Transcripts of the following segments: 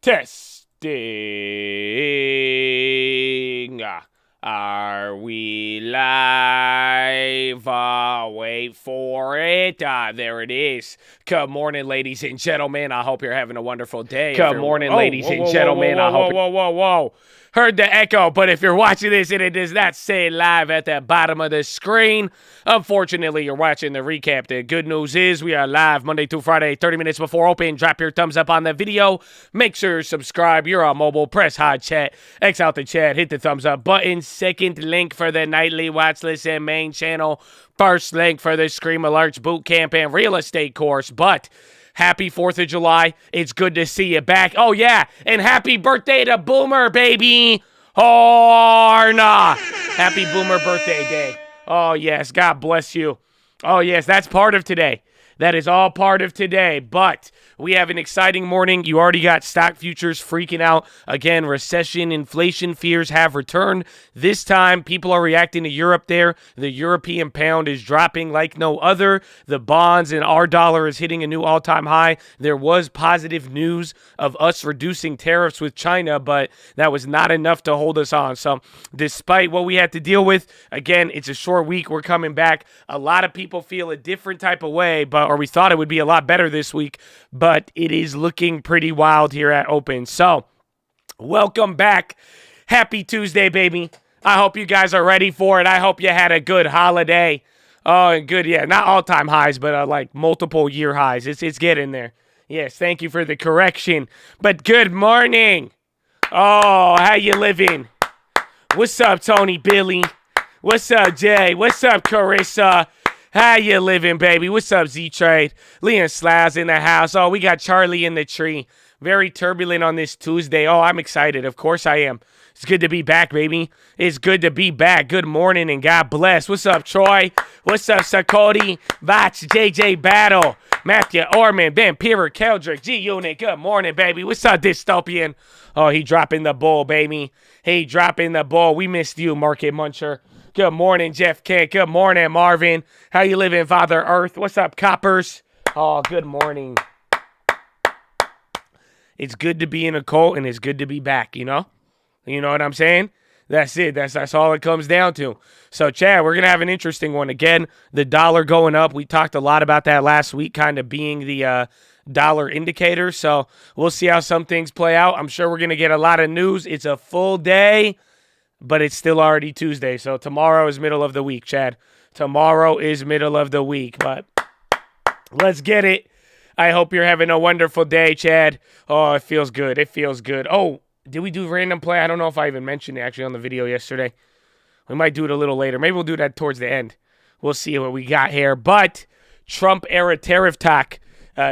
Testing. Are we live? Wait for it. There it is. Good morning, ladies and gentlemen. I hope you're having a wonderful day. Good morning, ladies and gentlemen. I hope. Whoa. Heard the echo, but if you're watching this and it does not say live at the bottom of the screen, unfortunately, you're watching the recap. The good news is we are live Monday through Friday, 30 minutes before open. Drop your thumbs up on the video. Make sure you subscribe. You're on mobile. Press hot chat. X out the chat. Hit the thumbs up button. Second link for the nightly watch list and main channel. First link for the Scream Alerts boot camp and real estate course. But happy 4th of July. It's good to see you back. Oh, yeah. And happy birthday to Boomer, baby. Oh, nah. Happy Boomer birthday day. Oh, yes. God bless you. Oh, yes. That's part of today. That is all part of today. But we have an exciting morning. You already got stock futures freaking out. Again, recession, inflation fears have returned. This time, people are reacting to Europe there. The European pound is dropping like no other. The bonds and our dollar is hitting a new all-time high. There was positive news of us reducing tariffs with China, but that was not enough to hold us on. So despite what we had to deal with, again, it's a short week. We're coming back. A lot of people feel a different type of way, or we thought it would be a lot better this week, but it is looking pretty wild here at Open. So, welcome back. Happy Tuesday, baby. I hope you guys are ready for it. I hope you had a good holiday. Oh, and good, yeah, not all-time highs, but like multiple year highs. It's getting there. Yes, thank you for the correction. But good morning. Oh, how you living? What's up, Tony Billy? What's up, Jay? What's up, Carissa? How you living, baby? What's up, Z-Trade? Leon Slav's in the house. Oh, we got Charlie in the tree. Very turbulent on this Tuesday. Oh, I'm excited. Of course I am. It's good to be back, baby. It's good to be back. Good morning and God bless. What's up, Troy? What's up, Sakoti? Vach, JJ Battle, Matthew Orman, Ben Pierre, Keldrick, G-Unit. Good morning, baby. What's up, Dystopian? Oh, he dropping the ball, baby. He dropping the ball. We missed you, Market Muncher. Good morning, Jeff Kent. Good morning, Marvin. How you living, Father Earth? What's up, Coppers? Oh, good morning. It's good to be in a cult, and it's good to be back, you know? You know what I'm saying? That's it. That's all it comes down to. So, Chad, we're going to have an interesting one. Again, the dollar going up. We talked a lot about that last week, kind of being the dollar indicator. So, we'll see how some things play out. I'm sure we're going to get a lot of news. It's a full day. But it's still already Tuesday, so tomorrow is middle of the week, Chad. Tomorrow is middle of the week, but let's get it. I hope you're having a wonderful day, Chad. Oh, it feels good. It feels good. Oh, did we do random play? I don't know if I even mentioned it actually on the video yesterday. We might do it a little later. Maybe we'll do that towards the end. We'll see what we got here. But Trump-era tariff talk.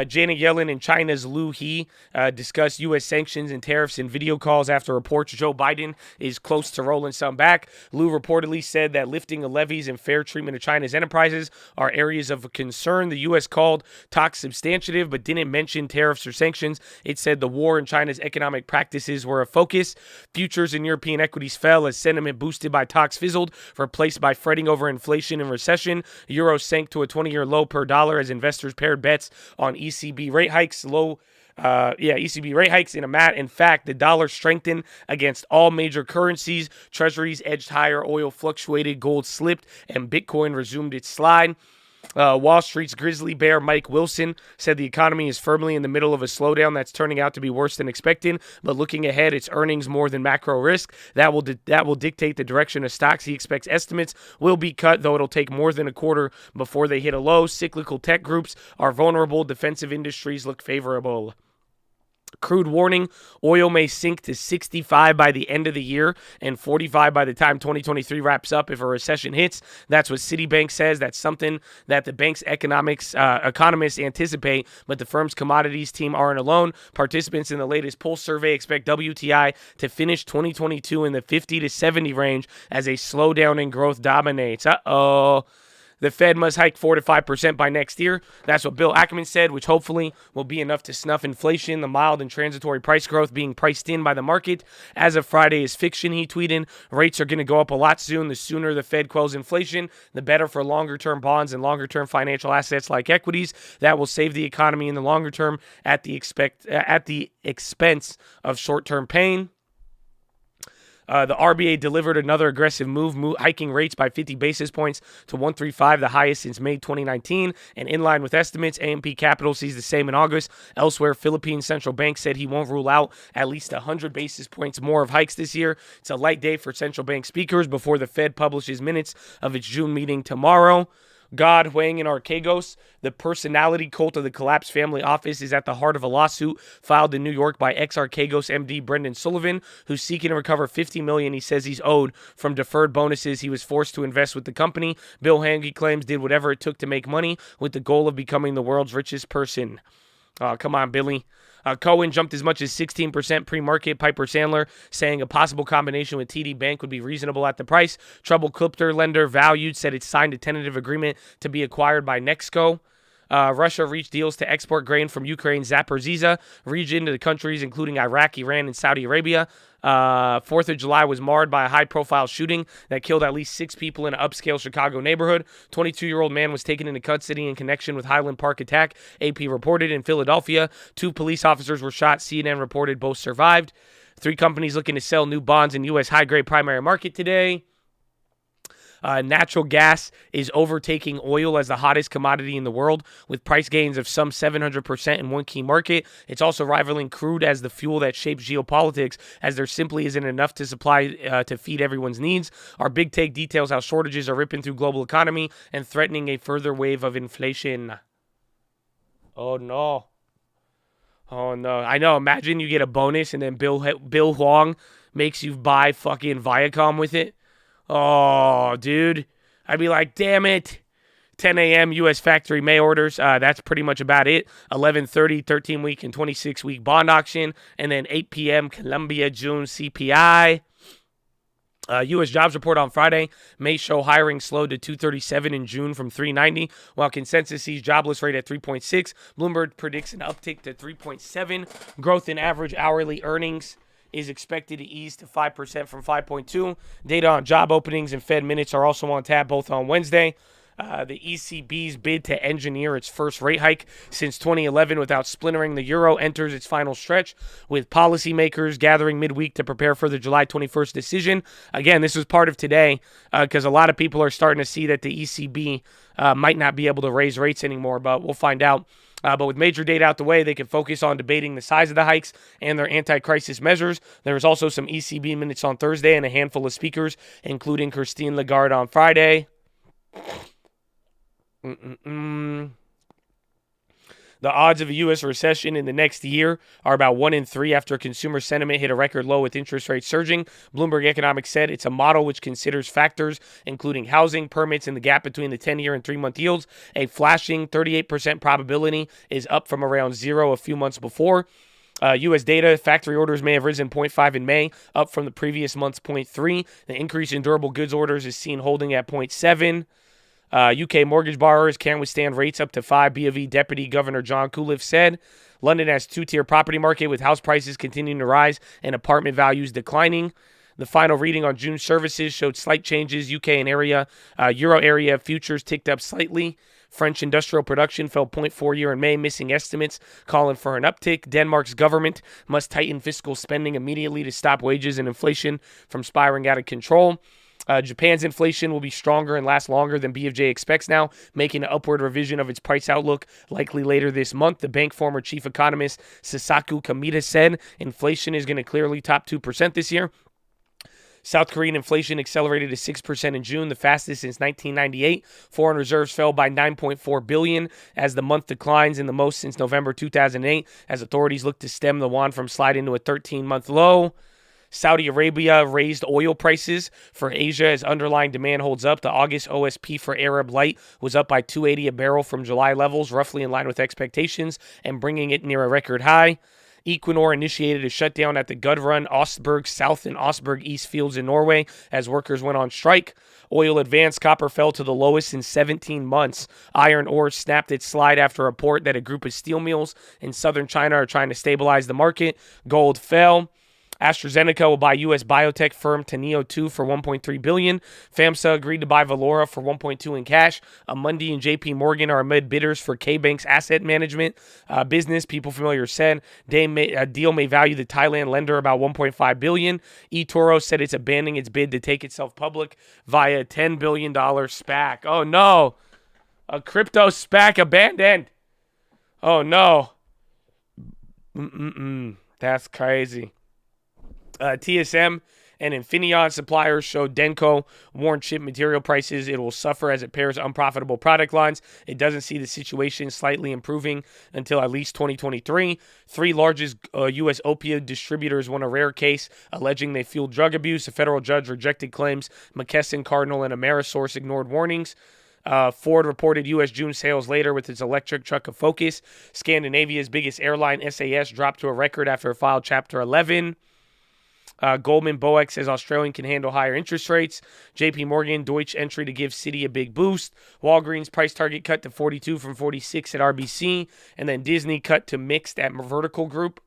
Janet Yellen and China's Liu He discussed U.S. sanctions and tariffs in video calls after reports Joe Biden is close to rolling some back. Liu reportedly said that lifting the levies and fair treatment of China's enterprises are areas of concern. The U.S. called talks substantive but didn't mention tariffs or sanctions. It said the war and China's economic practices were a focus. Futures and European equities fell as sentiment boosted by talks fizzled, replaced by fretting over inflation and recession. Euro sank to a 20-year low per dollar as investors paired bets on ECB rate hikes. ECB rate hikes in fact, the dollar strengthened against all major currencies. Treasuries edged higher, oil fluctuated, gold slipped, and Bitcoin resumed its slide. Wall Street's grizzly bear Mike Wilson said the economy is firmly in the middle of a slowdown that's turning out to be worse than expected, but looking ahead, it's earnings more than macro risk. That will dictate the direction of stocks. He expects estimates will be cut, though it'll take more than a quarter before they hit a low. Cyclical tech groups are vulnerable. Defensive industries look favorable. Crude warning, oil may sink to 65 by the end of the year and 45 by the time 2023 wraps up if a recession hits. That's what Citibank says. That's something that the bank's economists anticipate, but the firm's commodities team aren't alone. Participants in the latest pulse survey expect WTI to finish 2022 in the 50 to 70 range as a slowdown in growth dominates. The Fed must hike 4 to 5% by next year. That's what Bill Ackman said, which hopefully will be enough to snuff inflation. The mild and transitory price growth being priced in by the market as of Friday is fiction, he tweeted. Rates are going to go up a lot soon. The sooner the Fed quells inflation, the better for longer-term bonds and longer-term financial assets like equities. That will save the economy in the longer term at the expense of short-term pain. The RBA delivered another aggressive move, hiking rates by 50 basis points to 135, the highest since May 2019, and in line with estimates. AMP Capital sees the same in August. Elsewhere, Philippine Central Bank said he won't rule out at least 100 basis points more of hikes this year. It's a light day for central bank speakers before the Fed publishes minutes of its June meeting tomorrow. God weighing in Archegos. The personality cult of the collapsed family office is at the heart of a lawsuit filed in New York by ex-Archegos MD Brendan Sullivan, who's seeking to recover $50 million he says he's owed from deferred bonuses he was forced to invest with the company. Bill Hanke claims did whatever it took to make money with the goal of becoming the world's richest person. Come on, Billy. Cohen jumped as much as 16% pre-market. Piper Sandler saying a possible combination with TD Bank would be reasonable at the price. Troubled crypto lender Valued said it signed a tentative agreement to be acquired by Nexco. Russia reached deals to export grain from Ukraine's Zaporizhzhia region to the countries including Iraq, Iran, and Saudi Arabia. 4th of July was marred by a high-profile shooting that killed at least 6 people in an upscale Chicago neighborhood. 22-year-old man was taken into custody in connection with Highland Park attack, AP reported. In Philadelphia, 2 police officers were shot. CNN reported both survived. 3 companies looking to sell new bonds in U.S. high-grade primary market today. Natural gas is overtaking oil as the hottest commodity in the world, with price gains of some 700% in one key market. It's also rivaling crude as the fuel that shapes geopolitics, as there simply isn't enough to supply to feed everyone's needs. Our big take details how shortages are ripping through global economy and threatening a further wave of inflation. Oh no. Oh no. I know. Imagine you get a bonus and then Bill Huang makes you buy fucking Viacom with it. Oh, dude. I'd be like, damn it. 10 a.m. U.S. factory May orders. That's pretty much about it. 11:30, 13-week and 26-week bond auction. And then 8 p.m. Colombia June CPI. U.S. jobs report on Friday may show hiring slowed to 237 in June from 390, while consensus sees jobless rate at 3.6. Bloomberg predicts an uptick to 3.7. Growth in average hourly earnings is expected to ease to 5% from 5.2. Data on job openings and Fed minutes are also on tap both on Wednesday. The ECB's bid to engineer its first rate hike since 2011 without splintering the euro enters its final stretch, with policymakers gathering midweek to prepare for the July 21st decision. Again, this was part of today because a lot of people are starting to see that the ECB might not be able to raise rates anymore, but we'll find out. But with major data out the way, they can focus on debating the size of the hikes and their anti-crisis measures. There was also some ECB minutes on Thursday and a handful of speakers, including Christine Lagarde on Friday. The odds of a U.S. recession in the next year are about 1 in 3 after consumer sentiment hit a record low with interest rates surging. Bloomberg Economics said it's a model which considers factors including housing, permits, and the gap between the 10-year and 3-month yields. A flashing 38% probability is up from around 0 a few months before. U.S. data, factory orders may have risen 0.5 in May, up from the previous month's 0.3. The increase in durable goods orders is seen holding at 0.7. UK mortgage borrowers can't withstand rates up to 5, BOV Deputy Governor John Cooliffe said. London has two-tier property market with house prices continuing to rise and apartment values declining. The final reading on June services showed slight changes. UK and Euro area futures ticked up slightly. French industrial production fell 0.4 year in May, missing estimates, calling for an uptick. Denmark's government must tighten fiscal spending immediately to stop wages and inflation from spiraling out of control. Japan's inflation will be stronger and last longer than BofJ expects now, making an upward revision of its price outlook likely later this month. The bank former chief economist Sasaku Kamita said inflation is going to clearly top 2% this year. South Korean inflation accelerated to 6% in June, the fastest since 1998. Foreign reserves fell by $9.4 billion as the month declines in the most since November 2008, as authorities look to stem the won from sliding to a 13-month low. Saudi Arabia raised oil prices for Asia as underlying demand holds up. The August OSP for Arab Light was up by $2.80 a barrel from July levels, roughly in line with expectations and bringing it near a record high. Equinor initiated a shutdown at the Gudrun, Osberg South, and Osberg East fields in Norway as workers went on strike. Oil advanced, copper fell to the lowest in 17 months. Iron ore snapped its slide after a report that a group of steel mills in southern China are trying to stabilize the market. Gold fell. AstraZeneca will buy U.S. biotech firm Teneo2 for $1.3 billion. FAMSA agreed to buy Valora for $1.2 in cash. Amundi and J.P. Morgan are amid bidders for K-Bank's asset management business. People familiar said a deal may value the Thailand lender about $1.5 billion. eToro said it's abandoning its bid to take itself public via a $10 billion SPAC. Oh, no. A crypto SPAC abandoned. Oh, no. That's crazy. TSM and Infineon suppliers showed Denko warned chip material prices it will suffer as it pairs unprofitable product lines. It doesn't see the situation slightly improving until at least 2023. Three largest U.S. opioid distributors won a rare case alleging they fueled drug abuse. A federal judge rejected claims. McKesson, Cardinal, and Amerisource ignored warnings. Ford reported U.S. June sales later with its electric truck of Focus. Scandinavia's biggest airline, SAS, dropped to a record after it filed Chapter 11. Goldman Boeing says Australian can handle higher interest rates. JP Morgan, Deutsche entry to give Citi a big boost. Walgreens price target cut to 42 from 46 at RBC. And then Disney cut to mixed at Vertical Group.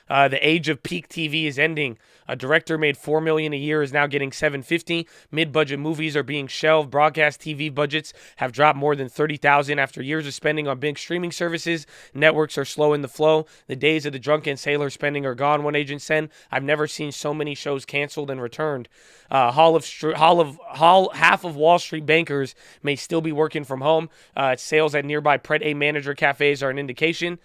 The age of peak TV is ending. A director made $4 million a year is now getting $750. Mid-budget movies are being shelved. Broadcast TV budgets have dropped more than $30,000 after years of spending on big streaming services. Networks are slowing the flow. The days of the drunken sailor spending are gone, one agent said. I've never seen so many shows canceled and returned. Half of Wall Street bankers may still be working from home. Sales at nearby Pret A manager cafes are an indication.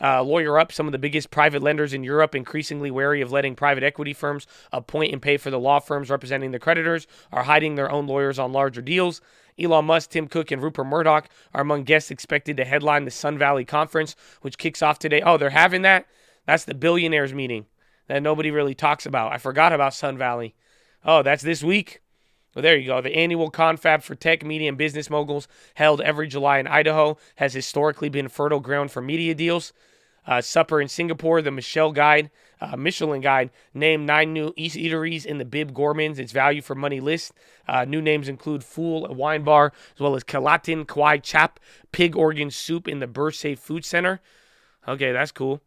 Lawyer up, some of the biggest private lenders in Europe, increasingly wary of letting private equity firms appoint and pay for the law firms representing the creditors, are hiding their own lawyers on larger deals. Elon Musk, Tim Cook, and Rupert Murdoch are among guests expected to headline the Sun Valley Conference, which kicks off today. Oh, they're having that? That's the billionaires meeting that nobody really talks about. I forgot about Sun Valley. Oh, that's this week? Well, there you go. The annual confab for tech, media, and business moguls held every July in Idaho has historically been fertile ground for media deals. Supper in Singapore, the Michelin Guide named 9 new eateries in the Bib Gormans, its value for money list. New names include Fool, a wine bar, as well as Kalatin Kwai Chap, pig organ soup in the Burr Safe Food Center. Okay, that's cool.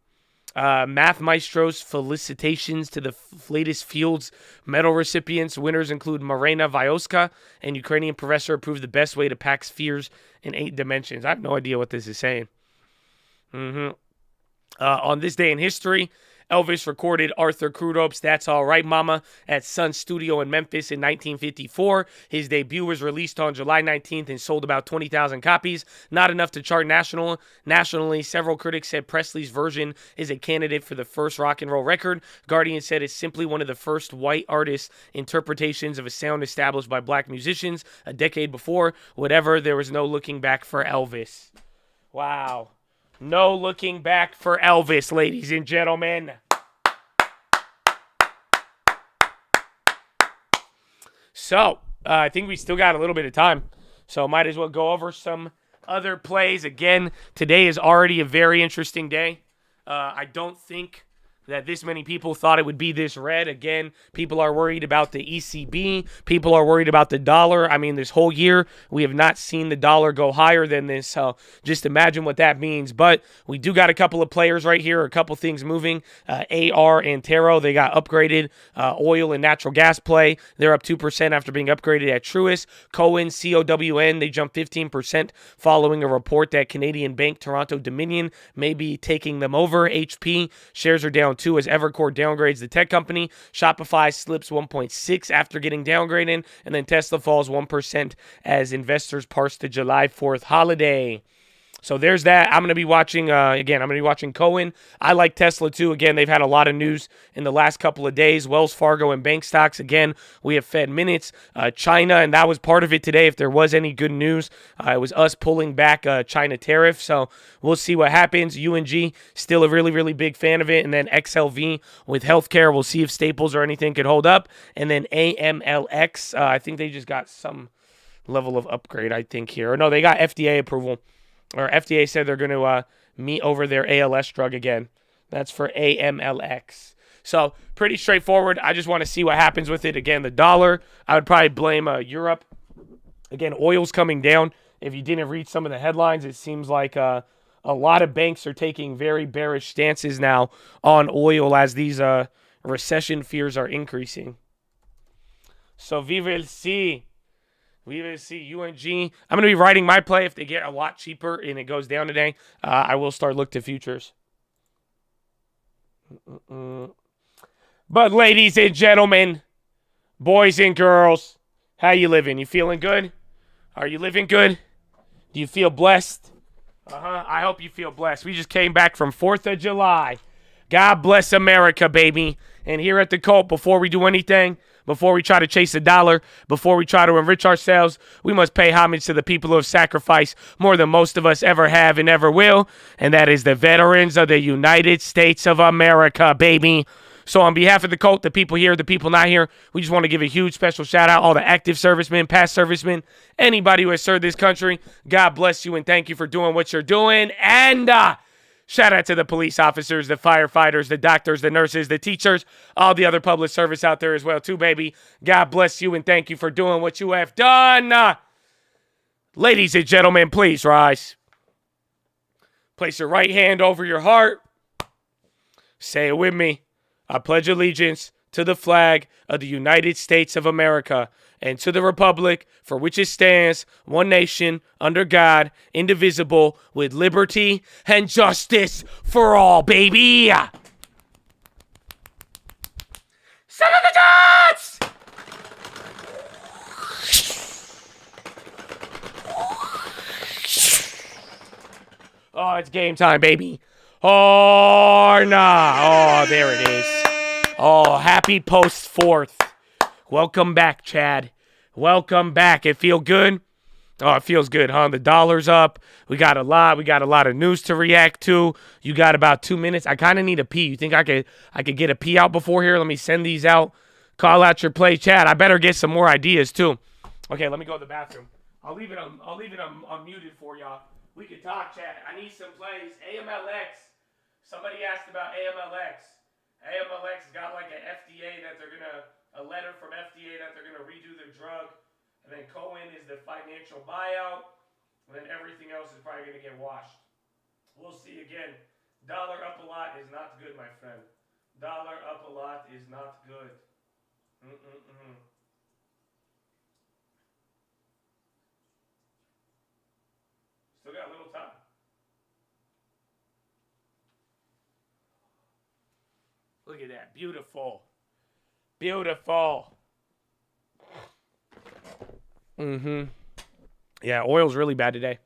Math Maestros, felicitations to the latest Fields medal recipients. Winners include Marina Vyoska, an Ukrainian professor approved the best way to pack spheres in 8 dimensions. I have no idea what this is saying. On this day in history, Elvis recorded Arthur Crudup's That's All Right Mama at Sun Studio in Memphis in 1954. His debut was released on July 19th and sold about 20,000 copies. Not enough to chart nationally. Several critics said Presley's version is a candidate for the first rock and roll record. Guardian said it's simply one of the first white artists' interpretations of a sound established by black musicians a decade before. Whatever, there was no looking back for Elvis. Wow. No looking back for Elvis, ladies and gentlemen. So, I think we still got a little bit of time. So, might as well go over some other plays. Again, today is already a very interesting day. I don't think that this many people thought it would be this red. Again, people are worried about the ECB. People are worried about the dollar. I mean, this whole year, we have not seen the dollar go higher than this. So just imagine what that means. But we do got a couple of players right here, a couple things moving. AR and Taro, they got upgraded. Oil and natural gas play, they're up 2% after being upgraded at Truist. Cohen, COWN, they jumped 15% following a report that Canadian bank Toronto Dominion may be taking them over. HP shares are down 2 as Evercore downgrades the tech company. Shopify slips 1.6 after getting downgraded, and then Tesla falls 1% as investors parse the July 4th holiday. So there's that. I'm going to be watching, Cohen. I like Tesla too. Again, they've had a lot of news in the last couple of days. Wells Fargo and bank stocks. Again, we have Fed minutes. China, and that was part of it today. If there was any good news, it was us pulling back China tariff. So we'll see what happens. UNG, still a really, really big fan of it. And then XLV with healthcare. We'll see if Staples or anything could hold up. And then AMLX, I think they just got some level of upgrade, I think, here. Or no, they got FDA approval. Or FDA said they're going to meet over their ALS drug again. That's for AMLX. So pretty straightforward. I just want to see what happens with it. Again, the dollar, I would probably blame Europe. Again, oil's coming down. If you didn't read some of the headlines, it seems like a lot of banks are taking very bearish stances now on oil as these recession fears are increasing. So we will see. We will see. UNG. I'm going to be writing my play. If they get a lot cheaper and it goes down today, I will start look to futures. But ladies and gentlemen, boys and girls, how you living? You feeling good? Are you living good? Do you feel blessed? I hope you feel blessed. We just came back from 4th of July. God bless America, baby. And here at the Cult, before we do anything, before we try to chase a dollar, before we try to enrich ourselves, we must pay homage to the people who have sacrificed more than most of us ever have and ever will. And that is the veterans of the United States of America, baby. So on behalf of the Cult, the people here, the people not here, we just want to give a huge special shout out all the active servicemen, past servicemen, anybody who has served this country. God bless you and thank you for doing what you're doing. And shout out to the police officers, the firefighters, the doctors, the nurses, the teachers, all the other public service out there as well too, baby. God bless you and thank you for doing what you have done. Ladies and gentlemen, please rise. Place your right hand over your heart. Say it with me. I pledge allegiance to the flag of the United States of America and to the republic for which it stands, one nation, under God, indivisible, with liberty and justice for all, baby. Son of the gods! Oh, it's game time, baby. Oh, nah. Oh, there it is. Oh, happy post 4th. Welcome back, Chad. Welcome back. It feel good? Oh, it feels good, huh? The dollar's up. We got a lot of news to react to. You got about 2 minutes. I kind of need a pee. You think I could get a pee out before here? Let me send these out. Call out your play, Chad. I better get some more ideas too. Okay, let me go to the bathroom. I'll leave it unmuted for y'all. We can talk, Chad. I need some plays. AMLX. Somebody asked about AMLX. AMLX got like a letter from FDA that they're gonna redo their drug, and then Cohen is the financial buyout, and then everything else is probably gonna get washed. We'll see again. Dollar up a lot is not good, my friend. Dollar up a lot is not good. Still got a little time. Look at that. Beautiful. Beautiful. Yeah, oil's really bad today.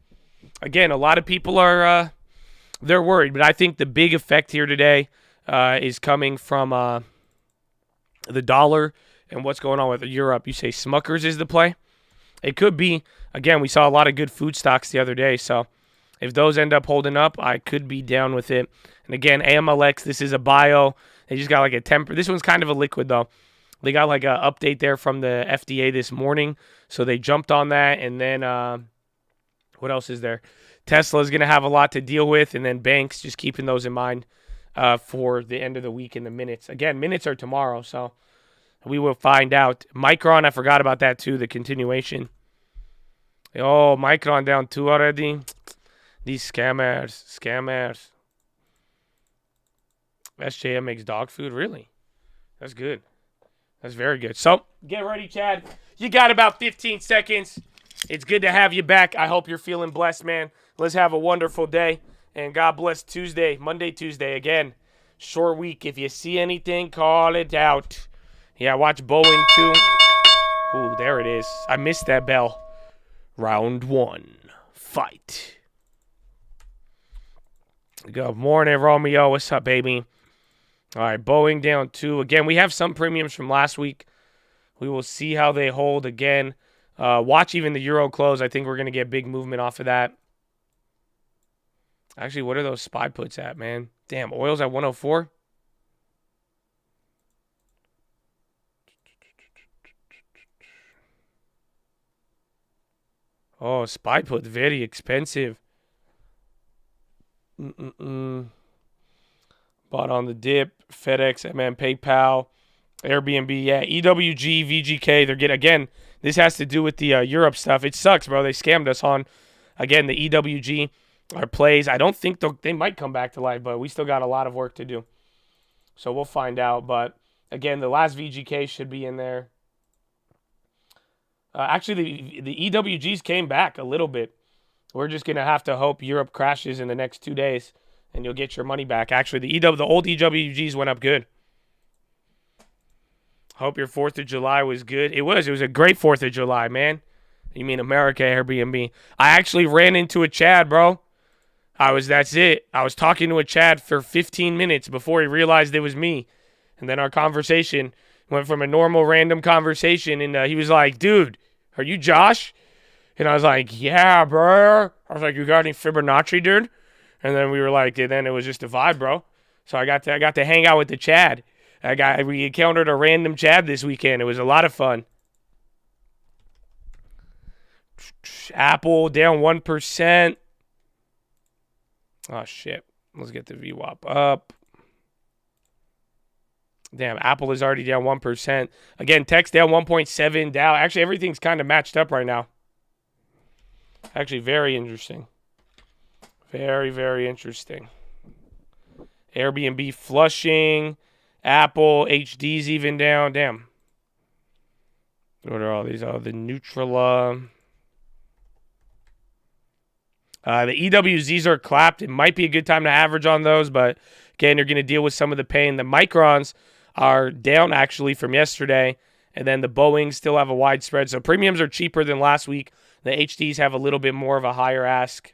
Again, a lot of people are they're worried, but I think the big effect here today is coming from the dollar and what's going on with Europe. You say Smuckers is the play? It could be. Again, we saw a lot of good food stocks the other day, so if those end up holding up, I could be down with it. And again, AMLX, this is a bio. They just got like a temper. This one's kind of a liquid, though. They got like an update there from the FDA this morning, so they jumped on that. And then what else is there? Tesla's going to have a lot to deal with, and then banks, just keeping those in mind for the end of the week in the minutes. Again, minutes are tomorrow, so we will find out. Micron, I forgot about that too, the continuation. Oh, Micron down 2 already. These scammers. SJM makes dog food? Really? That's good. That's very good. So, get ready, Chad. You got about 15 seconds. It's good to have you back. I hope you're feeling blessed, man. Let's have a wonderful day. And God bless Tuesday, Monday, Tuesday. Again, short week. If you see anything, call it out. Yeah, watch Boeing too. Ooh, there it is. I missed that bell. Round 1. Fight. Good morning, Romeo. What's up, baby? All right, Boeing down 2. Again, we have some premiums from last week. We will see how they hold again. Watch even the euro close. I think we're going to get big movement off of that. Actually, what are those SPY puts at, man? Damn, oil's at 104. Oh, SPY put very expensive. Bought on the dip. FedEx, MN, PayPal, Airbnb. Yeah, EWG, VGK. They're getting, again, this has to do with the Europe stuff. It sucks, bro. They scammed us on, again, the EWG, our plays. I don't think they might come back to life, but we still got a lot of work to do. So we'll find out. But, again, the last VGK should be in there. Actually, the EWGs came back a little bit. We're just going to have to hope Europe crashes in the next 2 days, and you'll get your money back. Actually, the old EWGs went up good. Hope your 4th of July was good. It was a great 4th of July, man. You mean America, Airbnb. I actually ran into a Chad, bro. That's it. I was talking to a Chad for 15 minutes before he realized it was me. And then our conversation went from a normal random conversation, and he was like, dude, are you Josh? And I was like, yeah, bro. I was like, you got any Fibonacci, dude? And then we were like, and then it was just a vibe, bro. So I got to hang out with the Chad. We encountered a random Chad this weekend. It was a lot of fun. Apple down 1%. Oh, shit. Let's get the VWAP up. Damn, Apple is already down 1%. Again, tech's down 1.7. Dow. Actually, everything's kind of matched up right now. Actually, very interesting. Very, very interesting. Airbnb flushing. Apple, HD's even down. Damn. What are all these? Oh, the Neutrala. The EWZs are clapped. It might be a good time to average on those, but again, you're going to deal with some of the pain. The Microns are down actually from yesterday, and then the Boeing still have a wide spread. So premiums are cheaper than last week. The HDs have a little bit more of a higher ask.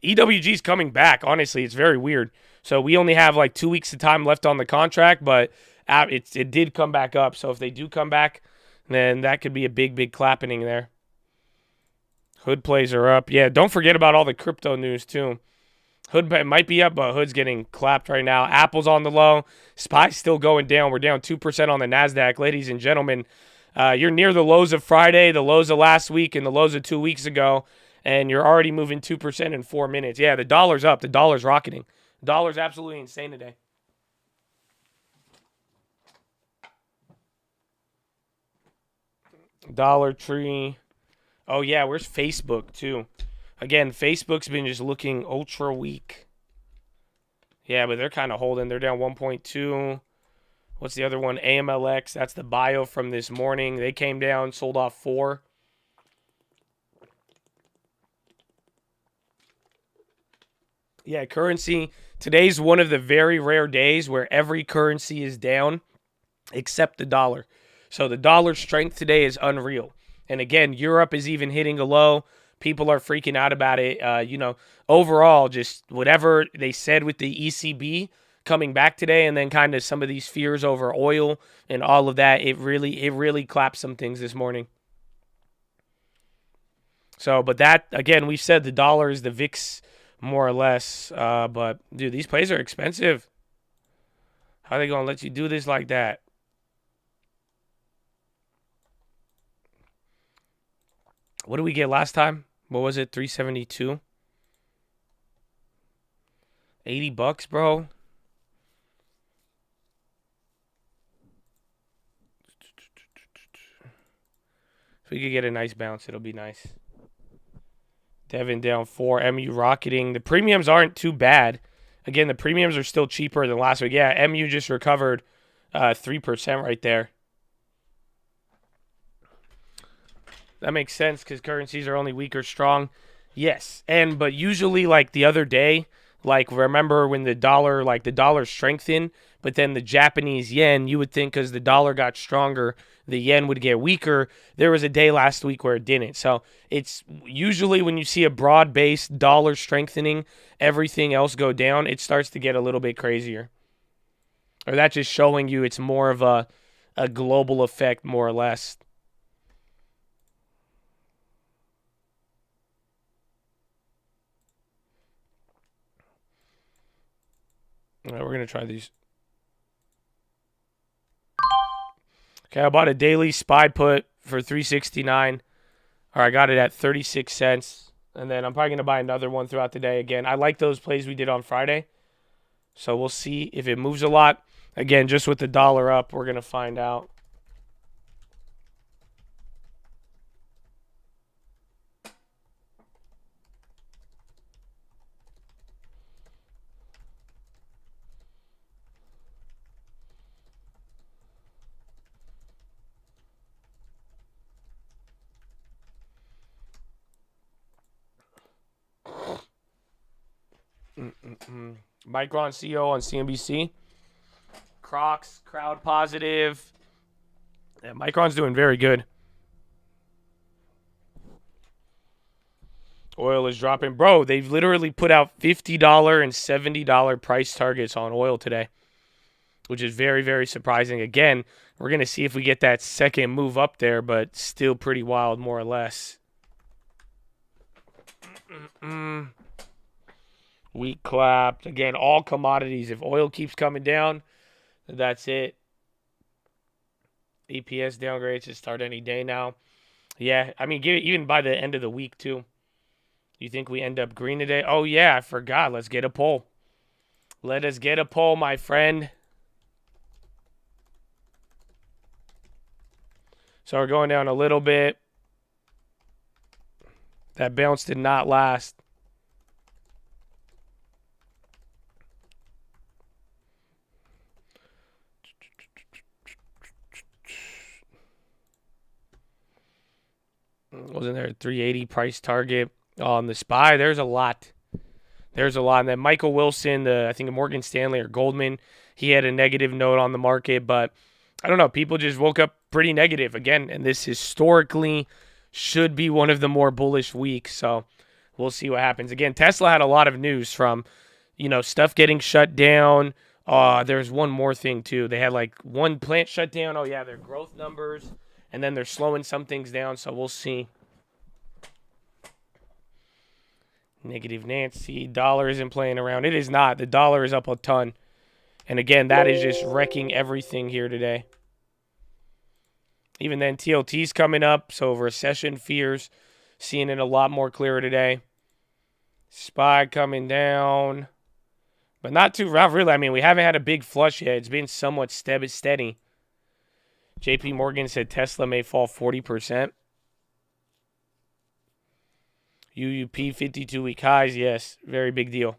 EWG's coming back. Honestly, it's very weird. So we only have like 2 weeks of time left on the contract, but it did come back up. So if they do come back, then that could be a big, big clapping there. Hood plays are up. Yeah, don't forget about all the crypto news too. Hood might be up, but Hood's getting clapped right now. Apple's on the low. SPY's still going down. We're down 2% on the NASDAQ. Ladies and gentlemen, you're near the lows of Friday, the lows of last week, and the lows of 2 weeks ago, and you're already moving 2% in 4 minutes. Yeah, the dollar's up. The dollar's rocketing. The dollar's absolutely insane today. Dollar Tree. Oh, yeah, where's Facebook, too? Again, Facebook's been just looking ultra weak. Yeah, but they're kind of holding. They're down 1.2. What's the other one? Amlx. That's the bio from this morning. They came down, sold off 4. Yeah, currency. Today's one of the very rare days where every currency is down except the dollar. So the dollar strength today is unreal. And again, Europe is even hitting a low. People are freaking out about it. Overall, just whatever they said with the ECB coming back today, and then kind of some of these fears over oil and all of that, it really clapped some things this morning. So, but that, again, we've said the dollar is the VIX more or less. But, dude, these plays are expensive. How are they going to let you do this like that? What did we get last time? What was it? 372? $80, bro. If we could get a nice bounce, it'll be nice. Devin down 4. MU rocketing. The premiums aren't too bad. Again, the premiums are still cheaper than last week. Yeah, MU just recovered 3% right there. That makes sense because currencies are only weak or strong. Yes. But usually, like the other day, like remember when the dollar strengthened, but then the Japanese yen, you would think because the dollar got stronger, the yen would get weaker. There was a day last week where it didn't. So it's usually when you see a broad-based dollar strengthening, everything else go down, it starts to get a little bit crazier. Or that's just showing you it's more of a global effect, more or less. All right, we're going to try these. Okay, I bought a daily SPY put for $3.69. Or I got it at 36 cents. And then I'm probably going to buy another one throughout the day again. I like those plays we did on Friday. So we'll see if it moves a lot. Again, just with the dollar up, we're going to find out. Micron CEO on CNBC. Crocs, crowd positive. Yeah, Micron's doing very good. Oil is dropping. Bro, they've literally put out $50 and $70 price targets on oil today, which is very, very surprising. Again, we're going to see if we get that second move up there, but still pretty wild, more or less. Weak clapped. Again, all commodities. If oil keeps coming down, that's it. EPS downgrades should start any day now. Yeah, I mean, even by the end of the week, too. You think we end up green today? Oh, yeah, I forgot. Let's get a poll. Let us get a poll, my friend. So we're going down a little bit. That bounce did not last. Wasn't there a 380 price target on the SPY? There's a lot. There's a lot. And then Michael Wilson, I think Morgan Stanley or Goldman, he had a negative note on the market. But I don't know. People just woke up pretty negative again. And this historically should be one of the more bullish weeks. So we'll see what happens. Again, Tesla had a lot of news from, stuff getting shut down. There's one more thing, too. They had like one plant shut down. Oh, yeah, their growth numbers. And then they're slowing some things down, so we'll see. Negative Nancy. Dollar isn't playing around. It is not. The dollar is up a ton. And again, that is just wrecking everything here today. Even then, TLT's coming up, so recession fears. Seeing it a lot more clearer today. SPY coming down. But not too rough, really. I mean, we haven't had a big flush yet. It's been somewhat steady. JP Morgan said Tesla may fall 40%. UUP 52-week highs, yes, very big deal.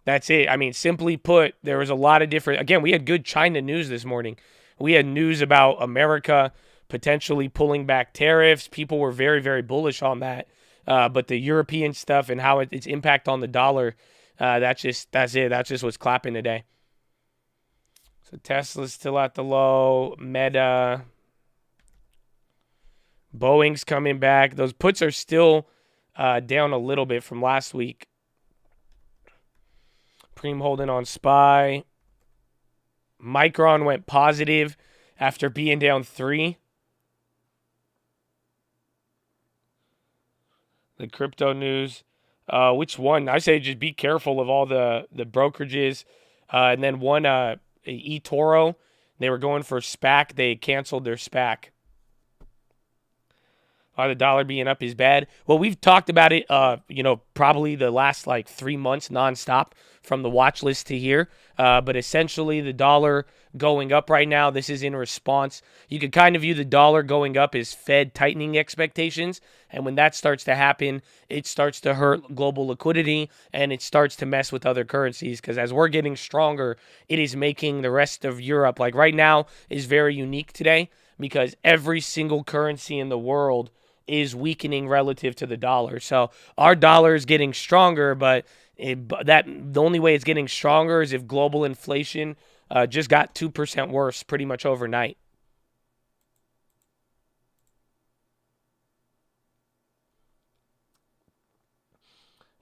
That's it. I mean, simply put, there was a lot of different... Again, we had good China news this morning. We had news about America potentially pulling back tariffs. People were very, very bullish on that. But the European stuff and how its impact on the dollar, that's it. That's just what's clapping today. So Tesla's still at the low. Meta. Boeing's coming back. Those puts are still down a little bit from last week. Preem holding on SPY. Micron went positive after being down 3. The crypto news. Which one? I say just be careful of all the brokerages. And then one... eToro, they were going for SPAC. They canceled their SPAC. The dollar being up is bad. Well, we've talked about it, probably the last 3 months nonstop from the watch list to here. But essentially, the dollar going up right now, this is in response. You could kind of view the dollar going up as Fed tightening expectations. And when that starts to happen, it starts to hurt global liquidity and it starts to mess with other currencies. Because as we're getting stronger, it is making the rest of Europe, like right now, is very unique today because every single currency in the world is weakening relative to the dollar. So our dollar is getting stronger, but the only way it's getting stronger is if global inflation just got 2% worse pretty much overnight.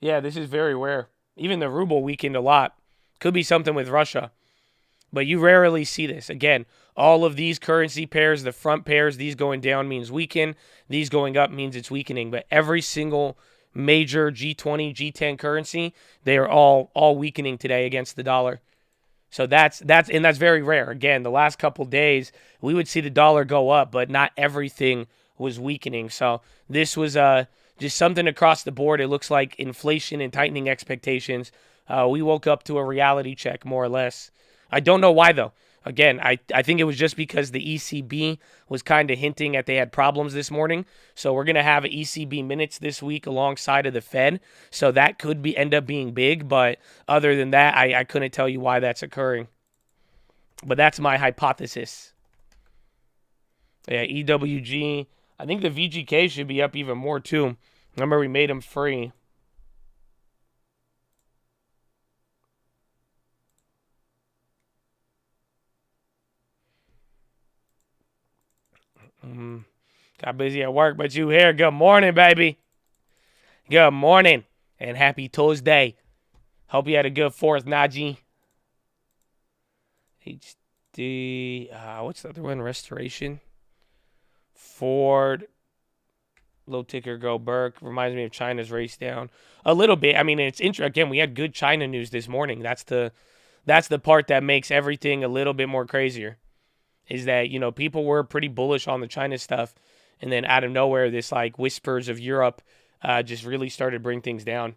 Yeah, this is very rare. Even the ruble weakened a lot. Could be something with Russia. But you rarely see this. Again, all of these currency pairs, the front pairs, these going down means weaken. These going up means it's weakening. But every single major G20, G10 currency, they are all weakening today against the dollar. So that's very rare. Again, the last couple days, we would see the dollar go up, but not everything was weakening. So this was just something across the board. It looks like inflation and tightening expectations We woke up to a reality check, more or less. I don't know why, though. Again, I think it was just because the ECB was kind of hinting at they had problems this morning. So we're going to have ECB minutes this week alongside of the Fed. So that could end up being big. But other than that, I couldn't tell you why that's occurring. But that's my hypothesis. Yeah, EWG. I think the VGK should be up even more, too. Remember, we made them free. Got busy at work, but you here. Good morning, baby. Good morning, and happy Tuesday. Hope you had a good 4th, Najee. HD, what's the other one? Restoration. Ford. Low ticker go Burke. Reminds me of China's race down a little bit. I mean, it's interesting. Again, we had good China news this morning. That's the part that makes everything a little bit more crazier. Is that, people were pretty bullish on the China stuff, and then out of nowhere, this like whispers of Europe just really started to bring things down.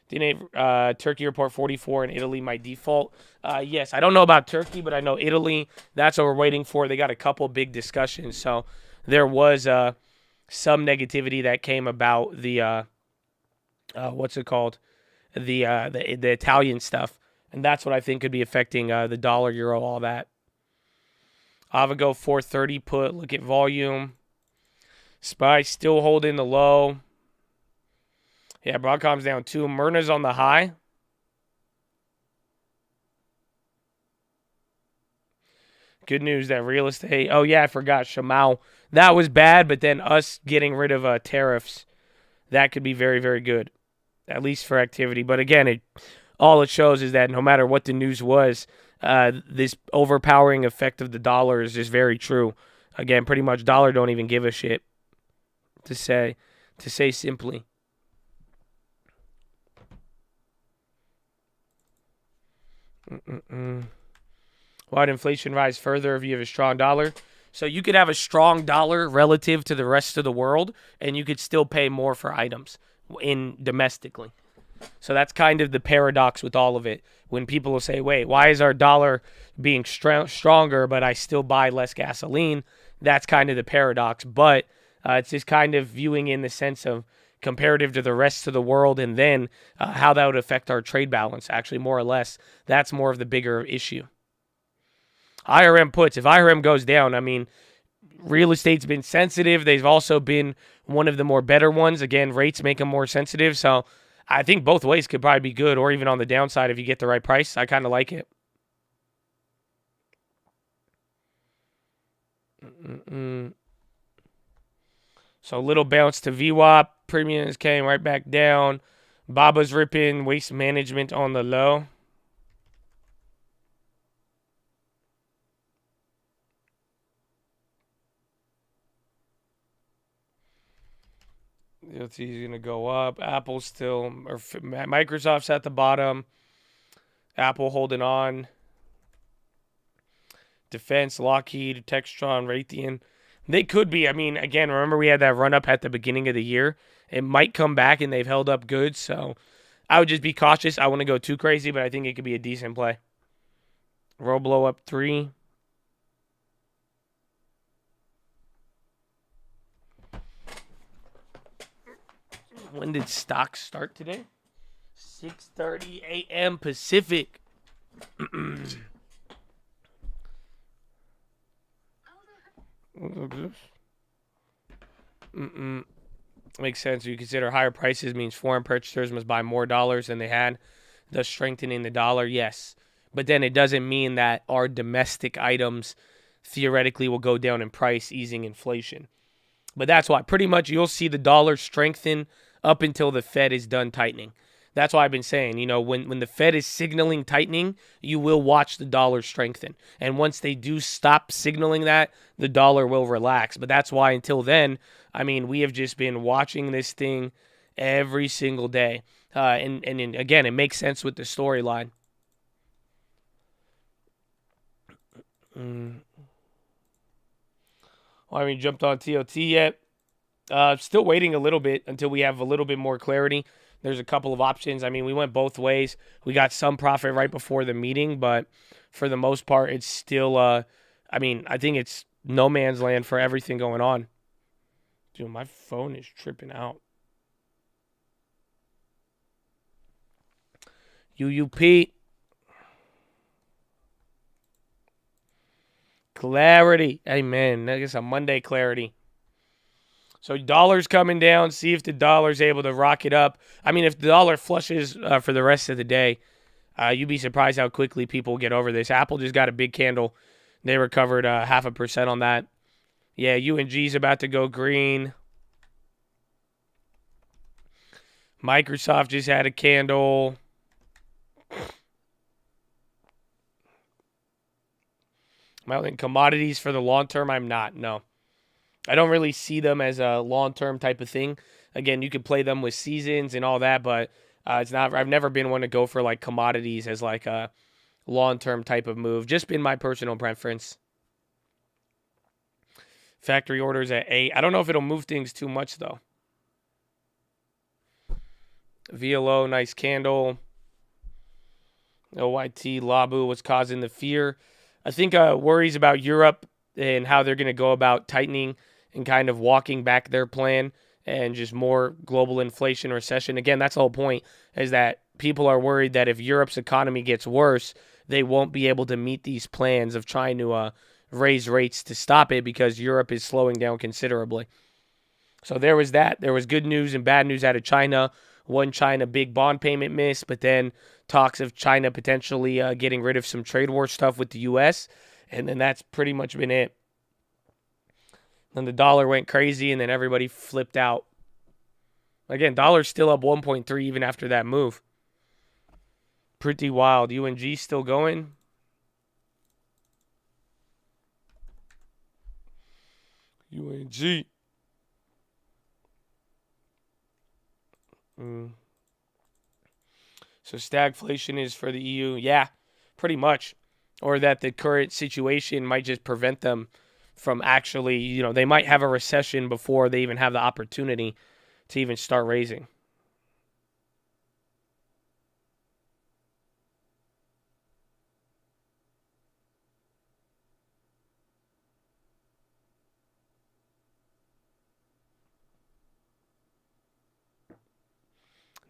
Didn't Turkey report 44 and Italy might default? Yes, I don't know about Turkey, but I know Italy. That's what we're waiting for. They got a couple big discussions, so there was some negativity that came about the what's it called, the Italian stuff, and that's what I think could be affecting the dollar, euro, all that. Avago 430 put. Look at volume. SPY still holding the low. Yeah, Broadcom's down 2. Myrna's on the high. Good news that real estate. Oh, yeah, I forgot. Shamal. That was bad, but then us getting rid of tariffs, that could be very, very good, at least for activity. But again, all it shows is that no matter what the news was, this overpowering effect of the dollar is just very true. Again, pretty much dollar don't even give a shit, to say simply. Why did inflation rise further if you have a strong dollar? So you could have a strong dollar relative to the rest of the world, and you could still pay more for items domestically. So that's kind of the paradox with all of it. When people will say, wait, why is our dollar being stronger, but I still buy less gasoline? That's kind of the paradox. But it's just kind of viewing in the sense of comparative to the rest of the world, and then how that would affect our trade balance, actually, more or less. That's more of the bigger issue. IRM puts. If IRM goes down, I mean, real estate's been sensitive. They've also been one of the more better ones. Again, rates make them more sensitive. So I think both ways could probably be good, or even on the downside if you get the right price. I kind of like it. So a little bounce to VWAP. Premiums came right back down. Baba's ripping. Waste management on the low. It's going to go up. Apple's still, or Microsoft's at the bottom. Apple holding on. Defense, Lockheed, Textron, Raytheon. They could be. I mean, again, remember we had that run up at the beginning of the year. It might come back, and they've held up good. So I would just be cautious. I wouldn't go too crazy, but I think it could be a decent play. Roblo up 3. When did stocks start today? 6:30 a.m. Pacific. Makes sense. You consider higher prices means foreign purchasers must buy more dollars than they had, thus strengthening the dollar. Yes. But then it doesn't mean that our domestic items theoretically will go down in price, easing inflation. But that's why pretty much you'll see the dollar strengthen up until the Fed is done tightening. That's why I've been saying, when the Fed is signaling tightening, you will watch the dollar strengthen. And once they do stop signaling that, the dollar will relax. But that's why until then, I mean, we have just been watching this thing every single day. And again, it makes sense with the storyline. Well, I haven't jumped on TOT yet. Still waiting a little bit until we have a little bit more clarity. There's a couple of options. I mean, we went both ways. We got some profit right before the meeting, but for the most part, it's still, I mean, I think it's no man's land for everything going on. Dude, my phone is tripping out. UUP. Clarity. Hey, man, I guess a Monday clarity. So dollar's coming down. See if the dollar's able to rock it up. I mean, if the dollar flushes for the rest of the day, you'd be surprised how quickly people get over this. Apple just got a big candle. They recovered 0.5% on that. Yeah, UNG's about to go green. Microsoft just had a candle. Am I in commodities for the long term? I'm not. No. I don't really see them as a long-term type of thing. Again, you could play them with seasons and all that, but it's not. I've never been one to go for like commodities as like a long-term type of move. Just been my personal preference. Factory orders at 8. I don't know if it'll move things too much though. VLO, nice candle. OYT, Labu, what's causing the fear? I think worries about Europe and how they're going to go about tightening and kind of walking back their plan and just more global inflation, recession. Again, that's the whole point, is that people are worried that if Europe's economy gets worse, they won't be able to meet these plans of trying to raise rates to stop it because Europe is slowing down considerably. So there was that. There was good news and bad news out of China. One China big bond payment miss, but then talks of China potentially getting rid of some trade war stuff with the U.S., and then that's pretty much been it. Then the dollar went crazy, and then everybody flipped out. Again, dollar's still up 1.3 even after that move. Pretty wild. UNG still going. UNG. So stagflation is for the EU. Yeah, pretty much. Or that the current situation might just prevent them from actually, they might have a recession before they even have the opportunity to even start raising.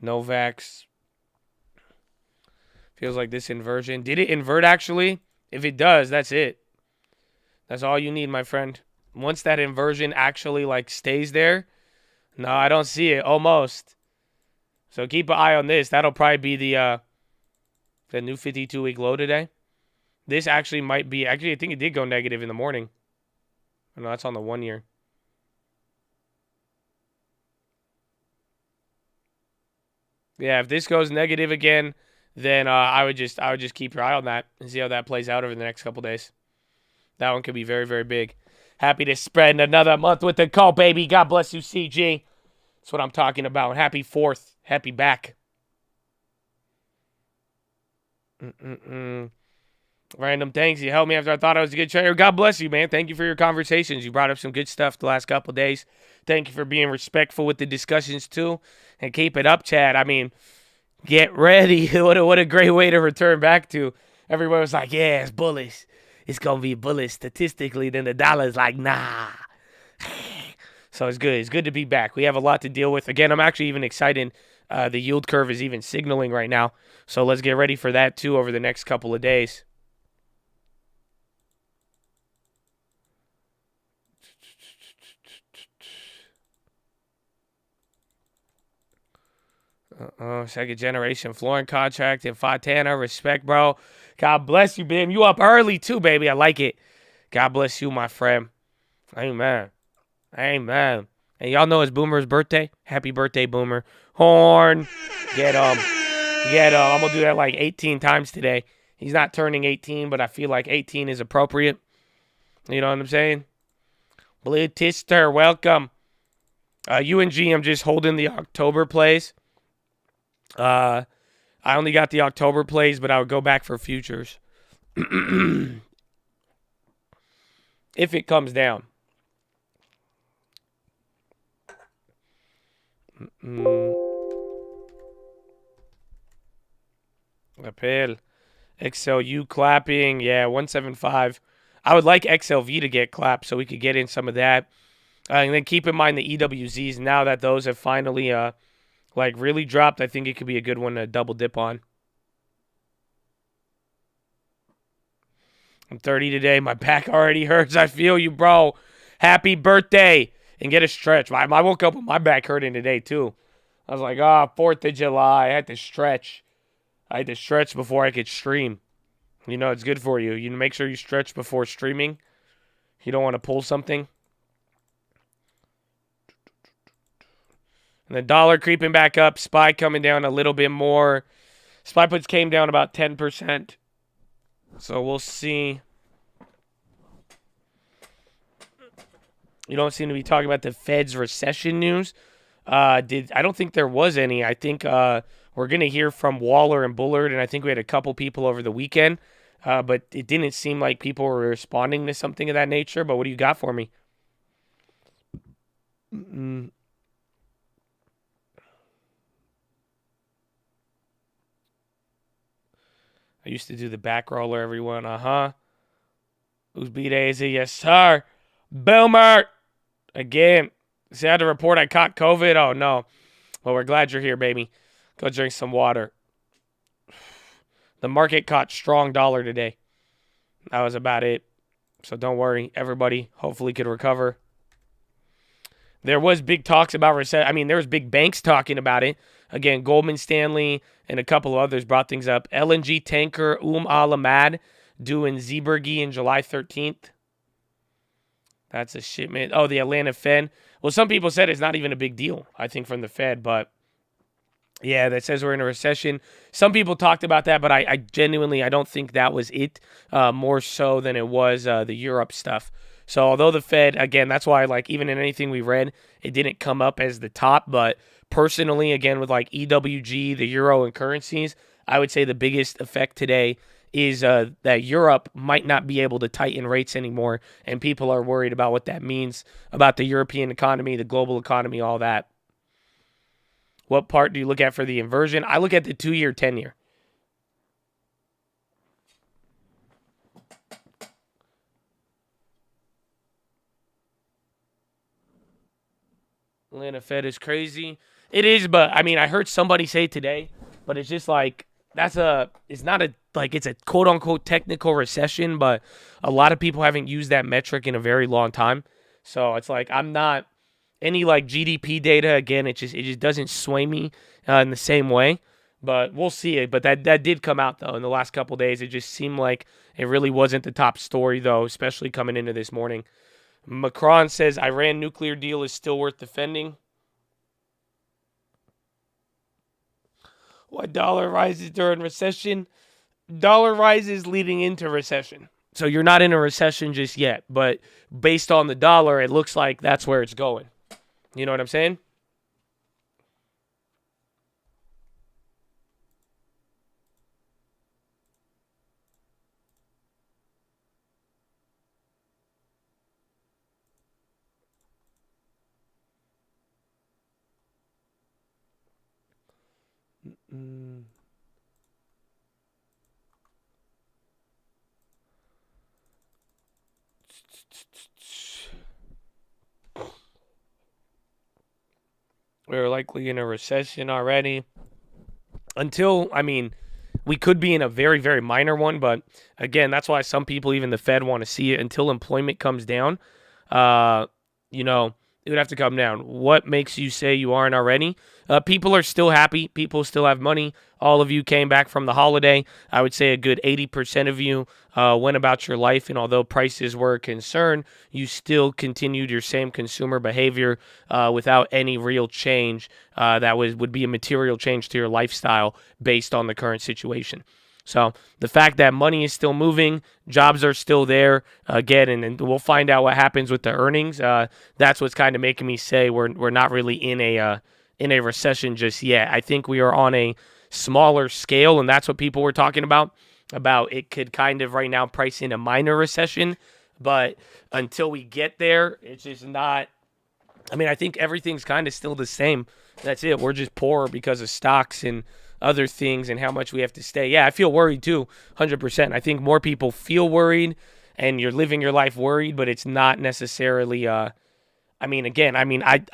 Novax. Feels like this inversion. Did it invert actually? If it does, that's it. That's all you need, my friend. Once that inversion actually stays there, no, I don't see it. Almost. So keep an eye on this. That'll probably be the new 52-week low today. This actually might be. Actually, I think it did go negative in the morning. No, that's on the 1 year. Yeah, if this goes negative again, then I would just keep your eye on that and see how that plays out over the next couple days. That one could be very, very big. Happy to spend another month with the call, baby. God bless you, CG. That's what I'm talking about. Happy 4th. Happy back. Random thanks. You helped me after I thought I was a good trader. God bless you, man. Thank you for your conversations. You brought up some good stuff the last couple days. Thank you for being respectful with the discussions, too. And keep it up, Chad. I mean, get ready. What a great way to return back to. Everyone was like, yeah, it's bullish. It's going to be bullish statistically. Then the dollar's like, nah. So it's good. It's good to be back. We have a lot to deal with. Again, I'm actually even excited. The yield curve is even signaling right now. So let's get ready for that, too, over the next couple of days. Second generation flooring contract in Fontana. Respect, bro. God bless you, Bim. You up early too, baby. I like it. God bless you, my friend. Amen. Amen. And y'all know it's Boomer's birthday. Happy birthday, Boomer. Horn. Get him. Get him. I'm going to do that 18 times today. He's not turning 18, but I feel like 18 is appropriate. You know what I'm saying? Blue Tister, welcome. UNG, I'm just holding the October plays. I only got the October plays, but I would go back for futures. If it comes down. Lapel. XLU clapping. Yeah, 175. I would like XLV to get clapped so we could get in some of that. And then keep in mind the EWZs. Now that those have finally like really dropped, I think it could be a good one to double dip on. I'm 30 today. My back already hurts. I feel you, bro. Happy birthday. And get a stretch. I woke up with my back hurting today, too. I was like, 4th of July. I had to stretch. I had to stretch before I could stream. You know, it's good for you. You make sure you stretch before streaming. You don't want to pull something. And the dollar creeping back up. SPY coming down a little bit more. SPY puts came down about 10%. So we'll see. You don't seem to be talking about the Fed's recession news. I don't think there was any. I think we're going to hear from Waller and Bullard, and I think we had a couple people over the weekend. But it didn't seem like people were responding to something of that nature. But what do you got for me? I used to do the back roller, everyone. Who's B-Daisy? Yes, sir. Boomer! Again. See, I had to report I caught COVID. Oh, no. Well, we're glad you're here, baby. Go drink some water. The market caught strong dollar today. That was about it. So don't worry. Everybody hopefully could recover. There was big talks about recession. I mean, there was big banks talking about it. Again, Goldman Stanley and a couple of others brought things up. LNG tanker Al Ahmad due in Zeebrugge on July 13th. That's a shipment. Oh, the Atlanta Fed. Well, some people said it's not even a big deal, I think, from the Fed. But, yeah, that says we're in a recession. Some people talked about that, but I genuinely, I don't think that was it, more so than it was the Europe stuff. So although the Fed, again, that's why, like, even in anything we read, it didn't come up as the top. But personally, again, with like EWG, the euro, and currencies, I would say the biggest effect today is that Europe might not be able to tighten rates anymore. And people are worried about what that means about the European economy, the global economy, all that. What part do you look at for the inversion? I look at the 2-year, 10-year. Atlanta Fed is crazy. It is, but I mean, I heard somebody say today, but it's just like, it's not a, like, it's a quote unquote technical recession, but a lot of people haven't used that metric in a very long time. So it's like, I'm not any like GDP data. Again, it just doesn't sway me in the same way, but we'll see it. But that did come out though in the last couple of days. It just seemed like it really wasn't the top story though, especially coming into this morning. Macron says Iran nuclear deal is still worth defending. Why dollar rises during recession? Dollar rises leading into recession. So you're not in a recession just yet, but based on the dollar, it looks like that's where it's going. You know what I'm saying? We're likely in a recession already. Until, I mean, we could be in a very, very minor one, but again, that's why some people, even the Fed, want to see it until employment comes down. You know, it would have to come down. What makes you say you aren't already? People are still happy. People still have money. All of you came back from the holiday. I would say a good 80% of you went about your life, and although prices were a concern, you still continued your same consumer behavior without any real change that would be a material change to your lifestyle based on the current situation. So the fact that money is still moving, jobs are still there again, and we'll find out what happens with the earnings. That's what's kind of making me say we're not really in a recession just yet. I think we are on a smaller scale, and that's what people were talking about it could kind of right now price in a minor recession, but until we get there, it's just not. I mean, I think everything's kind of still the same. That's it. We're just poorer because of stocks and other things and how much we have to stay. Yeah, I feel worried too, 100%. I think more people feel worried and you're living your life worried, but it's not necessarily, I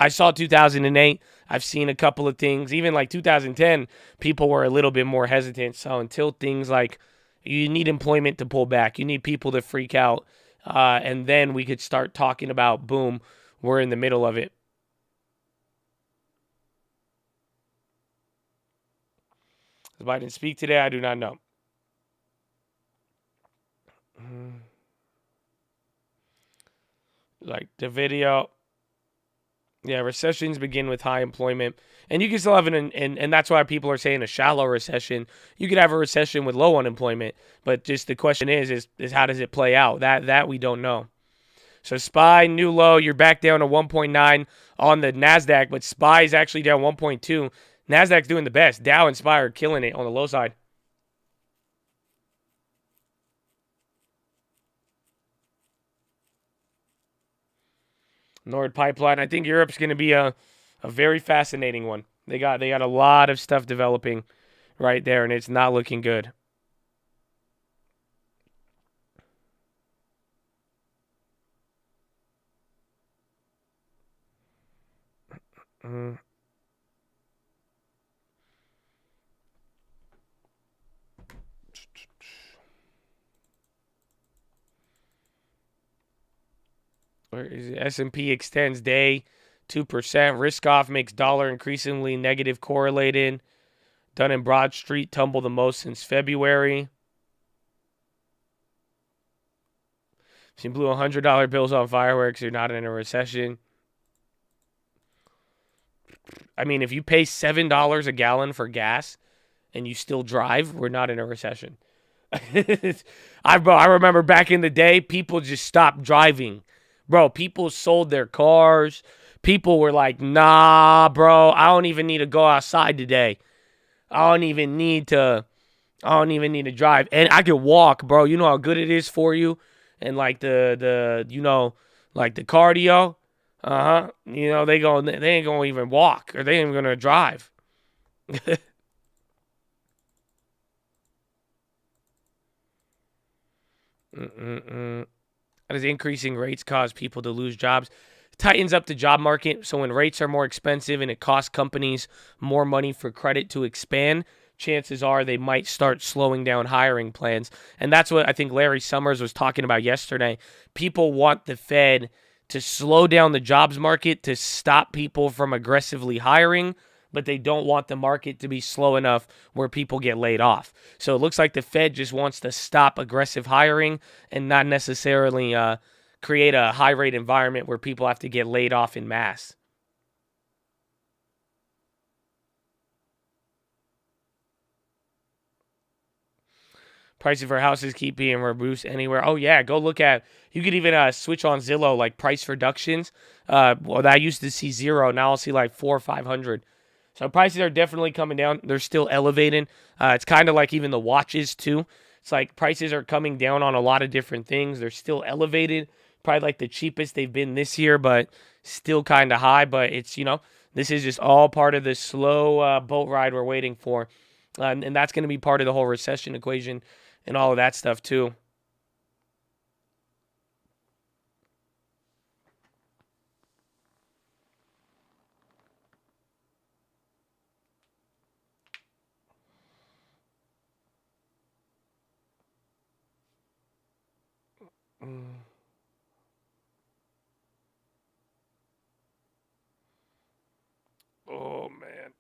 saw 2008. I've seen a couple of things. Even like 2010, people were a little bit more hesitant. So until things like you need employment to pull back, you need people to freak out, and then we could start talking about, boom, we're in the middle of it. If I didn't speak today, I do not know. Like the video. Yeah, recessions begin with high employment. And you can still have and that's why people are saying a shallow recession. You could have a recession with low unemployment. But just the question is how does it play out? That we don't know. So SPY, new low. You're back down to 1.9 on the NASDAQ, but SPY is actually down 1.2. NASDAQ's doing the best. Dow and SPY are killing it on the low side. Nord Pipeline. I think Europe's going to be a very fascinating one. They got a lot of stuff developing right there, and it's not looking good. Where is it? S&P extends day 2%. Risk off makes dollar increasingly negative correlated. Dun and Bradstreet tumble the most since February. If you blew $100 bills on fireworks, you're not in a recession. I mean, if you pay $7 a gallon for gas and you still drive, we're not in a recession. I remember back in the day, people just stopped driving. Bro, people sold their cars. People were like, nah, bro, I don't even need to go outside today. I don't even need to drive. And I could walk, bro. You know how good it is for you? And like the like the cardio. You know, they ain't gonna even walk or they ain't gonna drive. How does increasing rates cause people to lose jobs? It tightens up the job market. So when rates are more expensive and it costs companies more money for credit to expand, chances are they might start slowing down hiring plans. And that's what I think Larry Summers was talking about yesterday. People want the Fed to slow down the jobs market to stop people from aggressively hiring, but they don't want the market to be slow enough where people get laid off. So it looks like the Fed just wants to stop aggressive hiring and not necessarily create a high rate environment where people have to get laid off in mass. Prices for houses keep being reduced anywhere. Oh, yeah. Go look at, you could even switch on Zillow, like price reductions. Well, I used to see 0. Now I'll see like 400 or 500. So prices are definitely coming down. They're still elevating. It's kind of like even the watches too. It's like prices are coming down on a lot of different things. They're still elevated. Probably like the cheapest they've been this year, but still kind of high. But it's, this is just all part of the slow boat ride we're waiting for. And that's going to be part of the whole recession equation and all of that stuff too. Oh, man.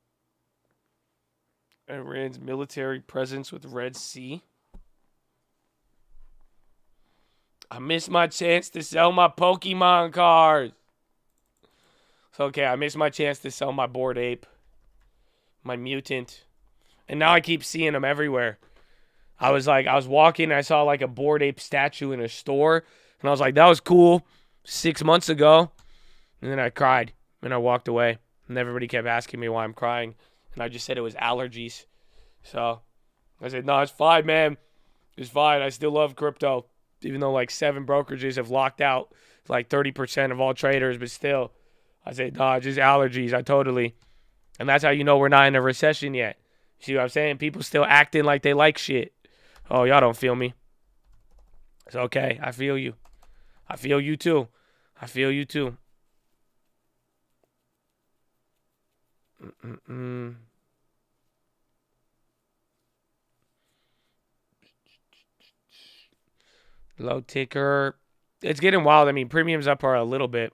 Iran's military presence with Red Sea. I missed my chance to sell my Pokemon cards. So, okay, I missed my chance to sell my Bored Ape. My Mutant. And now I keep seeing them everywhere. I was walking, I saw like a Bored Ape statue in a store. And I was like, that was cool 6 months ago. And then I cried. And I walked away. And everybody kept asking me why I'm crying. And I just said it was allergies. So I said, no, it's fine, man. It's fine. I still love crypto. Even though like 7 brokerages have locked out like 30% of all traders. But still, I said, no, just allergies. And that's how you know we're not in a recession yet. See what I'm saying? People still acting like they like shit. Oh, y'all don't feel me. It's okay. I feel you. I feel you too. I feel you too. Low ticker. It's getting wild. I mean, premiums up are a little bit.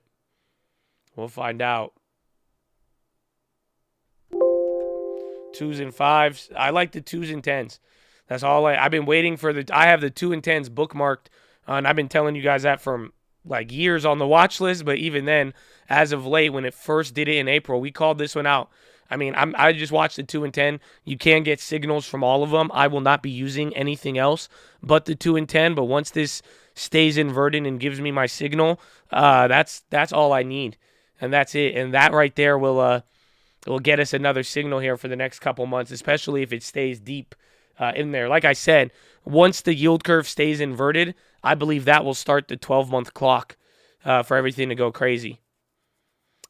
We'll find out. 2s and 5s. I like the 2s and 10s. That's all I've been waiting for. I have the 2 and 10s bookmarked. And I've been telling you guys that from like years on the watch list. But even then, as of late, when it first did it in April, we called this one out. I mean, I just watched the 2 and 10. You can get signals from all of them. I will not be using anything else but the 2 and 10. But once this stays inverted and gives me my signal, that's all I need. And that's it. And that right there will get us another signal here for the next couple months, especially if it stays deep in there. Like I said, once the yield curve stays inverted, I believe that will start the 12-month clock for everything to go crazy.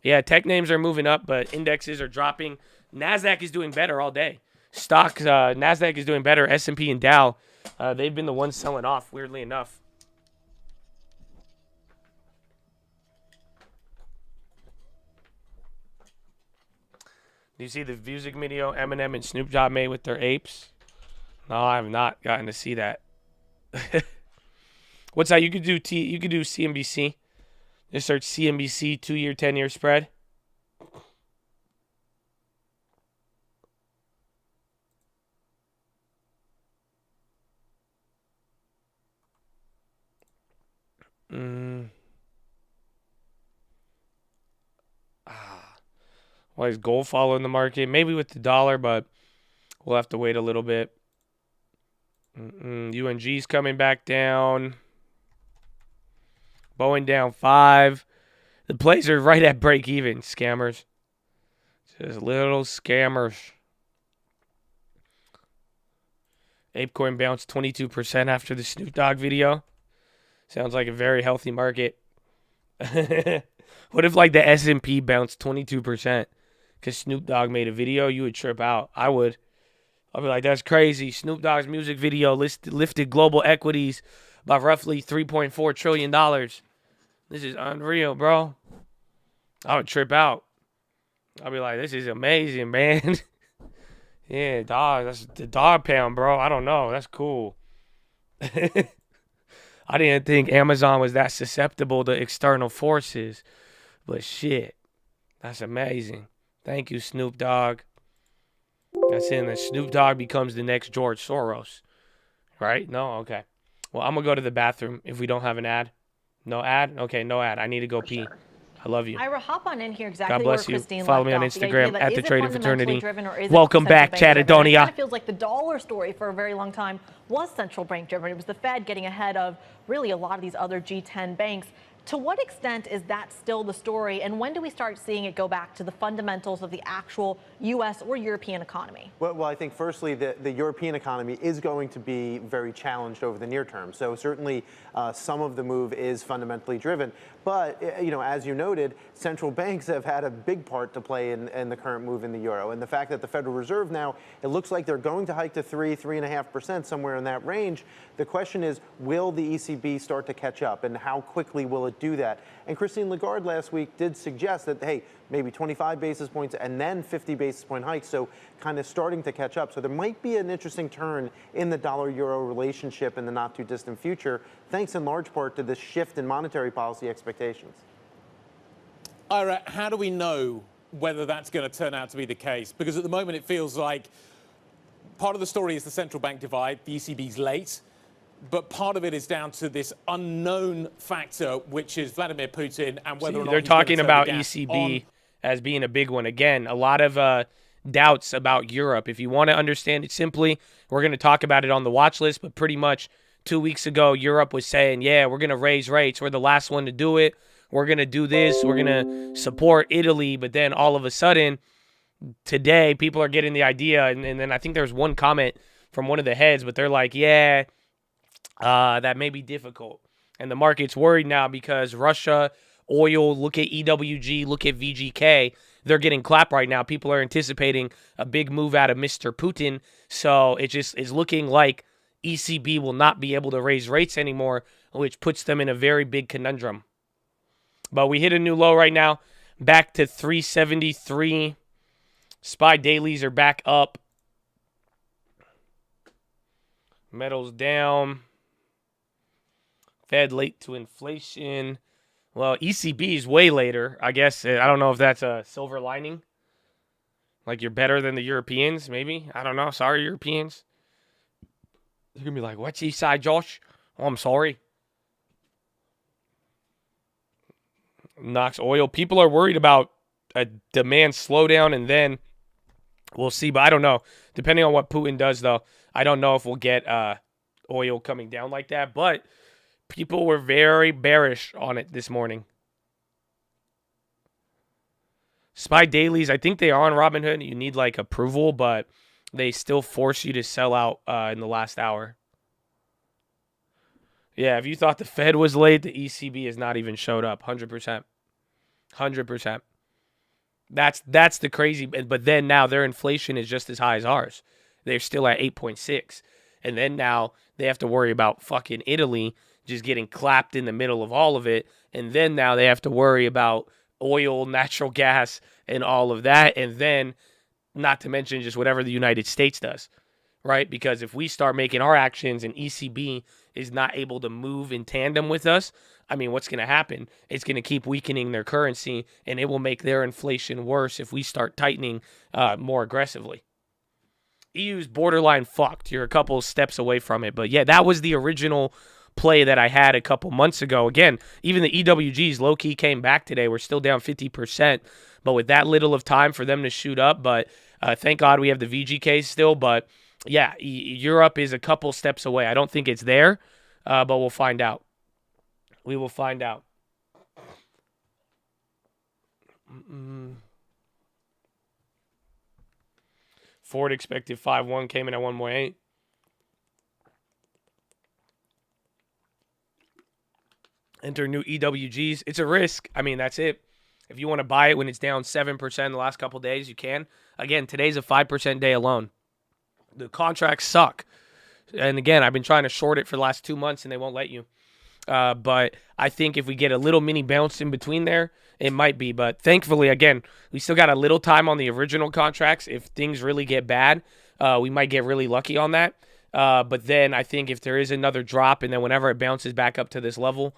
Yeah, tech names are moving up, but indexes are dropping. NASDAQ is doing better all day. Stocks, NASDAQ is doing better. S&P and Dow, they've been the ones selling off, weirdly enough. Do you see the music video Eminem and Snoop Dogg made with their apes? No, I have not gotten to see that. What's that? You could do CNBC. Just search CNBC 2-year, 10-year spread. Why is gold following the market? Maybe with the dollar, but we'll have to wait a little bit. UNG's coming back down. Boeing down 5. The plays are right at break even, scammers. Just little scammers. ApeCoin bounced 22% after the Snoop Dogg video. Sounds like a very healthy market. What if like the S&P bounced 22% because Snoop Dogg made a video? You would trip out. I would. I'll be like, that's crazy. Snoop Dogg's music video lifted global equities by roughly $3.4 trillion. This is unreal, bro. I would trip out. I'll be like, this is amazing, man. Yeah, dog. That's the dog pound, bro. I don't know. That's cool. I didn't think Amazon was that susceptible to external forces. But shit, that's amazing. Thank you, Snoop Dogg. That's in that Snoop Dogg becomes the next George Soros. Right? No? Okay. Well, I'm going to go to the bathroom if we don't have an ad. No ad? Okay, no ad. I need to go pee. Sure. I love you. Ira, hop on in here exactly God bless where you. Christine Follow me on off. Instagram at the Trading Fraternity. Welcome back, Chattadonia. It kind of feels like the dollar story for a very long time was central bank driven. It was the Fed getting ahead of really a lot of these other G10 banks. To what extent is that still the story, and when do we start seeing it go back to the fundamentals of the actual U.S. or European economy? Well, I think firstly the European economy is going to be very challenged over the near term. So certainly some of the move is fundamentally driven. But, as you noted, central banks have had a big part to play in the current move in the euro. And the fact that the Federal Reserve now, it looks like they're going to hike to 3.5%, somewhere in that range. The question is, will the ECB start to catch up, and how quickly will it do that? And Christine Lagarde last week did suggest that, hey, maybe 25 basis points and then 50 basis point hikes, so kind of starting to catch up. So there might be an interesting turn in the dollar-euro relationship in the not-too-distant future, thanks in large part to this shift in monetary policy expectations. Ira, how do we know whether that's going to turn out to be the case? Because at the moment it feels like part of the story is the central bank divide, the ECB's late, but part of it is down to this unknown factor, which is Vladimir Putin and whether or not they're talking about ECB as being a big one. Again, a lot of doubts about Europe. If you want to understand it simply, we're going to talk about it on the watch list, but pretty much 2 weeks ago, Europe was saying, yeah, we're going to raise rates. We're the last one to do it. We're going to do this. We're going to support Italy. But then all of a sudden, today, people are getting the idea. And then I think there's one comment from one of the heads, but they're like, yeah, that may be difficult. And the market's worried now because Russia, oil, look at EWG, look at VGK. they're getting clapped right now. People are anticipating a big move out of Mr. Putin. So it just is looking like ECB will not be able to raise rates anymore, which puts them in a very big conundrum. But we hit a new low right now, back to 373. SPY dailies are back up. Metals down. Fed late to inflation. Well, ECB is way later. I guess, I don't know if that's a silver lining. Like you're better than the Europeans, maybe. I don't know. Sorry, Europeans. They're going to be like, what's east side, Josh? Oh, I'm sorry. Knox oil. People are worried about a demand slowdown, and then we'll see. But I don't know. Depending on what Putin does, though, I don't know if we'll get oil coming down like that. But people were very bearish on it this morning. SPY dailies, I think they are on Robinhood. You need like approval, but they still force you to sell out in the last hour. Yeah, if you thought the Fed was late, the ECB has not even showed up. 100%. 100%. That's the crazy. But then now their inflation is just as high as ours. They're still at 8.6. And then now they have to worry about fucking Italy just getting clapped in the middle of all of it. And then now they have to worry about oil, natural gas, and all of that. And then, not to mention just whatever the United States does, right? Because if we start making our actions and ECB is not able to move in tandem with us, I mean, what's going to happen? It's going to keep weakening their currency, and it will make their inflation worse if we start tightening more aggressively. EU's borderline fucked. You're a couple steps away from it. But yeah, that was the original play that I had a couple months ago. Again, even the EWGs low-key came back today. We're still down 50%, but with that little of time for them to shoot up. But thank God we have the VGK still. But yeah, Europe is a couple steps away. I don't think it's there, but we'll find out. We will find out. Ford expected 5.1, came in at 1.8. Enter new EWGs. It's a risk. I mean, that's it. If you want to buy it when it's down 7% in the last couple of days, you can. Again, today's a 5% day alone. The contracts suck. And again, I've been trying to short it for the last 2 months, and they won't let you. But I think if we get a little mini bounce in between there, it might be. But thankfully, again, we still got a little time on the original contracts. If things really get bad, we might get really lucky on that. But then I think if there is another drop, and then whenever it bounces back up to this level,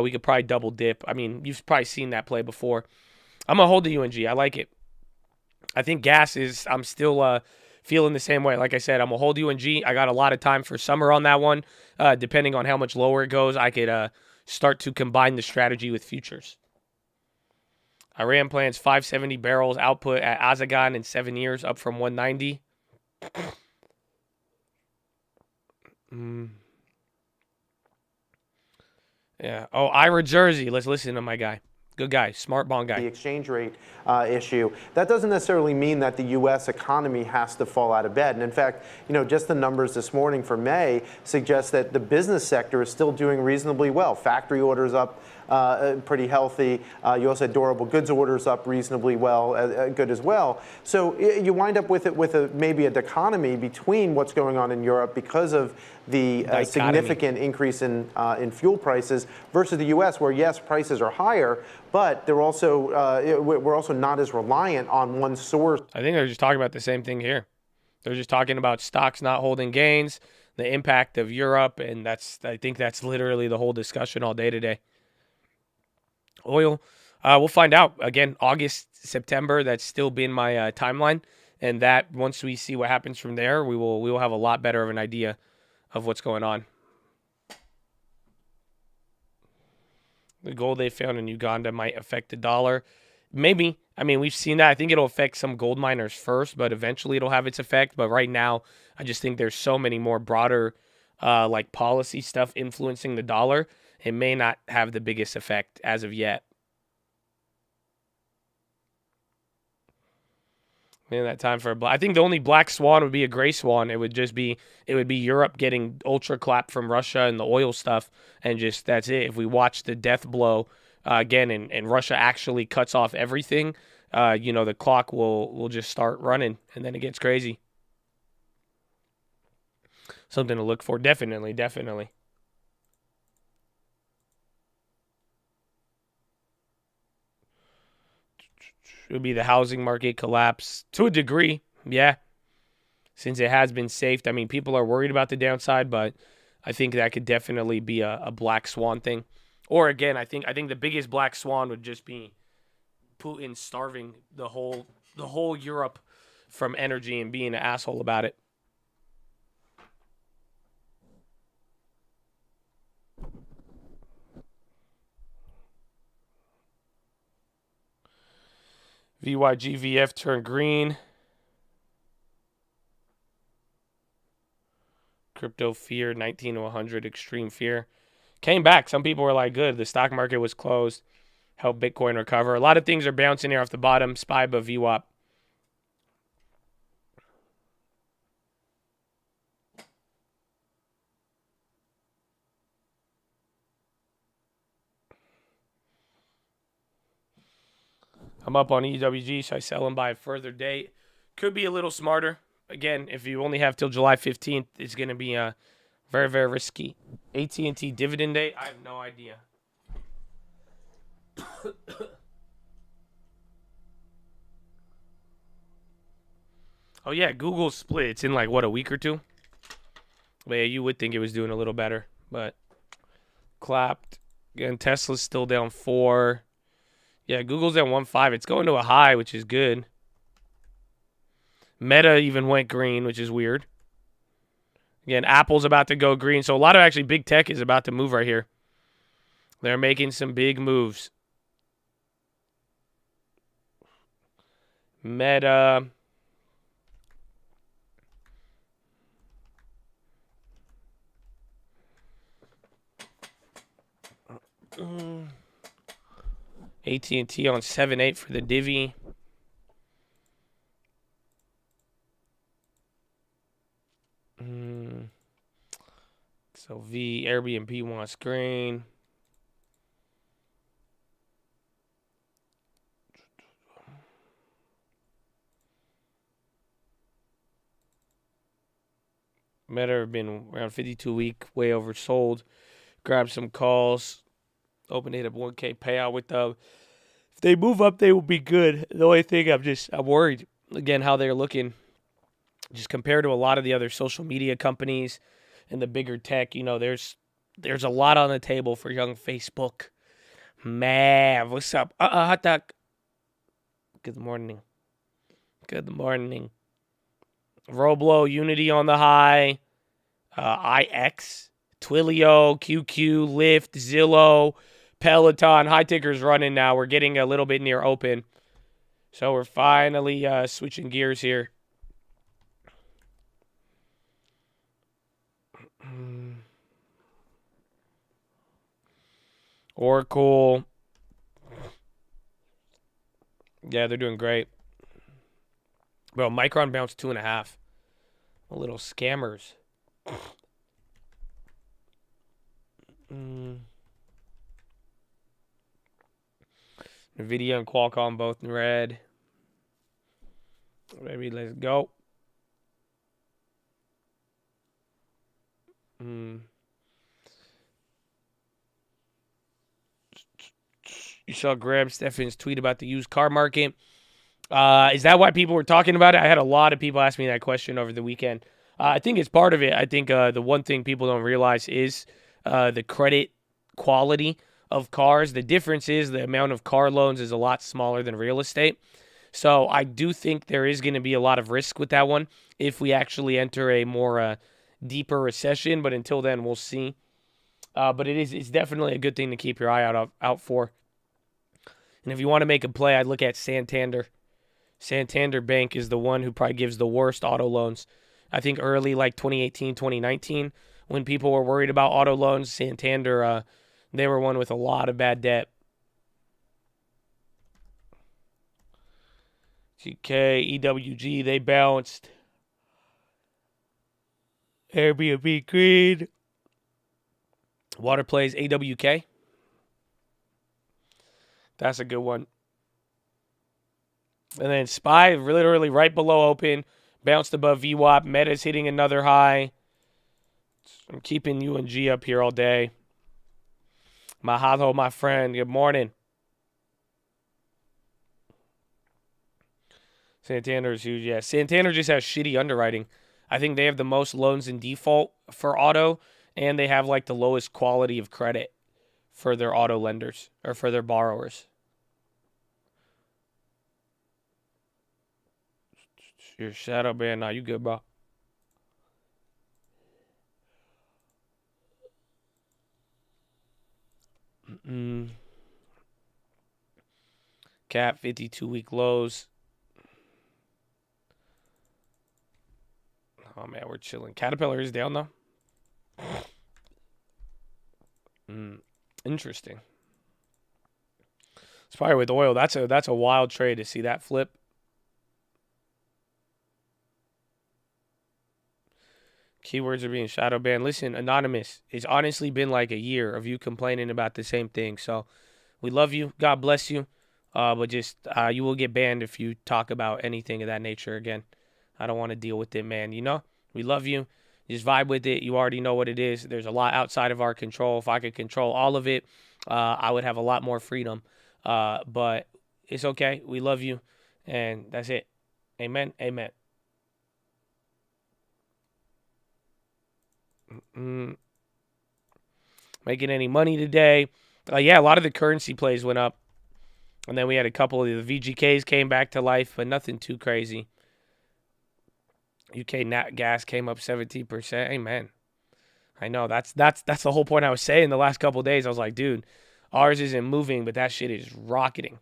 we could probably double dip. I mean, you've probably seen that play before. I'm going to hold the UNG. I like it. I think gas is, I'm still feeling the same way. Like I said, I'm going to hold UNG. I got a lot of time for summer on that one. Depending on how much lower it goes, I could start to combine the strategy with futures. Iran plans 570 barrels output at Azagan in 7 years, up from 190. Yeah. Oh, Ira Jersey. Let's listen to my guy. Good guy. Smart bond guy. The exchange rate issue. That doesn't necessarily mean that the U.S. economy has to fall out of bed. And in fact, you know, just the numbers this morning for May suggest that the business sector is still doing reasonably well. Factory orders up pretty healthy. You also had durable goods orders up reasonably well, good as well. So you wind up with maybe a dichotomy between what's going on in Europe because of the significant increase in fuel prices versus the U.S., where yes, prices are higher, but they're also we're also not as reliant on one source. I think they're just talking about the same thing here. They're just talking about stocks not holding gains, the impact of Europe, and I think that's literally the whole discussion all day today. Oil, we'll find out. Again, August, September, that's still been my timeline, and that once we see what happens from there, we will have a lot better of an idea of what's going on. The gold they found in Uganda might affect the dollar. Maybe. I mean, we've seen that. I think it'll affect some gold miners first, but eventually it'll have its effect. But right now, I just think there's so many more broader like policy stuff influencing the dollar. It may not have the biggest effect as of yet. Man, that time for I think the only black swan would be a gray swan. It would be Europe getting ultra clapped from Russia and the oil stuff, and just that's it. If we watch the death blow again, and Russia actually cuts off everything, the clock will just start running, and then it gets crazy. Something to look for, definitely. It would be the housing market collapse to a degree, yeah. Since it has been safed, I mean, people are worried about the downside, but I think that could definitely be a black swan thing. Or again, I think the biggest black swan would just be Putin starving the whole Europe from energy and being an asshole about it. VYGVF turned green. Crypto fear, 19 to 100, extreme fear. Came back. Some people were like, good. The stock market was closed. Helped Bitcoin recover. A lot of things are bouncing here off the bottom. SPYBA, VWAP. I'm up on EWG. Should I sell them by a further date? Could be a little smarter. Again, if you only have till July 15th, it's going to be very, very risky. AT&T dividend date? I have no idea. Oh, yeah, Google split. It's in like, what, a week or two? But yeah, you would think it was doing a little better. But clapped. Again, Tesla's still down 4. Yeah, Google's at 1.5. It's going to a high, which is good. Meta even went green, which is weird. Again, Apple's about to go green. So a lot of actually big tech is about to move right here. They're making some big moves. Meta. AT&T on 7.8 for the divvy. So V, Airbnb wants green. Meta have been around 52-week, way oversold. Grab some calls. Open it at 1K payout with them. If they move up, they will be good. The only thing I'm worried, again, how they're looking. Just compared to a lot of the other social media companies and the bigger tech, there's a lot on the table for young Facebook. Man, what's up? Hot dog. Good morning. Roblo, Unity on the high. IX, Twilio, QQ, Lyft, Zillow, Peloton. High ticker's running now. We're getting a little bit near open. So we're finally switching gears here. Oracle. Yeah, they're doing great. Bro, Micron bounced 2.5. A little scammers. NVIDIA and Qualcomm both in red. Maybe let's go. You saw Graham Stephan's tweet about the used car market. Is that why people were talking about it? I had a lot of people ask me that question over the weekend. I think it's part of it. I think the one thing people don't realize is the credit quality of cars. The difference is the amount of car loans is a lot smaller than real estate. So I do think there is going to be a lot of risk with that one if we actually enter a more deeper recession. But until then, we'll see. But it's definitely a good thing to keep your eye out for. And if you want to make a play, I'd look at Santander. Santander Bank is the one who probably gives the worst auto loans. I think early, like 2018, 2019, when people were worried about auto loans, Santander, they were one with a lot of bad debt. GK, EWG, they bounced. Airbnb green. Water plays AWK. That's a good one. And then SPY literally right below open, bounced above VWAP. Meta's hitting another high. I'm keeping UNG up here all day. Mahalo, my friend. Good morning. Santander's huge. Yeah, Santander just has shitty underwriting. I think they have the most loans in default for auto, and they have like the lowest quality of credit for their auto lenders or for their borrowers. Your shadow ban. Nah, you good, bro. Cap 52-week lows. Oh, man, we're chilling. Caterpillar is down, though. Interesting. It's probably with oil. That's a wild trade to see that flip. Keywords are being shadow banned. Listen, Anonymous, it's honestly been like a year of you complaining about the same thing. So we love you. God bless you. But just you will get banned if you talk about anything of that nature again. I don't want to deal with it, man. You know, we love you. Just vibe with it. You already know what it is. There's a lot outside of our control. If I could control all of it, I would have a lot more freedom. But it's okay. We love you. And that's it. Amen. Amen. Making any money today? Yeah, a lot of the currency plays went up. And then we had a couple of the VGKs came back to life, but nothing too crazy. UK nat gas came up 17%. Amen. I know that's the whole point I was saying the last couple of days. I was like, dude, ours isn't moving, but that shit is rocketing.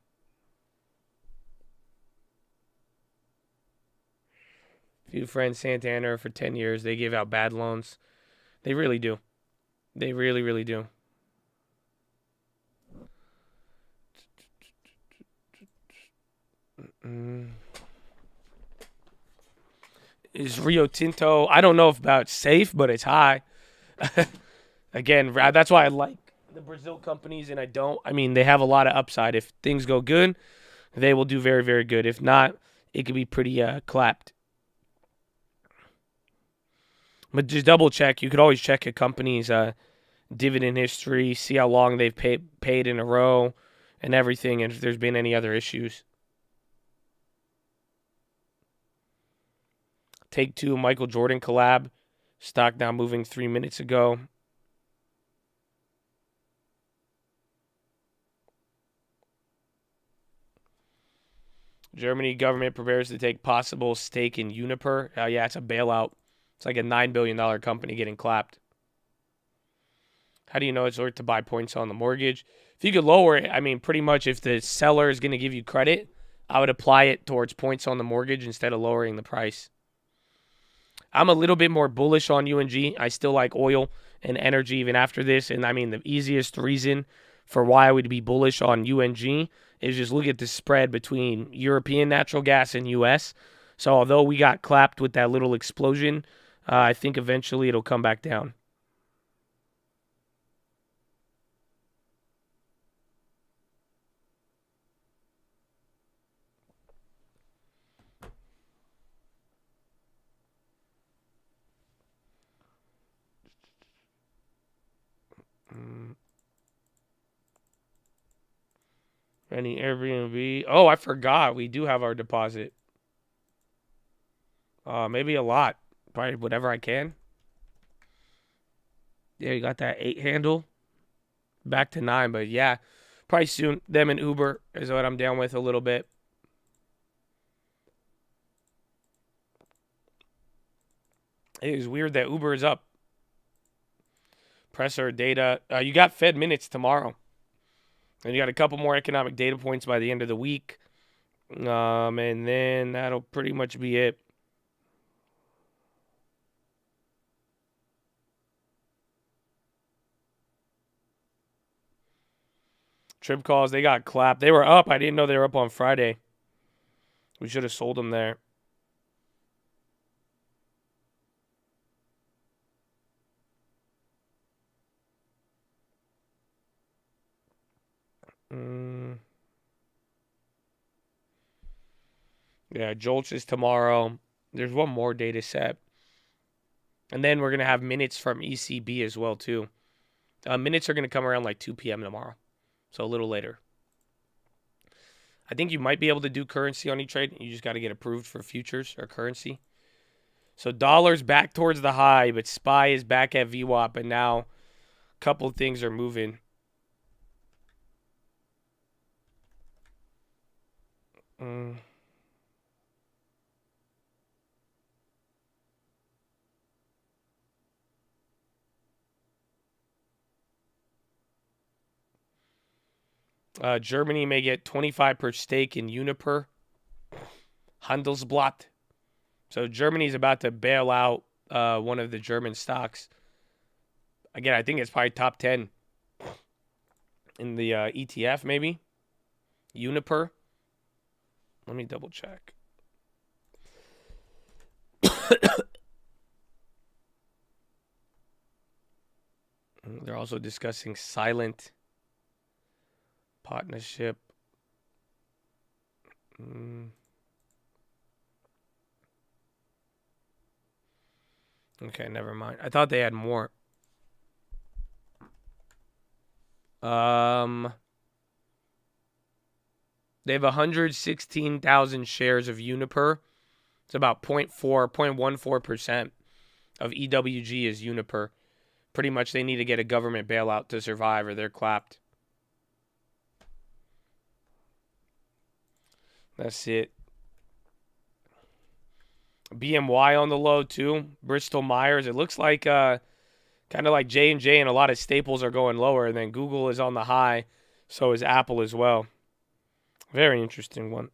Few friends, Santander for 10 years. They give out bad loans. They really do. They really, really do. Is Rio Tinto, I don't know about safe, but it's high. Again, that's why I like the Brazil companies, and I mean, they have a lot of upside. If things go good, they will do very, very good. If not, it could be pretty clapped. But just double check. You could always check a company's dividend history, see how long they've paid in a row and everything, and if there's been any other issues. Take Two, Michael Jordan collab. Stock now moving 3 minutes ago. Germany government prepares to take possible stake in Uniper. Yeah, it's a bailout. It's like a $9 billion company getting clapped. How do you know it's worth to buy points on the mortgage? If you could lower it, I mean, pretty much if the seller is going to give you credit, I would apply it towards points on the mortgage instead of lowering the price. I'm a little bit more bullish on UNG. I still like oil and energy even after this. And I mean, the easiest reason for why I would be bullish on UNG is just look at the spread between European natural gas and U.S. So although we got clapped with that little explosion, I think eventually it'll come back down. Any Airbnb? Oh, I forgot. We do have our deposit. Maybe a lot. Probably whatever I can. Yeah, you got that 8 handle. Back to 9, but yeah. Probably soon. Them and Uber is what I'm down with a little bit. It is weird that Uber is up. Presser data. You got Fed minutes tomorrow. And you got a couple more economic data points by the end of the week. And then that'll pretty much be it. Trip calls, they got clapped. They were up. I didn't know they were up on Friday. We should have sold them there. Yeah, Jolts is tomorrow. There's one more data set. And then we're going to have minutes from ECB as well, too. Minutes are going to come around like 2 p.m. tomorrow. So a little later. I think you might be able to do currency on E-Trade. You just got to get approved for futures or currency. So dollar's back towards the high, but SPY is back at VWAP. And now a couple of things are moving. Germany may get 25% stake in Uniper. Handelsblatt. So Germany's about to bail out one of the German stocks. Again, I think it's probably top 10 in the ETF, maybe. Uniper. Let me double check. They're also discussing silent partnership. Okay, never mind. I thought they had more. They have 116,000 shares of Uniper. It's about 0.14% of EWG is Uniper. Pretty much they need to get a government bailout to survive or they're clapped. That's it. BMY on the low too. Bristol Myers. It looks like kind of like J&J and a lot of staples are going lower. And then Google is on the high. So is Apple as well. Very interesting one.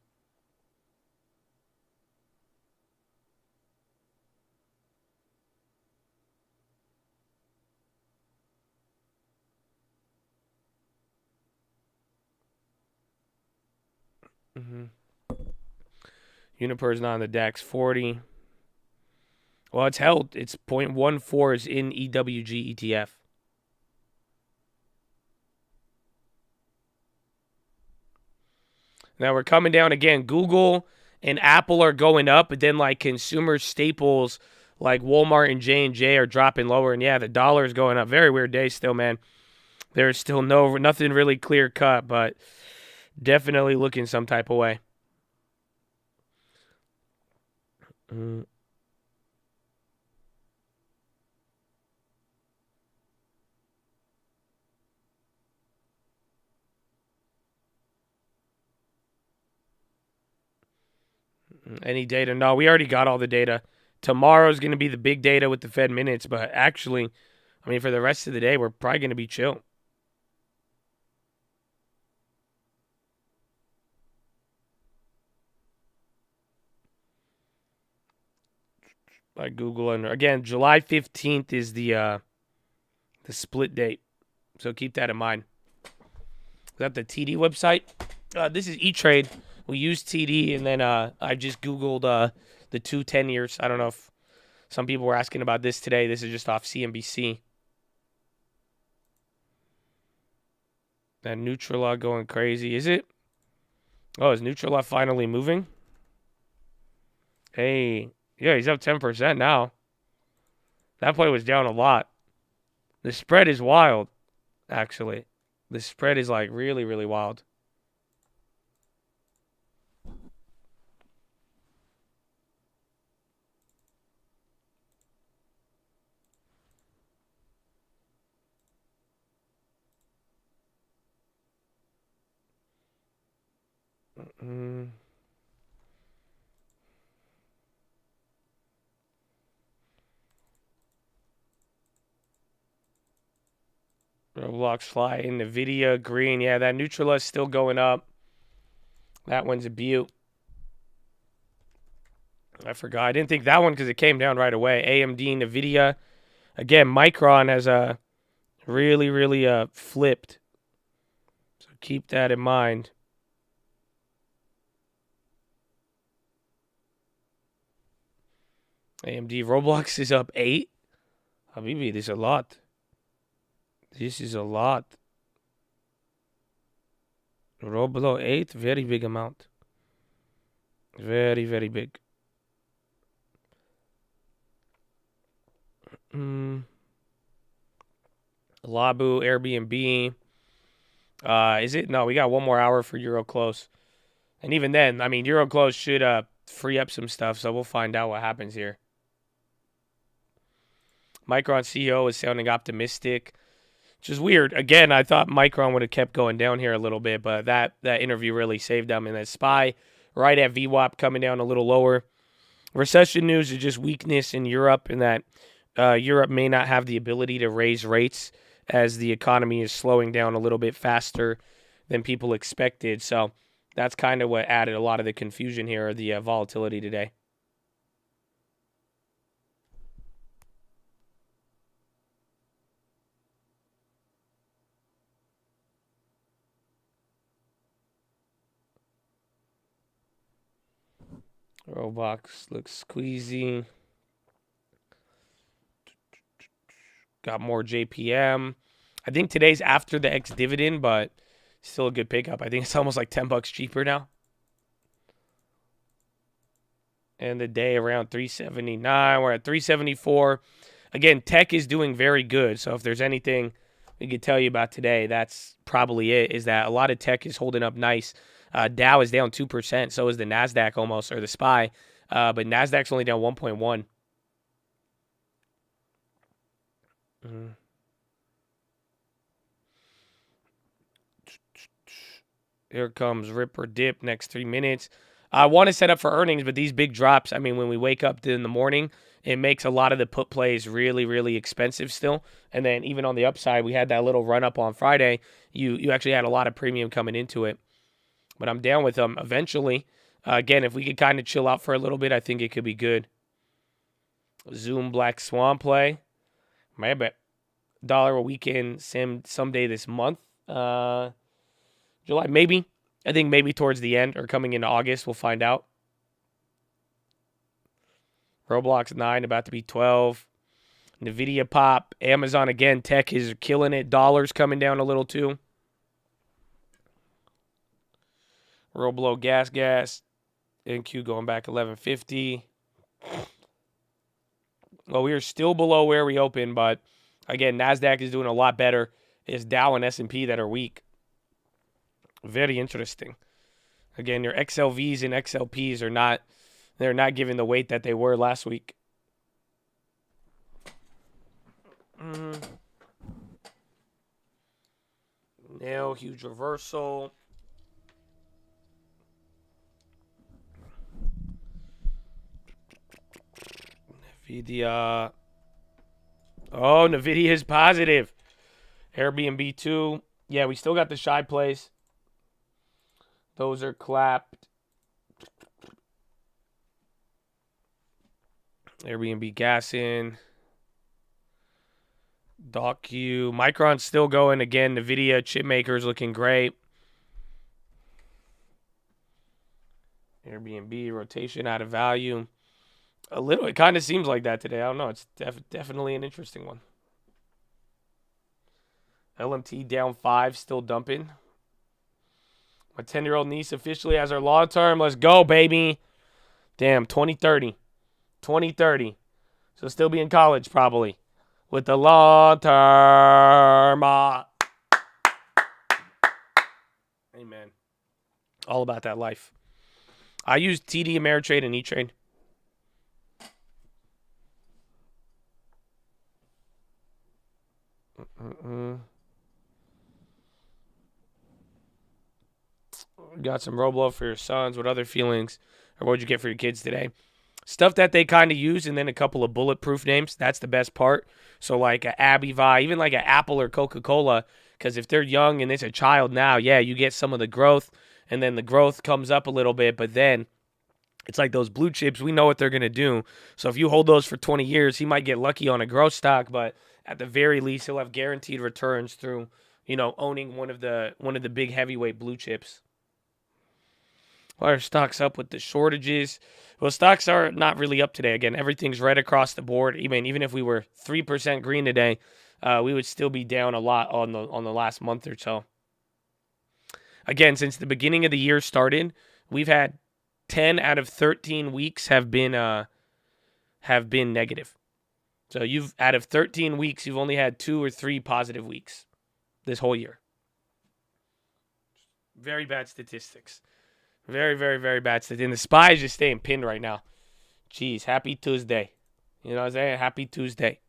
Uniper is not on the DAX 40. Well, it's held. It's 0.14 is in EWG ETF. Now we're coming down again. Google and Apple are going up, but then like consumer staples like Walmart and J&J are dropping lower. And yeah, the dollar is going up. Very weird day still, man. There's still nothing really clear cut, but definitely looking some type of way. Any data? No, we already got all the data. Tomorrow's going to be the big data with the Fed minutes, but actually, I mean, for the rest of the day, we're probably going to be chill. Like Google, and again, July 15th is the split date, so keep that in mind. Is that the TD website? This is E-Trade. We use TD, and then I just Googled the 2 10-years. I don't know if some people were asking about this today. This is just off CNBC. That Neutrala going crazy. Is it? Oh, is Neutrala finally moving? Hey. Yeah, he's up 10% now. That play was down a lot. The spread is wild, actually. The spread is like really, really wild. Roblox fly in NVIDIA green. Yeah, that Neutrala is still going up. That one's a beaut. I forgot. I didn't think that one because it came down right away. AMD, NVIDIA. Again, Micron has really, really flipped. So keep that in mind. AMD Roblox is up 8. Habibi, this is a lot. This is a lot. Roblox 8, very big amount. Very, very big. Labu, Airbnb. Is it? No, we got one more hour for Euro Close. And even then, I mean, Euro Close should free up some stuff, so we'll find out what happens here. Micron CEO is sounding optimistic, which is weird. Again, I thought Micron would have kept going down here a little bit, but that interview really saved them. And that SPY right at VWAP coming down a little lower. Recession news is just weakness in Europe, and that Europe may not have the ability to raise rates as the economy is slowing down a little bit faster than people expected. So that's kind of what added a lot of the confusion here, or the volatility today. Roblox looks squeezy. Got more JPM. I think today's after the ex-dividend, but still a good pickup. I think it's almost like $10 cheaper now. And the day around 379. We're at 374. Again, tech is doing very good. So if there's anything we could tell you about today, that's probably it, is that a lot of tech is holding up nice. Dow is down 2%. So is the NASDAQ almost, or the SPY. But NASDAQ's only down 1.1. Here comes rip or dip next 3 minutes. I want to set up for earnings, but these big drops, I mean, when we wake up in the morning, it makes a lot of the put plays really, really expensive still. And then even on the upside, we had that little run up on Friday. You actually had a lot of premium coming into it. But I'm down with them eventually. Again, if we could kind of chill out for a little bit, I think it could be good. Zoom Black Swan play. Maybe dollar a weekend someday this month. July, maybe. I think maybe towards the end or coming into August, we'll find out. Roblox 9 about to be 12. Nvidia pop. Amazon again. Tech is killing it. Dollars coming down a little too. Roblo gas. NQ going back 1150. Well, we are still below where we opened, but again, NASDAQ is doing a lot better. It's Dow and S&P that are weak. Very interesting. Again, your XLVs and XLPs are not, they're not giving the weight that they were last week. Nail, huge reversal. NVIDIA. Oh, NVIDIA is positive. Airbnb 2. Yeah, we still got the shy plays. Those are clapped. Airbnb gas in. DocQ. Micron's still going again. NVIDIA chip makers looking great. Airbnb rotation out of value. A little. It kind of seems like that today. I don't know. It's definitely an interesting one. LMT down 5, still dumping. My 10-year-old niece officially has her long term. Let's go, baby. Damn, 2030. 2030. So still be in college probably. With the long term. Amen. All about that life. I use TD Ameritrade and E-Trade. Got some Roblo for your sons. What other feelings or what'd you get for your kids today? Stuff that they kind of use, and then a couple of bulletproof names. That's the best part. So like a Abivi, even like an Apple or Coca-Cola, because if they're young and it's a child now, yeah, you get some of the growth, and then the growth comes up a little bit, but then it's like those blue chips. We know what they're going to do. So if you hold those for 20 years, he might get lucky on a growth stock, but at the very least, he'll have guaranteed returns through, owning one of the big heavyweight blue chips. Why are stocks up with the shortages? Well, stocks are not really up today. Again, everything's red across the board. Even if we were 3% green today, we would still be down a lot on the last month or so. Again, since the beginning of the year started, we've had 10 out of 13 weeks have been negative. So out of 13 weeks, you've only had 2 or 3 positive weeks this whole year. Very bad statistics. Very, very, very bad statistics. And the SPY is just staying pinned right now. Jeez, happy Tuesday. You know what I'm saying? Happy Tuesday.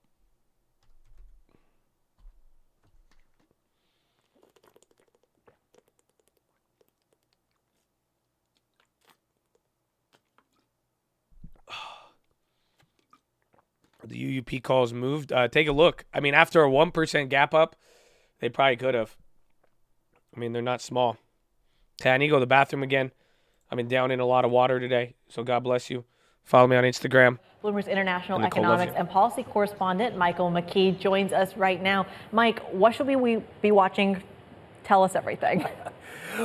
The UUP calls moved. Take a look. I mean, after a 1% gap up, they probably could have. I mean, they're not small. Okay, I need to go to the bathroom again. I've been down in a lot of water today, so God bless you. Follow me on Instagram. Bloomberg's international economics and policy correspondent Michael McKee joins us right now. Mike, what should we be watching? Tell us everything.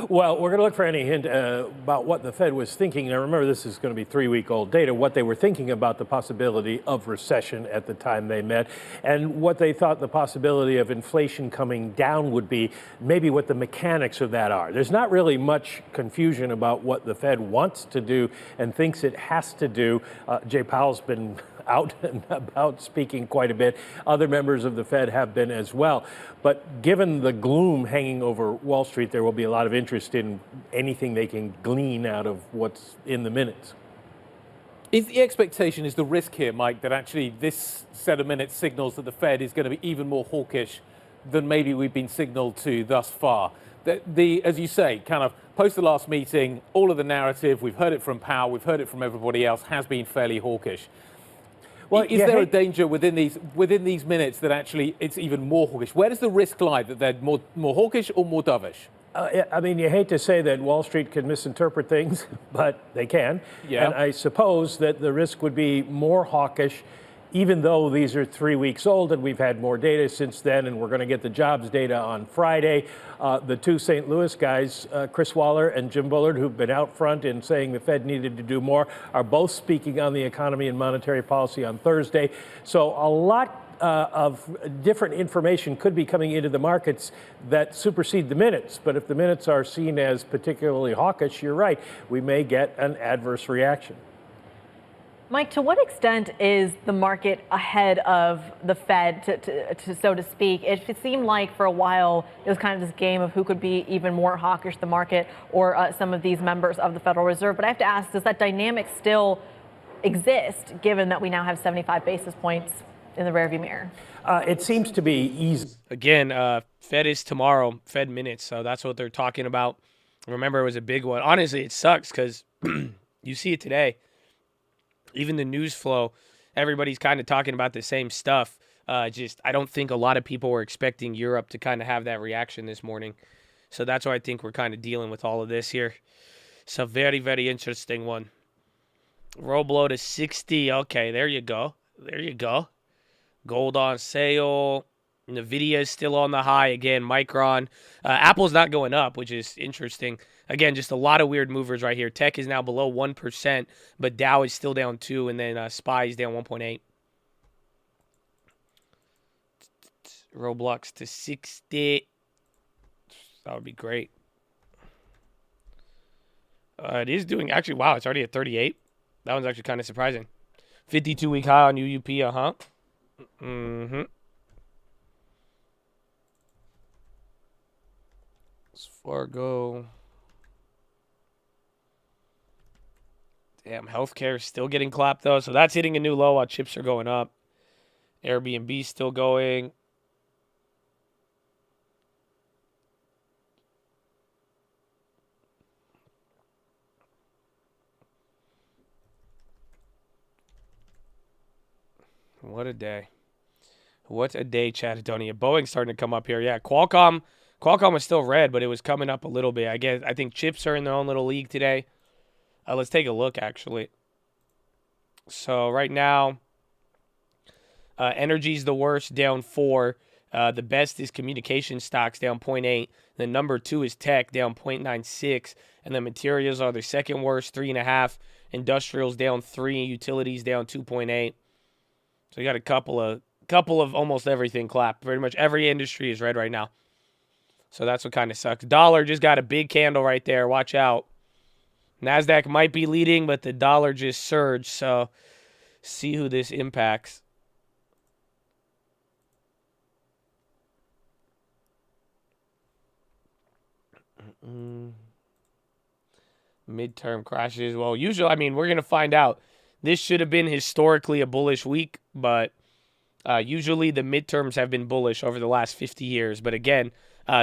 Well, we're going to look for any hint about what the Fed was thinking. Now, remember, this is going to be 3-week-old data, what they were thinking about the possibility of recession at the time they met, and what they thought the possibility of inflation coming down would be, maybe what the mechanics of that are. There's not really much confusion about what the Fed wants to do and thinks it has to do. Jay Powell's been out and about speaking quite a bit. Other members of the Fed have been as well. But given the gloom hanging over Wall Street, there will be a lot of interest in anything they can glean out of what's in the minutes. Is the expectation, is the risk here, Mike, that actually this set of minutes signals that the Fed is going to be even more hawkish than maybe we've been signaled to thus far? As you say, kind of post the last meeting, all of the narrative, we've heard it from Powell, we've heard it from everybody else, has been fairly hawkish. Well, is there a danger within these minutes that actually it's even more hawkish? Where does the risk lie, that they're more hawkish or more dovish? I mean, you hate to say that Wall Street can misinterpret things, but they can. Yeah. And I suppose that the risk would be more hawkish, even though these are 3 weeks old and we've had more data since then, and we're going to get the jobs data on Friday. The two St. Louis guys, Chris Waller and Jim Bullard, who've been out front in saying the Fed needed to do more, are both speaking on the economy and monetary policy on Thursday. So a lot of different information could be coming into the markets that supersede the minutes. But if the minutes are seen as particularly hawkish, you're right, we may get an adverse reaction. Mike, to what extent is the market ahead of the Fed, to so to speak? It seemed like for a while it was kind of this game of who could be even more hawkish, the market or some of these members of the Federal Reserve. But I have to ask, does that dynamic still exist, given that we now have 75 basis points in the rearview mirror? It seems to be easy. Again, Fed is tomorrow, Fed minutes, so that's what they're talking about. Remember, it was a big one. Honestly, it sucks because you see it today. Even the news flow, everybody's kind of talking about the same stuff. I don't think a lot of people were expecting Europe to kind of have that reaction this morning. So that's why I think we're kind of dealing with all of this here. It's a very, very interesting one. Roll below to 60. Okay, there you go. There you go. Gold on sale. NVIDIA is still on the high. Again, Micron. Apple's not going up, which is interesting. Again, just a lot of weird movers right here. Tech is now below 1%, but Dow is still down 2%, and then SPY is down 1.8%. Roblox to 60. That would be great. It is doing, actually, wow, it's already at 38. That one's actually kind of surprising. 52-week high on UUP, uh-huh. Mm-hmm. Fargo. Damn, healthcare is still getting clapped, though. So that's hitting a new low while chips are going up. Airbnb still going. What a day. What a day, Chatadonia. Boeing's starting to come up here. Yeah, Qualcomm was still red, but it was coming up a little bit. I think chips are in their own little league today. Let's take a look, actually. So right now, energy's the worst, down 4. The best is communication stocks, down 0.8. Then number 2 is tech, down 0.96. And then materials are the second worst, 3.5. Industrials down 3. Utilities down 2.8. So you got a couple of almost everything clapped. Pretty much every industry is red right now. So that's what kind of sucks. Dollar just got a big candle right there. Watch out. NASDAQ might be leading, but the dollar just surged. So see who this impacts. Midterm crashes. Well, usually, I mean, we're going to find out. This should have been historically a bullish week, but usually the midterms have been bullish over the last 50 years. But again,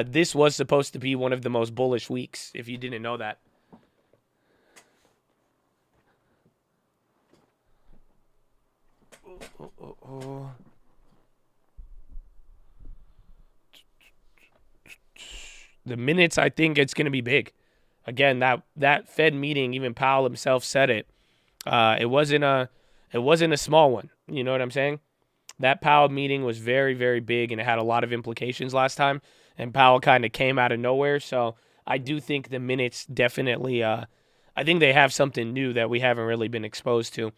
this was supposed to be one of the most bullish weeks, if you didn't know that. The minutes, I think it's going to be big. Again, that Fed meeting, even Powell himself said it. It wasn't a small one. You know what I'm saying? That Powell meeting was very, very big, and it had a lot of implications last time. And Powell kind of came out of nowhere. So I do think the minutes definitely. I think they have something new that we haven't really been exposed to.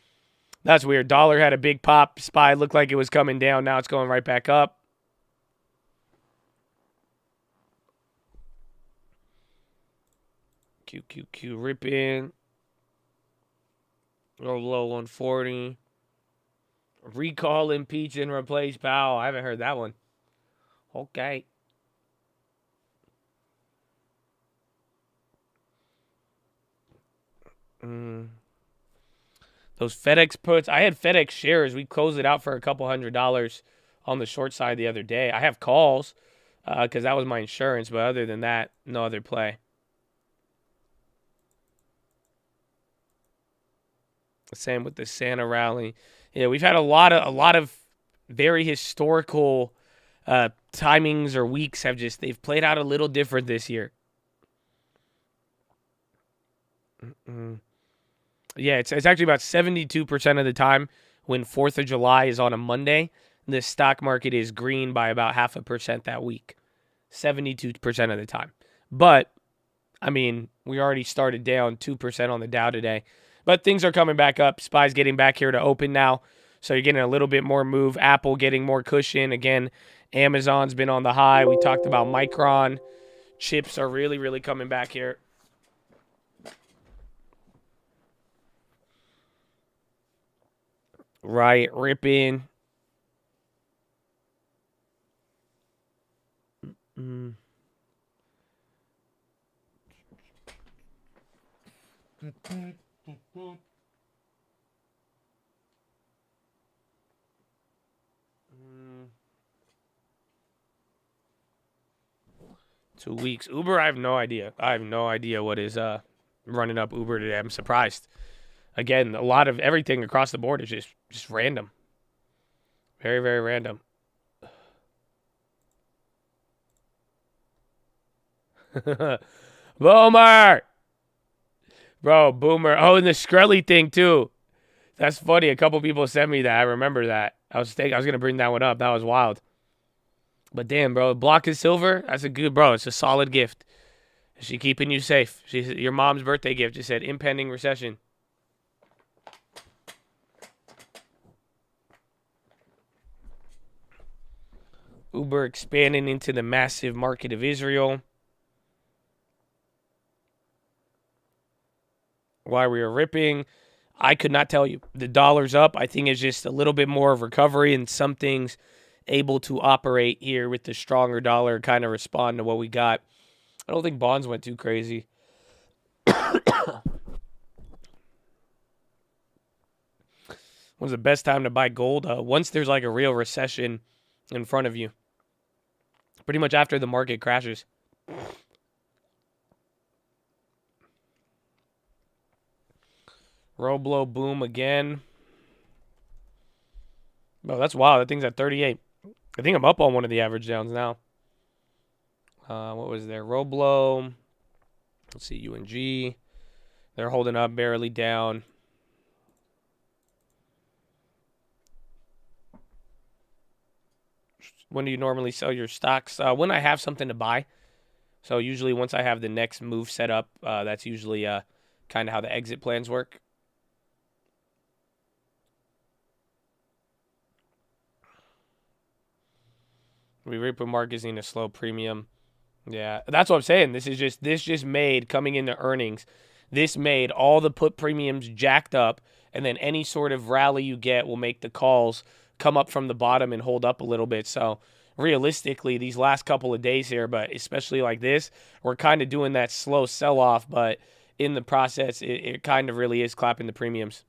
That's weird. Dollar had a big pop. SPY looked like it was coming down. Now it's going right back up. QQQ ripping. Low 140. Recall, impeach, and replace Powell. I haven't heard that one. Okay. Those FedEx puts. I had FedEx shares. We closed it out for a couple $100 on the short side the other day. I have calls because that was my insurance. But other than that, no other play. Same with the Santa rally. Yeah, we've had a lot of very historical timings or weeks they've played out a little different this year. Yeah, it's actually about 72% of the time when 4th of July is on a Monday, the stock market is green by about 0.5% that week. 72% of the time. But, I mean, we already started down 2% on the Dow today. But things are coming back up. SPY's getting back here to open now. So you're getting a little bit more move. Apple getting more cushion. Again, Amazon's been on the high. We talked about Micron. Chips are really, really coming back here. Right, ripping. Mm. 2 weeks. Uber, I have no idea. I have no idea what is running up Uber today. I'm surprised. Again, a lot of everything across the board is just random. Very, very random. Boomer! Bro, Boomer. Oh, and the Skrelly thing, too. That's funny. A couple people sent me that. I remember that. I was going to bring that one up. That was wild. But damn, bro. Block is silver. That's a good, bro. It's a solid gift. She keeping you safe. Your mom's birthday gift just said impending recession. Uber expanding into the massive market of Israel. Why we are ripping, I could not tell you. The dollar's up. I think it's just a little bit more of recovery and some things able to operate here with the stronger dollar, kind of respond to what we got. I don't think bonds went too crazy. When's the best time to buy gold? Once there's like a real recession in front of you. Pretty much after the market crashes. Roblo boom again. Oh, that's wild. That thing's at 38. I think I'm up on one of the average downs now. What was there? Roblo. Let's see, UNG. They're holding up, barely down. When do you normally sell your stocks? When I have something to buy. So usually once I have the next move set up, that's usually kind of how the exit plans work. We rip a market in a slow premium. Yeah, that's what I'm saying. This just made coming into earnings. This made all the put premiums jacked up, and then any sort of rally you get will make the calls come up from the bottom and hold up a little bit. So realistically, these last couple of days here, but especially like this, we're kind of doing that slow sell-off, but in the process, it kind of really is clapping the premiums.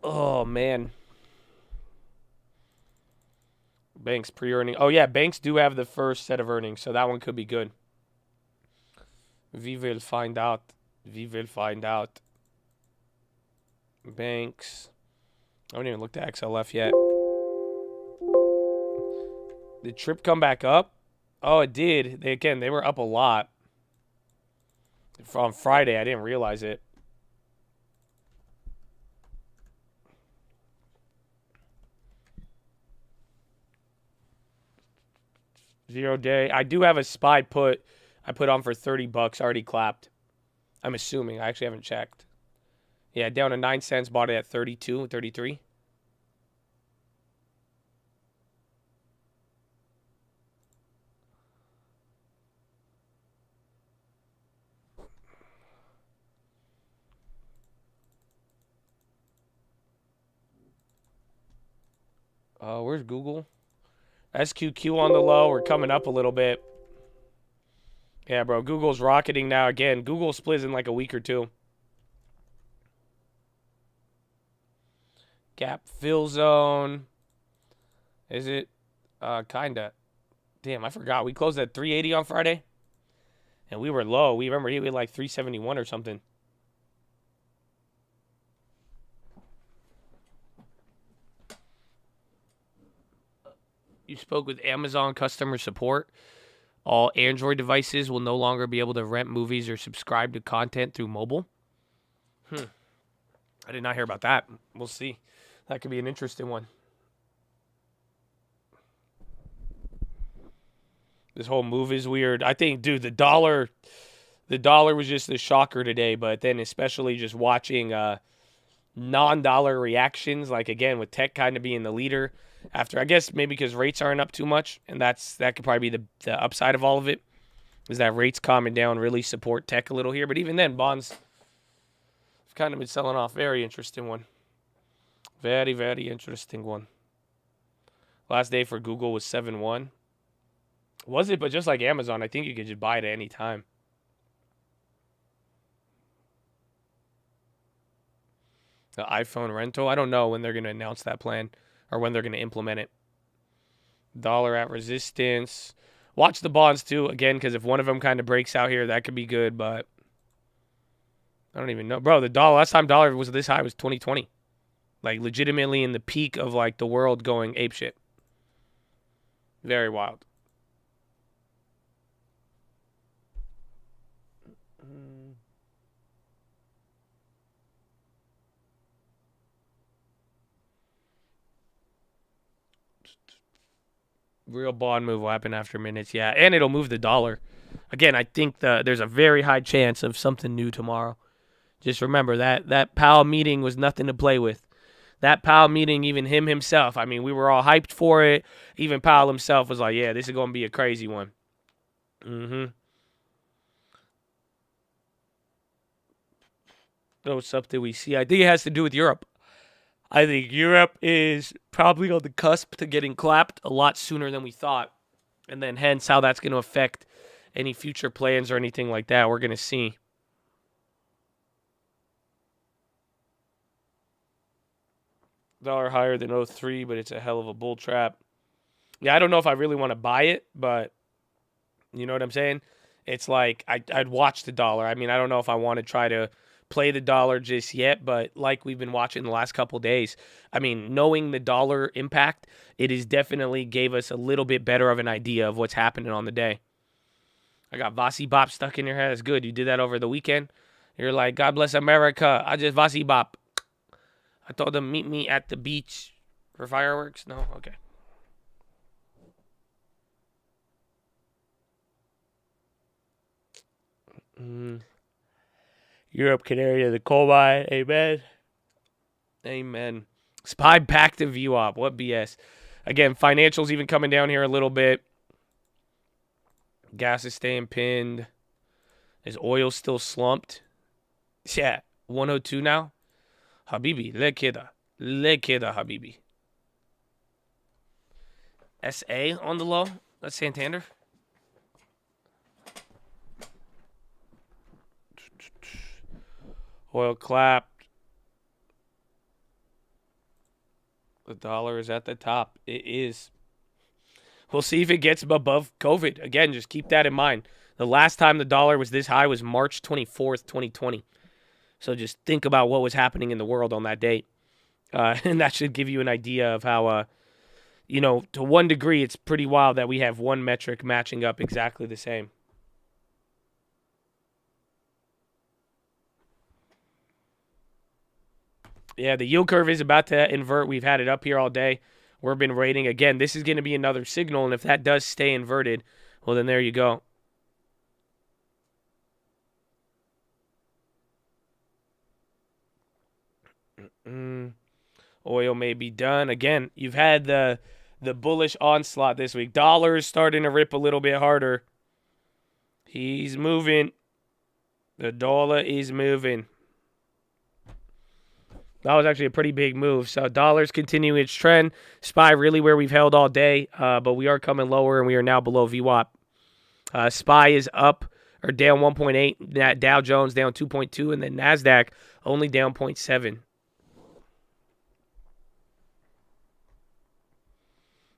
Oh, man. Banks pre-earning. Oh, yeah, banks do have the first set of earnings, so that one could be good. We will find out. We will find out. Banks. I haven't even looked at XLF yet. Did Trip come back up? Oh, it did. They were up a lot. On Friday, I didn't realize it. Zero day. I do have a SPY put I put on for $30. Already clapped. I'm assuming. I actually haven't checked. Yeah, down to 9 cents. Bought it at 32, 33. Where's Google? SQQ on the low. We're coming up a little bit. Yeah, bro. Google's rocketing now again. Google splits in like a week or two. Gap fill zone. Is it? Kinda. Damn, I forgot. We closed at 380 on Friday. And we were low. We remember he was like 371 or something. You spoke with Amazon customer support. All Android devices will no longer be able to rent movies or subscribe to content through mobile. I did not hear about that. We'll see. That could be an interesting one. This whole move is weird. I think, dude, the dollar was just a shocker today, but then especially just watching non-dollar reactions, like again with tech kind of being the leader after, I guess maybe because rates aren't up too much, and that could probably be the upside of all of it, is that rates calming down really support tech a little here. But even then, bonds have kind of been selling off. Very interesting one. Very, very interesting one. Last day for Google was 7-1. Was it? But just like Amazon, I think you could just buy it at any time. The iPhone rental, I don't know when they're going to announce that plan or when they're going to implement it. Dollar at resistance. Watch the bonds too, again, because if one of them kind of breaks out here, that could be good, but I don't even know. Bro, the dollar, last time dollar was this high was 2020. Like legitimately in the peak of like the world going apeshit. Very wild. Real bond move will happen after minutes, yeah. And it'll move the dollar. Again, I think there's a very high chance of something new tomorrow. Just remember that Powell meeting was nothing to play with. That Powell meeting, even him himself, I mean, we were all hyped for it. Even Powell himself was like, yeah, this is going to be a crazy one. What's up that we see? I think it has to do with Europe. I think Europe is probably on the cusp to getting clapped a lot sooner than we thought. And then hence how that's going to affect any future plans or anything like that. We're going to see. Dollar higher than 03, but it's a hell of a bull trap. Yeah, I don't know if I really want to buy it, but you know what I'm saying? It's like I'd watch the dollar. I mean, I don't know if I want to try to play the dollar just yet, but like we've been watching the last couple days, I mean, knowing the dollar impact, it is definitely gave us a little bit better of an idea of what's happening on the day. I got Vasi Bop stuck in your head. That's good. You did that over the weekend. You're like, God bless America. I just Vasi Bop. I told them, meet me at the beach for fireworks. No? Okay. Europe, canary in the coal mine. Amen. Amen. SPY back to VWAP. What BS? Again, financials even coming down here a little bit. Gas is staying pinned. Is oil still slumped? Yeah, 102 now. Habibi, le kida. Le kida, Habibi. SA on the low. That's Santander. Oil clapped. The dollar is at the top. It is. We'll see if it gets above COVID. Again, just keep that in mind. The last time the dollar was this high was March 24th, 2020. So just think about what was happening in the world on that date. And that should give you an idea of how, to one degree, it's pretty wild that we have one metric matching up exactly the same. Yeah, the yield curve is about to invert. We've had it up here all day. We've been waiting. Again, this is going to be another signal, and if that does stay inverted, well, then there you go. Oil may be done. Again, you've had the bullish onslaught this week. Dollar's starting to rip a little bit harder. He's moving. The dollar is moving. That was actually a pretty big move. So dollar's continuing its trend. SPY really where we've held all day, but we are coming lower, and we are now below VWAP. SPY is up or down 1.8. Dow Jones down 2.2, and then NASDAQ only down 0.7.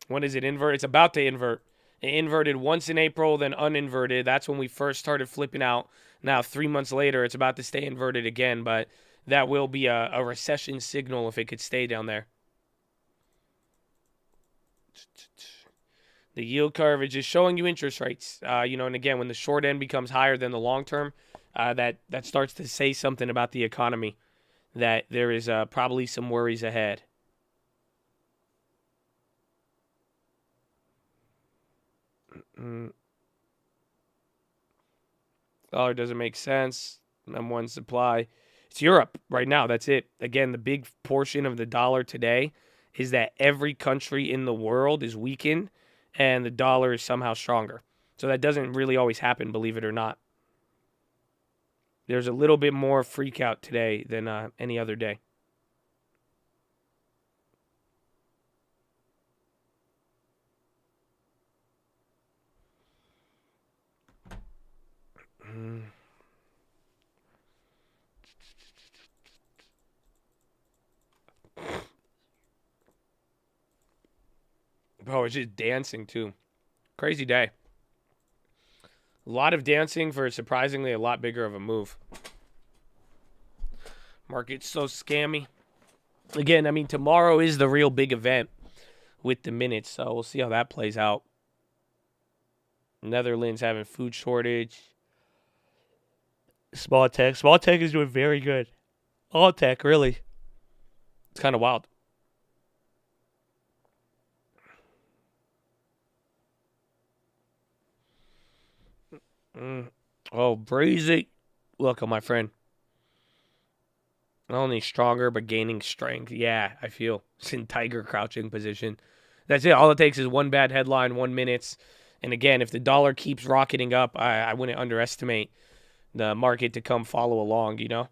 When does it invert? It's about to invert. It inverted once in April, then uninverted. That's when we first started flipping out. Now, 3 months later, it's about to stay inverted again, but that will be a recession signal if it could stay down there. The yield curve is just showing you interest rates. And again, when the short end becomes higher than the long term, that starts to say something about the economy, that there is probably some worries ahead. Dollar doesn't make sense. M1 supply. It's Europe right now. That's it. Again, the big portion of the dollar today is that every country in the world is weakened and the dollar is somehow stronger. So that doesn't really always happen, believe it or not. There's a little bit more freak out today than any other day. Bro, it's just dancing too. Crazy day. A lot of dancing for surprisingly a lot bigger of a move. Market's so scammy. Again, I mean, tomorrow is the real big event with the minutes, so we'll see how that plays out. Netherlands having food shortage. Small tech is doing very good. All tech, really. It's kind of wild. Oh, Breezy. Welcome, my friend. Not only stronger, but gaining strength. Yeah, I feel. It's in tiger crouching position. That's it. All it takes is one bad headline, 1 minute. And again, if the dollar keeps rocketing up, I wouldn't underestimate the market to come follow along, you know?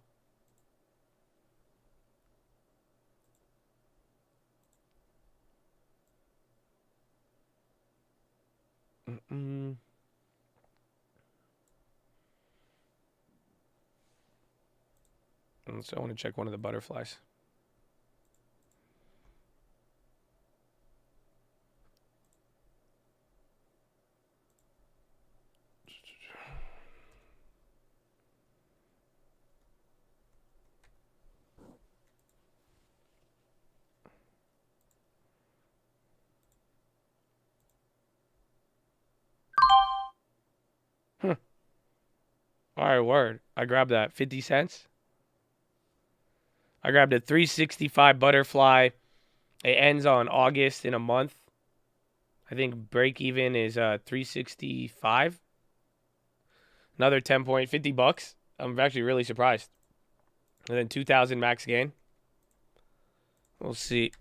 So I want to check one of the butterflies. All right, word. I grabbed that. 50 cents. I grabbed a 365 butterfly. It ends on August in a month. I think break even is 365. Another 10 point, $50. I'm actually really surprised. And then 2,000 max gain. We'll see.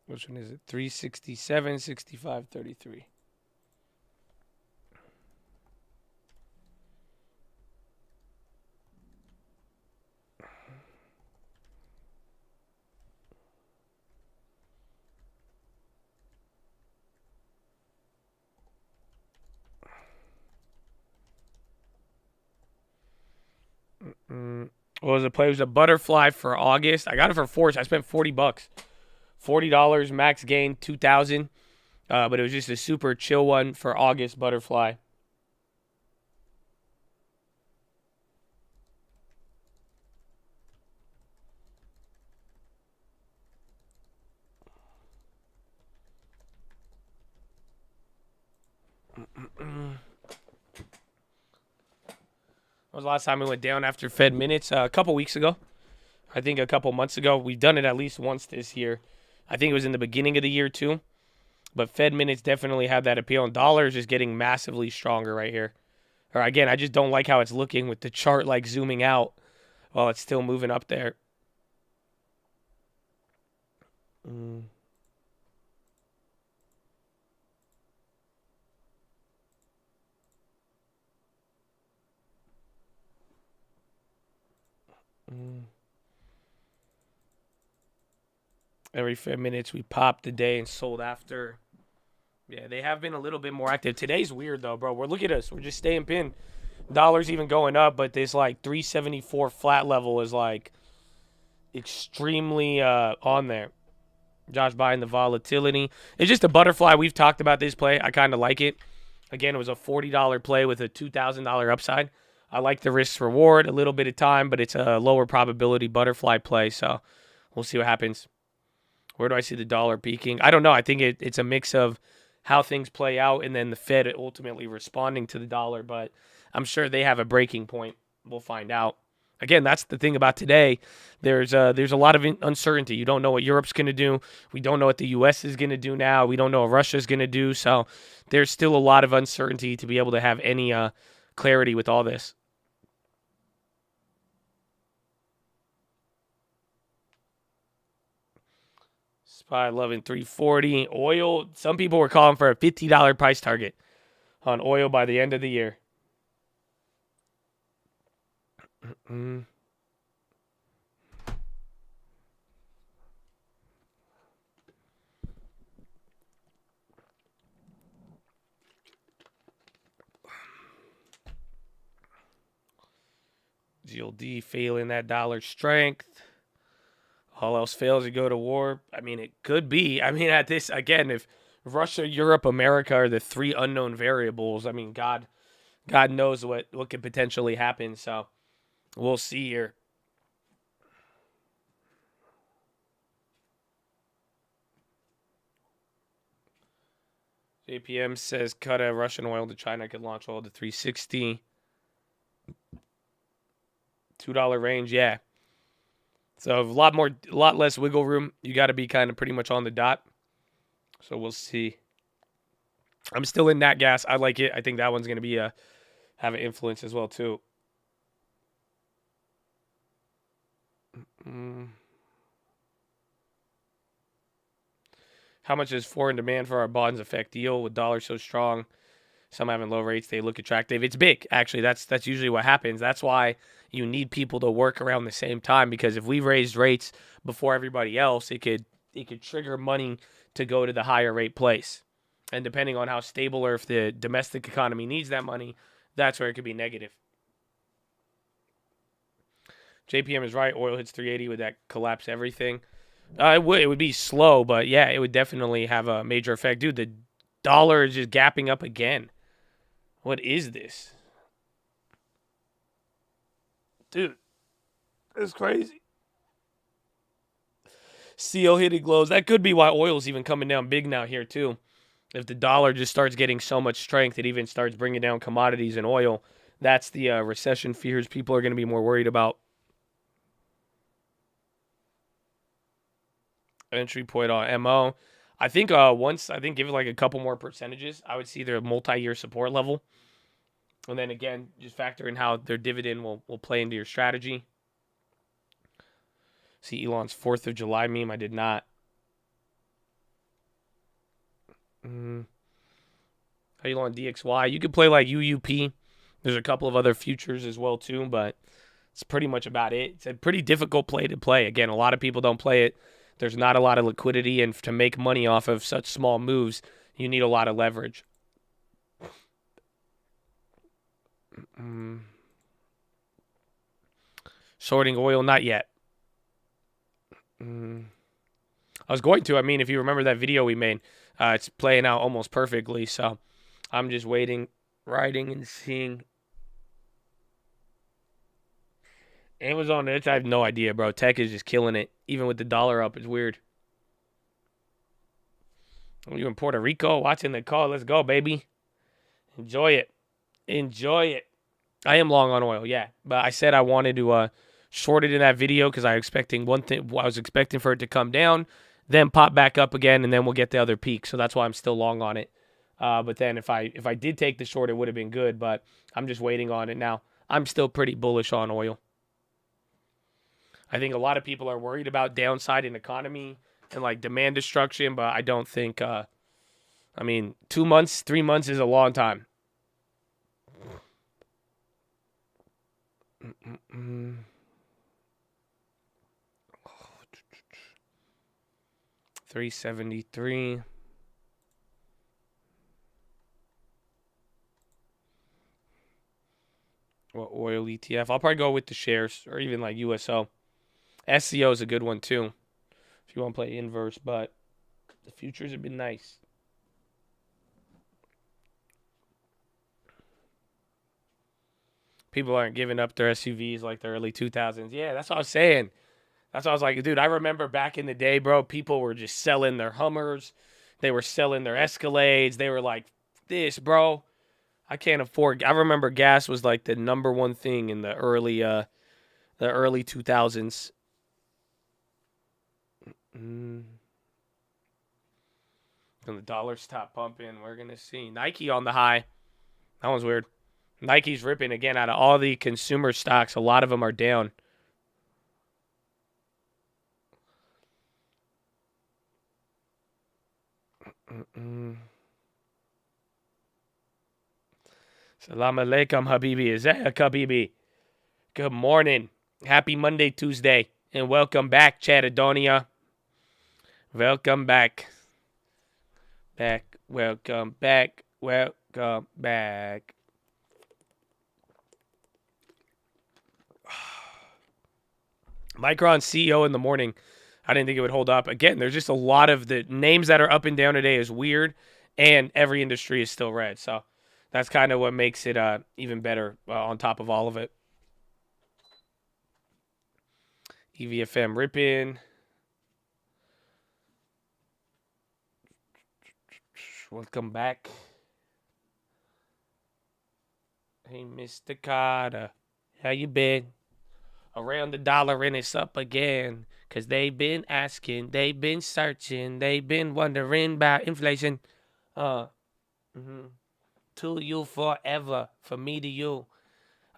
Which one is it? 367, 65, 33. What was the play? It was a butterfly for August. I got it for $4. I spent $40. $40 max gain, 2,000. But it was just a super chill one for August butterfly. That was the last time we went down after Fed minutes? A couple weeks ago. I think a couple months ago. We've done it at least once this year. I think it was in the beginning of the year too. But Fed minutes definitely have that appeal. And dollar is just getting massively stronger right here. Or again, I just don't like how it's looking with the chart like zooming out while it's still moving up there. Every 5 minutes we popped the day and sold after. Yeah, they have been a little bit more active. Today's weird though, bro. Look at us. We're just staying pinned. Dollar's even going up, but this like 374 flat level is like extremely on there. Josh buying the volatility. It's just a butterfly. We've talked about this play. I kind of like it. Again, it was a $40 play with a $2,000 upside. I like the risk reward, a little bit of time, but it's a lower probability butterfly play. So we'll see what happens. Where do I see the dollar peaking? I don't know. I think it's a mix of how things play out and then the Fed ultimately responding to the dollar. But I'm sure they have a breaking point. We'll find out. Again, that's the thing about today. There's a lot of uncertainty. You don't know what Europe's going to do. We don't know what the U.S. is going to do now. We don't know what Russia's going to do. So there's still a lot of uncertainty to be able to have any clarity with all this. SPY loving 340. Oil, some people were calling for a $50 price target on oil by the end of the year. GLD failing that dollar strength. All else fails, you go to war. I mean, it could be. I mean, at this, again, if Russia, Europe, America are the three unknown variables, I mean, God knows what could potentially happen. So we'll see here. JPM says cut a Russian oil to China could launch oil to 360. $2 range, yeah. So a lot less wiggle room. You got to be kind of pretty much on the dot. So we'll see. I'm still in that gas. I like it. I think that one's going to be have an influence as well too. How much does foreign demand for our bonds affect yield with dollar so strong? Some having low rates, they look attractive. It's big, actually. That's usually what happens. That's why you need people to work around the same time, because if we raised rates before everybody else, it could trigger money to go to the higher rate place. And depending on how stable or if the domestic economy needs that money, that's where it could be negative. JPM is right. Oil hits 380. Would that collapse everything? It would be slow, but yeah, it would definitely have a major effect. Dude, the dollar is just gapping up again. What is this? Dude, that's crazy. CO hitting lows. That could be why oil's even coming down big now here too. If the dollar just starts getting so much strength, it even starts bringing down commodities and oil. That's the recession fears people are going to be more worried about. Entry point on MO. I think give it like a couple more percentages, I would see their multi-year support level. And then again, just factor in how their dividend will play into your strategy. See Elon's 4th of July meme. I did not. Elon DXY. You could play like UUP. There's a couple of other futures as well too, but it's pretty much about it. It's a pretty difficult play to play. Again, a lot of people don't play it. There's not a lot of liquidity, and to make money off of such small moves, you need a lot of leverage. Shorting oil, not yet. I was going to. I mean, if you remember that video we made, it's playing out almost perfectly. So I'm just waiting, riding, and seeing. Amazon, I have no idea, bro. Tech is just killing it. Even with the dollar up, it's weird. You in Puerto Rico watching the call. Let's go, baby. Enjoy it. Enjoy it. I am long on oil, yeah. But I said I wanted to short it in that video because I was expecting for it to come down, then pop back up again, and then we'll get the other peak. So that's why I'm still long on it. But then if I did take the short, it would have been good. But I'm just waiting on it now. I'm still pretty bullish on oil. I think a lot of people are worried about downside in economy and like demand destruction, but I don't think 2 months, 3 months is a long time. 373. Well, oil ETF. I'll probably go with the shares or even like USO. SCO is a good one too if you want to play inverse, but the futures have been nice. People aren't giving up their SUVs like the early 2000s. Yeah, that's what I was saying. That's what I was like, dude, I remember back in the day, bro, people were just selling their Hummers. They were selling their Escalades. They were like, this, bro, I can't afford. I remember gas was like the number one thing in the early 2000s. When the dollar stop pumping, we're going to see. Nike on the high. That one's weird. Nike's ripping again. Out of all the consumer stocks, a lot of them are down. Salam alaikum, Habibi. Izayah, Habibi. Good morning. Happy Monday, Tuesday. And welcome back, Chatadonia. Welcome back. Welcome back. Welcome back. Micron CEO in the morning. I didn't think it would hold up. Again, there's just a lot of the names that are up and down today is weird, and every industry is still red. So that's kind of what makes it even better on top of all of it. EVFM ripping. Welcome back. Hey, Mr. Carter. How you been? Around the dollar and it's up again. Because they've been asking, they've been searching, they've been wondering about inflation. To you forever, for me to you.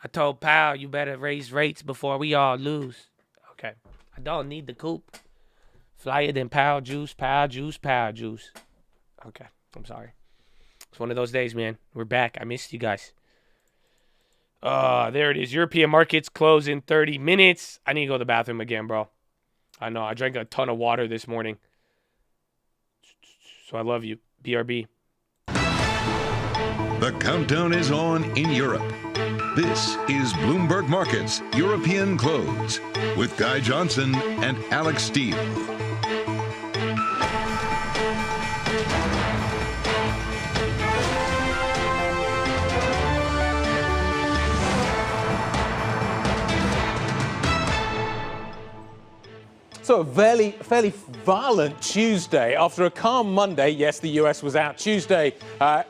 I told Powell, you better raise rates before we all lose. Okay. I don't need the coupe. Flyer than Powell juice, Powell juice, Powell juice. Okay. I'm sorry. It's one of those days, man. We're back. I missed you guys. There it is. European markets close in 30 minutes. I need to go to the bathroom again, bro. I know. I drank a ton of water this morning. So I love you. BRB. The countdown is on in Europe. This is Bloomberg Markets European Close with Guy Johnson and Alex Steele. So also a fairly violent Tuesday. After a calm Monday, yes, the US was out. Tuesday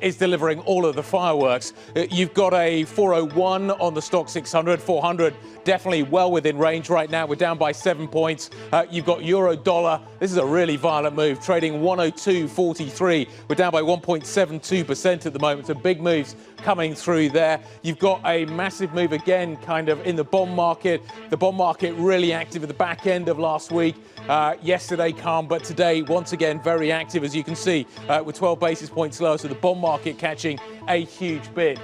is delivering all of the fireworks. You've got a 401 on the stock 600, 400 definitely well within range right now. We're down by 7 points. You've got euro dollar. This is a really violent move, trading 102.43. We're down by 1.72% at the moment. So big moves coming through there. You've got a massive move again, kind of in the bond market. The bond market really active at the back end of last week. Yesterday calm, but today once again very active, as you can see, with 12 basis points lower. So the bond market catching a huge bid.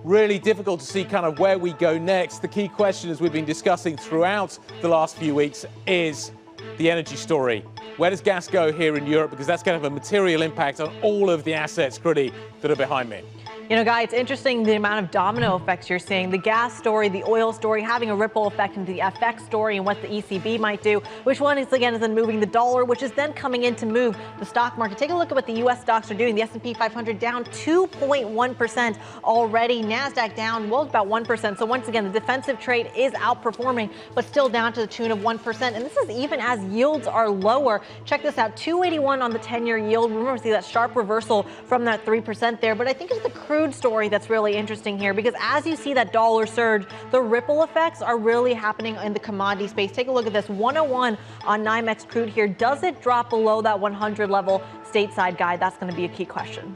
Really difficult to see kind of where we go next. The key question, as we've been discussing throughout the last few weeks, is the energy story. Where does gas go here in Europe? Because that's going to have a material impact on all of the assets, Critty, that are behind me. You know, Guy, it's interesting the amount of domino effects you're seeing. The gas story, the oil story, having a ripple effect into the FX story and what the ECB might do. Which one is, again, is then moving the dollar, which is then coming in to move the stock market. Take a look at what the U.S. stocks are doing. The S&P 500 down 2.1% already. NASDAQ down, well, about 1%. So once again, the defensive trade is outperforming, but still down to the tune of 1%. And this is even as yields are lower. Check this out, 281 on the 10-year yield. Remember, see that sharp reversal from that 3% there. But I think it's the crude story that's really interesting here, because as you see that dollar surge, the ripple effects are really happening in the commodity space. Take a look at this, 101 on NYMEX crude here. Does it drop below that 100 level stateside, Guy? That's going to be a key question.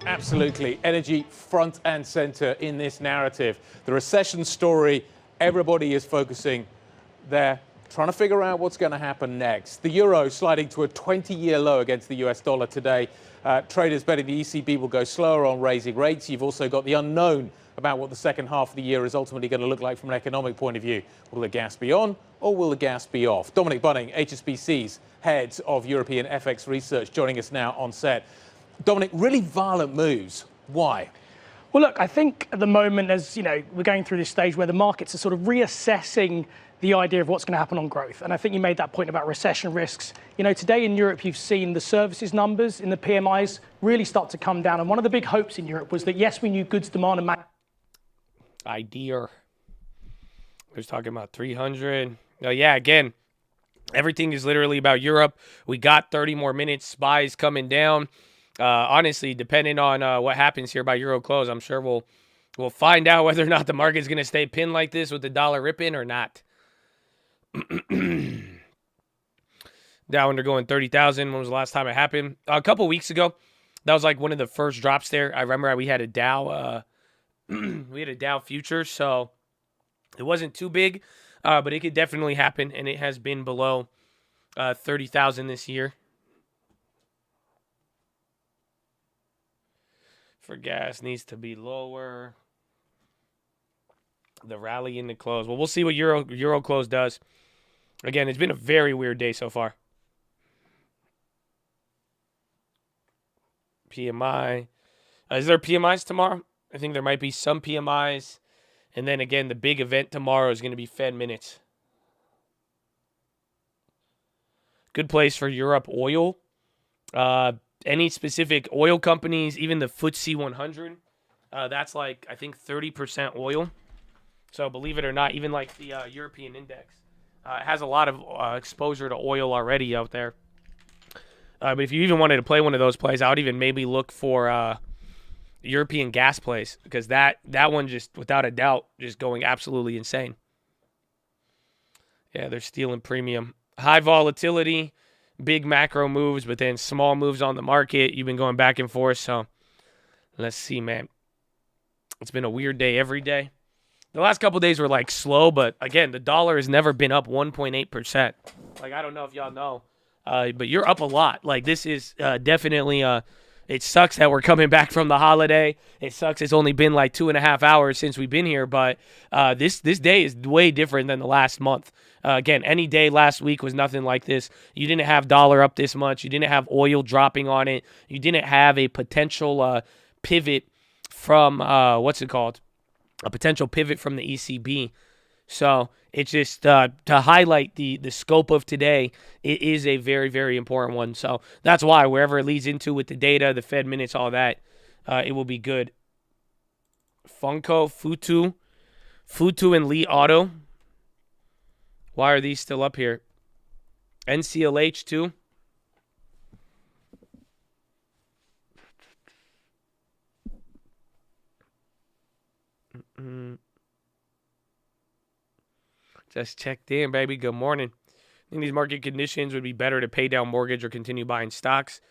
Absolutely. Energy front and center in this narrative. The recession story, everybody is focusing there, trying to figure out what's going to happen next. The euro sliding to a 20-year low against the US dollar today. Traders betting the ECB will go slower on raising rates. You've also got the unknown about what the second half of the year is ultimately going to look like from an economic point of view. Will the gas be on or will the gas be off? Dominic Bunning, HSBC's head of European FX research, joining us now on set. Dominic, really violent moves. Why? Well, look, I think at the moment, as you know, we're going through this stage where the markets are sort of reassessing the idea of what's going to happen on growth. And I think you made that point about recession risks. You know, today in Europe, you've seen the services numbers in the PMIs really start to come down. And one of the big hopes in Europe was that, yes, we knew goods demand and idea. There's talking about 300. Yeah, again, everything is literally about Europe. We got 30 more minutes. SPY's coming down. Honestly, depending on what happens here by Euro close, I'm sure we'll find out whether or not the market's going to stay pinned like this with the dollar ripping or not. Dow undergoing 30,000. When was the last time it happened? A couple weeks ago. That was like one of the first drops there. I remember we had a Dow, future, so it wasn't too big, but it could definitely happen, and it has been below 30,000 this year. For gas needs to be lower. The rally in the close. Well, we'll see what Euro close does. Again, it's been a very weird day so far. PMI. Is there PMIs tomorrow? I think there might be some PMIs. And then again, the big event tomorrow is going to be Fed minutes. Good place for Europe oil. Any specific oil companies, even the FTSE 100, that's like, I think, 30% oil. So believe it or not, even like the European index has a lot of exposure to oil already out there. But if you even wanted to play one of those plays, I would even maybe look for European gas plays, because that one just, without a doubt, just going absolutely insane. Yeah, they're stealing premium. High volatility, big macro moves, but then small moves on the market. You've been going back and forth, so let's see, man. It's been a weird day every day. The last couple of days were like slow, but again, the dollar has never been up 1.8%. Like, I don't know if y'all know, but you're up a lot. Like, this is definitely, it sucks that we're coming back from the holiday. It sucks it's only been like 2.5 hours since we've been here, but this day is way different than the last month. Again, any day last week was nothing like this. You didn't have dollar up this much. You didn't have oil dropping on it. You didn't have a potential pivot from, a potential pivot from the ECB. So it's just to highlight the scope of today, it is a very, very important one. So that's why wherever it leads into with the data, the Fed minutes, all that, it will be good. Funko, Futu and Lee Auto. Why are these still up here? NCLH too. Just checked in, baby. Good morning. I think these market conditions would be better to pay down mortgage or continue buying stocks.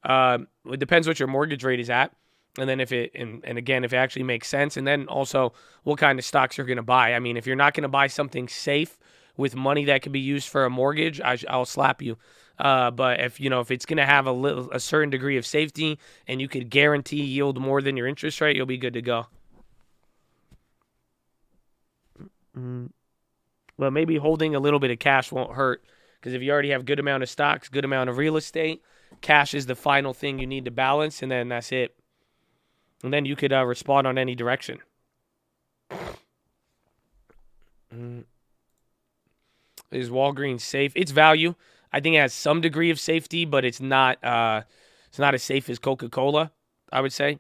It depends what your mortgage rate is at. And then if it, and again, if it actually makes sense. And then also what kind of stocks you're going to buy. I mean, if you're not going to buy something safe with money that can be used for a mortgage, I'll slap you. But if it's going to have a certain degree of safety and you could guarantee yield more than your interest rate, you'll be good to go. But maybe holding a little bit of cash won't hurt, because if you already have good amount of stocks, good amount of real estate, cash is the final thing you need to balance, and then that's it. And then you could respond on any direction. Is Walgreens safe? It's value. I think it has some degree of safety, but it's not as safe as Coca-Cola, I would say.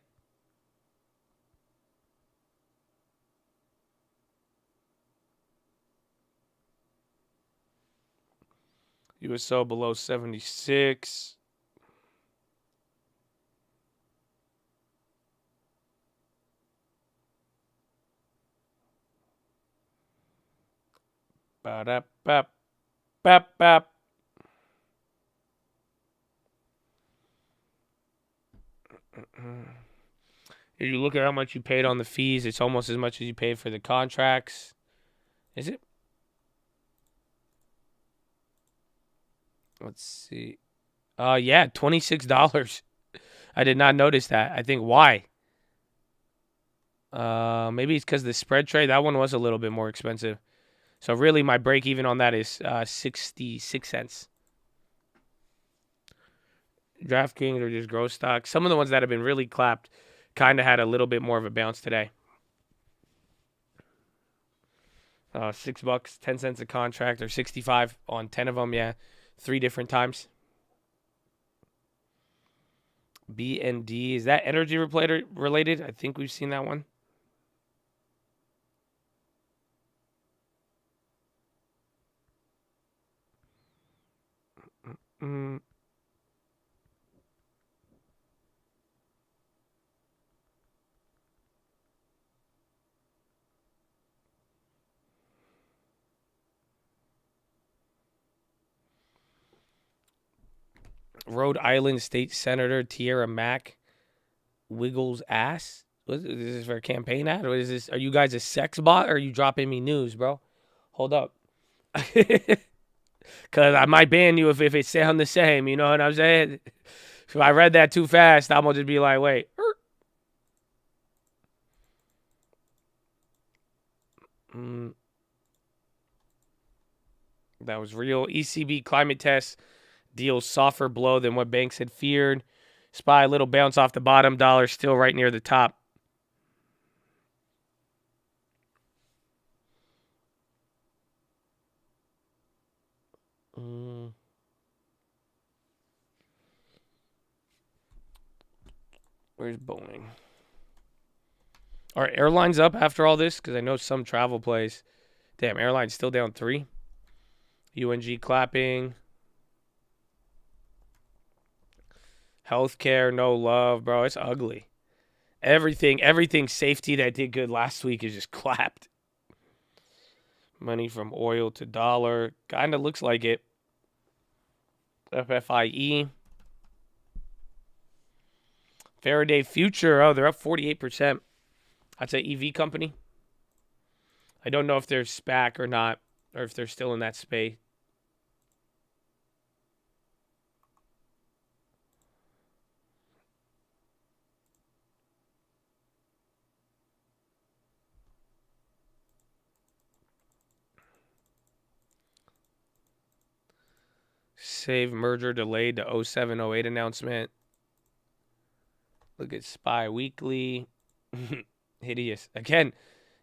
USO below 76. Ba-da-bap, bap, bap. If you look at how much you paid on the fees, it's almost as much as you paid for the contracts. Is it? Let's see. Yeah, $26. I did not notice that. I think why? Maybe it's because the spread trade. That one was a little bit more expensive. So really, my break even on that is 66 cents. DraftKings or just growth stocks. Some of the ones that have been really clapped kind of had a little bit more of a bounce today. $6, 10 cents a contract, or 65 on 10 of them. Yeah, 3 different times. BND, is that energy related? I think we've seen that one. Rhode Island State Senator Tierra Mack wiggles ass. What is this for a campaign ad? Or is this? Are you guys a sex bot? Or are you dropping me news, bro? Hold up. Because I might ban you if it sound the same. You know what I'm saying? If I read that too fast, I'm going to just be like, wait. That was real. ECB climate test deals softer blow than what banks had feared. SPY, a little bounce off the bottom. Dollar still right near the top. Where's Boeing? Are airlines up after all this? Because I know some travel plays. Damn, airlines still down 3. UNG clapping. Healthcare, no love, bro. It's ugly. Everything safety that did good last week is just clapped. Money from oil to dollar. Kind of looks like it. FFIE. Faraday Future. Oh, they're up 48%. That's an EV company. I don't know if they're SPAC or not, or if they're still in that space. Save merger delayed to 0708 announcement. Look at SPY Weekly. Hideous. Again,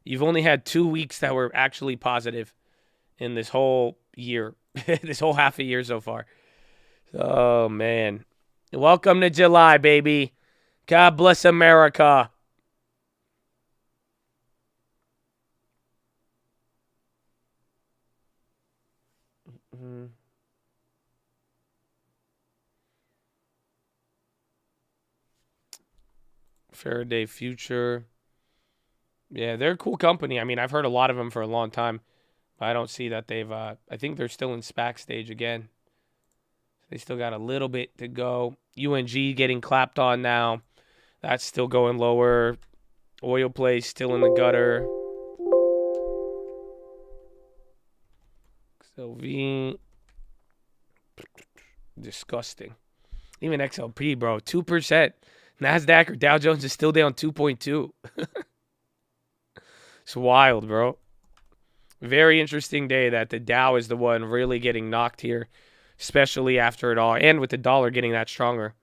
you've only had 2 weeks that were actually positive in this whole year. This whole half a year so far. Oh, man. Welcome to July, baby. God bless America. Faraday Future. Yeah, they're a cool company. I mean, I've heard a lot of them for a long time. But I don't see that they've, I think they're still in SPAC stage again. They still got a little bit to go. UNG getting clapped on now. That's still going lower. Oil plays still in the gutter. XLV. Disgusting. Even XLP, bro. 2%. NASDAQ or Dow Jones is still down 2.2. It's wild, bro. Very interesting day that the Dow is the one really getting knocked here, especially after it all, and with the dollar getting that stronger.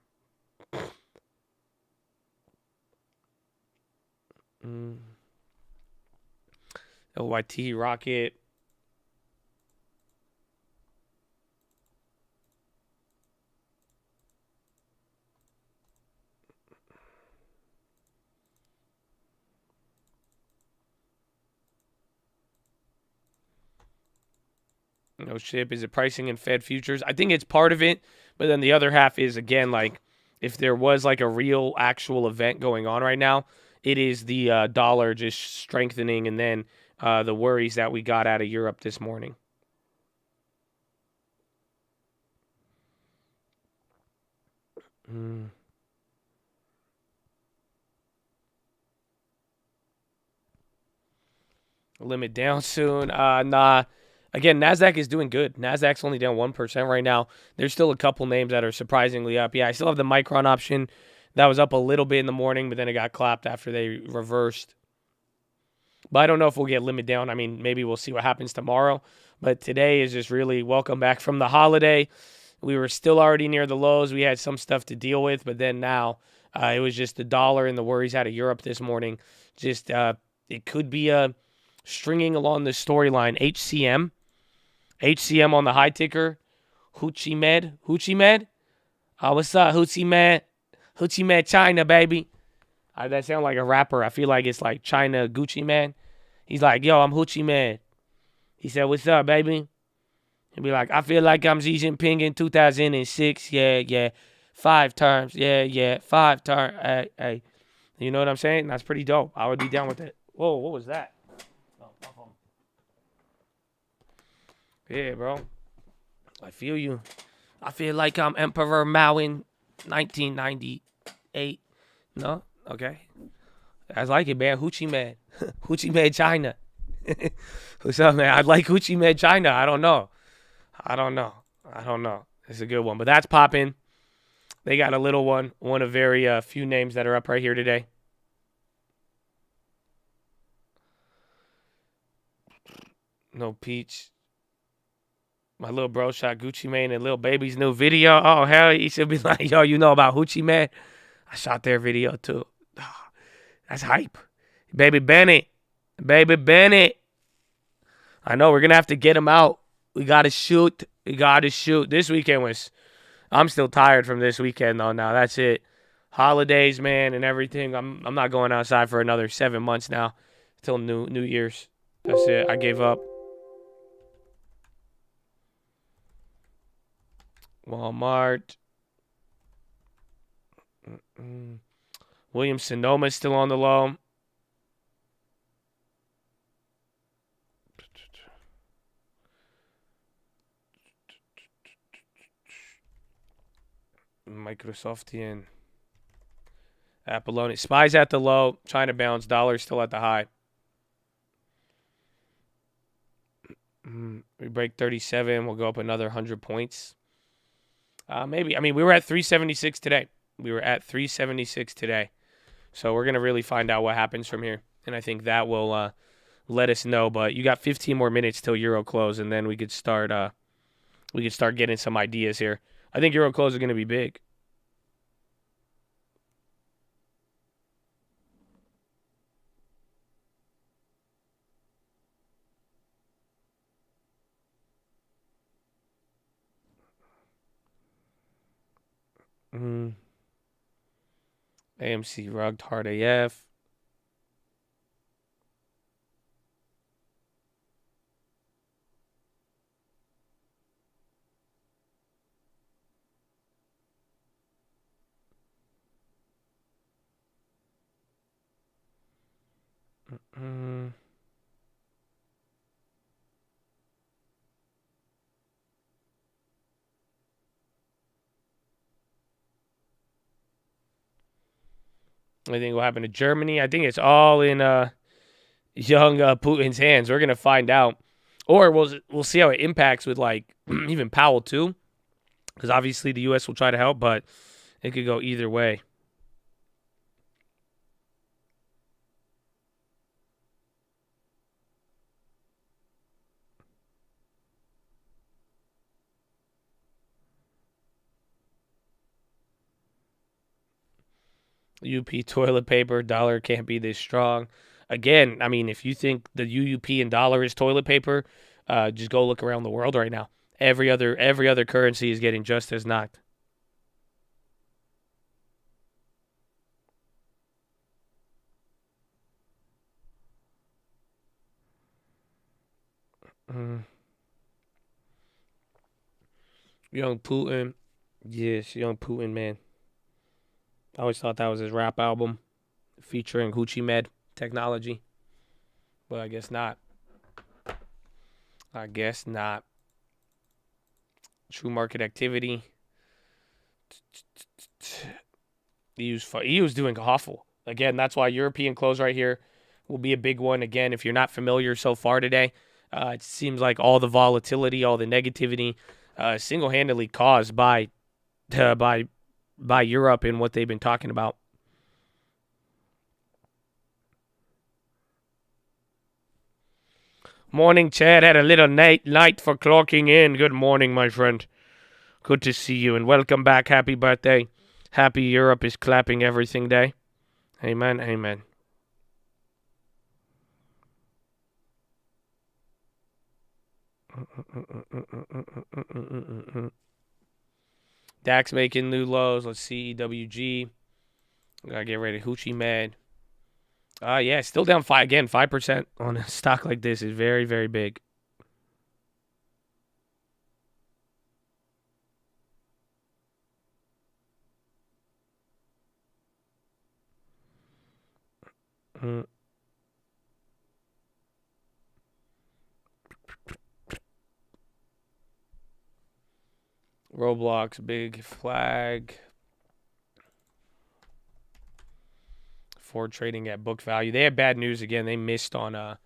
LYT Rocket. No ship. Is it pricing in Fed futures? I think it's part of it, but then the other half is, again, like if there was like a real actual event going on right now, it is the dollar just strengthening and then the worries that we got out of Europe this morning. Limit down soon. Nah. Again, NASDAQ is doing good. NASDAQ's only down 1% right now. There's still a couple names that are surprisingly up. Yeah, I still have the Micron option. That was up a little bit in the morning, but then it got clapped after they reversed. But I don't know if we'll get limit down. I mean, maybe we'll see what happens tomorrow. But today is just really welcome back from the holiday. We were still already near the lows. We had some stuff to deal with, but then now it was just the dollar and the worries out of Europe this morning. Just it could be stringing along the storyline. HCM on the high ticker. Hoochie Med. What's up, Hoochie Med? Hoochie Med China, baby. That sounds like a rapper. I feel like it's like China Gucci Man. He's like, yo, I'm Hoochie Man. He said, what's up, baby? He'll be like, I feel like I'm Xi Jinping in 2006. Yeah. 5 terms. Yeah. 5 terms. Hey. You know what I'm saying? That's pretty dope. I would be down with it. Whoa, what was that? Oh, my phone. Yeah, bro. I feel you. I feel like I'm Emperor Mao in 1998. No? Okay. I like it, man. Hoochie Man. Hoochie Man China. What's up, man? I like Hoochie Man China. I don't know. It's a good one. But that's popping. They got a little one. One of very few names that are up right here today. No Peach. My little bro shot Gucci Mane and Lil Baby's new video. Oh, hell, he should be like, yo, you know about Hoochie Man? I shot their video, too. Oh, that's hype. Baby Bennett. I know, we're going to have to get him out. We got to shoot. This weekend was... I'm still tired from this weekend, though, now. That's it. Holidays, man, and everything. I'm not going outside for another 7 months now. Till New Year's. That's it. I gave up. Walmart. Williams Sonoma is still on the low. Microsoftian. Apollonia. SPY's at the low. China bounce. Dollar's still at the high. We break 37. We'll go up another 100 points. Maybe. I mean, we were at 376 today. So we're going to really find out what happens from here. And I think that will let us know. But you got 15 more minutes till Euro close, and then we could start getting some ideas here. I think Euro close is going to be big. AMC rugged hard AF. I think will happen to Germany. I think it's all in young Putin's hands. We're gonna find out, or we'll see how it impacts with like even Powell too, because obviously the U.S. will try to help, but it could go either way. UP toilet paper, dollar can't be this strong. Again, I mean, if you think the UUP and dollar is toilet paper, just go look around the world right now. Every other currency is getting just as knocked. Young Putin, yes, Young Putin, man. I always thought that was his rap album featuring Hoochie Med technology, but I guess not. I guess not. True market activity. He was doing awful. Again, that's why European close right here will be a big one. Again, if you're not familiar so far today, it seems like all the volatility, all the negativity, single-handedly caused by Europe and what they've been talking about. Morning, Chad. Had a little night for clocking in. Good morning, my friend. Good to see you, and welcome back. Happy birthday. Happy Europe is clapping everything day. Amen, amen. DAX making new lows. Let's see, EWG. Gotta get ready. Hoochie Med. Yeah, still down 5% on a stock like this is very, very big. Roblox, big flag. Ford trading at book value. They had bad news again. They missed on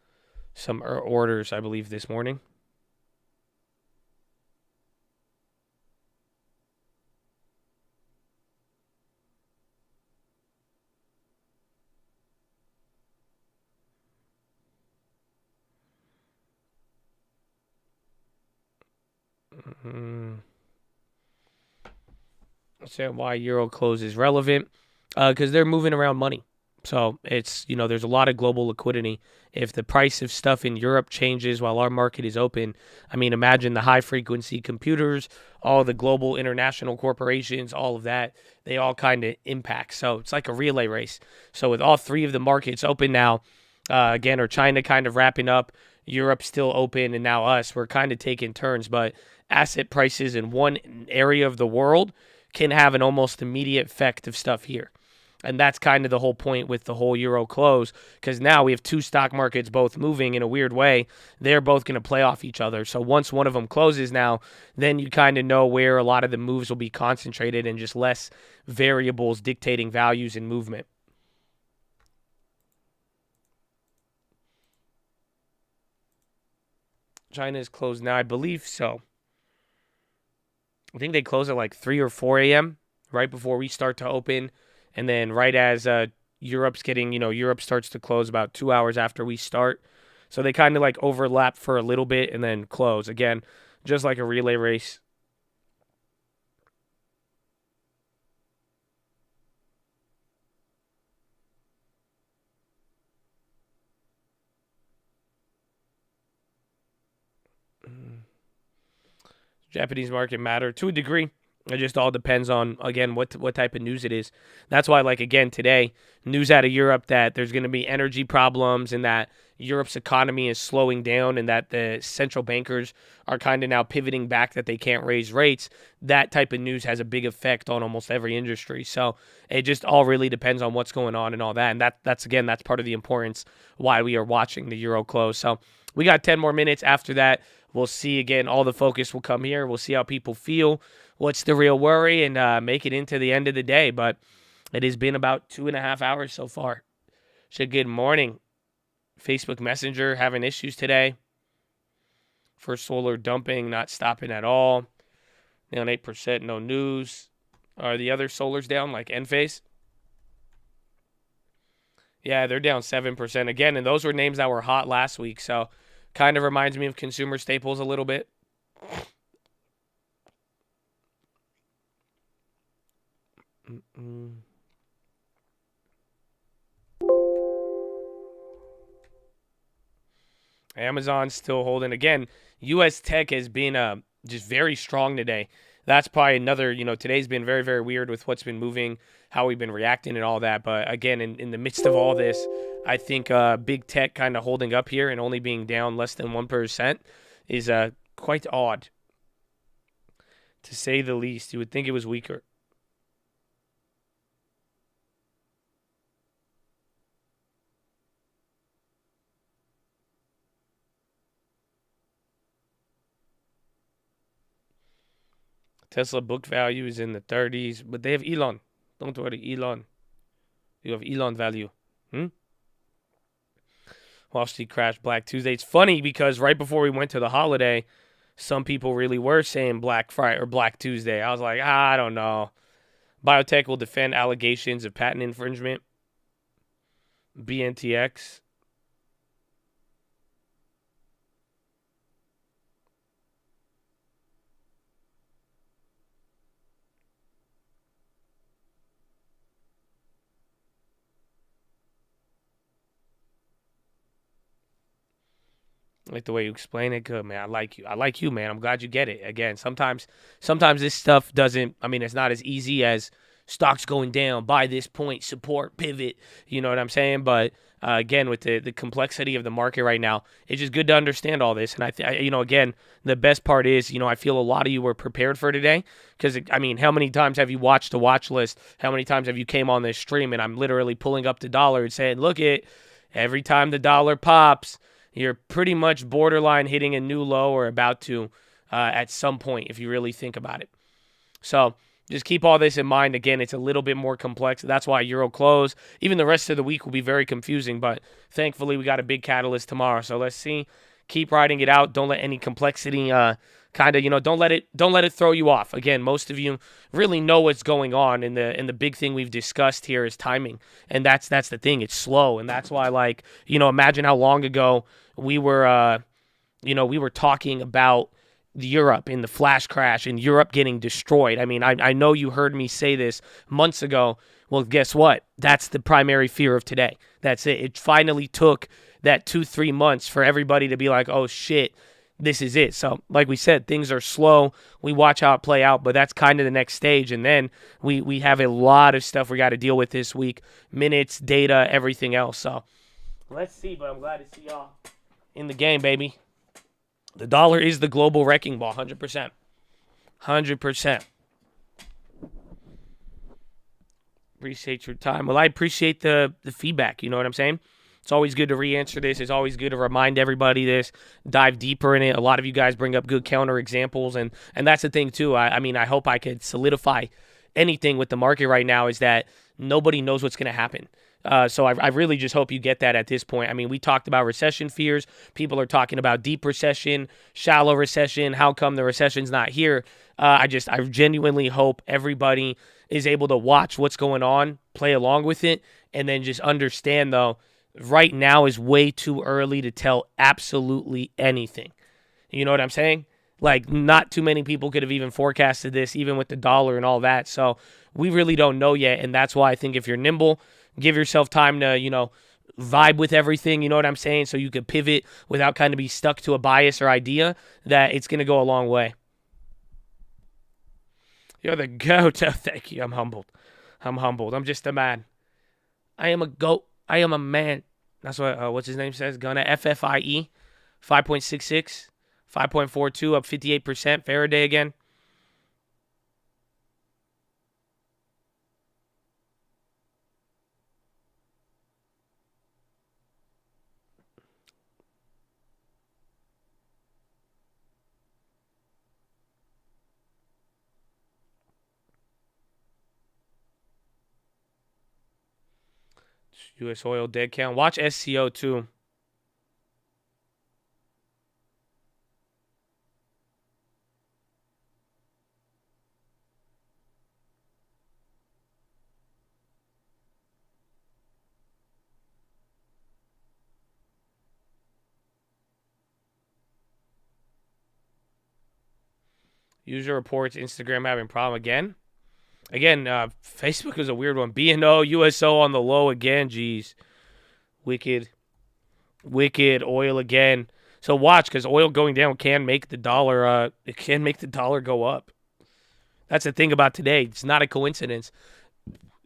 some orders, I believe, this morning. Say why Euro close is relevant, because they're moving around money. So it's, there's a lot of global liquidity. If the price of stuff in Europe changes while our market is open, I mean, imagine the high frequency computers, all the global international corporations, all of that, they all kind of impact. So it's like a relay race. So with all three of the markets open now, again, or China kind of wrapping up, Europe still open, and now us, we're kind of taking turns. But asset prices in one area of the world can have an almost immediate effect of stuff here. And that's kind of the whole point with the whole Euro close, because now we have two stock markets both moving in a weird way. They're both going to play off each other. So once one of them closes now, then you kind of know where a lot of the moves will be concentrated and just less variables dictating values and movement. China is closed now, I believe so. I think they close at like 3 or 4 a.m., right before we start to open. And then right as Europe's getting, Europe starts to close about 2 hours after we start. So they kind of like overlap for a little bit and then close. Again, just like a relay race. Japanese market matter to a degree. It just all depends on, again, what type of news it is. That's why, like, again, today, news out of Europe that there's going to be energy problems and that Europe's economy is slowing down and that the central bankers are kind of now pivoting back that they can't raise rates. That type of news has a big effect on almost every industry. So it just all really depends on what's going on and all that. And that's part of the importance why we are watching the euro close. So we got 10 more minutes. After that, we'll see again. All the focus will come here. We'll see how people feel. What's the real worry, and make it into the end of the day. But it has been about 2.5 hours so far. So good morning. Facebook Messenger having issues today. First Solar dumping, not stopping at all. Down 8%, no news. Are the other solars down, like Enphase? Yeah, they're down 7% again, and those were names that were hot last week. So kind of reminds me of consumer staples a little bit. Amazon's still holding. Again, U.S. tech has been just very strong today. That's probably another, today's been very, very weird with what's been moving, how we've been reacting and all that. But again, in the midst of all this, I think big tech kind of holding up here and only being down less than 1% is quite odd, to say the least. You would think it was weaker. Tesla book value is in the 30s, but they have Elon. Don't worry, Elon. You have Elon value. Wall Street crash Black Tuesday. It's funny because right before we went to the holiday, some people really were saying Black Friday or Black Tuesday. I was like, I don't know. Biotech will defend allegations of patent infringement. BNTX. Like the way you explain it. Good, man. I like you. I like you, man. I'm glad you get it. Again, sometimes this stuff doesn't, it's not as easy as stocks going down, buy this point, support, pivot. You know what I'm saying? But again, with the complexity of the market right now, it's just good to understand all this. And again, the best part is, I feel a lot of you were prepared for today because, how many times have you watched the watch list? How many times have you came on this stream and I'm literally pulling up the dollar and saying, look it, every time the dollar pops, you're pretty much borderline hitting a new low or about to at some point if you really think about it. So just keep all this in mind. Again, it's a little bit more complex. That's why Euro close. Even the rest of the week will be very confusing, but thankfully we got a big catalyst tomorrow. So let's see. Keep riding it out. Don't let any complexity don't let it throw you off. Again, most of you really know what's going on, and the big thing we've discussed here is timing. And that's the thing. It's slow, and that's why imagine how long ago we were talking about Europe in the flash crash and Europe getting destroyed. I know you heard me say this months ago. Well, guess what? That's the primary fear of today. That's it. It finally took that 2-3 months for everybody to be like, oh shit, this is it. So like we said, things are slow. We watch how it play out, but that's kind of the next stage. And then we have a lot of stuff we got to deal with this week. Minutes, data, everything else. So let's see, but I'm glad to see y'all in the game, baby. The dollar is the global wrecking ball, 100%. 100%. Appreciate your time. Well, I appreciate the feedback. You know what I'm saying? It's always good to re-answer this. It's always good to remind everybody this, dive deeper in it. A lot of you guys bring up good counter examples, and that's the thing, too. I hope I could solidify anything with the market right now is that nobody knows what's going to happen. So I really just hope you get that at this point. We talked about recession fears. People are talking about deep recession, shallow recession. How come the recession's not here? I genuinely hope everybody is able to watch what's going on, play along with it, and then just understand, though, right now is way too early to tell absolutely anything. You know what I'm saying? Not too many people could have even forecasted this, even with the dollar and all that. So we really don't know yet, and that's why I think if you're nimble, give yourself time to, vibe with everything, you know what I'm saying? So you could pivot without kind of be stuck to a bias or idea, that it's going to go a long way. You're the goat. Oh, thank you. I'm humbled. I'm just a man. I am a goat. I am a man. That's what, what's his name says? Gonna FFIE. 5.66. 5.42, up 58%. Faraday again. U.S. oil dead count. Watch SCO too. User reports Instagram having problem again. Again, Facebook is a weird one. B&O, USO on the low again. Jeez. Wicked. Oil again. So watch, because oil going down can make the dollar it can make the dollar go up. That's the thing about today. It's not a coincidence.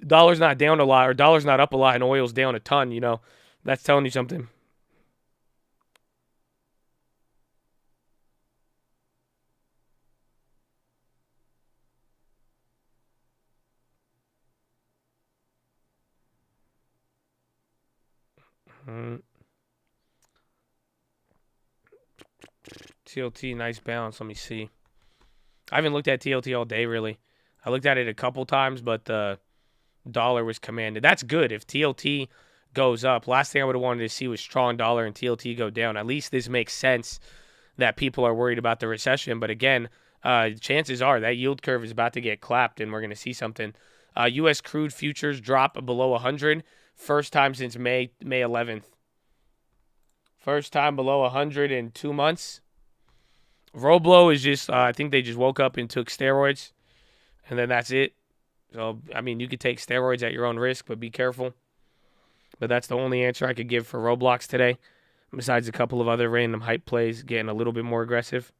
Dollar's not down a lot, or dollar's not up a lot, and oil's down a ton, you know. That's telling you something. TLT, nice balance. Let me see. I haven't looked at TLT all day, really. I looked at it a couple times, but the dollar was commanded. That's good. If TLT goes up, last thing I would have wanted to see was strong dollar and TLT go down. At least this makes sense that people are worried about the recession. But again, chances are that yield curve is about to get clapped, and we're going to see something. U.S. crude futures drop below 100. First time since May 11th. First time below 100 in 2 months. Roblo is just, I think they just woke up and took steroids, and then that's it. So, I mean, you could take steroids at your own risk, but be careful. But that's the only answer I could give for Roblox today, besides a couple of other random hype plays getting a little bit more aggressive.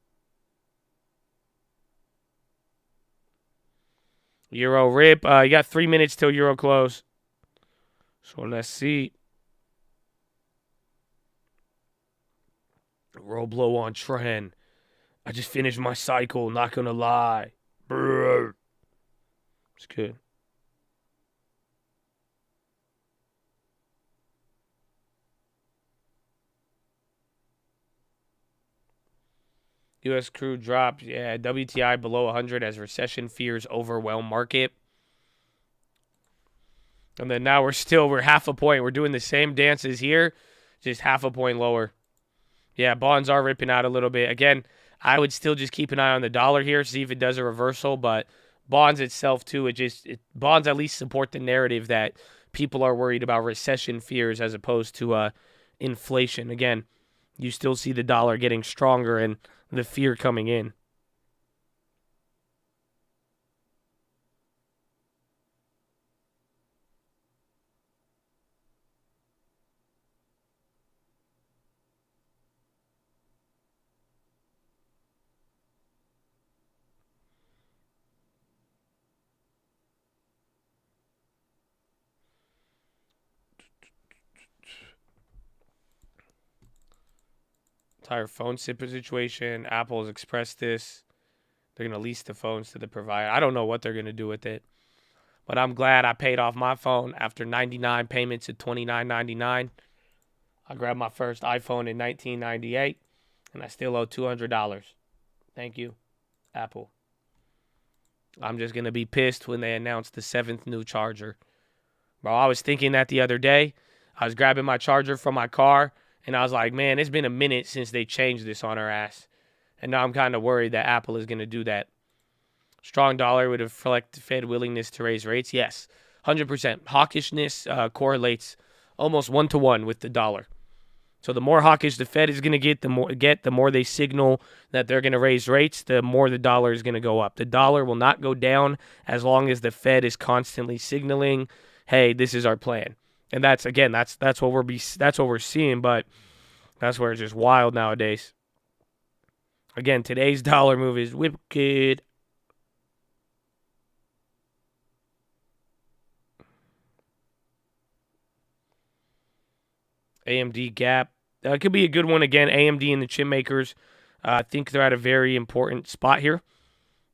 Euro rip. You got 3 minutes till Euro close. So let's see. Roblo on trend. I just finished my cycle, not gonna lie. Brr. It's good. U.S. crude dropped. Yeah, WTI below 100 as recession fears overwhelm market. And then now we're half a point. We're doing the same dances here, just half a point lower. Yeah, bonds are ripping out a little bit. Again, I would still just keep an eye on the dollar here, see if it does a reversal. But bonds itself, too, bonds at least support the narrative that people are worried about recession fears as opposed to inflation. Again, you still see the dollar getting stronger and the fear coming in. Entire phone situation. Apple has expressed this. They're going to lease the phones to the provider. I don't know what they're going to do with it. But I'm glad I paid off my phone after 99 payments at $29.99. I grabbed my first iPhone in 1998, and I still owe $200. Thank you, Apple. I'm just going to be pissed when they announce the 7th new charger. Bro, I was thinking that the other day. I was grabbing my charger from my car, and I was like, man, it's been a minute since they changed this on our ass. And now I'm kind of worried that Apple is going to do that. Strong dollar would reflect Fed willingness to raise rates. Yes, 100%. Hawkishness correlates almost 1-to-1 with the dollar. So the more hawkish the Fed is going to get, the more they signal that they're going to raise rates, the more the dollar is going to go up. The dollar will not go down as long as the Fed is constantly signaling, hey, this is our plan. And that's what we're seeing, but that's where it's just wild nowadays. Again, today's dollar move is wicked. AMD gap. It could be a good one again. AMD and the chip makers. I think they're at a very important spot here.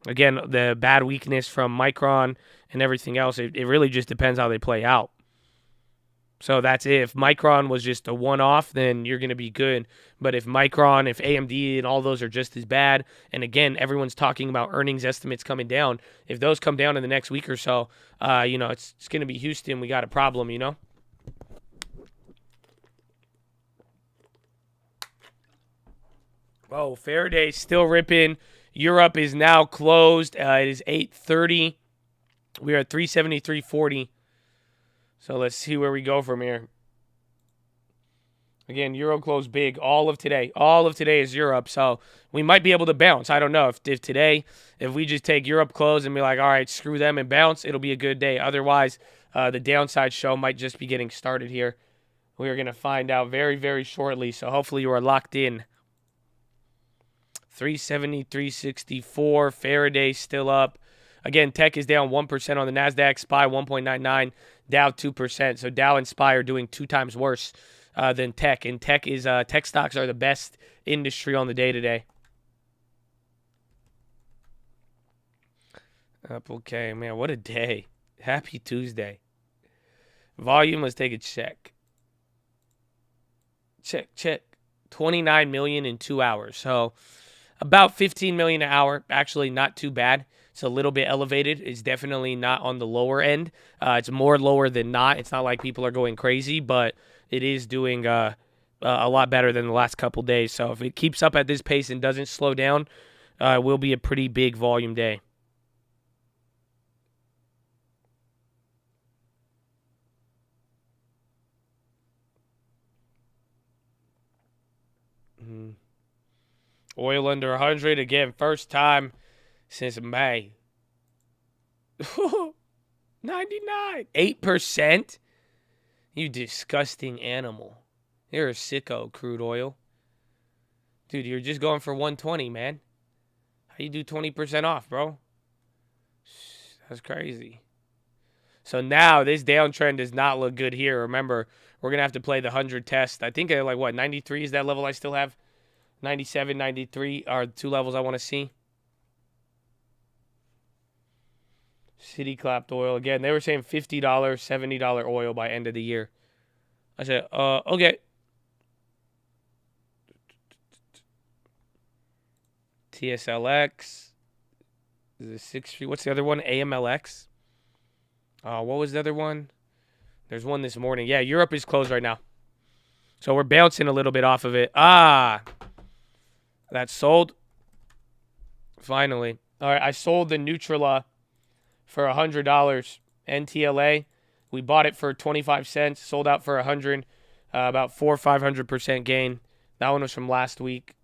Again, the bad weakness from Micron and everything else, it really just depends how they play out. So that's it. If Micron was just a one-off, then you're going to be good. But if Micron, if AMD and all those are just as bad, and again, everyone's talking about earnings estimates coming down. If those come down in the next week or so, it's going to be Houston. We got a problem, Oh, Faraday's still ripping. Europe is now closed. It is 8:30. We are at 373.40. So let's see where we go from here. Again, Euro closed big all of today. All of today is Europe, so we might be able to bounce. I don't know. If today, if we just take Europe close and be like, all right, screw them and bounce, it'll be a good day. Otherwise, the downside show might just be getting started here. We are going to find out very, very shortly, so hopefully you are locked in. 370, 364. Faraday still up. Again, tech is down 1% on the NASDAQ. SPY 1.99. Dow 2%. So Dow and SPY are doing 2 times worse than tech. And tech stocks are the best industry on the day today. Okay, man, what a day. Happy Tuesday. Volume, let's take a check. Check. 29 million in 2 hours. So about 15 million an hour. Actually, not too bad. It's a little bit elevated. It's definitely not on the lower end. It's more lower than not. It's not like people are going crazy, but it is doing a lot better than the last couple days. So if it keeps up at this pace and doesn't slow down, it will be a pretty big volume day. Oil under 100 again. First time since May. 99. 8%? You disgusting animal. You're a sicko, crude oil. Dude, you're just going for 120, man. How you do 20% off, bro? That's crazy. So now this downtrend does not look good here. Remember, we're going to have to play the 100 test. I think like, 93 is that level I still have? 97, 93 are the 2 levels I want to see. City clapped oil. Again, they were saying $50, $70 oil by end of the year. I said, okay. TSLX. The 6. What's the other one? AMLX. What was the other one? There's one this morning. Yeah, Europe is closed right now. So we're bouncing a little bit off of it. That's sold. Finally. All right, I sold the Neutrala for $100. NTLA. We bought it for 25 cents. Sold out for 100. About 400 or 500% gain. That one was from last week.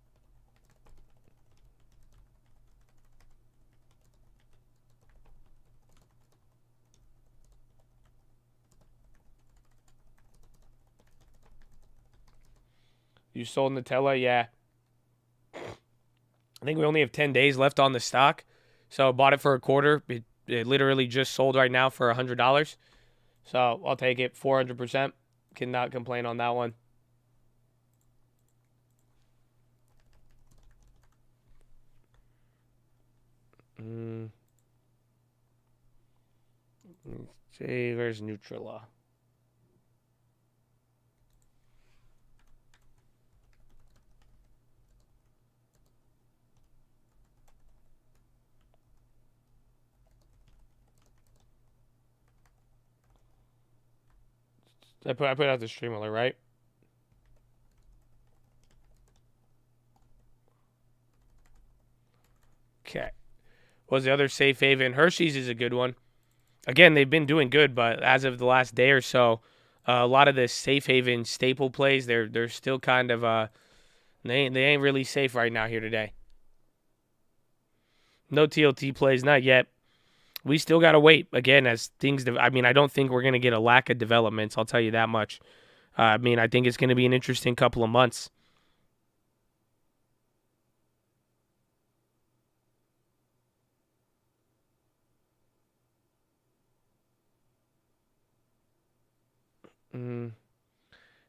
You sold Nutella? Yeah. I think we only have 10 days left on the stock. So I bought it for a quarter. It literally just sold right now for $100. So I'll take it 400%. Cannot complain on that one. Let's see, where's Neutrala? I put out the stream alert, right? Okay. What was the other safe haven? Hershey's is a good one. Again, they've been doing good, but as of the last day or so, a lot of the safe haven staple plays, they're still kind of they ain't really safe right now here today. No TLT plays, not yet. We still got to wait, again, as things... I don't think we're going to get a lack of developments. I'll tell you that much. I think it's going to be an interesting couple of months.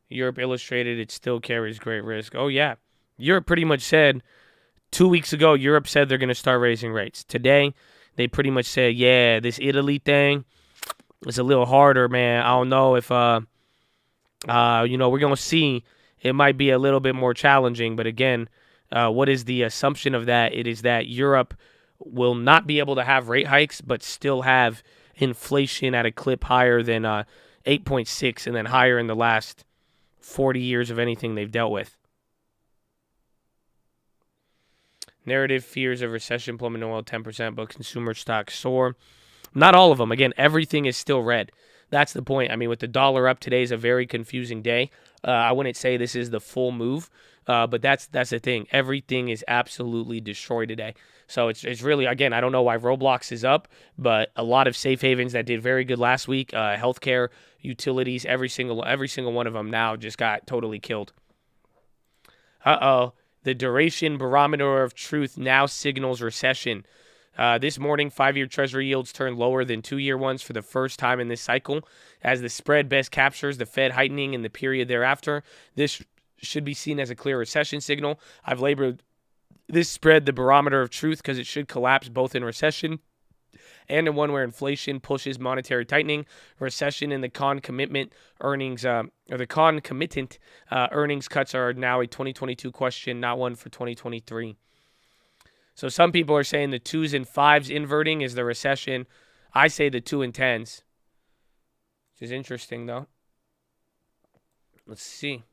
Europe illustrated it still carries great risk. Oh, yeah. Europe pretty much said 2 weeks ago, Europe said they're going to start raising rates. Today, they pretty much said, yeah, this Italy thing is a little harder, man. I don't know if, we're going to see. It might be a little bit more challenging. But again, what is the assumption of that? It is that Europe will not be able to have rate hikes, but still have inflation at a clip higher than 8.6 and then higher in the last 40 years of anything they've dealt with. Narrative fears of recession plummeting oil 10%, but consumer stocks soar. Not all of them. Again, everything is still red. That's the point. I mean, with the dollar up, today is a very confusing day. I wouldn't say this is the full move, but that's the thing. Everything is absolutely destroyed today. So it's really, again, I don't know why Roblox is up, but a lot of safe havens that did very good last week, healthcare, utilities, every single one of them now just got totally killed. Uh-oh. The duration barometer of truth now signals recession. This morning, 5-year Treasury yields turned lower than 2-year ones for the first time in this cycle. As the spread best captures the Fed heightening in the period thereafter, this should be seen as a clear recession signal. I've labeled this spread the barometer of truth because it should collapse both in recession and in one where inflation pushes monetary tightening. Recession and the concomitant earnings, earnings cuts are now a 2022 question, not one for 2023. So some people are saying the 2s and 5s inverting is the recession. I say the 2 and 10s, which is interesting though. Let's see.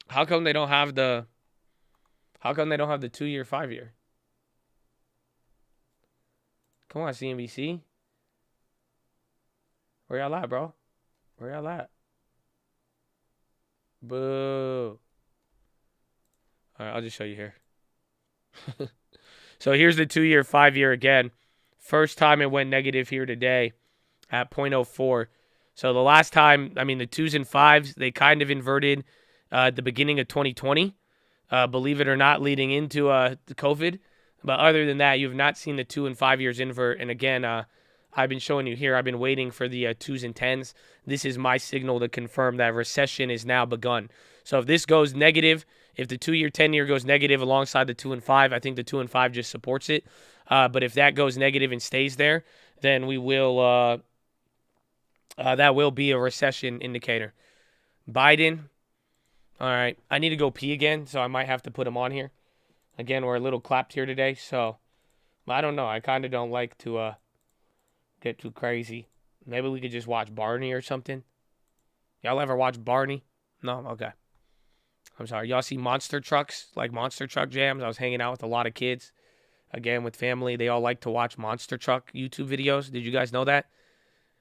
How come they don't have the 2-year, 5-year? Come on, CNBC. Where y'all at, bro? Where y'all at? Boo. All right, I'll just show you here. So here's the 2-year, 5-year again. First time it went negative here today at 0.04. So the last time, I mean, the 2s and 5s, they kind of inverted at the beginning of 2020, believe it or not, leading into the COVID. But other than that, you've not seen the 2 and 5 years invert. And again, I've been showing you here, I've been waiting for the 2s and 10s. This is my signal to confirm that recession is now begun. So if this goes negative, if the 2-year, 10-year goes negative alongside the 2 and 5, I think the 2 and 5 just supports it. But if that goes negative and stays there, then we will, that will be a recession indicator. Biden. All right, I need to go pee again, so I might have to put him on here. Again, we're a little clapped here today, so I don't know. I kind of don't like to get too crazy. Maybe we could just watch Barney or something. Y'all ever watch Barney? No? Okay. I'm sorry. Y'all see monster trucks, like monster truck jams? I was hanging out with a lot of kids, again, with family. They all like to watch monster truck YouTube videos. Did you guys know that?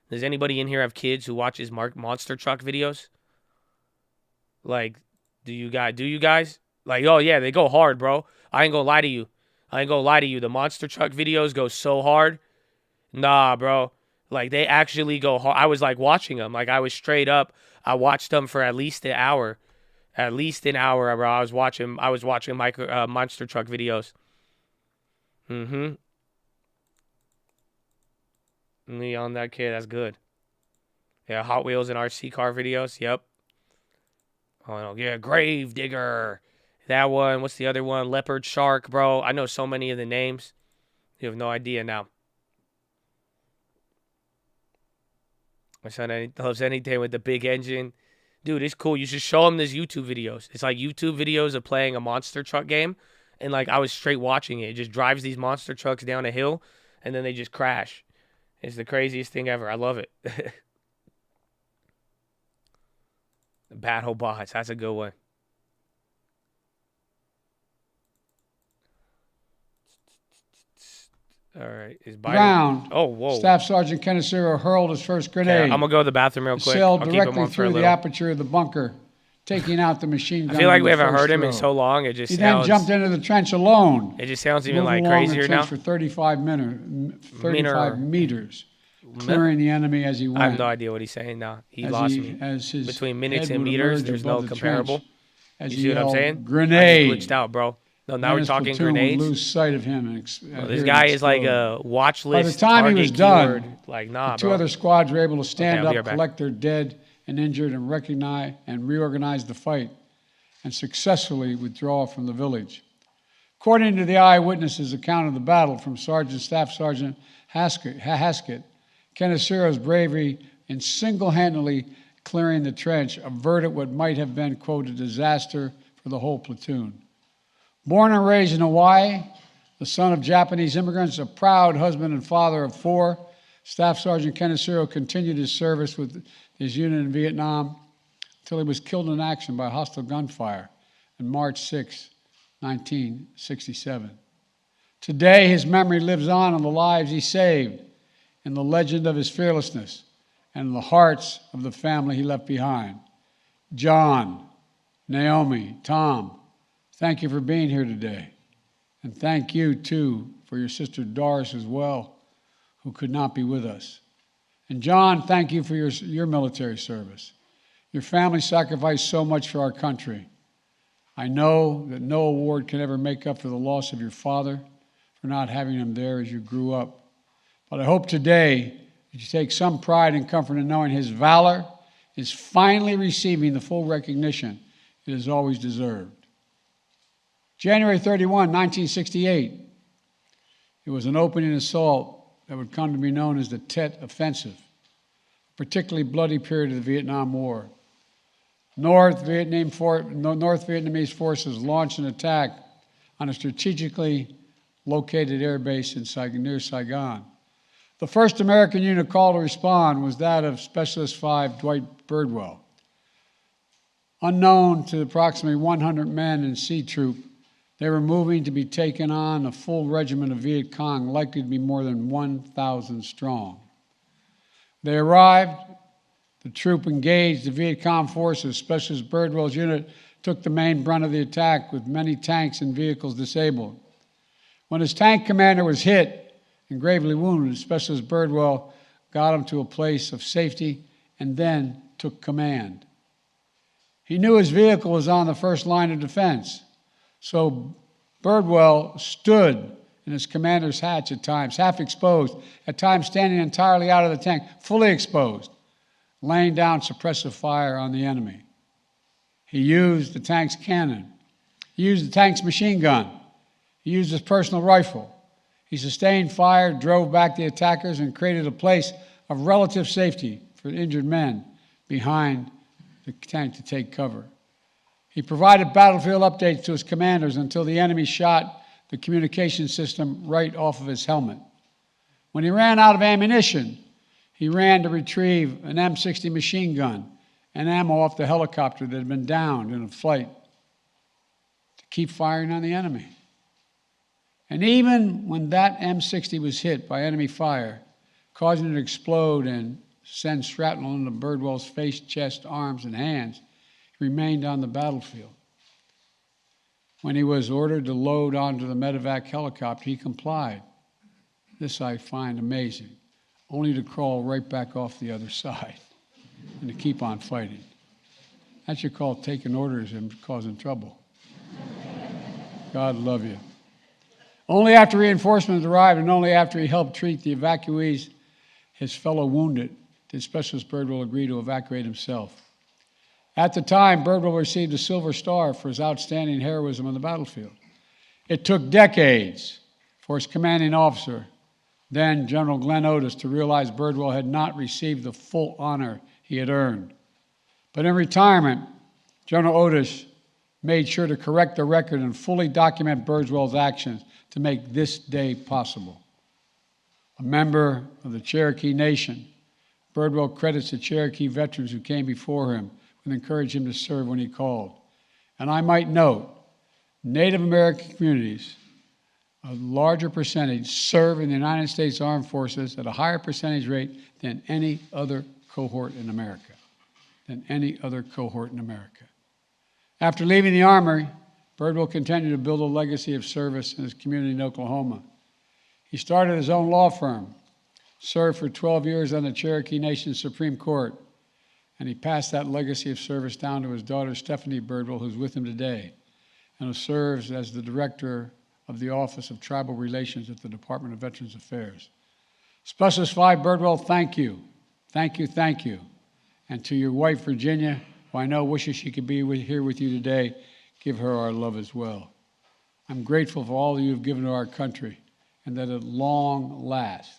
Does anybody in here have kids who watches monster truck videos? Like, do you guys? Like, oh, yeah, they go hard, bro. I ain't gonna lie to you. The monster truck videos go so hard. Nah, bro. Like, they actually go hard. I was, like, watching them. Like, I was straight up. I watched them for at least an hour. At least an hour, bro. I was watching monster truck videos. Me on that kid. That's good. Yeah, Hot Wheels and RC car videos. Yep. Oh, no. Yeah, Grave Digger. That one. What's the other one? Leopard Shark, bro. I know so many of the names. You have no idea now. My son loves anything with the big engine. Dude, it's cool. You should show him these YouTube videos. It's like YouTube videos of playing a monster truck game. And, like, I was straight watching it. It just drives these monster trucks down a hill, and then they just crash. It's the craziest thing ever. I love it. Battle bots. That's a good one. All right. Is Biden... Ground. Oh, whoa. Staff Sergeant Kennesiro hurled his first grenade. Okay, I'm going to go to the bathroom real quick. Sailed directly through the aperture of the bunker, taking out the machine gun. I feel like we haven't heard him in so long. It just sounds... He then jumped into the trench alone. It just sounds even like crazier now. For 35 meters, clearing the enemy as he went. I have no idea what he's saying now. He lost me. Between minutes and meters, there's no comparable. as You he see what I'm yelled, saying? "Grenade!" I just glitched out, bro. No, now Then we're his talking platoon would grenades. lose sight of him and Bro, this hear guy it is like explode. a watch By the list time he target was done, keyword. Like, nah, the two bro. other squads were able to stand I'll be up, right back. collect their dead and injured, and recognize and reorganize the fight, and successfully withdraw from the village. According to the eyewitnesses' account of the battle from Staff Sergeant Haskett, Kenesiro's bravery in single-handedly clearing the trench averted what might have been, quote, a disaster for the whole platoon. Born and raised in Hawaii, the son of Japanese immigrants, a proud husband and father of 4, Staff Sergeant Kenesiro continued his service with his unit in Vietnam until he was killed in action by hostile gunfire on March 6, 1967. Today, his memory lives on in the lives he saved, in the legend of his fearlessness, and in the hearts of the family he left behind. John, Naomi, Tom, thank you for being here today. And thank you, too, for your sister Doris as well, who could not be with us. And John, thank you for your military service. Your family sacrificed so much for our country. I know that no award can ever make up for the loss of your father, for not having him there as you grew up. But I hope today that you take some pride and comfort in knowing his valor is finally receiving the full recognition it has always deserved. January 31, 1968, it was an opening assault that would come to be known as the Tet Offensive, a particularly bloody period of the Vietnam War. North Vietnamese forces launched an attack on a strategically located air base near Saigon. The first American unit called to respond was that of Specialist 5 Dwight Birdwell. Unknown to approximately 100 men and C Troop, they were moving to be taken on a full regiment of Viet Cong, likely to be more than 1,000 strong. They arrived. The troop engaged the Viet Cong forces. Specialist Birdwell's unit took the main brunt of the attack, with many tanks and vehicles disabled. When his tank commander was hit and gravely wounded, Specialist Birdwell got him to a place of safety and then took command. He knew his vehicle was on the first line of defense, so Birdwell stood in his commander's hatch at times, half exposed, at times standing entirely out of the tank, fully exposed, laying down suppressive fire on the enemy. He used the tank's cannon. He used the tank's machine gun. He used his personal rifle. He sustained fire, drove back the attackers, and created a place of relative safety for the injured men behind the tank to take cover. He provided battlefield updates to his commanders until the enemy shot the communication system right off of his helmet. When he ran out of ammunition, he ran to retrieve an M60 machine gun and ammo off the helicopter that had been downed in a flight to keep firing on the enemy. And even when that M60 was hit by enemy fire, causing it to explode and send shrapnel into Birdwell's face, chest, arms, and hands, he remained on the battlefield. When he was ordered to load onto the medevac helicopter, he complied. This I find amazing, only to crawl right back off the other side and to keep on fighting. That's what you call taking orders and causing trouble. God love you. Only after reinforcements arrived and only after he helped treat the evacuees, his fellow wounded, did Specialist Birdwell agree to evacuate himself. At the time, Birdwell received a Silver Star for his outstanding heroism on the battlefield. It took decades for his commanding officer, then General Glenn Otis, to realize Birdwell had not received the full honor he had earned. But in retirement, General Otis made sure to correct the record and fully document Birdwell's actions to make this day possible. A member of the Cherokee Nation, Birdwell credits the Cherokee veterans who came before him and encouraged him to serve when he called. And I might note, Native American communities, a larger percentage, serve in the United States Armed Forces at a higher percentage rate than any other cohort in America. After leaving the Army, Birdwell continued to build a legacy of service in his community in Oklahoma. He started his own law firm, served for 12 years on the Cherokee Nation Supreme Court, and he passed that legacy of service down to his daughter, Stephanie Birdwell, who's with him today, and who serves as the director of the Office of Tribal Relations at the Department of Veterans Affairs. Specialist 5 Birdwell, thank you. Thank you, thank you. And to your wife, Virginia, who I know wishes she could be here with you today, give her our love as well. I'm grateful for all that you've given to our country, and that at long last,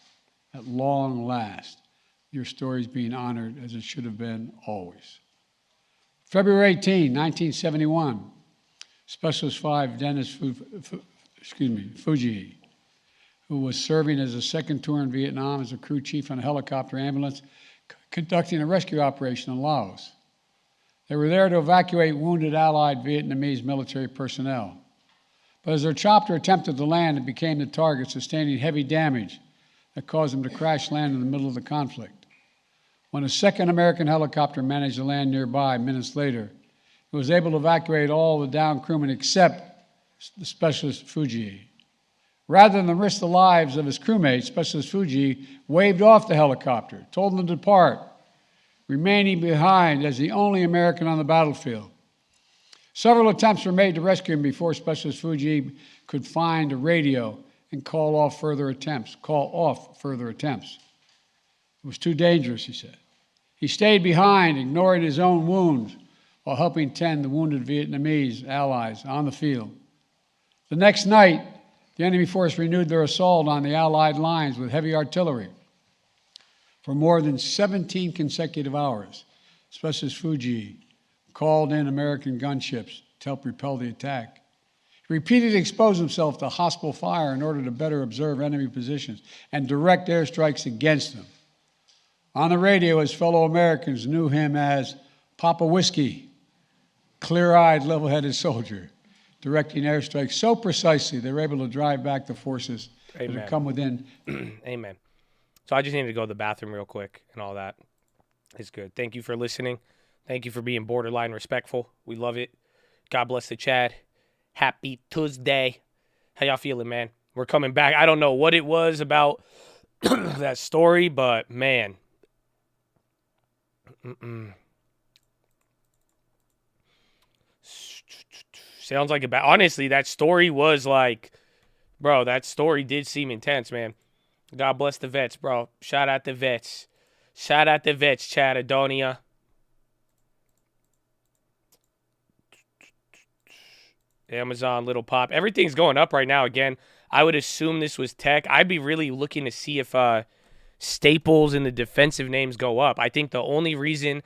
your story is being honored as it should have been always. February 18, 1971, Specialist 5 Dennis Fuji, who was serving as a second tour in Vietnam as a crew chief on a helicopter ambulance, conducting a rescue operation in Laos. They were there to evacuate wounded Allied Vietnamese military personnel. But as their chopper attempted to land, it became the target, sustaining heavy damage that caused them to crash land in the middle of the conflict. When a second American helicopter managed to land nearby minutes later, it was able to evacuate all the downed crewmen except the Specialist Fuji. Rather than risk the lives of his crewmates, Specialist Fuji waved off the helicopter, told them to depart, remaining behind as the only American on the battlefield. Several attempts were made to rescue him before Specialist Fuji could find a radio and call off further attempts. It was too dangerous, he said. He stayed behind, ignoring his own wounds, while helping tend the wounded Vietnamese allies on the field. The next night, the enemy force renewed their assault on the Allied lines with heavy artillery. For more than 17 consecutive hours, Specialist Fuji called in American gunships to help repel the attack. He repeatedly exposed himself to hostile fire in order to better observe enemy positions and direct airstrikes against them. On the radio, his fellow Americans knew him as Papa Whiskey, clear-eyed, level-headed soldier, directing airstrikes so precisely they were able to drive back the forces that had come within. Amen. So I just needed to go to the bathroom real quick and all that. It's good. Thank you for listening. Thank you for being borderline respectful. We love it. God bless the Chad. Happy Tuesday. How y'all feeling, man? We're coming back. I don't know what it was about that story, but man. Sounds like honestly, that story was like, bro, that story did seem intense, man. God bless the vets, bro. Shout out the vets. Shout out the vets, Chad Adonia. Amazon, Little Pop. Everything's going up right now again. I would assume this was tech. I'd be really looking to see if Staples and the defensive names go up. I think the only reason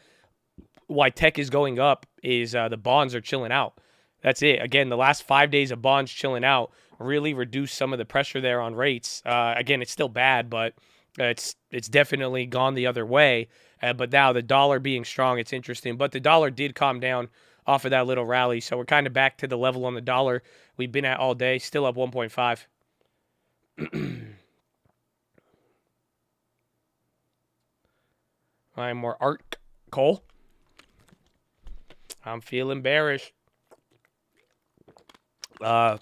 why tech is going up is the bonds are chilling out. That's it. Again, the last 5 days of bonds chilling out really reduced some of the pressure there on rates. Again, it's still bad, but it's definitely gone the other way. But now the dollar being strong, it's interesting. But the dollar did calm down off of that little rally. So we're kind of back to the level on the dollar we've been at all day. Still up 1.5. I'm more Art Cole. I'm feeling bearish. I'm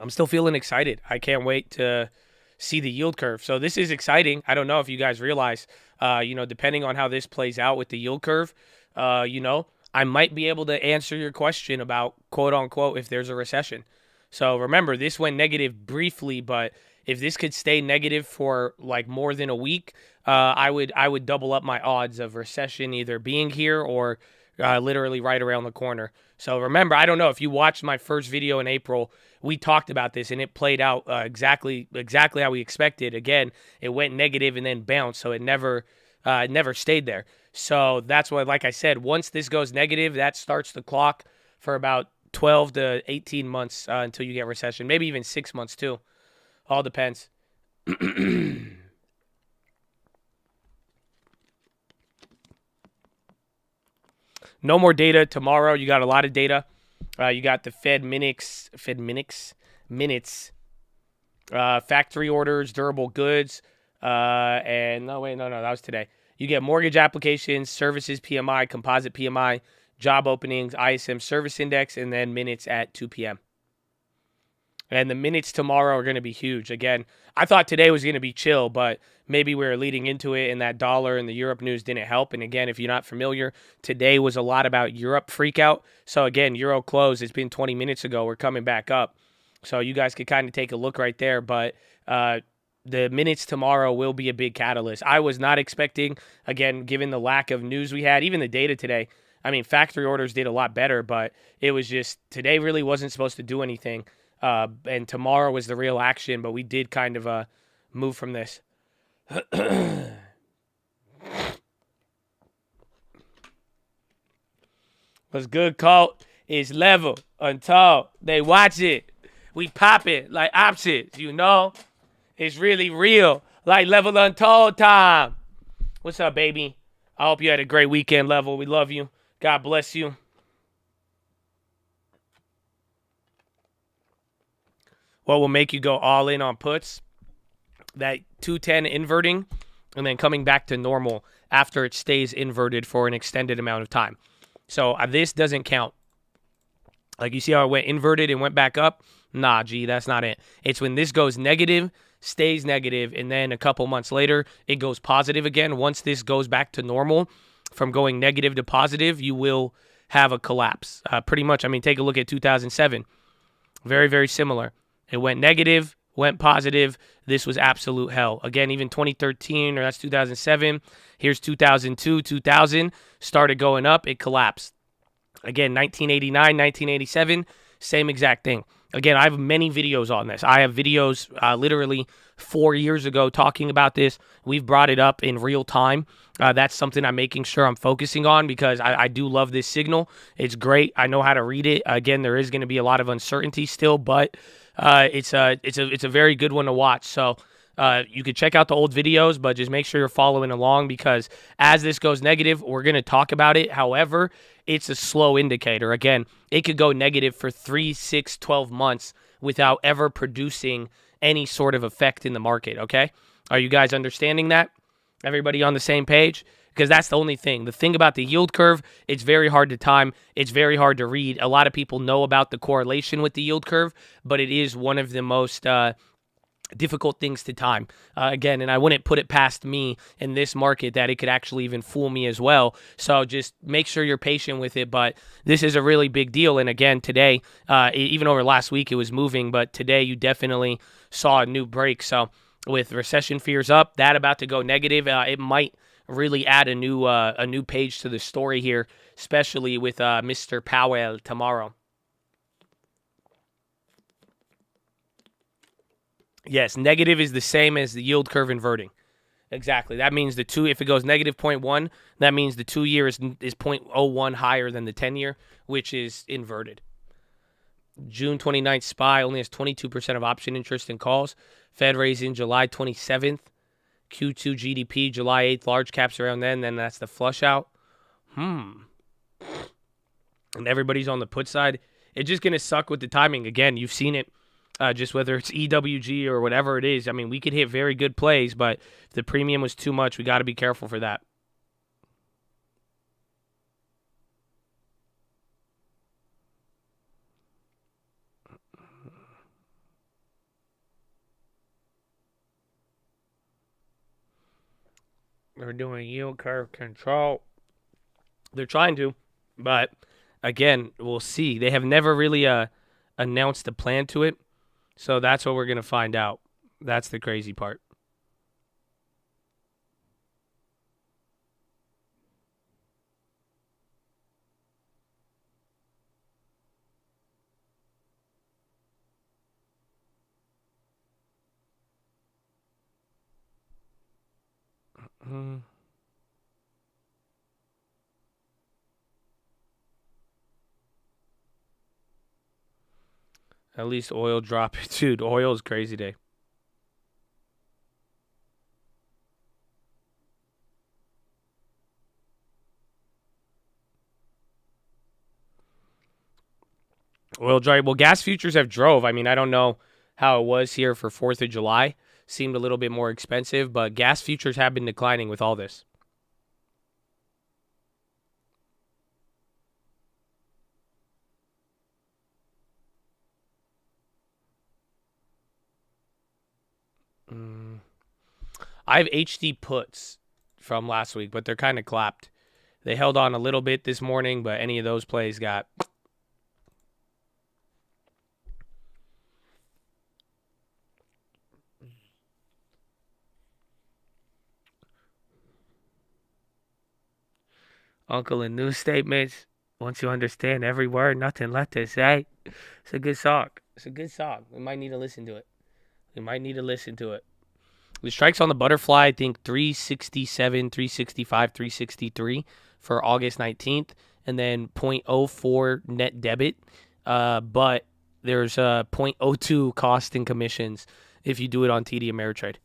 still feeling excited. I can't wait to see the yield curve. So this is exciting. I don't know if you guys realize, depending on how this plays out with the yield curve, I might be able to answer your question about quote unquote if there's a recession. So remember, this went negative briefly, but if this could stay negative for like more than a week, I would double up my odds of recession either being here or literally right around the corner. So remember, I don't know if you watched my first video in April, we talked about this and it played out exactly how we expected. Again, it went negative and then bounced, so it never stayed there. So that's why, like I said, once this goes negative, that starts the clock for about 12 to 18 months until you get recession. Maybe even 6 months too. All depends. No more data tomorrow. You got a lot of data. You got the Fed minutes, factory orders, durable goods, and no, that was today. You get mortgage applications, services PMI, composite PMI, job openings, ISM service index, and then minutes at 2 p.m. And the minutes tomorrow are going to be huge. Again, I thought today was going to be chill, but maybe we were leading into it, and that dollar and the Europe news didn't help. And again, if you're not familiar, today was a lot about Europe freakout. So again, Euro close. It's been 20 minutes ago. We're coming back up. So you guys could kind of take a look right there. But the minutes tomorrow will be a big catalyst. I was not expecting, again, given the lack of news we had, even the data today. I mean, factory orders did a lot better, but it was just today really wasn't supposed to do anything. And tomorrow was the real action, but we did kind of move from this. What's good, Colt? Is level until they watch it. We pop it like opposites, you know? It's really real, like Level Untold time. What's up, baby? I hope you had a great weekend, Level. We love you. God bless you. What will make you go all in on puts? That 210 inverting and then coming back to normal after it stays inverted for an extended amount of time. So this doesn't count. Like you see how it went inverted and went back up? Nah, G, that's not it. It's when this goes negative, stays negative, and then a couple months later, it goes positive again. Once this goes back to normal, from going negative to positive, you will have a collapse. Pretty much, I mean, take a look at 2007. Very, very similar. It went negative, went positive. This was absolute hell. Again, even 2013, or that's 2007. Here's 2002, 2000. Started going up, it collapsed. Again, 1989, 1987, same exact thing. Again, I have many videos on this. I have videos literally 4 years ago talking about this. We've brought it up in real time. That's something I'm making sure I'm focusing on because I do love this signal. It's great. I know how to read it. Again, there is going to be a lot of uncertainty still, but it's a very good one to watch. So you could check out the old videos, but just make sure you're following along because as this goes negative, we're going to talk about it. However, it's a slow indicator. Again, it could go negative for 3, 6, 12 months without ever producing any sort of effect in the market, okay? Are you guys understanding that? Everybody on the same page? Because that's the only thing. The thing about the yield curve, it's very hard to time. It's very hard to read. A lot of people know about the correlation with the yield curve, but it is one of the most difficult things to time. Again, and I wouldn't put it past me in this market that it could actually even fool me as well. So just make sure you're patient with it. But this is a really big deal. And again, today, even over last week, it was moving. But today, you definitely saw a new break. So with recession fears up, that about to go negative, it might really add a new page to the story here, especially with Mr. Powell tomorrow. Yes, negative is the same as the yield curve inverting. Exactly. That means the two, if it goes negative 0.1, that means the 2 year is 0.01 higher than the 10-year, which is inverted. June 29th SPY only has 22% of option interest in calls. Fed raising July 27th. Q2 GDP July 8th. Large caps around then that's the flush out. And everybody's on the put side. It's just going to suck with the timing. Again, you've seen it. Just whether it's EWG or whatever it is. I mean, we could hit very good plays, but if the premium was too much, we got to be careful for that. They're doing yield curve control. They're trying to, but again, we'll see. They have never really announced a plan to it. So that's what we're going to find out. That's the crazy part. At least oil drop. Dude, oil is crazy today. Oil dry. Well, gas futures have drove. I mean, I don't know how it was here for 4th of July. Seemed a little bit more expensive, but gas futures have been declining with all this. I have HD puts from last week, but they're kind of clapped. They held on a little bit this morning, but any of those plays got... Uncle and news statements. Once you understand every word, nothing left to say. It's a good song. It's a good song. We might need to listen to it. The strikes on the butterfly, I think 367, 365, 363 for August 19th, and then 0.04 net debit. But there's 0.02 cost and commissions if you do it on TD Ameritrade.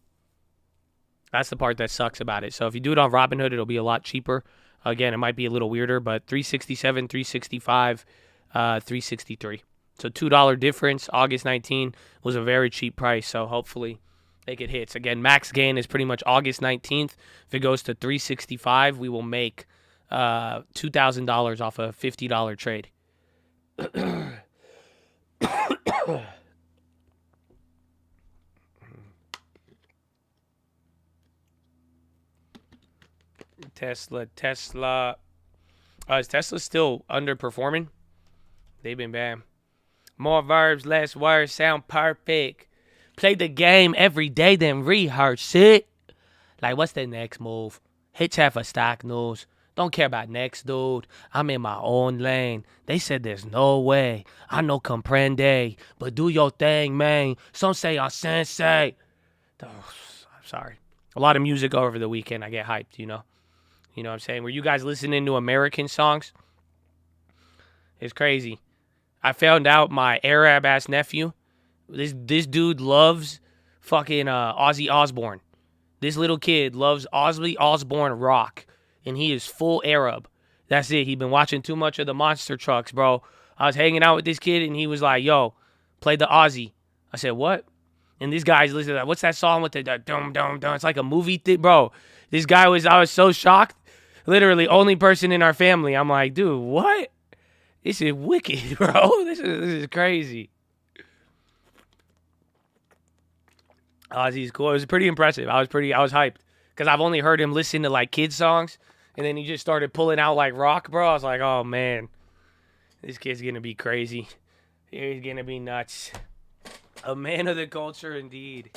That's the part that sucks about it. So if you do it on Robinhood, it'll be a lot cheaper. Again, it might be a little weirder, but 367, 365, 363. So $2 difference. August 19 was a very cheap price, so hopefully they get hits. Again, max gain is pretty much August 19th. If it goes to 365, we will make $2,000 off a $50 trade. Tesla. Is Tesla still underperforming? They've been bad. More verbs, less words, sound perfect. Play the game every day, then rehearse it. Like, what's the next move? Hit chat for stock news. Don't care about next, dude. I'm in my own lane. They said there's no way. I know comprende. But do your thing, man. Some say I'm sensei. Oh, I'm sorry. A lot of music over the weekend. I get hyped, you know. You know what I'm saying? Were you guys listening to American songs? It's crazy. I found out my Arab-ass nephew, this dude loves fucking Ozzy Osbourne. This little kid loves Ozzy Osbourne rock, and he is full Arab. That's it. He been watching too much of the monster trucks, bro. I was hanging out with this kid, and he was like, yo, play the Ozzy. I said, what? And this guy's listening to that. What's that song with the dum dum dum? It's like a movie thing, bro. I was so shocked. Literally, only person in our family. I'm like, dude, what? This is wicked, bro. This is crazy. Ozzy's cool. It was pretty impressive. I was hyped because I've only heard him listen to like kids songs, and then he just started pulling out like rock, bro. I was like, oh man, this kid's gonna be crazy. He's gonna be nuts. A man of the culture, indeed.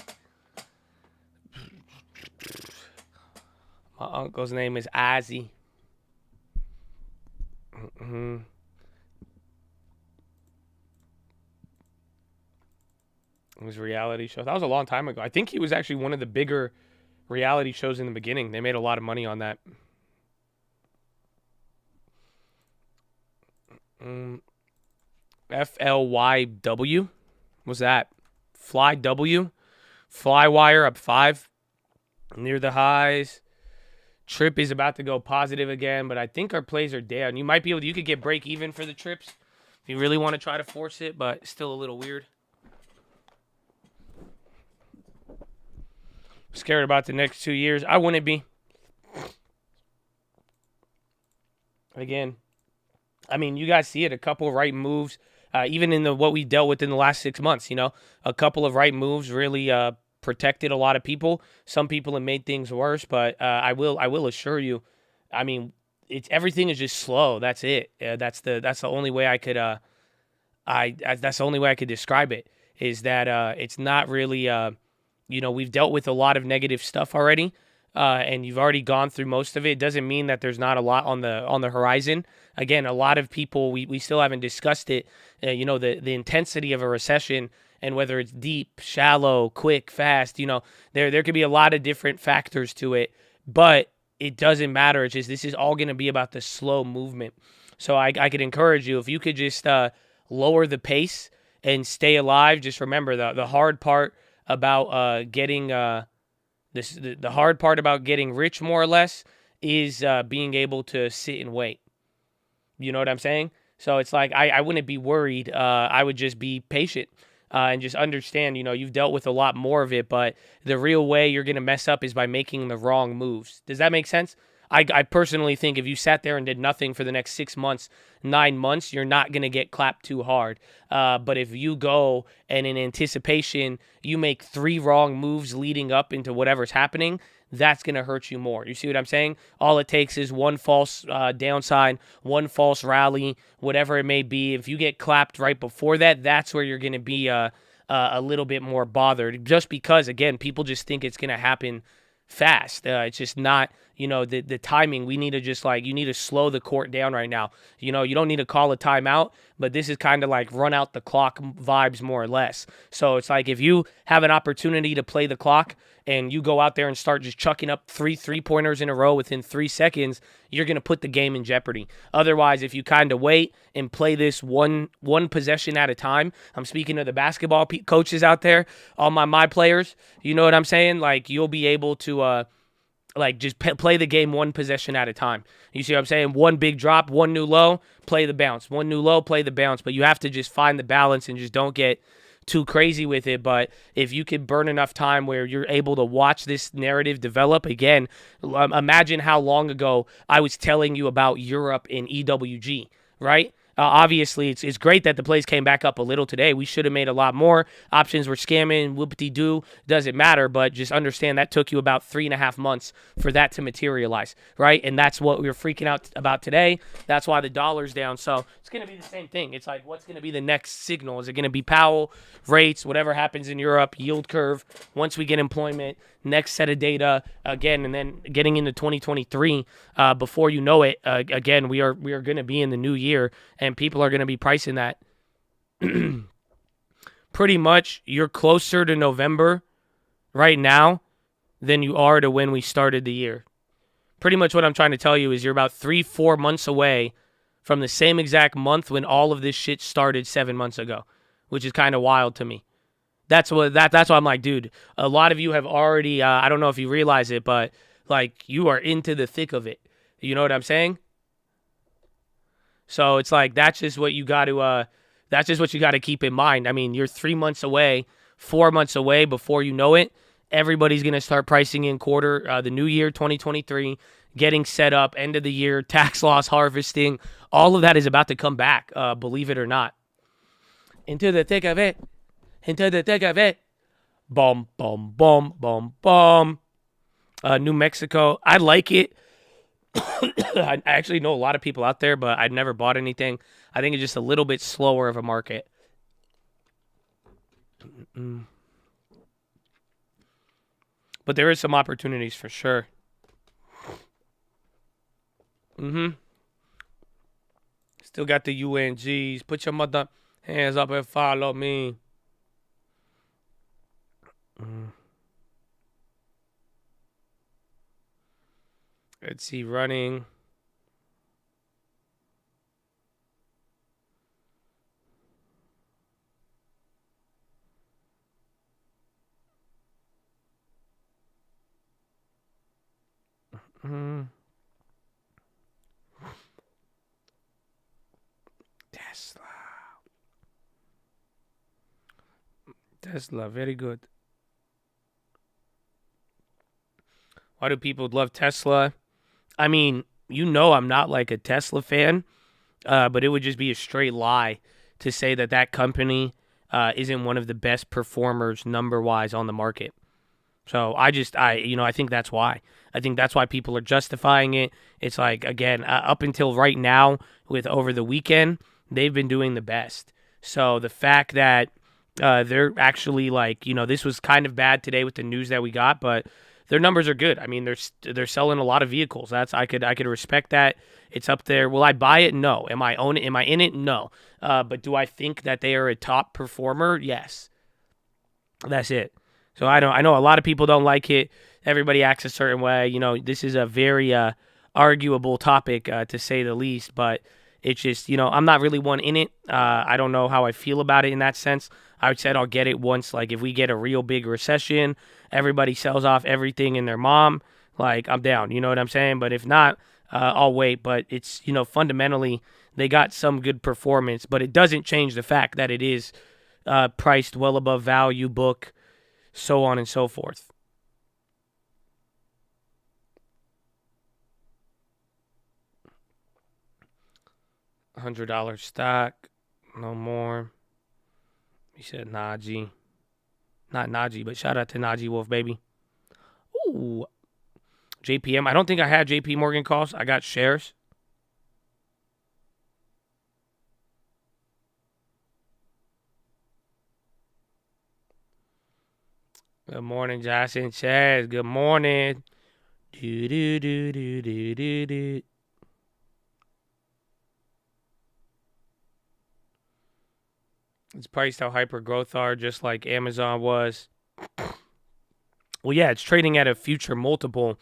My uncle's name is Ozzy. It was a reality show. That was a long time ago. I think he was actually one of the bigger reality shows in the beginning. They made a lot of money on that. FLYW? What's that? Fly W? Flywire up 5. Near the highs. Trip is about to go positive again, but I think our plays are down. You might be able to, you could get break even for the trips if you really want to try to force it, but still a little weird. Scared about the next 2 years. I wouldn't be. Again, I mean, you guys see it. A couple of right moves, even in what we dealt with in the last 6 months. You know, a couple of right moves really protected a lot of people. Some people have made things worse, but I will assure you. I mean, everything is just slow. That's it. That's the only way I could that's the only way I could describe it. Is that it's not really. You know, we've dealt with a lot of negative stuff already, and you've already gone through most of it. It doesn't mean that there's not a lot on the horizon. Again, a lot of people, we still haven't discussed it. You know, the intensity of a recession and whether it's deep, shallow, quick, fast. You know, there could be a lot of different factors to it, but it doesn't matter. It's just this is all going to be about the slow movement. So I could encourage you, if you could just lower the pace and stay alive. Just remember the hard part about getting the hard part about getting rich, more or less, is being able to sit and wait. You know what I'm saying? So it's like I wouldn't be worried. I would just be patient and just understand, you know, you've dealt with a lot more of it, but the real way you're going to mess up is by making the wrong moves. Does that make sense? I personally think if you sat there and did nothing for the next 6 months, 9 months, you're not going to get clapped too hard. But if you go and in anticipation, you make 3 wrong moves leading up into whatever's happening, that's going to hurt you more. You see what I'm saying? All it takes is one false downside, one false rally, whatever it may be. If you get clapped right before that, that's where you're going to be a little bit more bothered, just because, again, people just think it's going to happen fast. It's just not, the timing. We need to just you need to slow the court down right now. You don't need to call a timeout, but this is kind of like run out the clock vibes more or less. So it's like if you have an opportunity to play the clock and you go out there and start just chucking up 3 3-pointers in a row within 3 seconds, you're going to put the game in jeopardy. Otherwise, if you kind of wait and play this one possession at a time, I'm speaking to the basketball coaches out there, all my players, you know what I'm saying? You'll be able to just play the game one possession at a time. You see what I'm saying? One big drop, one new low, play the bounce. One new low, play the bounce. But you have to just find the balance and just don't get too crazy with it. But if you could burn enough time where you're able to watch this narrative develop, again, imagine how long ago I was telling you about Europe in EWG, right? Obviously, it's great that the plays came back up a little today. We should have made a lot more. Options were scamming, whoopity-doo, doesn't matter, but just understand that took you about 3.5 months for that to materialize, right? And that's what we were freaking out about today. That's why the dollar's down. So it's going to be the same thing. It's like, what's going to be the next signal? Is it going to be Powell, rates, whatever happens in Europe, yield curve, once we get employment, next set of data, again, and then getting into 2023, before you know it, again, we are going to be in the new year, and people are going to be pricing that. Pretty much, you're closer to November right now than you are to when we started the year. Pretty much what I'm trying to tell you is you're about 3-4 months away from the same exact month when all of this shit started 7 months ago, which is kind of wild to me. That's why I'm like, dude, a lot of you have already, I don't know if you realize it, but you are into the thick of it. You know what I'm saying? So it's like, that's just what you got to keep in mind. I mean, you're 3 months away, 4 months away before you know it. Everybody's going to start pricing in the new year, 2023, getting set up, end of the year, tax loss harvesting. All of that is about to come back, believe it or not. Into the thick of it. Into the thick of it. Boom, boom, boom, boom, boom. New Mexico. I like it. I actually know a lot of people out there, but I've never bought anything. I think it's just a little bit slower of a market. But there is some opportunities for sure. Still got the UNGs. Put your mother hands up and follow me. Let's see, running. Tesla, very good. Why do people love Tesla? I mean, I'm not like a Tesla fan, but it would just be a straight lie to say that company isn't one of the best performers number-wise on the market. So I think that's why. I think that's why people are justifying it. It's like, again, up until right now, with over the weekend, they've been doing the best. So the fact that they're actually this was kind of bad today with the news that we got, but their numbers are good. I mean, they're selling a lot of vehicles. I could respect that. It's up there. Will I buy it? No. Am I in it? No. But do I think that they are a top performer? Yes. That's it. So I know a lot of people don't like it. Everybody acts a certain way. This is a very arguable topic, to say the least, but it's just, I'm not really one in it. I don't know how I feel about it in that sense. I said I'll get it once, if we get a real big recession, everybody sells off everything in their mom, I'm down. You know what I'm saying? But if not, I'll wait. But it's, fundamentally, they got some good performance, but it doesn't change the fact that it is priced well above value, book, so on and so forth. $100 stock. No more. He said Najee. Not Najee, but shout out to Najee Wolf, baby. Ooh. JPM. I don't think I had JP Morgan calls. I got shares. Good morning, Josh and Chaz. Good morning. Do do do do do do do. It's priced how hyper growth are, just like Amazon was. Well, yeah, it's trading at a future multiple,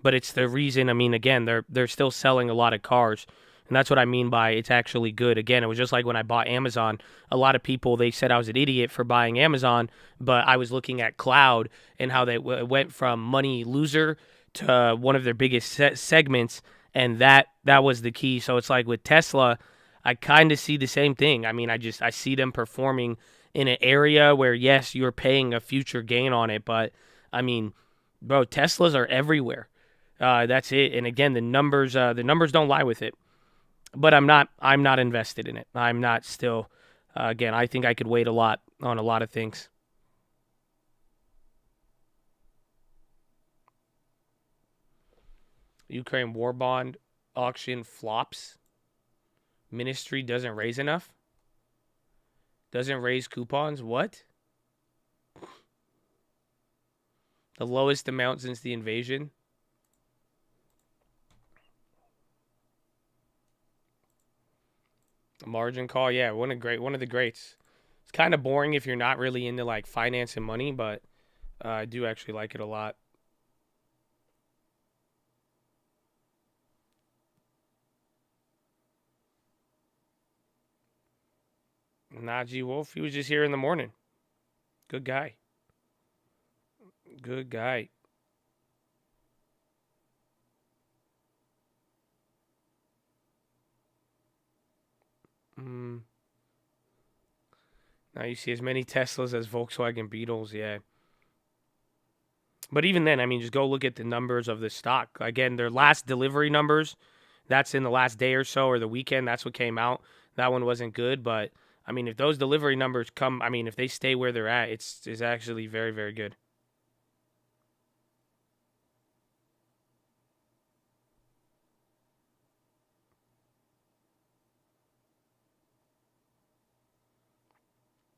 but it's the reason. I mean, again, they're still selling a lot of cars, and that's what I mean by it's actually good. Again, it was just like when I bought Amazon. A lot of people, they said I was an idiot for buying Amazon, but I was looking at cloud and how they went from money loser to one of their biggest segments, and that was the key. So it's like with Tesla, I kind of see the same thing. I mean, I see them performing in an area where, yes, you're paying a future gain on it, but I mean, bro, Teslas are everywhere. That's it. And again, the numbers don't lie with it. But I'm not invested in it. I'm not still. Again, I think I could wait a lot on a lot of things. Ukraine war bond auction flops. Ministry doesn't raise enough. Doesn't raise coupons. What? The lowest amount since the invasion. A margin call, yeah, one of the greats. It's kind of boring if you're not really into like finance and money, but I do actually like it a lot. Najee Wolf, he was just here in the morning. Good guy. Good guy. Now you see as many Teslas as Volkswagen Beetles, yeah. But even then, I mean, just go look at the numbers of the stock. Again, their last delivery numbers, that's in the last day or so or the weekend. That's what came out. That one wasn't good, but I mean, if those delivery numbers come, I mean, if they stay where they're at, it's actually very, very good.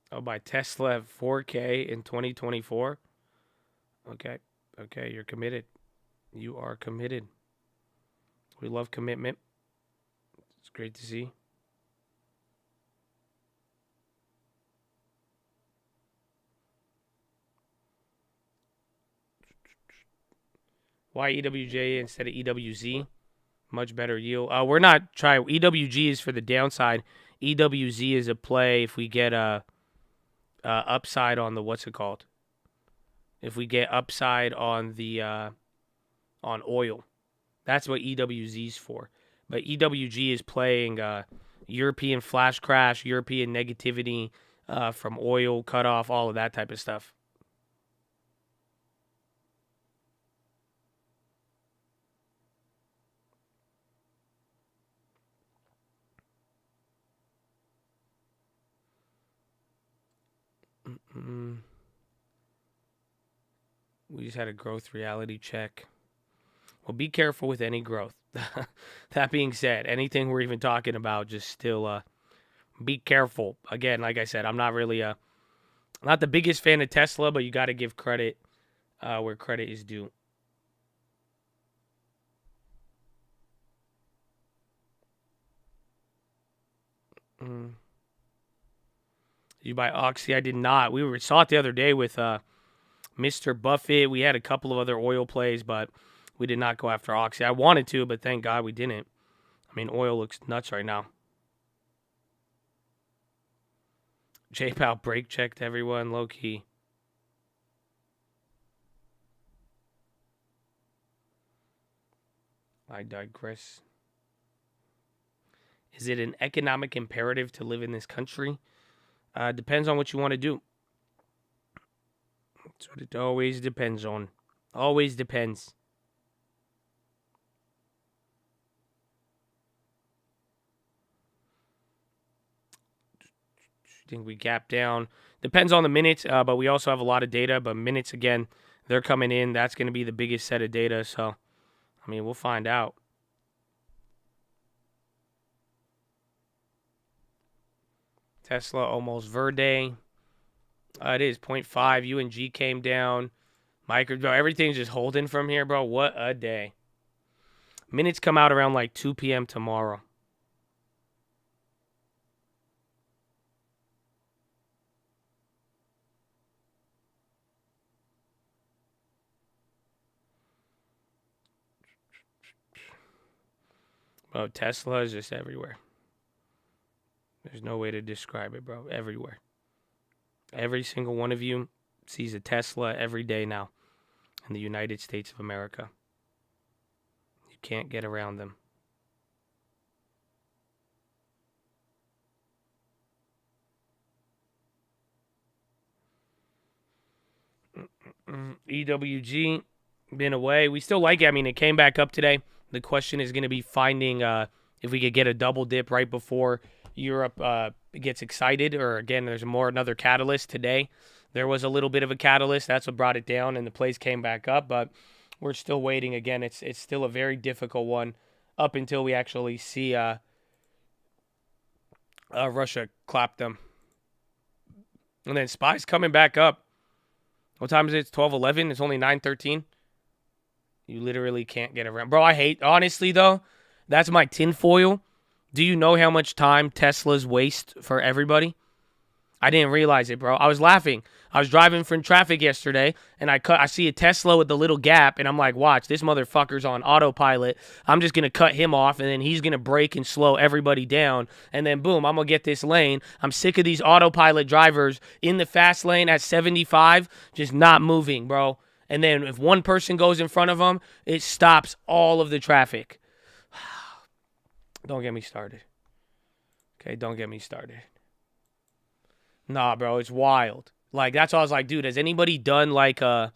Oh, buy Tesla at 4K in 2024. Okay, you're committed. You are committed. We love commitment. It's great to see. Why EWJ instead of EWZ? Much better yield. We're not trying. EWG is for the downside. EWZ is a play if we get a upside on the what's it called? If we get upside on the on oil, that's what EWZ is for. But EWG is playing European flash crash, European negativity from oil cutoff, all of that type of stuff. We just had a growth reality check. Well, be careful with any growth. That being said, anything we're even talking about, just still be careful. Again, like I said, I'm not really not the biggest fan of Tesla, but you got to give credit where credit is due. You buy Oxy? I did not. We saw it the other day with Mr. Buffett. We had a couple of other oil plays, but we did not go after Oxy. I wanted to, but thank God we didn't. I mean, oil looks nuts right now. J-Pal break checked everyone, low key. I digress. Is it an economic imperative to live in this country? Depends on what you want to do. That's what it always depends on. Always depends. I think we gap down. Depends on the minutes, but we also have a lot of data. But minutes, again, they're coming in. That's going to be the biggest set of data. So, I mean, we'll find out. Tesla almost verde. It is 0.5. UNG came down. Bro, everything's just holding from here, bro. What a day. Minutes come out around like 2 p.m. tomorrow. Bro, Tesla is just everywhere. There's no way to describe it, bro. Everywhere. Every single one of you sees a Tesla every day now in the United States of America. You can't get around them. EWG, been away. We still like it. I mean, it came back up today. The question is going to be finding if we could get a double dip right before Europe gets excited, or again, there's another catalyst today. There was a little bit of a catalyst. That's what brought it down, and the place came back up, but we're still waiting. Again, it's still a very difficult one up until we actually see Russia clap them. And then SPY's coming back up. What time is it? It's 12:11. It's only 9:13. You literally can't get around. Bro, honestly, though, that's my tinfoil. Do you know how much time Teslas waste for everybody? I didn't realize it, bro. I was laughing. I was driving from traffic yesterday, and I see a Tesla with the little gap, and I'm like, watch, this motherfucker's on autopilot. I'm just going to cut him off, and then he's going to brake and slow everybody down, and then boom, I'm going to get this lane. I'm sick of these autopilot drivers in the fast lane at 75 just not moving, bro. And then if one person goes in front of them, it stops all of the traffic. Don't get me started. Okay, don't get me started. Nah, bro, it's wild. Like, that's why I was like, dude, has anybody done like a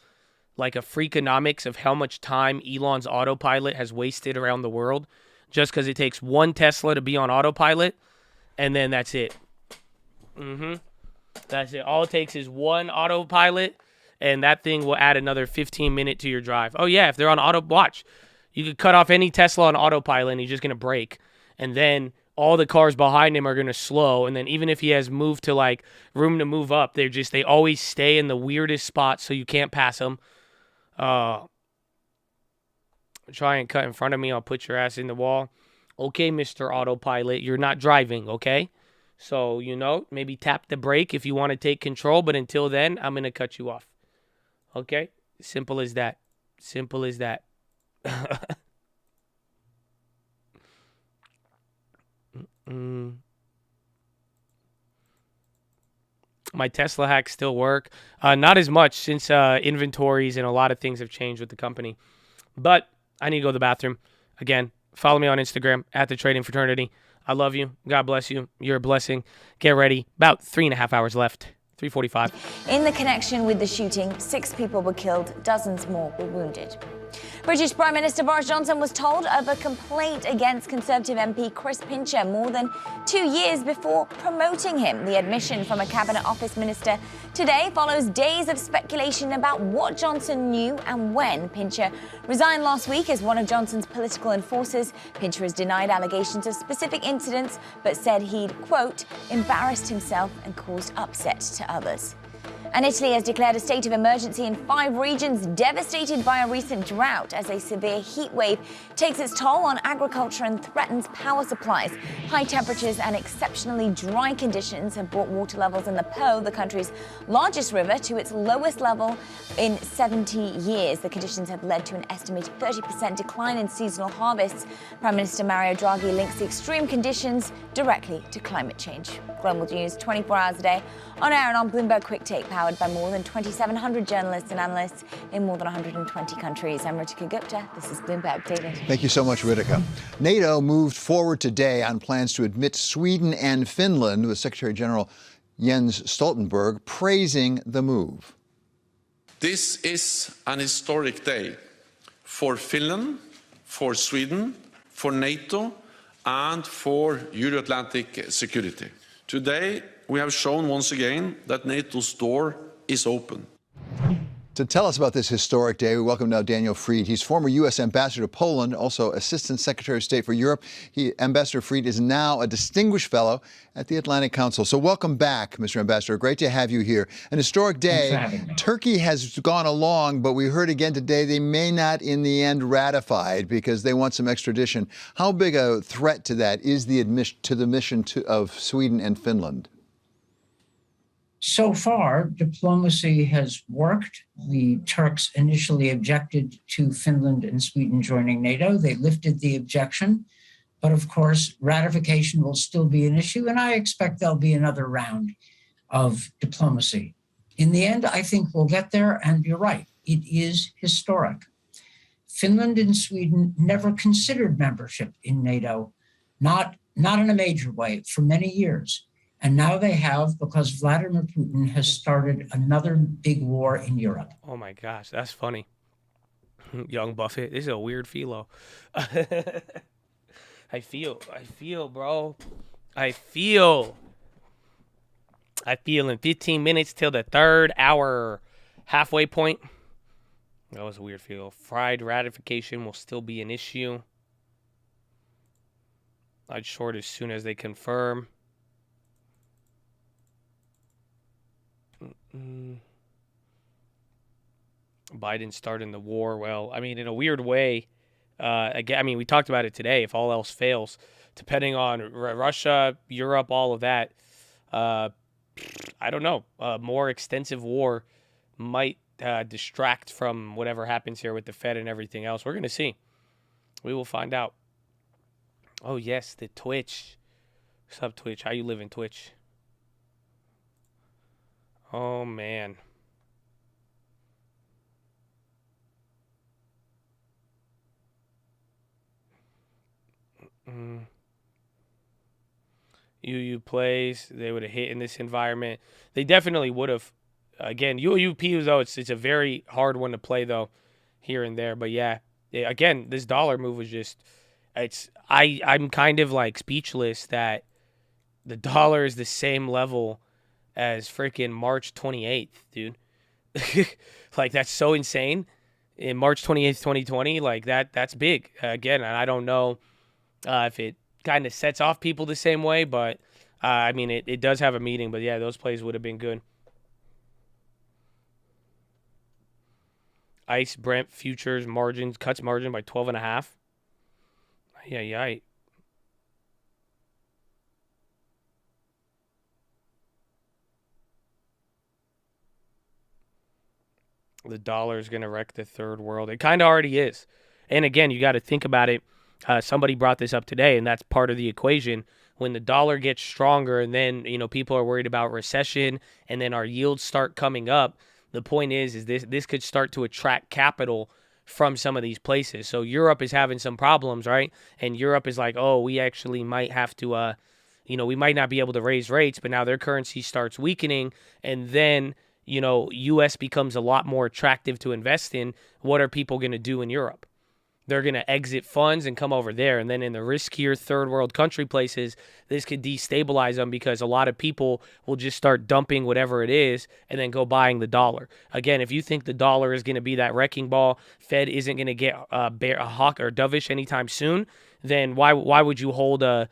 freakonomics of how much time Elon's autopilot has wasted around the world just because it takes one Tesla to be on autopilot, and then that's it. That's it. All it takes is one autopilot, and that thing will add another 15 minutes to your drive. Oh, yeah, if they're on watch, you could cut off any Tesla on autopilot, and he's just going to brake. And then all the cars behind him are going to slow. And then even if he has moved to, like, room to move up, they always stay in the weirdest spots so you can't pass them. Try and cut in front of me, I'll put your ass in the wall. Okay, Mr. Autopilot, you're not driving, okay? So, maybe tap the brake if you want to take control. But until then, I'm going to cut you off. Okay? Simple as that. Simple as that. My Tesla hacks still work. Not as much since inventories and a lot of things have changed with the company. But I need to go to the bathroom. Again, follow me on Instagram at The Trading Fraternity. I love you. God bless you. You're a blessing. Get ready. About 3.5 hours left. 3:45. In the connection with the shooting, 6 people were killed, dozens more were wounded. British Prime Minister Boris Johnson was told of a complaint against Conservative MP Chris Pincher more than 2 years before promoting him. The admission from a Cabinet Office minister today follows days of speculation about what Johnson knew and when. Pincher resigned last week as one of Johnson's political enforcers. Pincher has denied allegations of specific incidents, but said he'd, quote, embarrassed himself and caused upset to others. And Italy has declared a state of emergency in 5 regions devastated by a recent drought as a severe heat wave takes its toll on agriculture and threatens power supplies. High temperatures and exceptionally dry conditions have brought water levels in the Po, the country's largest river, to its lowest level in 70 years. The conditions have led to an estimated 30% decline in seasonal harvests. Prime Minister Mario Draghi links the extreme conditions directly to climate change. Global News 24 hours a day, on air and on Bloomberg Quick Take, powered by more than 2,700 journalists and analysts in more than 120 countries. I'm Ritika Gupta. This is Bloomberg Daily. Thank you so much, Ritika. NATO moved forward today on plans to admit Sweden and Finland, with Secretary General Jens Stoltenberg praising the move. This is an historic day for Finland, for Sweden, for NATO, and for Euro-Atlantic security. Today, we have shown once again that NATO's door is open. To tell us about this historic day, we welcome now Daniel Fried. He's former U.S. Ambassador to Poland, also Assistant Secretary of State for Europe. Ambassador Fried is now a distinguished fellow at the Atlantic Council. So welcome back, Mr. Ambassador. Great to have you here. An historic day. Thanks for having me. Turkey has gone along, but we heard again today they may not in the end ratify it because they want some extradition. How big a threat to that is the mission of Sweden and Finland? So far, diplomacy has worked. The Turks initially objected to Finland and Sweden joining NATO. They lifted the objection. But of course, ratification will still be an issue, and I expect there'll be another round of diplomacy. In the end, I think we'll get there, and you're right, it is historic. Finland and Sweden never considered membership in NATO, not in a major way, for many years. And now they have, because Vladimir Putin has started another big war in Europe. Oh my gosh, that's funny. Young Buffett, this is a weird philo. I feel, bro. I feel in 15 minutes till the third hour halfway point. That was a weird feel. Fried ratification will still be an issue. I'd short as soon as they confirm. Biden starting the war. Well, I mean, in a weird way, again, I mean, we talked about it today. If all else fails, depending on Russia, Europe, all of that, I don't know. A more extensive war might distract from whatever happens here with the Fed and everything else. We're going to see. We will find out. Oh, yes, the Twitch. What's up, Twitch? How you living, Twitch? Oh, man. UU plays. They would have hit in this environment. They definitely would have. Again, UUP, though, it's a very hard one to play, though, here and there. But, yeah, again, this dollar move was just – I'm kind of, like, speechless that the dollar is the same level as freaking March 28th, dude. Like, that's so insane. In March 28th, 2020, like, that's big. Again, and I don't know if it kind of sets off people the same way, but, I mean, it does have a meaning. But, yeah, those plays would have been good. ICE, Brent, futures, margins, cuts margin by 12.5. Yeah. The dollar is going to wreck the third world. It kind of already is. And again, you got to think about it. Somebody brought this up today, and that's part of the equation. When the dollar gets stronger and then, people are worried about recession and then our yields start coming up, the point is this could start to attract capital from some of these places. So Europe is having some problems, right? And Europe is like, oh, we actually might have to, we might not be able to raise rates, but now their currency starts weakening, and then U.S. becomes a lot more attractive to invest in. What are people going to do in Europe? They're going to exit funds and come over there. And then in the riskier third world country places, this could destabilize them because a lot of people will just start dumping whatever it is and then go buying the dollar. Again, if you think the dollar is going to be that wrecking ball, Fed isn't going to get a hawk or dovish anytime soon, then why would you hold a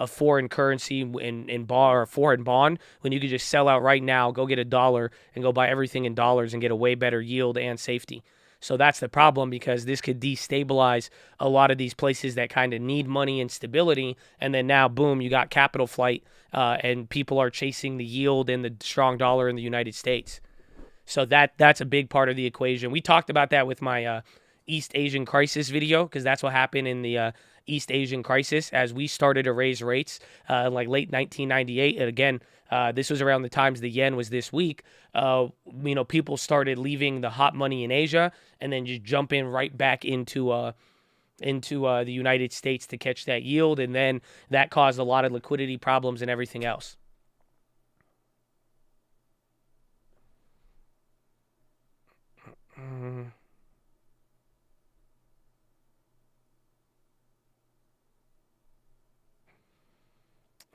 foreign currency in bond or a foreign bond when you could just sell out right now, go get a dollar and go buy everything in dollars and get a way better yield and safety? So that's the problem, because this could destabilize a lot of these places that kind of need money and stability. And then now, boom, you got capital flight and people are chasing the yield and the strong dollar in the United States. So that's a big part of the equation. We talked about that with my East Asian crisis video, because that's what happened in the East Asian crisis as we started to raise rates like late 1998. And again, this was around the times the yen was this weak. People started leaving the hot money in Asia and then just jumping right back into the United States to catch that yield. And then that caused a lot of liquidity problems and everything else.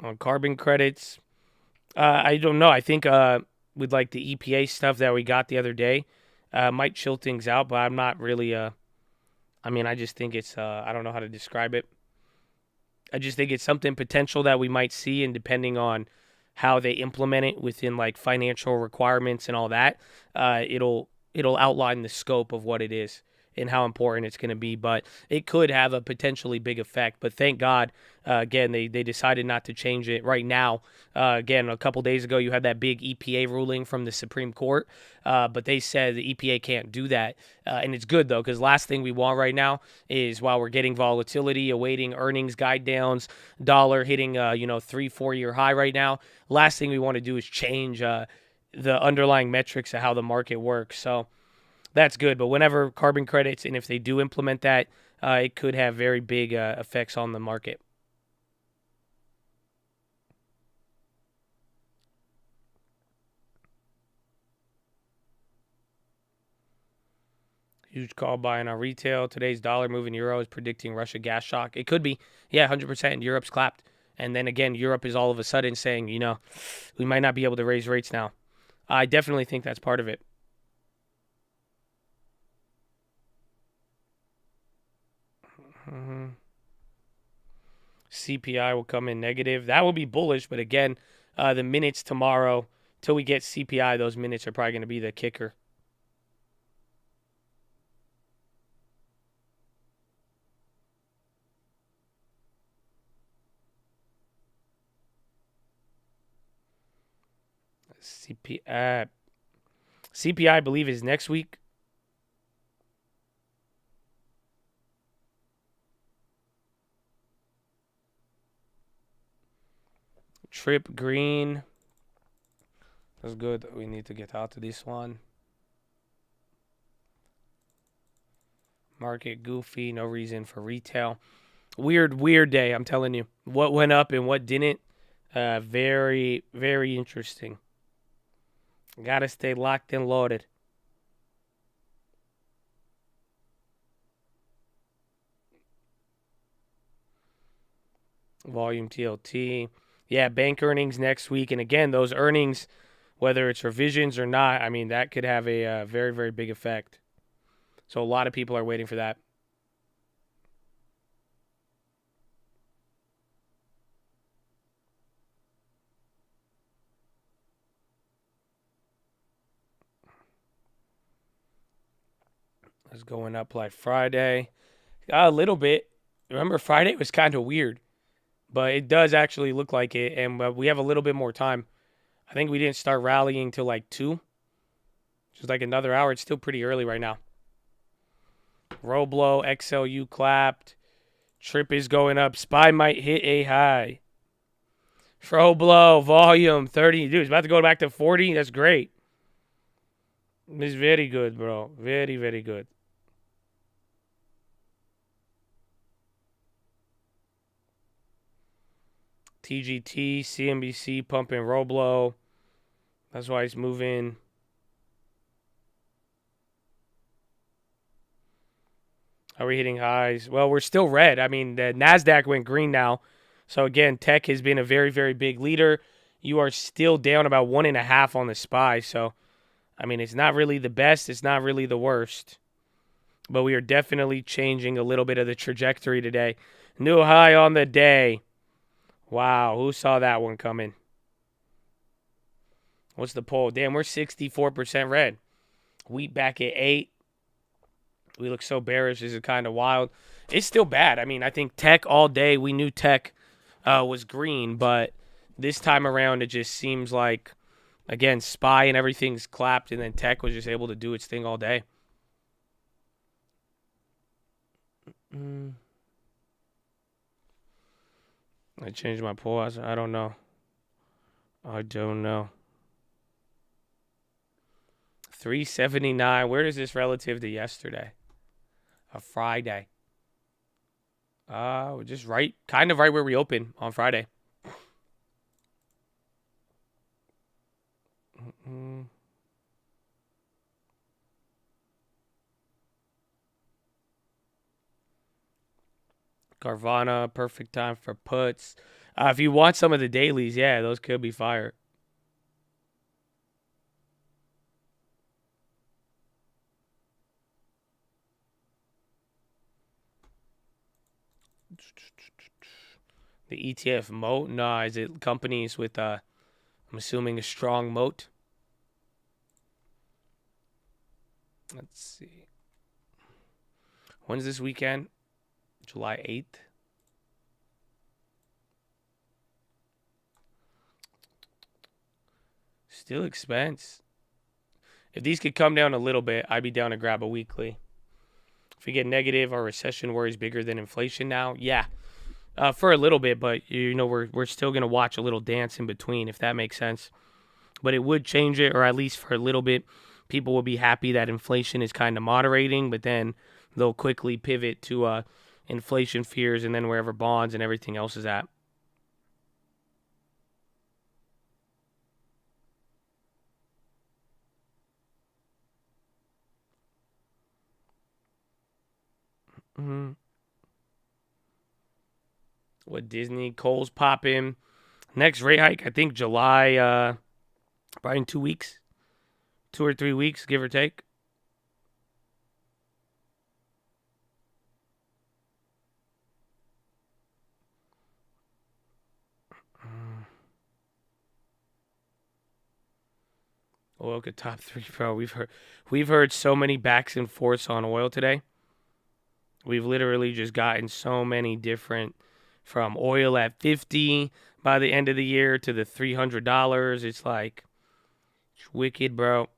On carbon credits, I don't know. I think with like the EPA stuff that we got the other day, might chill things out, but I'm not really. I mean, I just think it's. I don't know how to describe it. I just think it's something potential that we might see, and depending on how they implement it within like financial requirements and all that, it'll outline the scope of what it is and how important it's going to be. But it could have a potentially big effect. But thank God, again, they decided not to change it right now. Again, a couple days ago, you had that big EPA ruling from the Supreme Court, but they said the EPA can't do that. And it's good, though, because last thing we want right now is while we're getting volatility, awaiting earnings guide downs, dollar hitting, 3-4 year high right now, last thing we want to do is change the underlying metrics of how the market works. So that's good. But whenever carbon credits, and if they do implement that, it could have very big effects on the market. Huge call buying on retail. Today's dollar moving euro is predicting Russia gas shock. It could be. Yeah, 100%. Europe's clapped. And then again, Europe is all of a sudden saying, we might not be able to raise rates now. I definitely think that's part of it. CPI will come in negative. That will be bullish, but again, the minutes tomorrow, till we get CPI, those minutes are probably going to be the kicker. CPI, I believe, is next week. Trip green. That's good. We need to get out of this one. Market goofy. No reason for retail. Weird day, I'm telling you. What went up and what didn't. Very, very interesting. Gotta stay locked and loaded. Volume TLT. Yeah, bank earnings next week. And again, those earnings, whether it's revisions or not, I mean, that could have a very, very big effect. So a lot of people are waiting for that. It's going up like Friday. A little bit. Remember, Friday was kind of weird. But it does actually look like it, and we have a little bit more time. I think we didn't start rallying till like 2. Which is like another hour. It's still pretty early right now. Roblo, XLU clapped. Trip is going up. SPY might hit a high. Roblo, volume 30. Dude, it's about to go back to 40. That's great. It's very good, bro. Very, very good. TGT, CNBC pumping Roblo. That's why it's moving. Are we hitting highs? Well, we're still red. I mean, the NASDAQ went green now. So, again, tech has been a very, very big leader. You are still down about 1.5 on the SPY. So, I mean, it's not really the best. It's not really the worst. But we are definitely changing a little bit of the trajectory today. New high on the day. Wow, who saw that one coming? What's the poll? Damn, we're 64% red. Wheat back at 8. We look so bearish. This is kind of wild. It's still bad. I mean, I think tech all day. We knew tech was green, but this time around it just seems like, again, SPY and everything's clapped, and then tech was just able to do its thing all day. I changed my poll. I don't know. I don't know. 379. Where is this relative to yesterday? A Friday. We're just kind of right where we opened on Friday. Carvana, perfect time for puts. If you want some of the dailies, yeah, those could be fire. The ETF moat? Nah, is it companies with, I'm assuming, a strong moat? Let's see. When's this weekend? July 8th? Still expense. If these could come down a little bit, I'd be down to grab a weekly. If we get negative, our recession worries bigger than inflation now. Yeah, for a little bit, but you know we're still gonna watch a little dance in between, if that makes sense. But it would change it, or at least for a little bit, people will be happy that inflation is kind of moderating. But then they'll quickly pivot to inflation fears, and then wherever bonds and everything else is at. What Disney, Kohl's popping. Next rate hike, I think July, probably in 2 weeks. 2 or 3 weeks, give or take. Oil could top 3, bro. We've heard so many backs and forths on oil today. We've literally just gotten so many different, from oil at 50 by the end of the year to the $300. It's like, it's wicked, bro.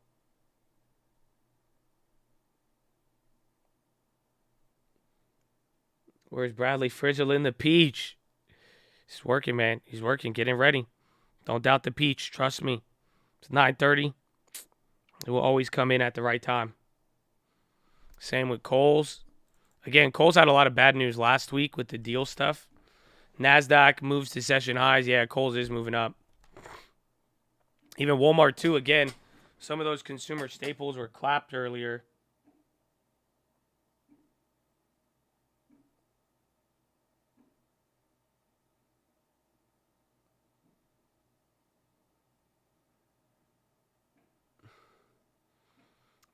Where's Bradley Frizzle in the peach? He's working, man. He's working, getting ready. Don't doubt the peach. Trust me. It's 9:30. It will always come in at the right time. Same with Kohl's. Again, Kohl's had a lot of bad news last week with the deal stuff. NASDAQ moves to session highs. Yeah, Kohl's is moving up. Even Walmart, too. Again, some of those consumer staples were clapped earlier.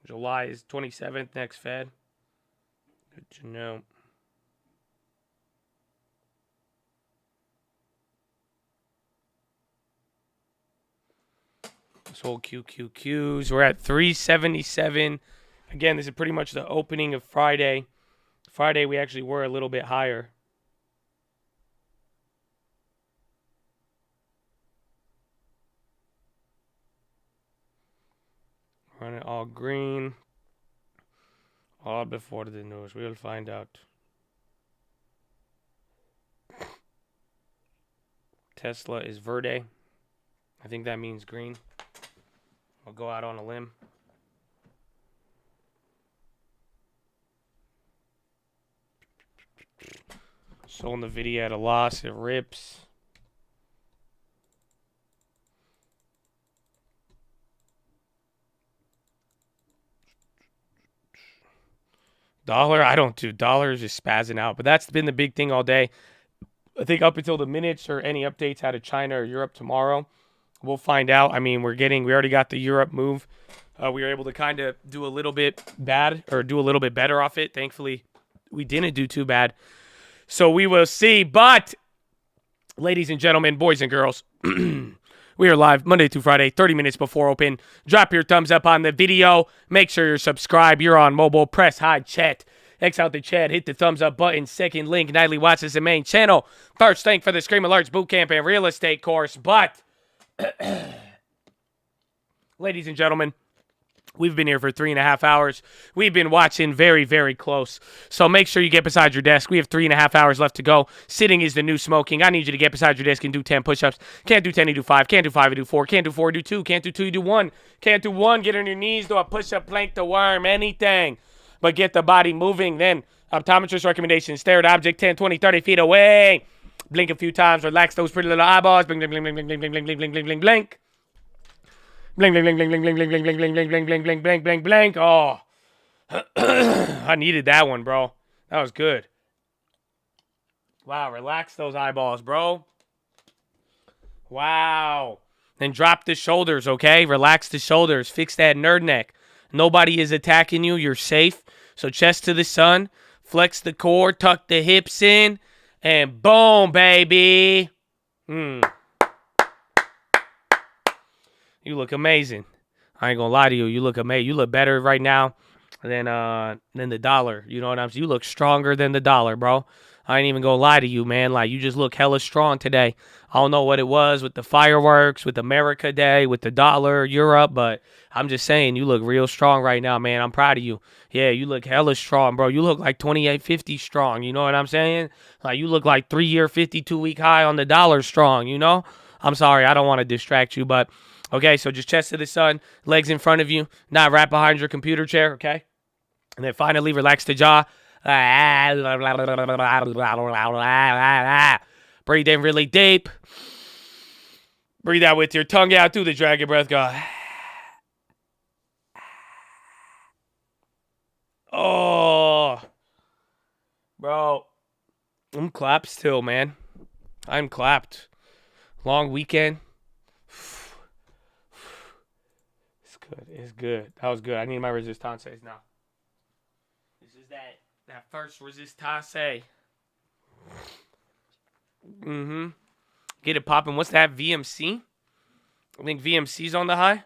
July is 27th, next Fed. Good to know. This whole QQQs. We're at 377. Again, this is pretty much the opening of Friday. Friday, we actually were a little bit higher. Run it all green. All before the news. We'll find out. Tesla is verde. I think that means green. I'll go out on a limb. Sold Nvidia at a loss. It rips. Dollar, I don't do. Dollar is just spazzing out. But that's been the big thing all day. I think up until the minutes or any updates out of China or Europe tomorrow, we'll find out. I mean, we already got the Europe move. We were able to kind of do a little bit bad or do a little bit better off it. Thankfully, we didn't do too bad. So we will see. But, ladies and gentlemen, boys and girls, we are live Monday through Friday, 30 minutes before open. Drop your thumbs up on the video. Make sure you're subscribed. You're on mobile. Press hide chat. X out the chat. Hit the thumbs up button. Second link, Nightly Watch is the main channel. First link for the Scream Alerts Bootcamp and Real Estate course. But, ladies and gentlemen, we've been here for 3.5 hours. We've been watching very, very close. So make sure you get beside your desk. We have 3.5 hours left to go. Sitting is the new smoking. I need you to get beside your desk and do 10 push-ups. Can't do 10, you do 5. Can't do 5, you do 4. Can't do 4, you do 2. Can't do 2, you do 1. Can't do 1, get on your knees, do a push-up, plank the worm, anything. But get the body moving. Then, optometrist recommendation. Stare at object 10, 20, 30 feet away. Blink a few times. Relax those pretty little eyeballs. Blink, blink, blink, blink, blink, blink, blink, blink, blink, blink, blink, blink. Blink, blink, blink, blink, blink, blink, blink, blink, blink, blink, blink, blink, blink, blink, blink, blink. Oh, I needed that one, bro. That was good. Wow, relax those eyeballs, bro. Wow. Then drop the shoulders, okay? Relax the shoulders. Fix that nerd neck. Nobody is attacking you. You're safe. So chest to the sun. Flex the core. Tuck the hips in. And boom, baby. You look amazing. I ain't gonna lie to you. You look amazing. You look better right now than the dollar. You know what I'm saying? You look stronger than the dollar, bro. I ain't even gonna lie to you, man. Like, you just look hella strong today. I don't know what it was with the fireworks, with America Day, with the dollar, Europe, but I'm just saying you look real strong right now, man. I'm proud of you. Yeah, you look hella strong, bro. You look like 2850 strong. You know what I'm saying? Like, you look like 3-year, 52-week high on the dollar strong, you know? I'm sorry. I don't want to distract you, but okay, so just chest to the sun, legs in front of you, not wrapped behind your computer chair, okay? And then finally relax the jaw. Breathe in really deep. Breathe out with your tongue out through the dragon breath. Go. Oh. Bro. I'm clapped still, man. I'm clapped. Long weekend. It's good. It's good. That was good. I need my resistances now. This is that first resistance. Get it popping. What's that? VMC? I think VMC's on the high.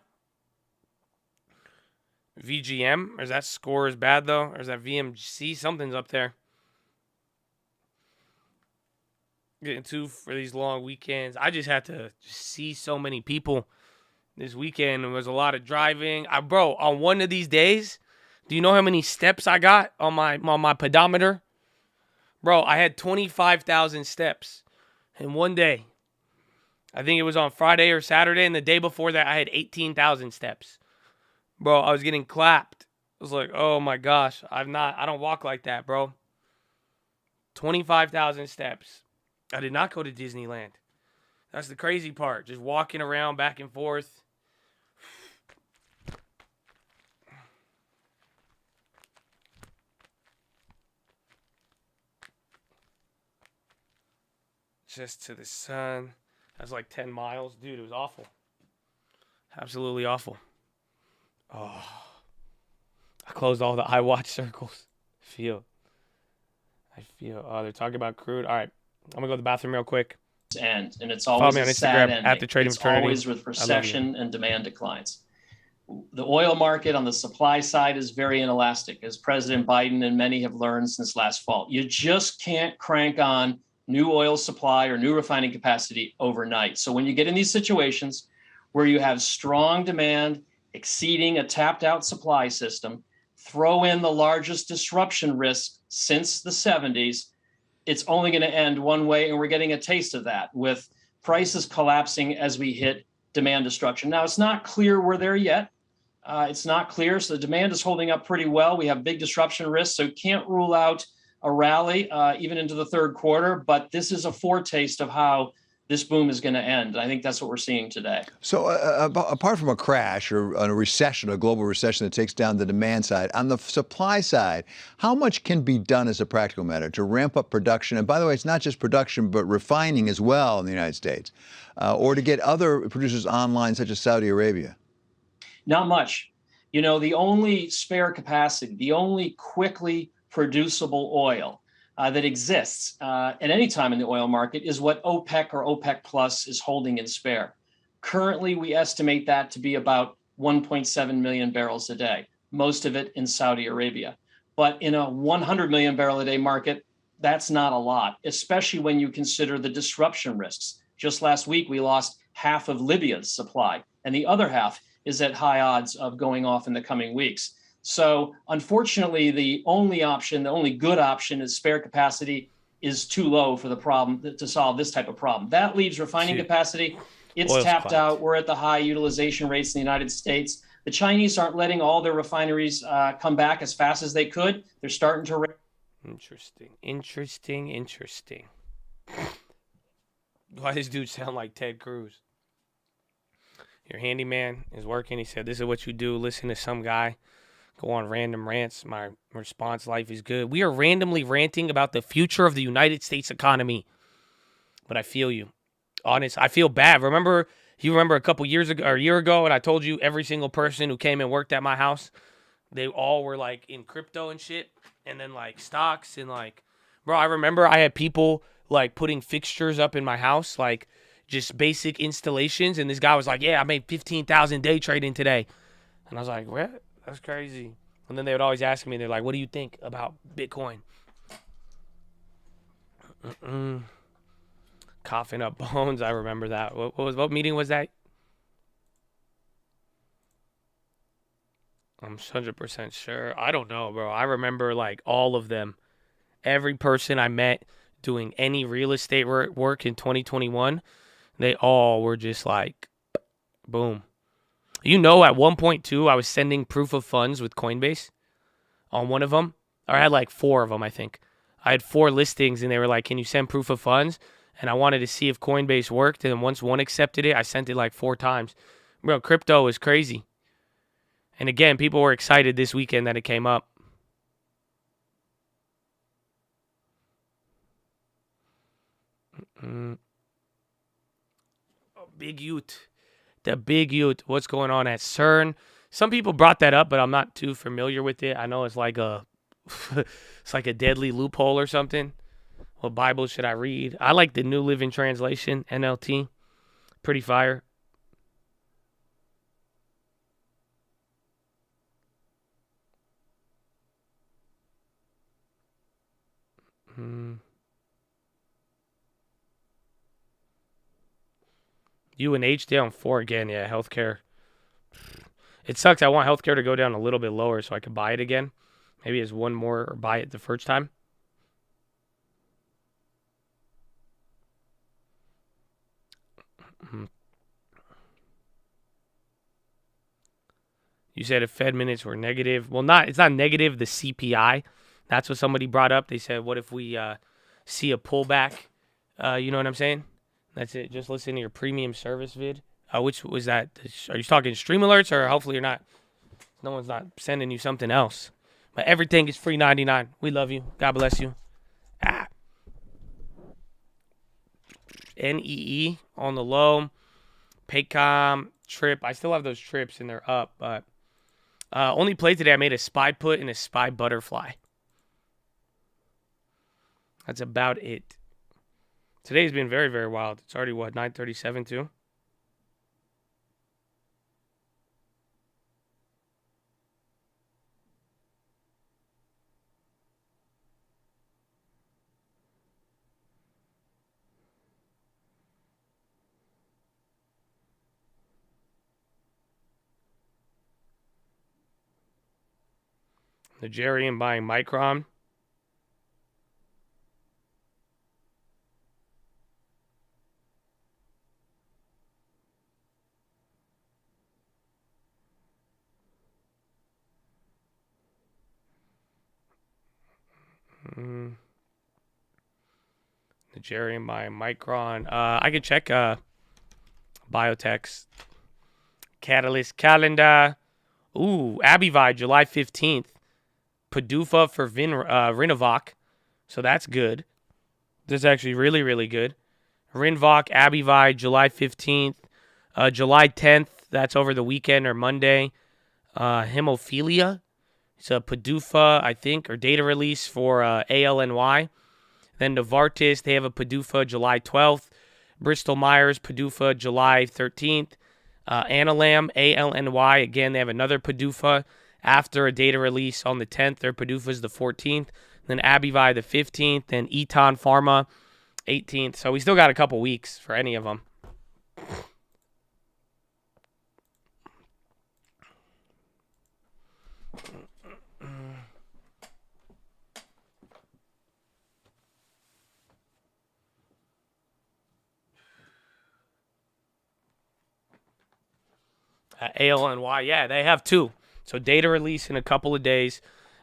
VGM? Or is that score is bad, though? Or is that VMC? Something's up there. Getting two for these long weekends. I just had to see so many people this weekend. There was a lot of driving. Bro, on one of these days, do you know how many steps I got on my pedometer? Bro, I had 25,000 steps in one day. I think it was on Friday or Saturday, and the day before that, I had 18,000 steps. Bro, I was getting clapped. I was like, oh my gosh, I don't walk like that, bro. 25,000 steps. I did not go to Disneyland. That's the crazy part. Just walking around back and forth. Just to the sun. That's like 10 miles. Dude, it was awful. Absolutely awful. Oh. I closed all the iWatch circles. I feel. Oh, they're talking about crude. All right. I'm going to go to the bathroom real quick. And it's always me on a sad Instagram ending. at the Trading It's Fraternity. always with recession and demand declines. The oil market on the supply side is very inelastic, as President Biden and many have learned since last fall. You just can't crank on new oil supply or new refining capacity overnight. So when you get in these situations where you have strong demand exceeding a tapped out supply system, throw in the largest disruption risk since the 70s, it's only going to end one way. And we're getting a taste of that with prices collapsing as we hit demand destruction. Now, it's not clear we're there yet. It's not clear. So the demand is holding up pretty well. We have big disruption risks, so can't rule out a rally even into the third quarter. But this is a foretaste of how this boom is going to end. I think that's what we're seeing today. So apart from a crash or a recession, a global recession that takes down the demand side, on the supply side, how much can be done as a practical matter to ramp up production? And by the way, it's not just production, but refining as well in the United States, or to get other producers online, such as Saudi Arabia? Not much. You know, the only spare capacity, the only quickly producible oil that exists at any time in the oil market is what OPEC or OPEC Plus is holding in spare. Currently, we estimate that to be about 1.7 million barrels a day, most of it in Saudi Arabia. But in a 100 million barrel a day market, that's not a lot, especially when you consider the disruption risks. Just last week, we lost half of Libya's supply, and the other half is at high odds of going off in the coming weeks. So unfortunately, the only option, the only good option is spare capacity is too low for the problem to solve this type of problem. That leaves refining capacity. It's tapped out. We're at the high utilization rates in the United States. The Chinese aren't letting all their refineries come back as fast as they could. They're starting to. Interesting. Why does dude sound like Ted Cruz? Your handyman is working. He said, this is what you do. Listen to some guy go on random rants. My response life is good. We are randomly ranting about the future of the United States economy. But I feel you. Honest, I feel bad. You remember a couple years ago or a year ago, and I told you every single person who came and worked at my house, they all were like in crypto and shit, and then like stocks and like, bro, I remember I had people like putting fixtures up in my house, like just basic installations. And this guy was like, yeah, I made 15,000 day trading today. And I was like, what? That's crazy. And then they would always ask me, they're like, what do you think about Bitcoin? Coughing up bones. I remember that. What meeting was that? I'm 100% sure. I don't know, bro. I remember like all of them. Every person I met doing any real estate work in 2021, they all were just like, boom. You know, at 1.2, I was sending proof of funds with Coinbase on one of them. Or I had like 4 of them, I think. I had 4 listings, and they were like, can you send proof of funds? And I wanted to see if Coinbase worked. And once one accepted it, I sent it like 4 times. Bro, crypto is crazy. And again, people were excited this weekend that it came up. Oh, Big Ute. The Big Ute. What's going on at CERN? Some people brought that up, but I'm not too familiar with it. I know it's like a it's like a deadly loophole or something. What Bible should I read? I like the New Living Translation, NLT. Pretty fire. UNH down 4 again. Yeah, healthcare. It sucks. I want healthcare to go down a little bit lower so I can buy it again. Maybe it's one more or buy it the first time. You said if Fed minutes were negative. Well, it's not negative, the CPI. That's what somebody brought up. They said, what if we see a pullback? You know what I'm saying? That's it. Just listen to your premium service vid. Which was that? Are you talking stream alerts, or hopefully you're not? No one's not sending you something else. But everything is free 99. We love you. God bless you. NEE on the low. Paycom, Trip. I still have those trips and they're up, but only play today. I made a SPY put and a SPY butterfly. That's about it. Today's been very, very wild. It's already, 9:37 too? Nigerian buying Micron. Nigerian buying Micron. I could check biotechs. Catalyst calendar. Ooh, Abivi, July 15th. PDUFA for Rinovac. So that's good. This is actually really, really good. Rinvoq, Abivi, July 15th. July 10th, that's over the weekend or Monday. Hemophilia. It's a PDUFA, I think, or data release for ALNY. Then Novartis, they have a PDUFA July 12th. Bristol Myers, PDUFA July 13th. Analam, ALNY, again, they have another PDUFA after a data release on the 10th. Their PDUFA is the 14th. Then Abivi the 15th. Then Eton Pharma, 18th. So we still got a couple weeks for any of them. ALNY, yeah, they have 2. So data release in a couple of days,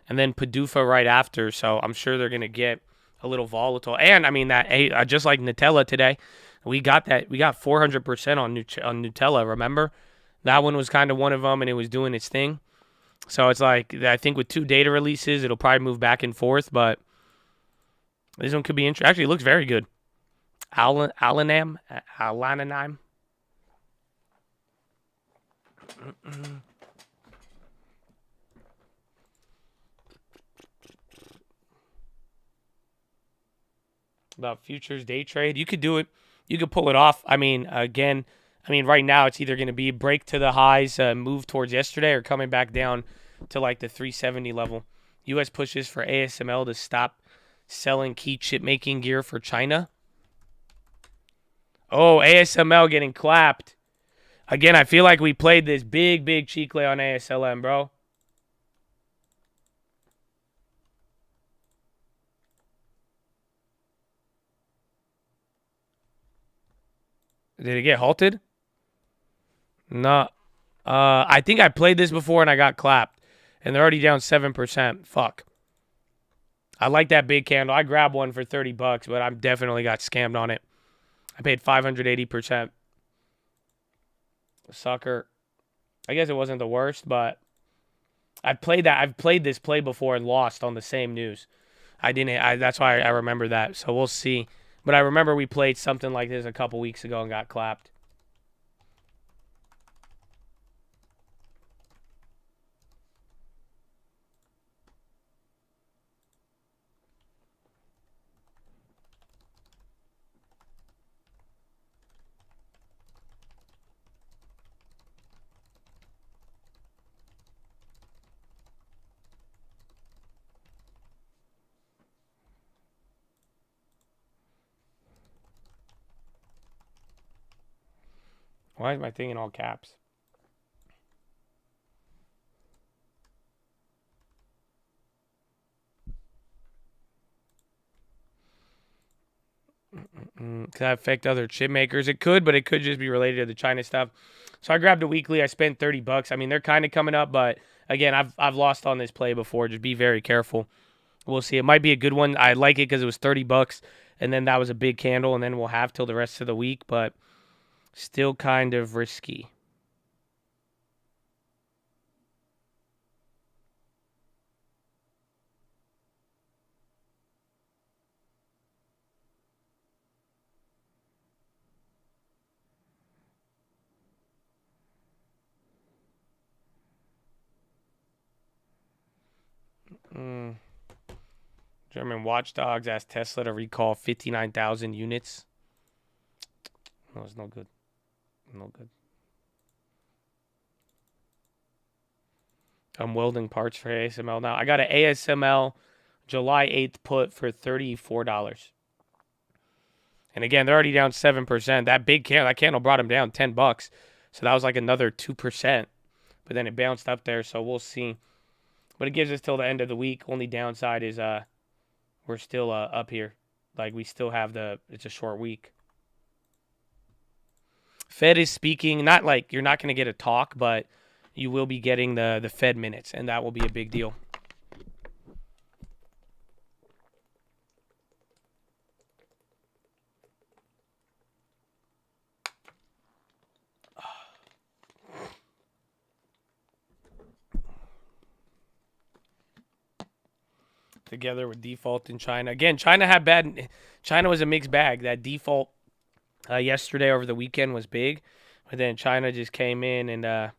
and then PDUFA right after. So I'm sure they're going to get a little volatile. And I mean, that just like Nutella today, we got 400% on Nutella. Remember, that one was kind of one of them, and it was doing its thing. So it's like, I think with 2 data releases, it'll probably move back and forth. But this one could be interesting. Actually, it looks very good. Alanam. about futures day trade. You could do it. You could pull it off. I mean, again, right now it's either going to be a break to the highs, move towards yesterday, or coming back down to like the 370 level. U.S. pushes for ASML to stop selling key chip making gear for China. Oh, ASML getting clapped. Again, I feel like we played this big cheek lay on ASLM, bro. Did it get halted? No. I think I played this before and I got clapped. And they're already down 7%. Fuck. I like that big candle. I grabbed one for $30, but I definitely got scammed on it. I paid 580%. Sucker. I guess it wasn't the worst, but I've played this play before and lost on the same news. That's why I remember that. So we'll see. But I remember we played something like this a couple weeks ago and got clapped. Why is my thing in all caps? Could that affect other chip makers? It could, but it could just be related to the China stuff. So I grabbed a weekly. I spent $30. I mean, they're kind of coming up, but again, I've lost on this play before. Just be very careful. We'll see. It might be a good one. I like it because it was $30, and then that was a big candle, and then we'll have till the rest of the week, but still kind of risky. German watchdogs asked Tesla to recall 59,000 units. No, it's no good. No good. I'm welding parts for ASML now. I got an ASML July 8th put for $34. And again, they're already down 7%. That candle brought them down $10. So that was like another 2%. But then it bounced up there, so we'll see. But it gives us till the end of the week. Only downside is we're still up here. Like we still have it's a short week. Fed is speaking, not like you're not going to get a talk, but you will be getting the Fed minutes, and that will be a big deal. Together with default in China. Again, China was a mixed bag. That default yesterday over the weekend was big, but then China just came in and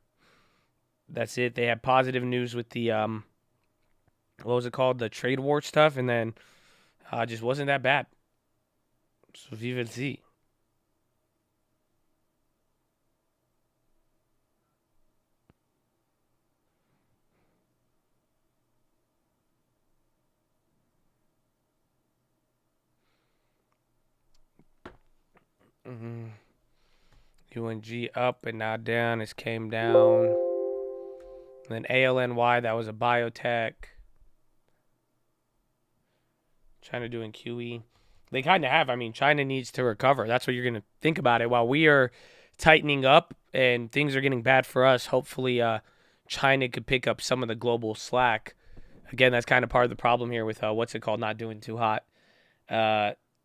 that's it. They had positive news with the what was it called, the trade war stuff, and then just wasn't that bad. So we will see. UNG up and now down. It came down. And then ALNY, that was a biotech. China doing QE. They kind of have. I mean, China needs to recover. That's what you're going to think about it. While we are tightening up and things are getting bad for us, hopefully China could pick up some of the global slack. Again, that's kind of part of the problem here with not doing too hot.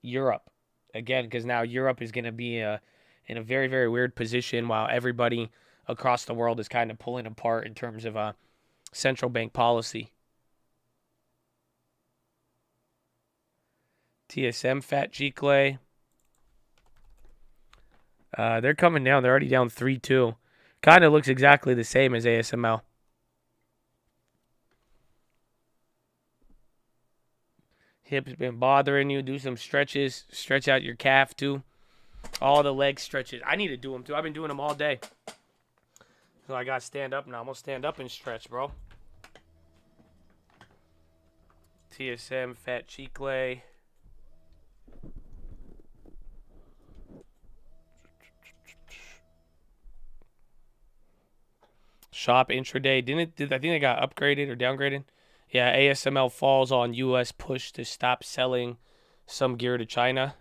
Europe. Again, because now Europe is going to be in a very, very weird position while everybody across the world is kind of pulling apart in terms of central bank policy. TSM Fat G-Clay. They're coming down. They're already down 3-2. Kind of looks exactly the same as Hips been bothering you. Do some stretches. Stretch out your calf too. All the leg stretches. I need to do them too. I've been doing them all day. So I got to stand up now. I'm going to stand up and stretch, bro. TSM, fat cheek lay. Shop intraday. I think they got upgraded or downgraded? Yeah, ASML falls on U.S. push to stop selling some gear to China.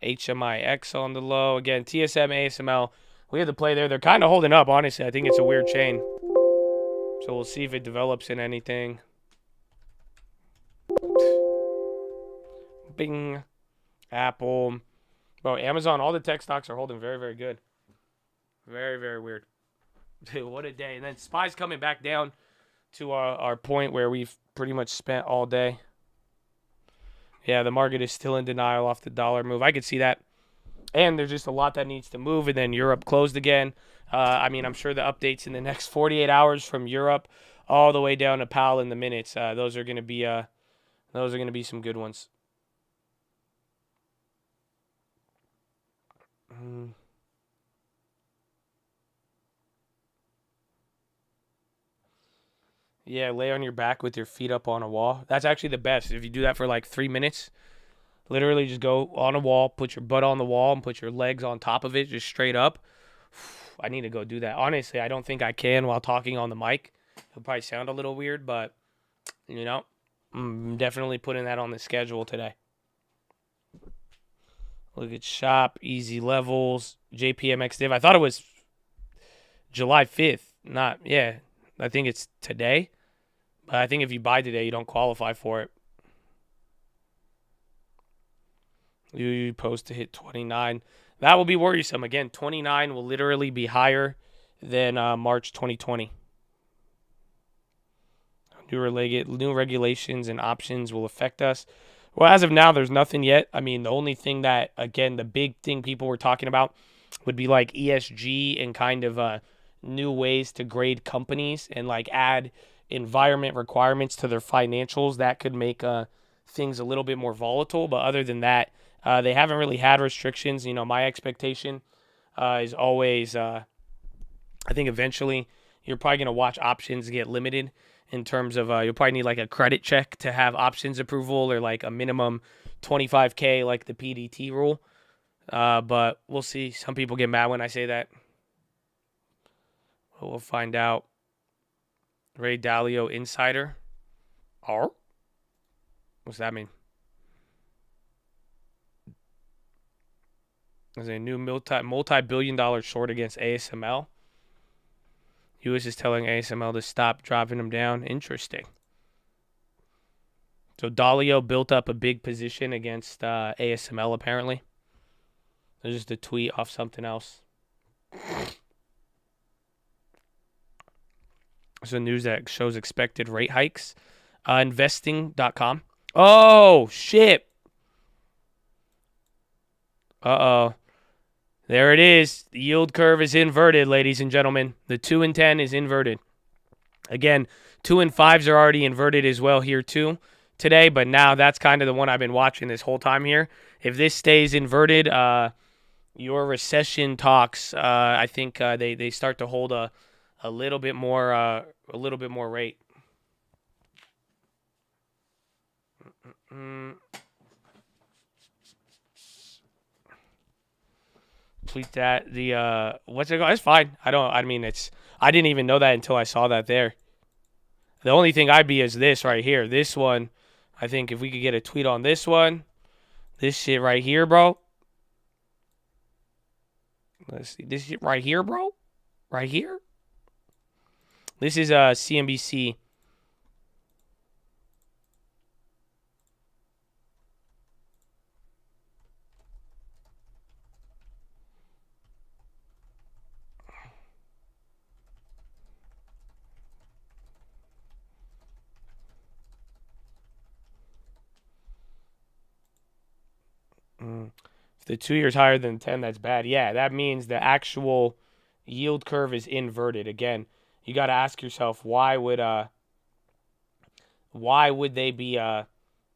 HMIX on the low. Again, TSM, ASML. We had to play there. They're kind of holding up, honestly. I think it's a weird chain. So we'll see if it develops in anything. Bing. Apple. Bro, Amazon, all the tech stocks are holding very, very good. Very, very weird. Dude, what a day. And then SPY's coming back down to our point where we've pretty much spent all day. Yeah, the market is still in denial off the dollar move. I could see that. And there's just a lot that needs to move. And then Europe closed again. I mean, I'm sure the updates in the next 48 hours from Europe all the way down to PAL in the minutes. Those are going to be some good ones. Yeah, lay on your back with your feet up on a wall. That's actually the best. If you do that for like 3 minutes, literally just go on a wall, put your butt on the wall, and put your legs on top of it, just straight up. I need to go do that. Honestly, I don't think I can while talking on the mic. It'll probably sound a little weird, but, you know, I'm definitely putting that on the schedule today. Look at shop, easy levels, JPMX div. I thought it was July 5th. Yeah. I think it's today. But I think if you buy today, you don't qualify for it. You post to hit 29. That will be worrisome. Again, 29 will literally be higher than March 2020. New regulations and options will affect us. Well, as of now, there's nothing yet. I mean, the only thing that, again, the big thing people were talking about would be like ESG and kind of new ways to grade companies and like add environment requirements to their financials. That could make things a little bit more volatile. But other than that, they haven't really had restrictions. You know, my expectation is always, I think eventually you're probably going to watch options get limited in terms of you'll probably need like a credit check to have options approval or like a minimum 25K like the PDT rule. But we'll see. Some people get mad when I say that. But we'll find out. Ray Dalio Insider. Oh? What's that mean? There's a new multi-billion-dollar short against ASML. US is telling ASML to stop dropping them down. Interesting. So Dalio built up a big position against ASML, apparently. There's just a tweet off something else. There's a news that shows expected rate hikes. Investing.com. Oh, shit. Uh-oh. There it is. The yield curve is inverted, ladies and gentlemen. The 2 and 10 is inverted. Again, 2 and 5s are already inverted as well here too today, but now that's kind of the one I've been watching this whole time here. If this stays inverted, your recession talks, I think they start to hold a little bit more rate. Tweet that. What's it called? It's fine. I didn't even know that until I saw that there. The only thing I'd be is this right here. This one, I think if we could get a tweet on this one, this shit right here, bro. Let's see. This shit right here, bro. Right here. This is CNBC. If the 2 years higher than 10, that's bad. Yeah, that means the actual yield curve is inverted. Again, you got to ask yourself, why would Why would they be? I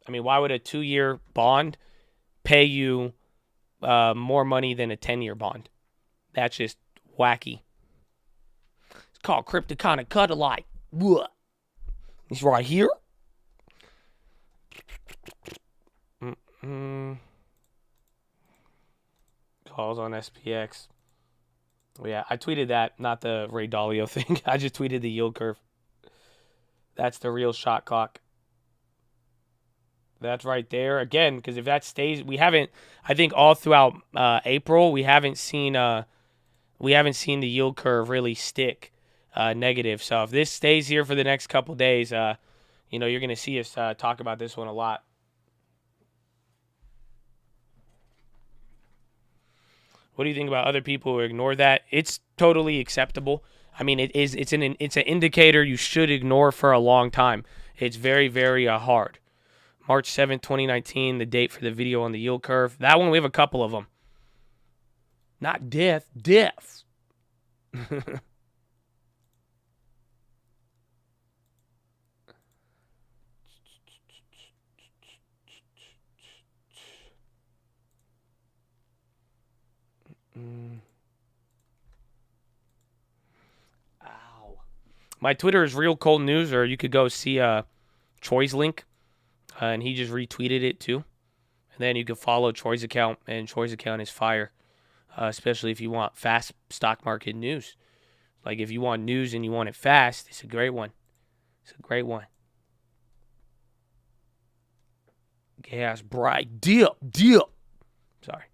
mean, why would a 2-year bond pay you more money than a 10-year bond? That's just wacky. It's called cryptoconic cut-alike. What? He's right here. Calls on SPX. Well, yeah, I tweeted that, not the Ray Dalio thing. I just tweeted the yield curve. That's the real shot clock. That's right there. Again, because if that stays, we haven't, I think all throughout April, we haven't seen the yield curve really stick negative. So if this stays here for the next couple days, you know, you're going to see us talk about this one a lot. What do you think about other people who ignore that? It's totally acceptable. I mean, it's an indicator you should ignore for a long time. It's very, very hard. March 7th, 2019, the date for the video on the yield curve. That one, we have a couple of them. Not death, death. Ow. My Twitter is Real Cold News, or you could go see Troy's link, and he just retweeted it too. And then you can follow Troy's account, and Troy's account is fire, especially if you want fast stock market news. Like if you want news and you want it fast, it's a great one. It's a great one. Gas, bright, dip. Sorry.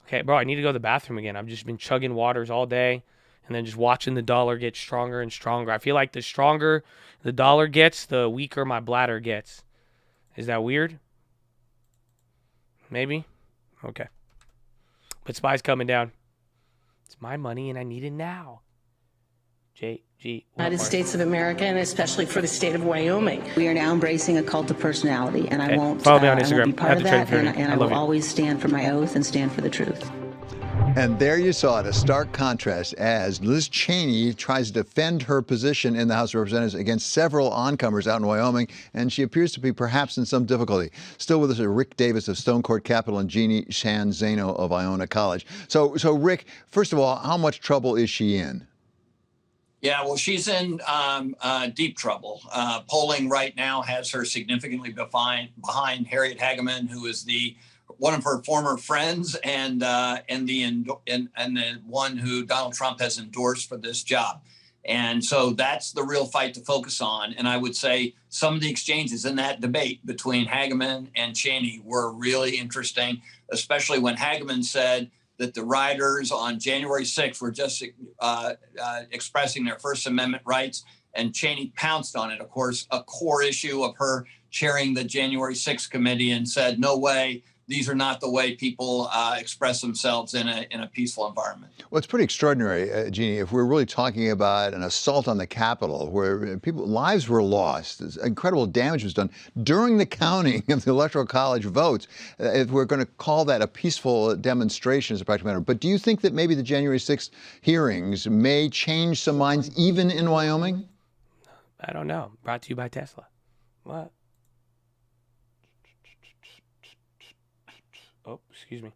Okay, bro, I need to go to the bathroom again. I've just been chugging waters all day and then just watching the dollar get stronger and stronger. I feel like the stronger the dollar gets, the weaker my bladder gets. Is that weird? Maybe? Okay. But SPY's coming down. It's my money and I need it now. United States of America, and especially for the state of Wyoming. We are now embracing a cult of personality, and I won't, follow me on Instagram. I won't be part of that, and I will you. always stand for my oath and stand for the truth. And there you saw it, a stark contrast as Liz Cheney tries to defend her position in the House of Representatives against several oncomers out in Wyoming, and she appears to be perhaps in some difficulty. Still with us are Rick Davis of Stone Court Capital and Jeannie Shanzano of Iona College. So Rick, first of all, how much trouble is she in? Yeah, well, she's in deep trouble. Polling right now has her significantly behind Harriet Hageman, who is one of her former friends and the one who Donald Trump has endorsed for this job. And so that's the real fight to focus on. And I would say some of the exchanges in that debate between Hageman and Cheney were really interesting, especially when Hageman said that the rioters on January 6th were just expressing their First Amendment rights, and Cheney pounced on it. Of course, a core issue of her chairing the January 6th committee, and said, no way, these are not the way people express themselves in a peaceful environment. Well, it's pretty extraordinary, Jeannie, if we're really talking about an assault on the Capitol where lives were lost, incredible damage was done during the counting of the Electoral College votes, if we're going to call that a peaceful demonstration as a practical matter. But do you think that maybe the January 6th hearings may change some minds even in Wyoming? I don't know. Brought to you by Tesla. What? Oh, excuse me.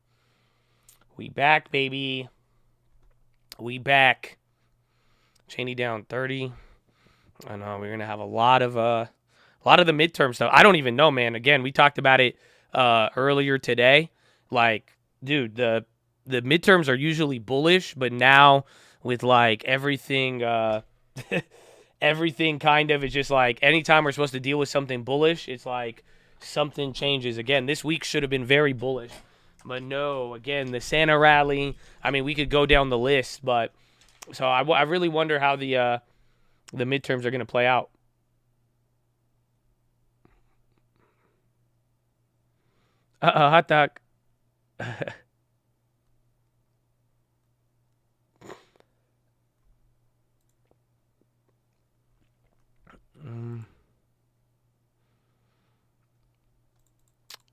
We back, baby. We back. Cheney down 30. I know we're gonna have a lot of the midterm stuff. I don't even know, man. Again, we talked about it earlier today. Like, dude, the midterms are usually bullish, but now with like everything, everything kind of is just like anytime we're supposed to deal with something bullish, it's like something changes. Again, this week should have been very bullish, but no. Again, the Santa rally. I mean, we could go down the list, but so I really wonder how the midterms are going to play out. Hot dog.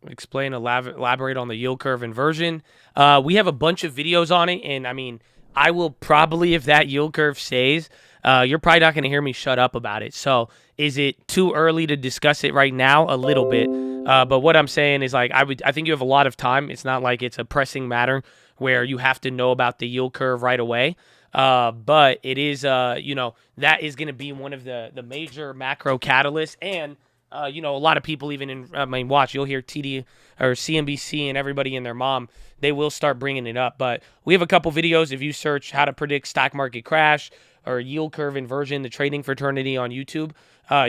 Explain, elaborate on the yield curve inversion. We have a bunch of videos on it, and I mean, I will probably, if that yield curve stays, you're probably not going to hear me shut up about it. So is it too early to discuss it right now? A little bit. But what I'm saying is, like, I think you have a lot of time. It's not like it's a pressing matter where you have to know about the yield curve right away. But it is, that is going to be one of the major macro catalysts. And, a lot of people even watch, you'll hear TD or CNBC and everybody and their mom, they will start bringing it up. But we have a couple videos. If you search how to predict stock market crash or yield curve inversion, the trading fraternity on YouTube,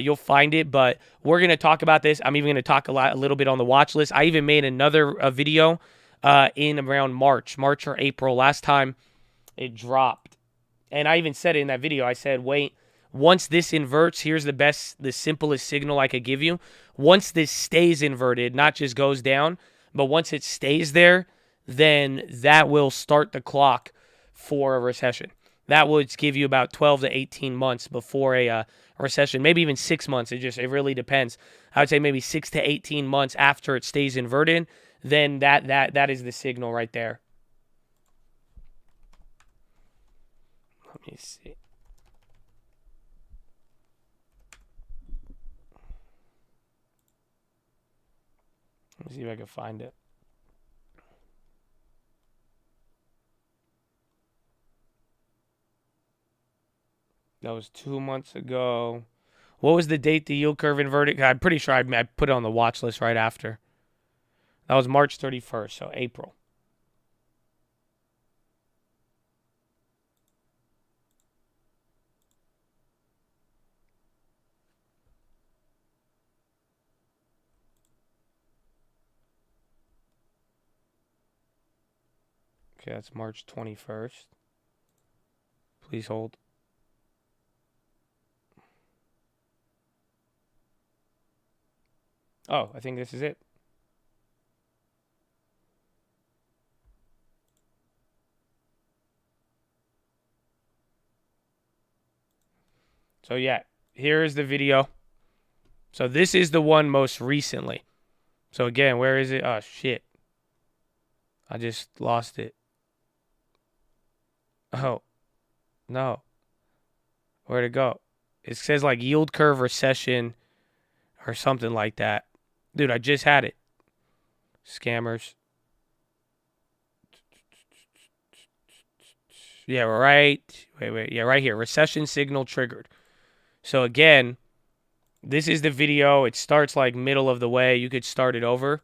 you'll find it. But we're going to talk about this. I'm even going to talk a little bit on the watch list. I even made another video in around March or April. Last time it dropped. And I even said it in that video. I said, wait, once this inverts, here's the simplest signal I could give you. Once this stays inverted, not just goes down, but once it stays there, then that will start the clock for a recession. That would give you about 12 to 18 months before a recession, maybe even 6 months. It really depends. I would say maybe 6 to 18 months after it stays inverted, then that is the signal right there. Let me see. Let me see if I can find it. That was 2 months ago. What was the date the yield curve inverted? I'm pretty sure I put it on the watch list right after. That was March 31st, so April. Okay, that's March 21st. Please hold. Oh, I think this is it. So yeah, here is the video. So this is the one most recently. So again, where is it? Oh, shit. I just lost it. Oh, no. Where'd it go? It says like yield curve recession or something like that. Dude, I just had it. Scammers. Yeah, right. Wait. Yeah, right here. Recession signal triggered. So again, this is the video. It starts like middle of the way. You could start it over.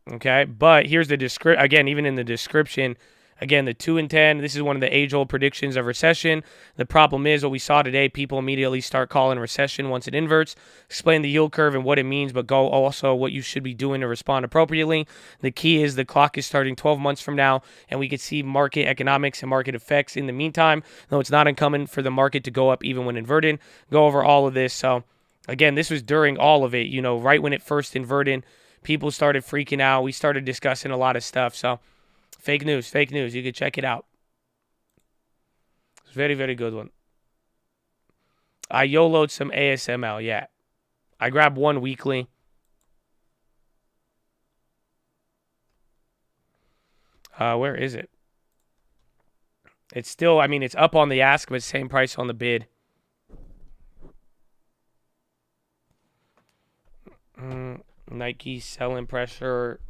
Okay, but here's the description. Again, even in the description, again, the 2 and 10, this is one of the age-old predictions of recession. The problem is what we saw today, people immediately start calling recession once it inverts. Explain the yield curve and what it means, but go also what you should be doing to respond appropriately. The key is the clock is starting 12 months from now, and we could see market economics and market effects in the meantime, though it's not uncommon for the market to go up even when inverted. Go over all of this. So, again, this was during all of it, right when it first inverted. People started freaking out. We started discussing a lot of stuff. So, fake news. You can check it out. It's a very, very good one. I YOLO'd some ASML, yeah. I grabbed one weekly. Where is it? It's still, it's up on the ask, but same price on the bid. Nike selling pressure.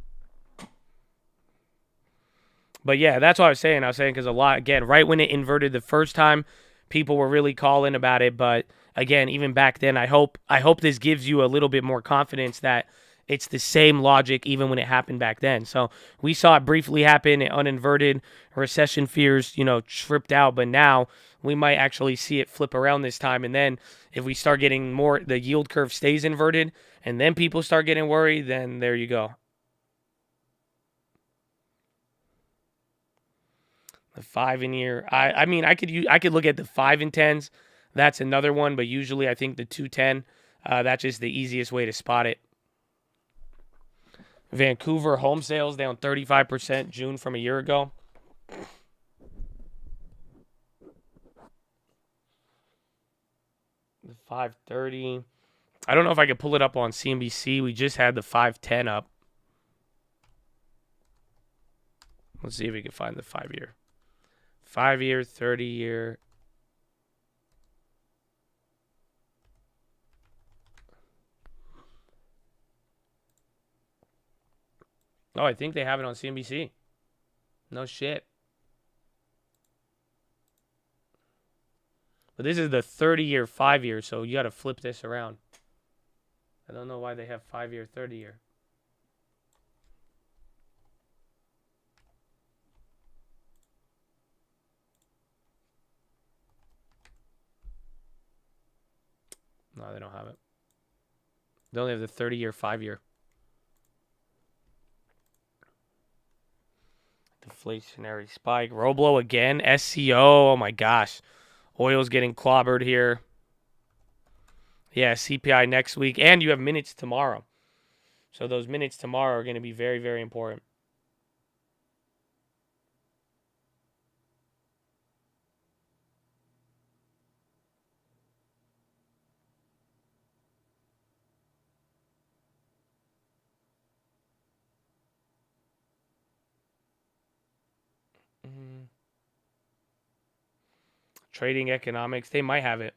But yeah, that's what I was saying. Because a lot, again, right when it inverted the first time, people were really calling about it. But again, even back then, I hope this gives you a little bit more confidence that it's the same logic even when it happened back then. So we saw it briefly happen, it uninverted, recession fears, tripped out. But now we might actually see it flip around this time. And then if we start getting more, the yield curve stays inverted, and then people start getting worried, then there you go. The 5 and year. I could look at the 5 and 10s. That's another one, but usually I think the 210, that's just the easiest way to spot it. Vancouver home sales down 35% June from a year ago. The 530. I don't know if I could pull it up on CNBC. We just had the 510 up. Let's see if we can find the 5-year. 5-year, 30-year. Oh, I think they have it on CNBC. No shit. But this is the 30-year, 5-year, so you got to flip this around. I don't know why they have 5-year, 30-year. No, they don't have it. They only have the 30-year, 5-year. Deflationary spike. Roblo again. SCO. Oh my gosh. Oil's getting clobbered here. Yeah, CPI next week. And you have minutes tomorrow. So those minutes tomorrow are going to be very, very important. Trading economics. They might have it.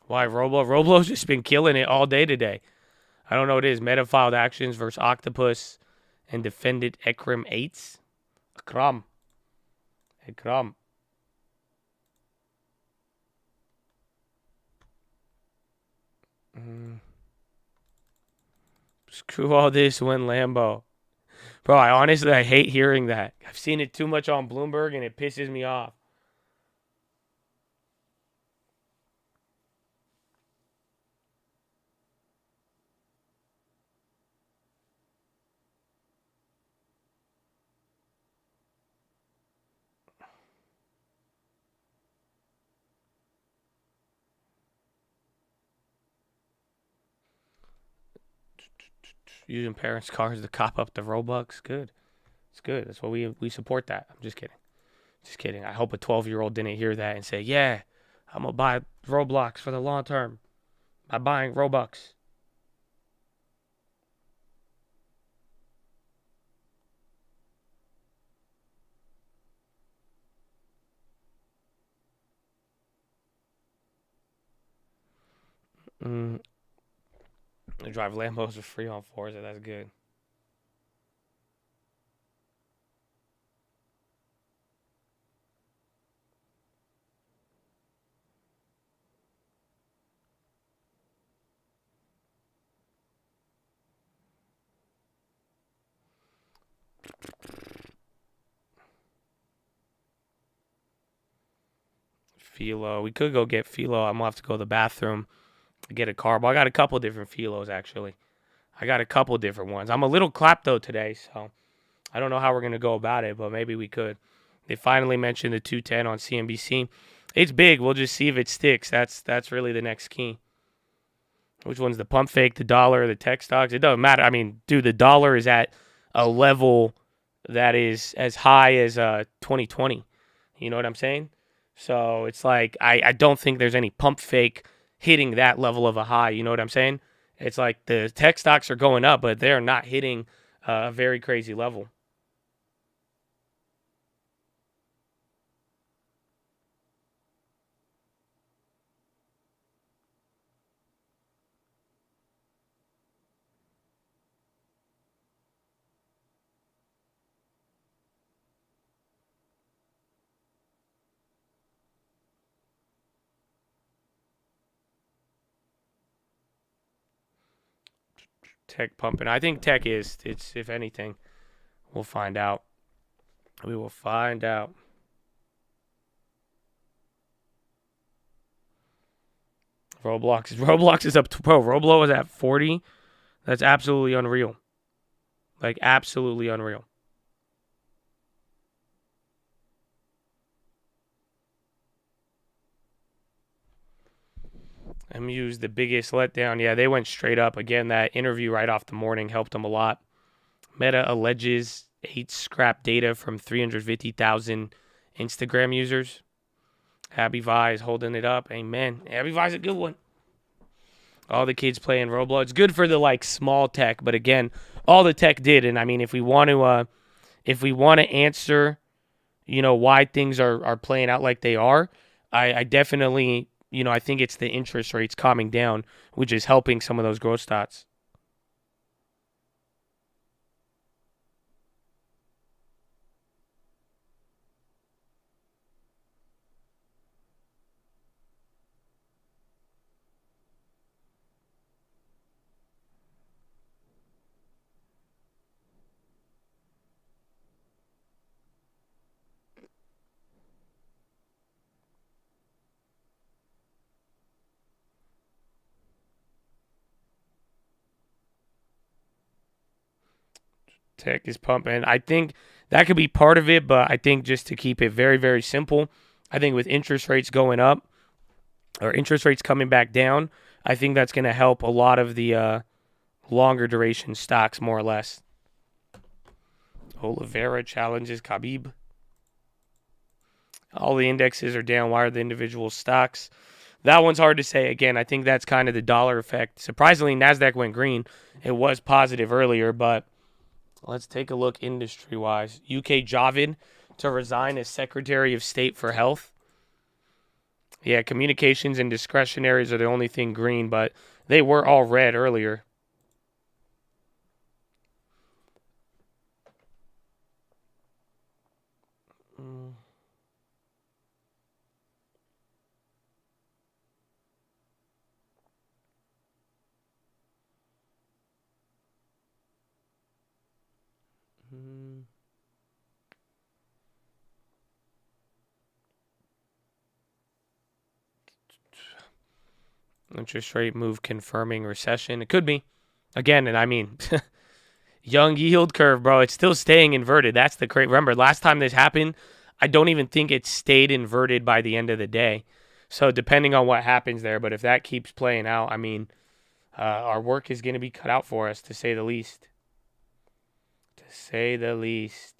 Why Roblo? Roblo's just been killing it all day today. I don't know what it is. Meta filed actions versus Octopus and defended Ekram 8s. Ekram. Screw all this, win Lambo. Bro, I hate hearing that. I've seen it too much on Bloomberg and it pisses me off. Using parents' cars to cop up the Robux. Good. It's good. That's what we support that. I'm just kidding. Just kidding. I hope a 12-year-old didn't hear that and say, yeah, I'm going to buy Roblox for the long term by buying Robux. They drive Lambos for free on Forza. That's good. PHILO. We could go get PHILO. I'm going to have to go to the bathroom. Get a carb. I got a couple different PHILOs, actually. I got a couple different ones. I'm a little klepto today, so I don't know how we're going to go about it, but maybe we could. They finally mentioned the 210 on CNBC. It's big. We'll just see if it sticks. That's really the next key. Which one's the pump fake, the dollar, the tech stocks? It doesn't matter. I mean, dude, the dollar is at a level that is as high as 2020. You know what I'm saying? So it's like I don't think there's any pump fake hitting that level of a high. You know what I'm saying? It's like the tech stocks are going up, but they're not hitting a very crazy level. Tech pumping. I think tech is. It's, if anything, we'll find out. We will find out. Roblox is up to, bro. Roblo is at 40. That's absolutely unreal. Like, absolutely unreal. MU's the biggest letdown. Yeah, they went straight up. Again, that interview right off the morning helped them a lot. Meta alleges 8 scrap data from 350,000 Instagram users. Abby Vi is holding it up. Amen. Abby Vi's a good one. All the kids playing Roblox. It's good for the like small tech, but again, all the tech did. And I mean, if we want to answer, you know, why things are playing out like they are, I definitely, you know, I think it's the interest rates calming down, which is helping some of those growth stats. Tech is pumping. I think that could be part of it, but I think just to keep it very, very simple, I think with interest rates going up or interest rates coming back down, I think that's going to help a lot of the longer duration stocks more or less. Oliveira challenges Khabib. All the indexes are down. Why are the individual stocks? That one's hard to say. Again, I think that's kind of the dollar effect. Surprisingly, NASDAQ went green. It was positive earlier, but let's take a look industry-wise. UK Javid to resign as Secretary of State for Health. Yeah, communications and discretionaries are the only thing green, but they were all red earlier. Interest rate move confirming recession. It could be. Again, and I mean, young yield curve, bro. It's still staying inverted. That's the crazy. Remember, last time this happened, I don't even think it stayed inverted by the end of the day. So depending on what happens there, but if that keeps playing out, I mean, our work is going to be cut out for us, to say the least. To say the least.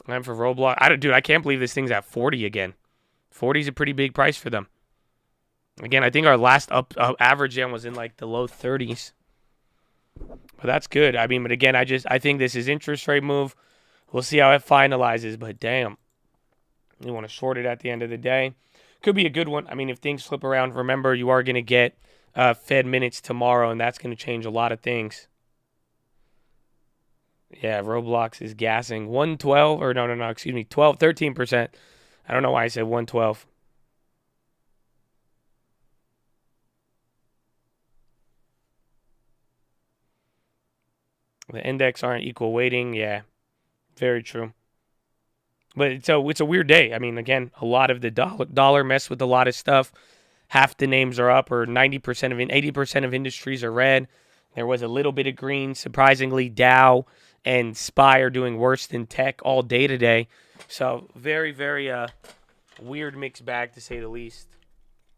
And for Roblox, I can't believe this thing's at 40 again. 40 is a pretty big price for them. Again, I think our last average jam was in like the low 30s. But that's good. I mean, but again, I think this is interest rate move. We'll see how it finalizes, but damn. You want to short it at the end of the day. Could be a good one. I mean, if things flip around, remember you are going to get Fed minutes tomorrow, and that's going to change a lot of things. Yeah, Roblox is gassing 112 or no, excuse me, 13%. I don't know why I said 112. The index aren't equal weighting. Yeah, very true. But it's a weird day. I mean, again, a lot of the dollar messed with a lot of stuff. Half the names are up, or 80% of industries are red. There was a little bit of green. Surprisingly, Dow and SPY are doing worse than tech all day today. So very, very weird mixed bag, to say the least.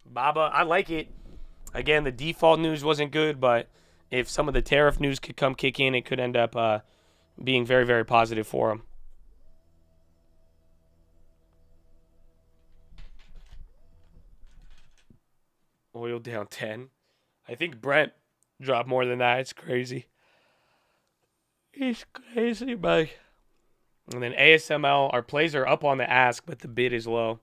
Baba, I like it. Again, the default news wasn't good, but if some of the tariff news could come kick in, it could end up being very, very positive for them. Oil down 10. I think Brent dropped more than that. It's crazy. It's crazy, buddy. And then ASML, our plays are up on the ask, but the bid is low.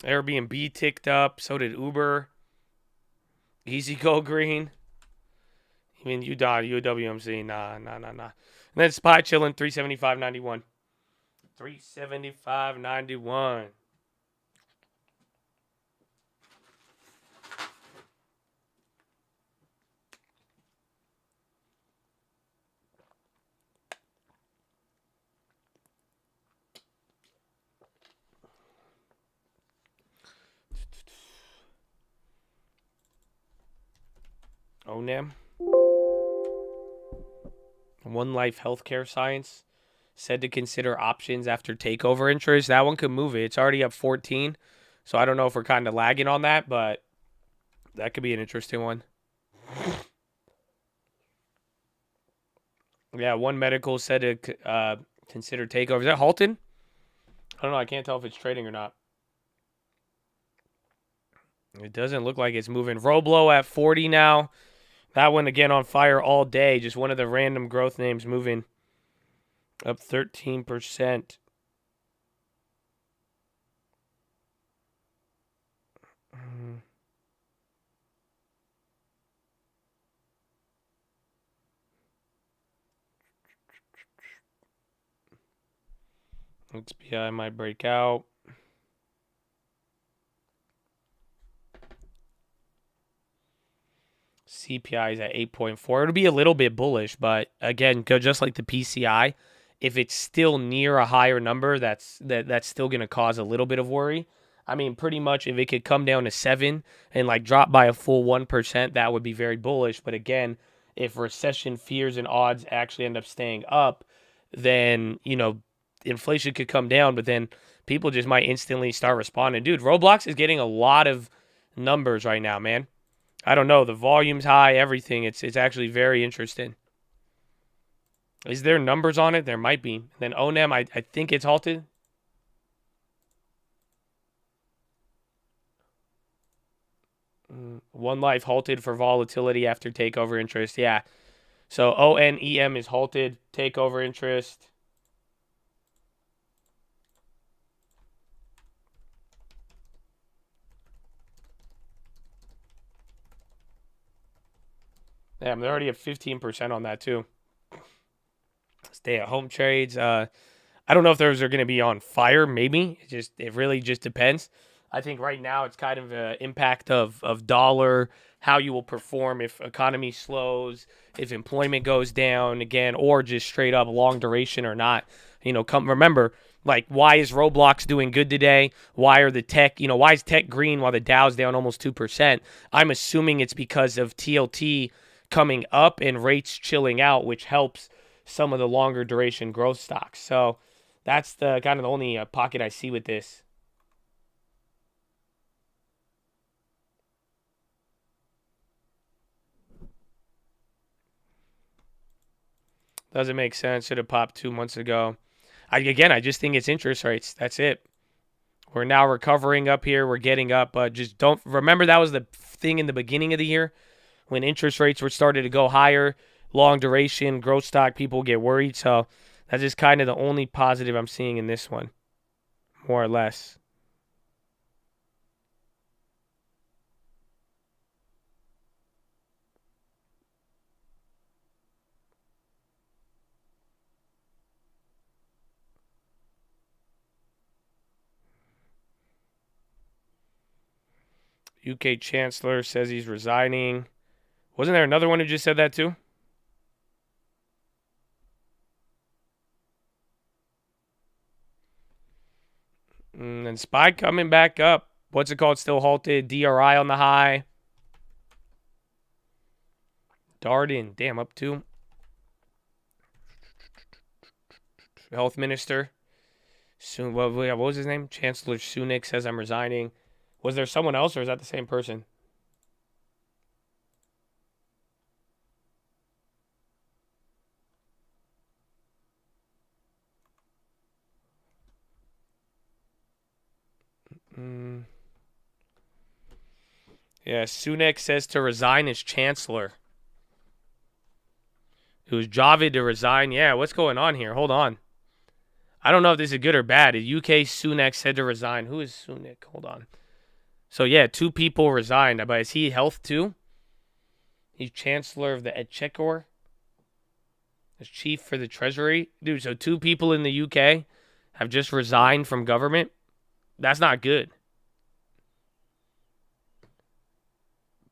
Airbnb ticked up. So did Uber. Easy Go Green. Even UWMC. Nah. And then SPY chilling, 375.91. 375.91. ONEM. One Life Healthcare Science said to consider options after takeover interest. That one could move it. It's already up 14. So I don't know if we're kind of lagging on that, but that could be an interesting one. Yeah, One Medical said to consider takeover. Is that halted? I don't know. I can't tell if it's trading or not. It doesn't look like it's moving. Roblo at 40 now. That one, again, on fire all day. Just one of the random growth names moving up 13%. XBI might break out. CPI is at 8.4. It'll be a little bit bullish, but again, go just like the PCI. If it's still near a higher number, that's still going to cause a little bit of worry. I mean, pretty much if it could come down to 7 and like drop by a full 1%, that would be very bullish. But again, if recession fears and odds actually end up staying up, then, you know, inflation could come down, but then people just might instantly start responding. Dude, Roblox is getting a lot of numbers right now, man. I don't know. The volume's high, everything. It's actually very interesting. Is there numbers on it? There might be. And then ONEM, I think it's halted. One Life halted for volatility after takeover interest. Yeah. So ONEM is halted, takeover interest. Damn, they're already at 15% on that too. Stay-at-home trades. I don't know if those are going to be on fire. Maybe it really just depends. I think right now it's kind of an impact of dollar, how you will perform if economy slows, if employment goes down again, or just straight up long duration or not. You know, remember, like, why is Roblox doing good today? Why are the tech, why is tech green while the Dow's down almost 2%? I'm assuming it's because of TLT coming up and rates chilling out, which helps some of the longer duration growth stocks. So that's the kind of the only pocket I see with this. Doesn't make sense. Should have popped 2 months ago. I just think it's interest rates. That's it. We're now recovering up here. We're getting up. Just don't remember that was the thing in the beginning of the year. When interest rates were started to go higher, long duration, growth stock, people get worried. So that's just kind of the only positive I'm seeing in this one, more or less. UK Chancellor says he's resigning. Wasn't there another one who just said that too? And SPY coming back up. What's it called? Still halted. DRI on the high. Darden, damn, up too. Health Minister. Soon, what was his name? Chancellor Sunak says I'm resigning. Was there someone else, or is that the same person? Yeah, Sunak says to resign as chancellor. It was Javid to resign. Yeah, what's going on here? Hold on. I don't know if this is good or bad. The UK Sunak said to resign. Who is Sunak? Hold on. So, yeah, 2 people resigned. But is he health too? He's chancellor of the Exchequer. As chief for the treasury. Dude, so 2 people in the UK have just resigned from government. That's not good.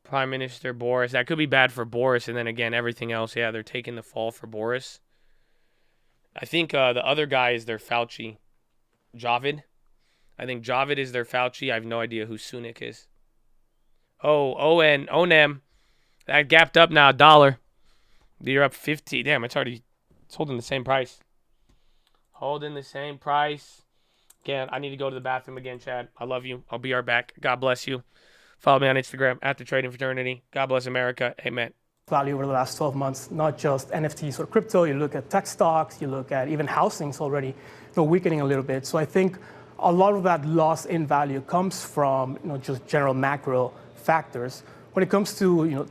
Prime Minister Boris. That could be bad for Boris. And then again, everything else. Yeah, they're taking the fall for Boris. I think the other guy is their Fauci. Javid. I think Javid is their Fauci. I have no idea who Sunak is. Oh, ONEM. That gapped up now, $1. You're up 50. Damn, it's holding the same price. Holding the same price. Again, I need to go to the bathroom again, Chad. I love you. I'll be right back. God bless you. Follow me on Instagram at The Trading Fraternity. God bless America. Amen. Value over the last 12 months, not just NFTs or crypto. You look at tech stocks, you look at even housing's already weakening a little bit. So I think a lot of that loss in value comes from just general macro factors. When it comes to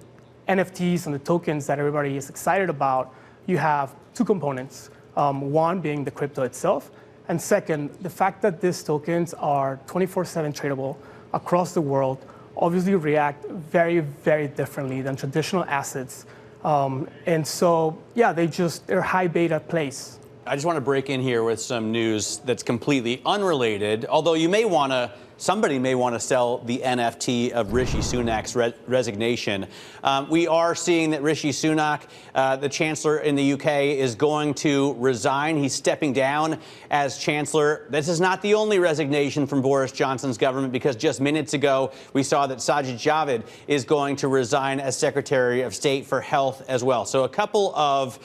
NFTs and the tokens that everybody is excited about, you have two components. One being the crypto itself, and second, the fact that these tokens are 24/7 tradable across the world obviously react very, very differently than traditional assets. And so, yeah, they're high beta plays. I just want to break in here with some news that's completely unrelated, although somebody may want to sell the NFT of Rishi Sunak's resignation. We are seeing that Rishi Sunak, the chancellor in the UK, is going to resign. He's stepping down as chancellor. This is not the only resignation from Boris Johnson's government, because just minutes ago we saw that Sajid Javid is going to resign as Secretary of State for Health as well. So a couple of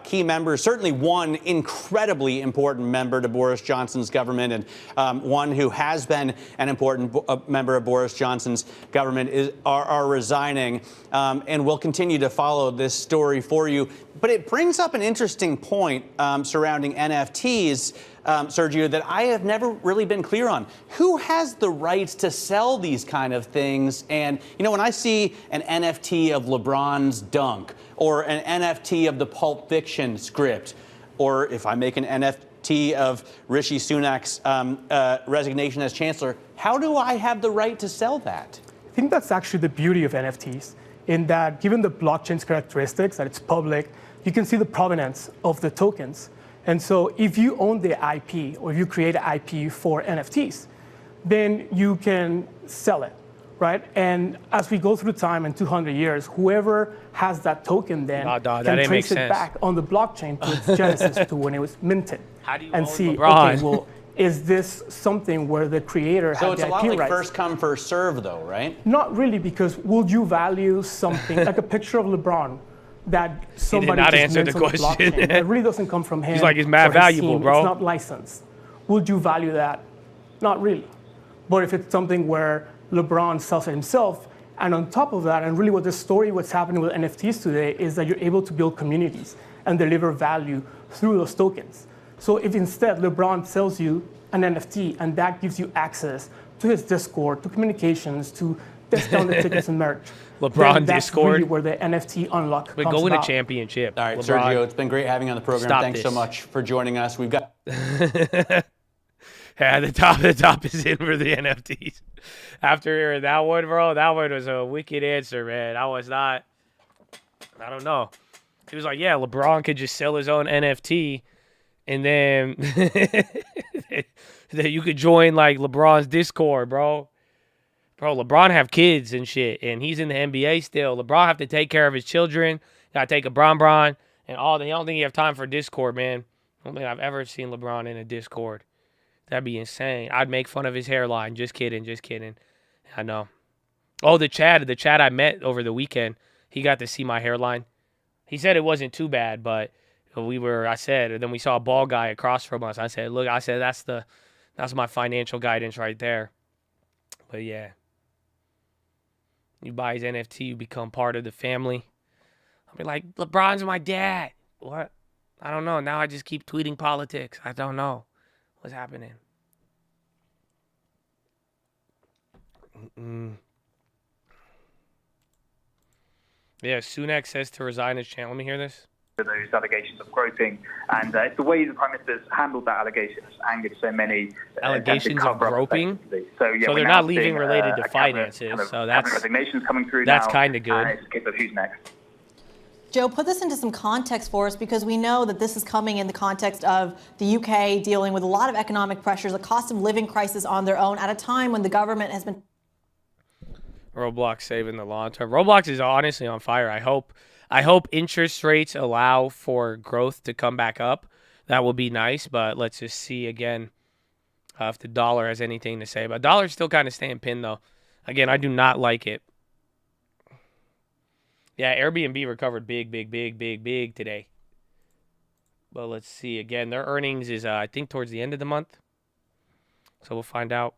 key members, certainly one incredibly important member to Boris Johnson's government, and one who has been an important member of Boris Johnson's government, are resigning, and we'll continue to follow this story for you. But it brings up an interesting point surrounding NFTs, Sergio, that I have never really been clear on. Who has the rights to sell these kind of things? And, when I see an NFT of LeBron's dunk, or an NFT of the Pulp Fiction script, or if I make an NFT of Rishi Sunak's resignation as chancellor, how do I have the right to sell that? I think that's actually the beauty of NFTs, in that given the blockchain's characteristics, that it's public, you can see the provenance of the tokens. And so if you own the IP, or if you create an IP for NFTs, then you can sell it, right? And as we go through time in 200 years, whoever has that token then can trace it back on the blockchain to its genesis, to when it was minted. How do you and own see, LeBron? okay, well, is this something where the creator So had it's the a lot IP like rights? first come, first serve, though, right? Not really, because would you value something like a picture of LeBron that somebody not just answer mints the on the question. blockchain? It really doesn't come from him. He's like, it's mad or his valuable, team. bro. It's not licensed. Would you value that? Not really. But if it's something where LeBron sells it himself, and on top of that, and really what's happening with NFTs today is that you're able to build communities and deliver value through those tokens. So if instead LeBron sells you an NFT and that gives you access to his Discord, to communications, to discounted tickets and merch, LeBron then that's Discord. really where the NFT unlock But comes go win a about. championship. All right, LeBron. Sergio, it's been great having you on the program. Stop Thanks this. so much for joining us. We've got... Yeah, the top is in for the NFTs. After hearing that one, bro, that one was a wicked answer, man. I don't know. He was like, yeah, LeBron could just sell his own NFT, and then that you could join like LeBron's Discord, bro. Bro, LeBron have kids and shit, and he's in the NBA still. LeBron have to take care of his children. Gotta take a Bron, and all. I don't think you have time for Discord, man. I don't think I've ever seen LeBron in a Discord. That'd be insane. I'd make fun of his hairline. Just kidding. I know. Oh, the Chad I met over the weekend, he got to see my hairline. He said it wasn't too bad, but and then we saw a bald guy across from us. I said, look, that's my financial guidance right there. But yeah. You buy his NFT, you become part of the family. I'll be like, LeBron's my dad. What? I don't know. Now I just keep tweeting politics. I don't know what's happening. Yeah, Sunak says to resign as chancellor. Let me hear this. Those allegations of groping, and it's the way the Prime Minister has handled that allegation has angered so many. Allegations of groping? So, yeah, So they're not leaving related to finances. So that's resignations coming through. That's now, kind of good. And it's a case of who's next. Joe, put this into some context for us, because we know that this is coming in the context of the UK dealing with a lot of economic pressures, a cost of living crisis on their own at a time when the government has been. Roblox saving the long term. Roblox is honestly on fire. I hope interest rates allow for growth to come back up. That will be nice, but let's just see again if the dollar has anything to say. But dollar's still kind of staying pinned, though. Again, I do not like it. Yeah, Airbnb recovered big today. But let's see. Again, their earnings is, I think, towards the end of the month. So we'll find out.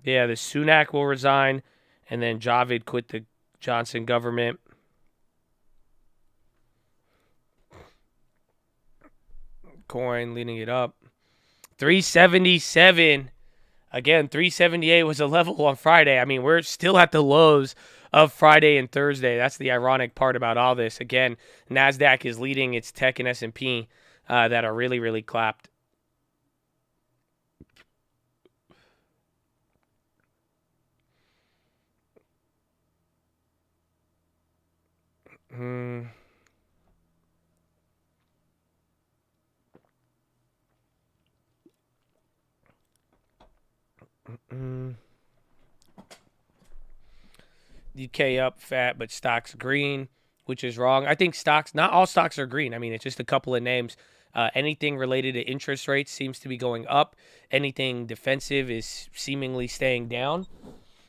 Yeah, the Sunak will resign, and then Javid quit the Johnson government. Coin leading it up. 377. Again, 378 was a level on Friday. I mean, we're still at the lows of Friday and Thursday. That's the ironic part about all this. Again, NASDAQ is leading its tech and S&P that are really, really clapped. UK up fat, but stocks green, which is wrong. I think stocks, not all stocks are green. I mean, it's just a couple of names. Anything related to interest rates seems to be going up. Anything defensive is seemingly staying down.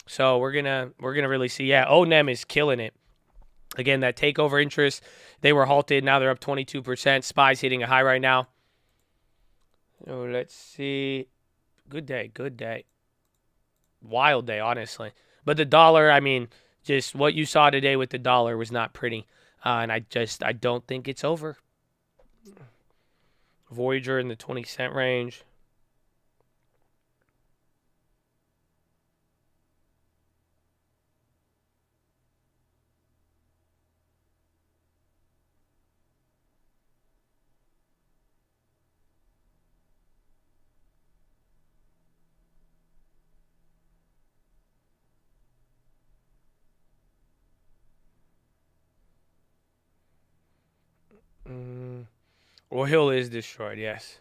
So we're gonna really see. Yeah, ONEM is killing it. Again, that takeover interest, they were halted. Now they're up 22%. SPY's hitting a high right now. Oh, let's see. Good day, good day. Wild day, honestly. But the dollar, I mean, just what you saw today with the dollar was not pretty. And I don't think it's over. Voyager in the 20-cent range. Oil is destroyed, yes.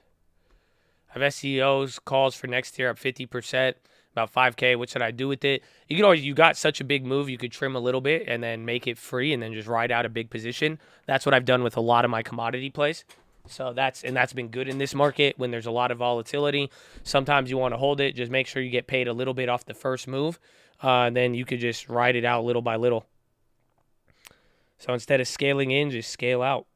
I have SEO's calls for next year up 50%, about 5K. What should I do with it? You can always, you got such a big move, you could trim a little bit and then make it free and then just ride out a big position. That's what I've done with a lot of my commodity plays. So that's been good in this market when there's a lot of volatility. Sometimes you want to hold it, just make sure you get paid a little bit off the first move. And then you could just ride it out little by little. So instead of scaling in, just scale out.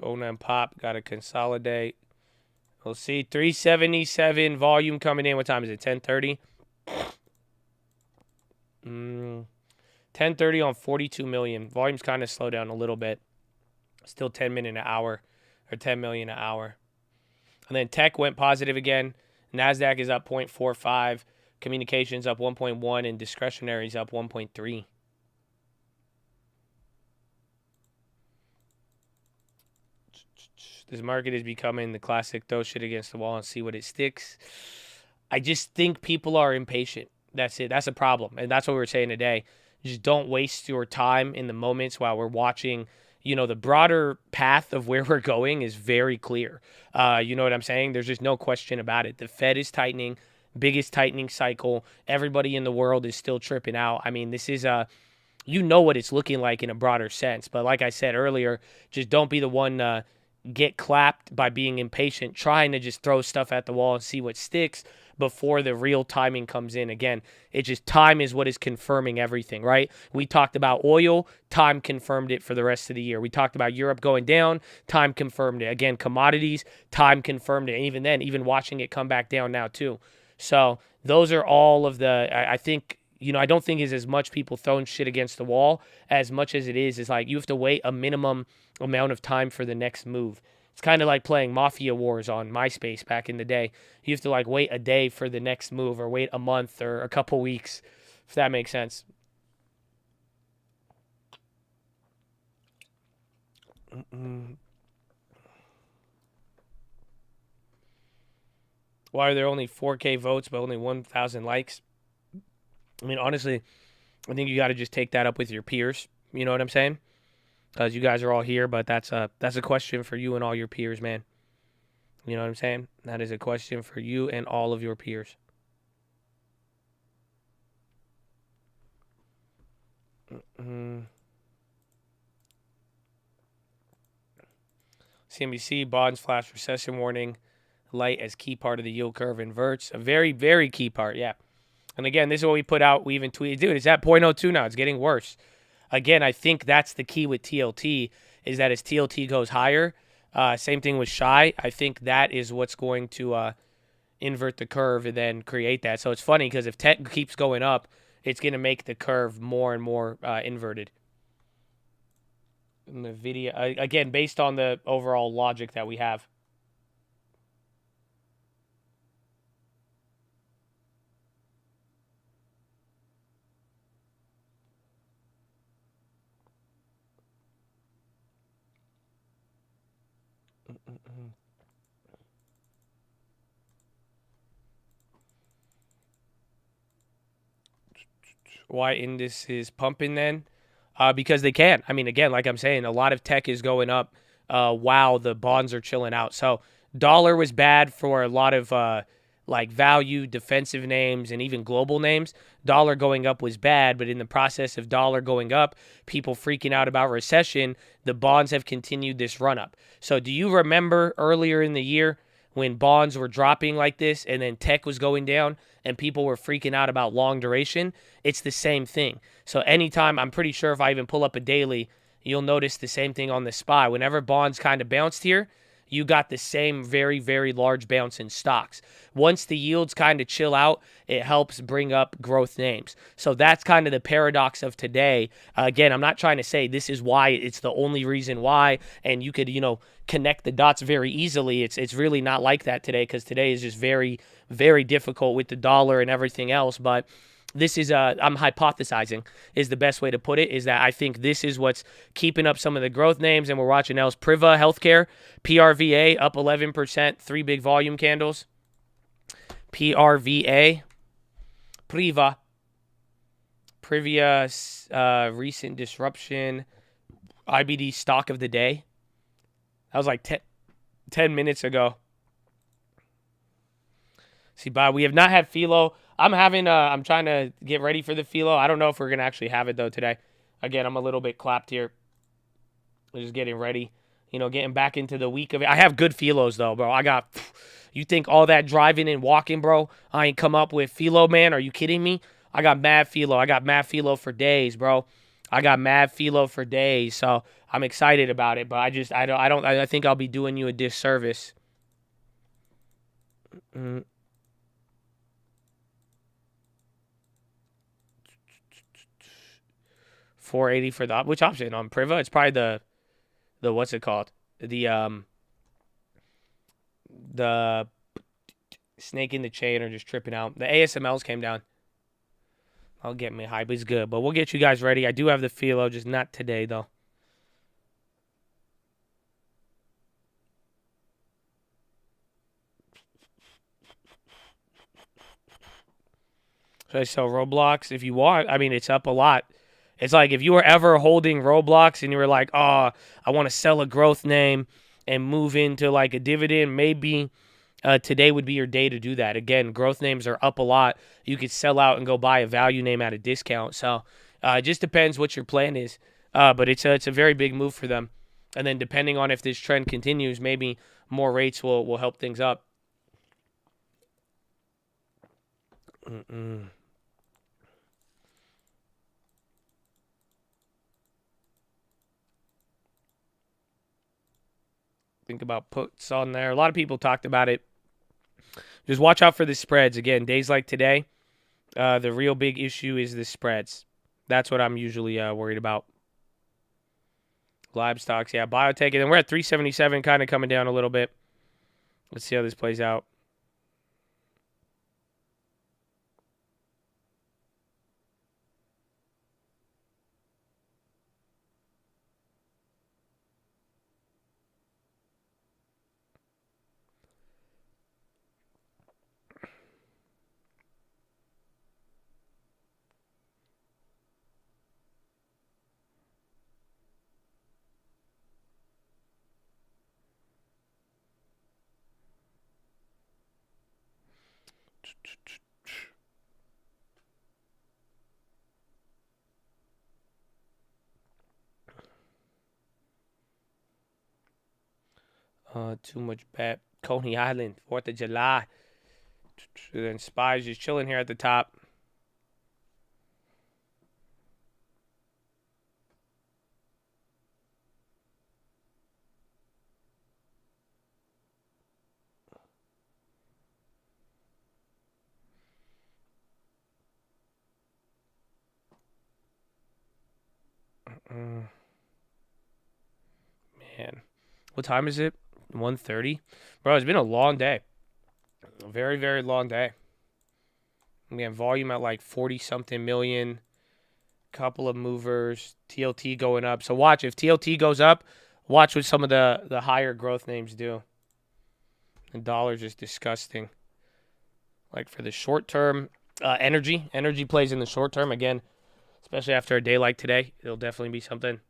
O&M pop, got to consolidate. We'll see. 377 volume coming in. What time is it? 10:30? 10:30 on 42 million. Volume's kind of slowed down a little bit. Still 10 minutes an hour, or 10 million an hour. And then tech went positive again. NASDAQ is up 0.45. Communications up 1.1. And discretionary is up 1.3. This market is becoming the classic throw shit against the wall and see what it sticks. I just think people are impatient. That's it. That's a problem. And that's what we were saying today. Just don't waste your time in the moments while we're watching. You know, the broader path of where we're going is very clear. You know what I'm saying? There's just no question about it. The Fed is tightening, biggest tightening cycle. Everybody in the world is still tripping out. I mean, this is you know what it's looking like in a broader sense. But like I said earlier, just don't be the one get clapped by being impatient, trying to just throw stuff at the wall and see what sticks before the real timing comes in. Again, it just time is what is confirming everything, right? We talked about oil, time confirmed it for the rest of the year. We talked about Europe going down, time confirmed it. Again, commodities, time confirmed it. And even then, even watching it come back down now too. So those are all of the, I think, you know, I don't think it's as much people throwing shit against the wall as much as it is like you have to wait a minimum amount of time for the next move. It's kind of like playing Mafia Wars on MySpace back in the day. You have to like wait a day for the next move or wait a month or a couple weeks, if that makes sense. Why are there only 4K votes but only 1,000 likes? I mean, honestly, I think you got to just take that up with your peers. You know what I'm saying? because you guys are all here, but that's a question for you and all your peers, man. You know what I'm saying? That is a question for you and all of your peers. CNBC, bonds flash recession warning, light as key part of the yield curve inverts. A very, very key part, yeah. And again, this is what we put out. We even tweeted, dude, it's at 0.02 now. It's getting worse. Again, I think that's the key with TLT, is that as TLT goes higher, same thing with SHY, I think that is what's going to invert the curve and then create that. So it's funny because if tech keeps going up, it's going to make the curve more and more inverted. In the video, again, based on the overall logic that we have. Why Indus is pumping then? Because they can. I mean, again, like I'm saying, a lot of tech is going up while the bonds are chilling out. So dollar was bad for a lot of like value, defensive names, and even global names. Dollar going up was bad, but in the process of dollar going up, people freaking out about recession, the bonds have continued this run up. So do you remember earlier in the year when bonds were dropping like this and then tech was going down and people were freaking out about long duration? It's the same thing. So anytime, I'm pretty sure if I even pull up a daily, you'll notice the same thing on the SPY. Whenever bonds kind of bounced here, you got the same very, very large bounce in stocks. Once the yields kind of chill out, it helps bring up growth names. So that's kind of the paradox of today. Again, I'm not trying to say this is why, it's the only reason why, and you could, connect the dots very easily. It's really not like that today, because today is just very, very difficult with the dollar and everything else. But this is, I'm hypothesizing is the best way to put it, is that I think this is what's keeping up some of the growth names. And we're watching else. Priva Healthcare, PRVA up 11%, 3 big volume candles. PRVA, Privia, recent disruption, IBD stock of the day. That was like 10 minutes ago. See, Bob, we have not had PHILO. I'm trying to get ready for the PHILO. I don't know if we're going to actually have it, though, today. Again, I'm a little bit clapped here. We're just getting ready. Getting back into the week of it. I have good PHILOs, though, bro. You think all that driving and walking, bro, I ain't come up with PHILO, man? Are you kidding me? I got mad PHILO. I got mad PHILO for days, bro. I got mad PHILO for days, so I'm excited about it. But I think I'll be doing you a disservice. 480 for the which option on Priva? It's probably the what's it called? The snake in the chain or just tripping out. The ASMLs came down. I'll get me hype. It's good, but we'll get you guys ready. I do have the PHILO, just not today though. Should I sell Roblox if you want? I mean, it's up a lot. It's like if you were ever holding Roblox and you were like, oh, I want to sell a growth name and move into like a dividend, maybe today would be your day to do that. Again, growth names are up a lot. You could sell out and go buy a value name at a discount. So it just depends what your plan is. But it's a very big move for them. And then depending on if this trend continues, maybe more rates will help things up. Think about puts on there. A lot of people talked about it. Just watch out for the spreads. Again, days like today, the real big issue is the spreads. That's what I'm usually worried about. Lab stocks, yeah, biotech. And then we're at 377, kind of coming down a little bit. Let's see how this plays out. Too much bet. Coney Island, 4th of July. Then Spies just chilling here at the top. Man, what time is it? 1:30? Bro, it's been a long day. A very, very long day. We have volume at like 40-something million. Couple of movers. TLT going up. So watch, if TLT goes up, watch what some of the higher growth names do. The dollar's just disgusting. Like for the short term, energy. Energy plays in the short term. Again, especially after a day like today, it'll definitely be something.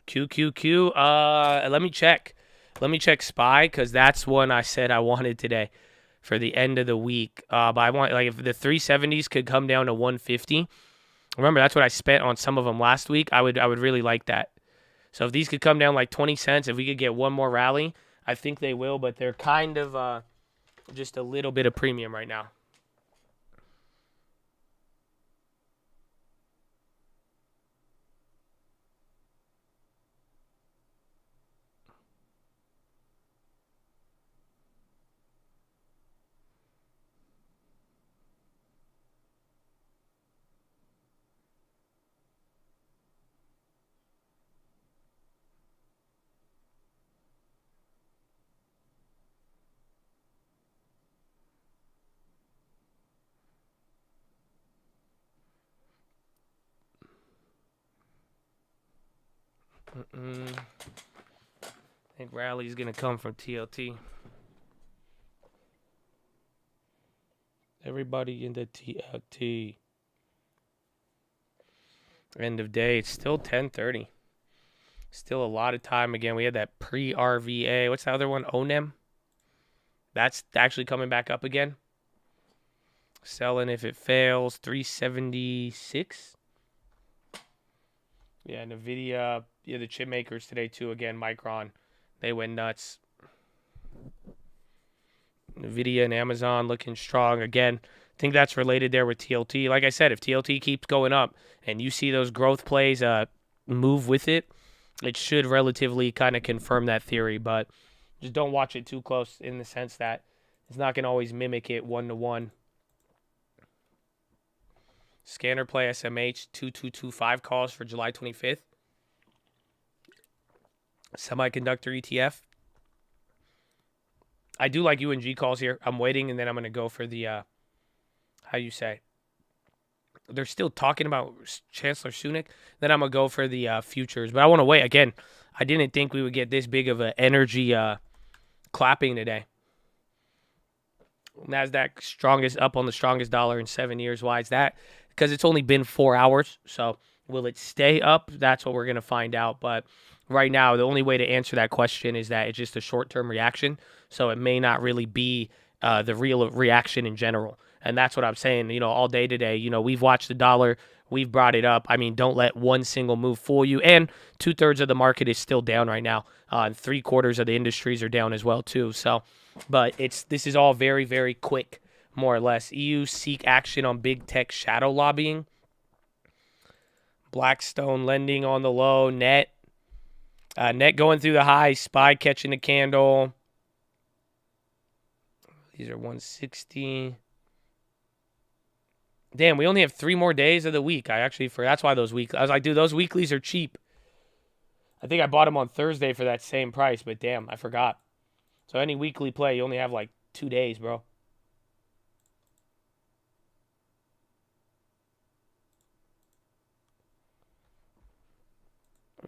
QQQ. Let me check. Let me check SPY because that's one I said I wanted today for the end of the week. But I want, like, if the 370s could come down to 150. Remember, that's what I spent on some of them last week. I would really like that. So if these could come down like 20 cents, if we could get one more rally, I think they will. But they're kind of just a little bit of premium right now. I think rally's going to come from TLT. Everybody in the TLT. End of day. It's still 10:30. Still a lot of time. Again, we had that pre-RVA. What's the other one? ONEM. That's actually coming back up again. Selling if it fails. 376. Yeah, NVIDIA. Yeah, the chip makers today too. Again, Micron. They went nuts. NVIDIA and Amazon looking strong. Again, I think that's related there with TLT. Like I said, if TLT keeps going up and you see those growth plays move with it, it should relatively kind of confirm that theory. But just don't watch it too close in the sense that it's not going to always mimic it one-to-one. Scanner play SMH 2225 calls for July 25th. Semiconductor ETF. I do like UNG calls here. I'm waiting, and then I'm going to go for the, how you say? They're still talking about Chancellor Sunak. Then I'm going to go for the futures. But I want to wait. Again, I didn't think we would get this big of an energy clapping today. NASDAQ strongest up on the strongest dollar in 7 years. Why is that? Because it's only been 4 hours. So will it stay up? That's what we're going to find out. But right now, the only way to answer that question is that it's just a short-term reaction. So it may not really be the real reaction in general. And that's what I'm saying, all day today. We've watched the dollar. We've brought it up. I mean, don't let one single move fool you. And 2/3 of the market is still down right now. And 3/4 of the industries are down as well, too. So, but this is all very, very quick, more or less. EU seek action on big tech shadow lobbying. Blackstone lending on the low. Net going through the high. SPY catching the candle. These are 160. Damn, we only have 3 more days of the week. That's why those weeklies. I was like, dude, those weeklies are cheap. I think I bought them on Thursday for that same price, but damn, I forgot. So any weekly play, you only have like 2 days, bro.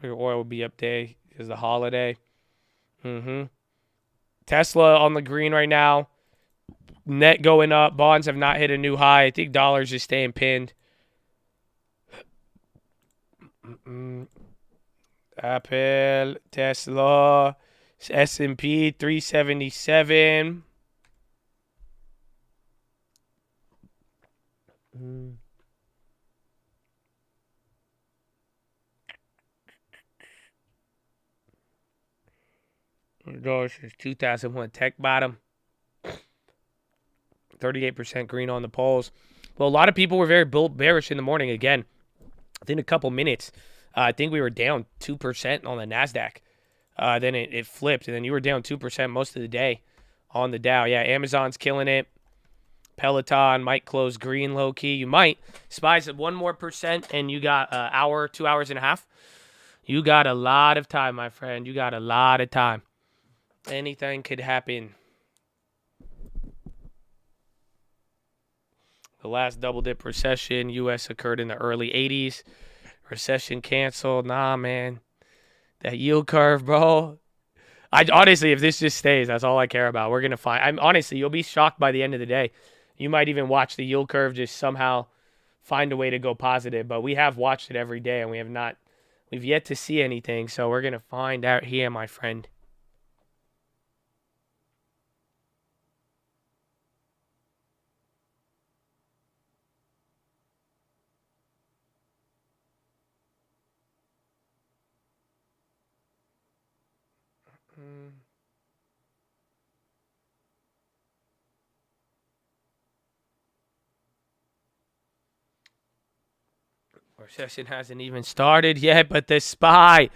Your oil will be up day because the holiday. Tesla on the green right now. Net going up. Bonds have not hit a new high. I think dollars just staying pinned. Apple, Tesla, S&P 377. Dollars since 2001 tech bottom. 38% green on the polls. Well, a lot of people were very bearish in the morning. Again, within a couple minutes, I think we were down 2% on the NASDAQ. Then it flipped, and then you were down 2% most of the day on the Dow. Yeah, Amazon's killing it. Peloton might close green low-key. You might. SPY's at 1 more percent, and you got an hour, 2 hours and a half. You got a lot of time, my friend. You got a lot of time. Anything could happen. The last double-dip recession, U.S. occurred in the early 80s. Recession canceled. Nah, man. That yield curve, bro. Honestly, if this just stays, that's all I care about. We're going to find. Honestly, you'll be shocked by the end of the day. You might even watch the yield curve just somehow find a way to go positive. But we have watched it every day, and we've yet to see anything. So we're going to find out here, my friend. Recession hasn't even started yet, but the SPY,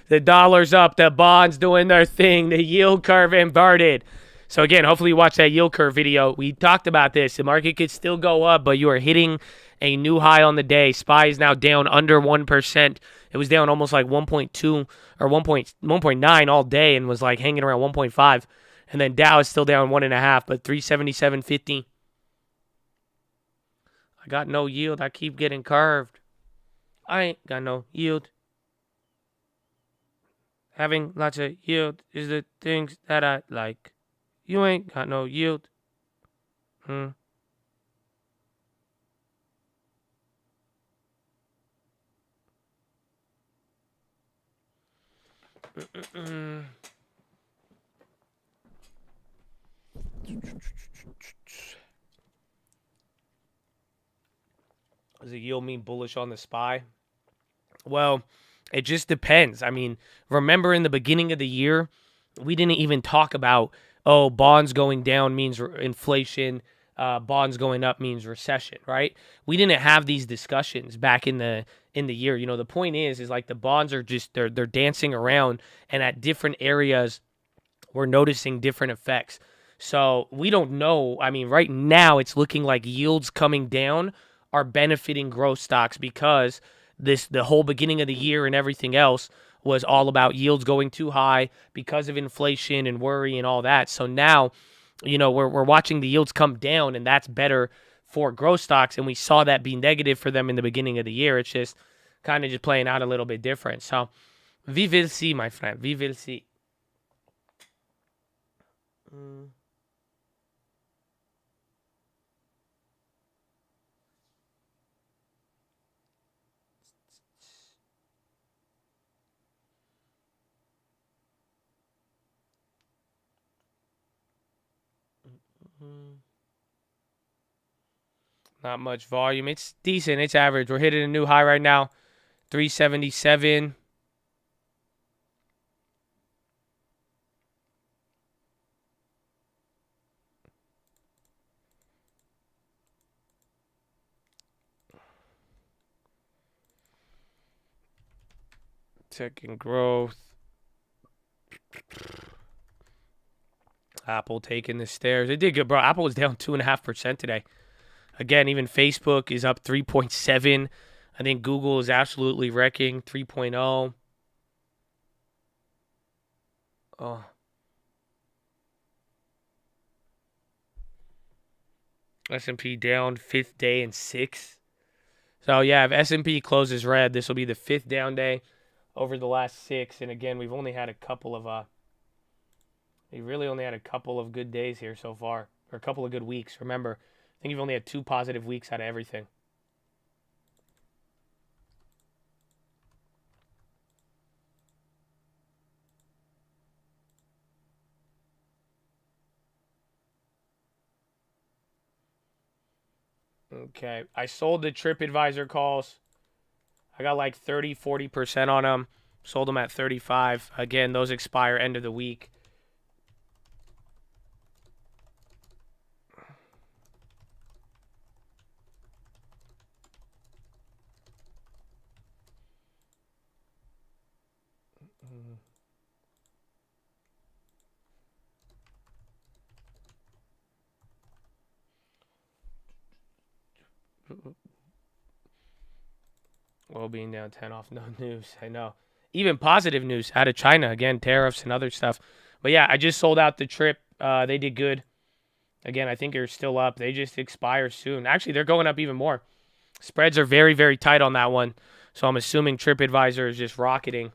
the dollar's up, the bonds doing their thing, the yield curve inverted. So again, hopefully you watched that yield curve video. We talked about this. The market could still go up, but you are hitting a new high on the day. SPY is now down under 1%. It was down almost like 1.2 or 1.9 all day and was like hanging around 1.5. And then Dow is still down 1.5, but 377.50. I got no yield. I keep getting curved. I ain't got no yield. Having lots of yield is the things that I like. You ain't got no yield. Does the yield mean bullish on the SPY? Well, it just depends. I mean, remember in the beginning of the year, we didn't even talk about, oh, bonds going down means inflation, bonds going up means recession, right? We didn't have these discussions back in the year. You know, the point is like the bonds are just they're dancing around, and at different areas, we're noticing different effects. So we don't know. I mean, right now it's looking like yields coming down are benefiting growth stocks because the whole beginning of the year and everything else was all about yields going too high because of inflation and worry and all that. So now, you know, we're watching the yields come down, and that's better for growth stocks, and we saw that be negative for them in the beginning of the year. It's just kind of just playing out a little bit different. So we will see, my friend. We will see. Not much volume. It's decent. It's average. We're hitting a new high right now. 377. Tech and growth. Apple taking the stairs. It did good, bro. Apple was down 2.5% today. Again, even Facebook is up 3.7. I think Google is absolutely wrecking 3.0. Oh. S&P down 5th day in 6. So yeah, if S&P closes red, this will be the 5th down day over the last 6. And again, we've only had a couple of we really only had a couple of good days here so far, or a couple of good weeks. Remember, I think you've only had 2 positive weeks out of everything. Okay, I sold the TripAdvisor calls. I got like 30-40% on them. Sold them at 35. Again, those expire end of the week. Oil being down 10 off no news. I know. Even positive news out of China. Again, tariffs and other stuff. But yeah, I just sold out the trip. They did good. Again, I think they're still up. They just expire soon. Actually, they're going up even more. Spreads are very, very tight on that one. So I'm assuming TripAdvisor is just rocketing.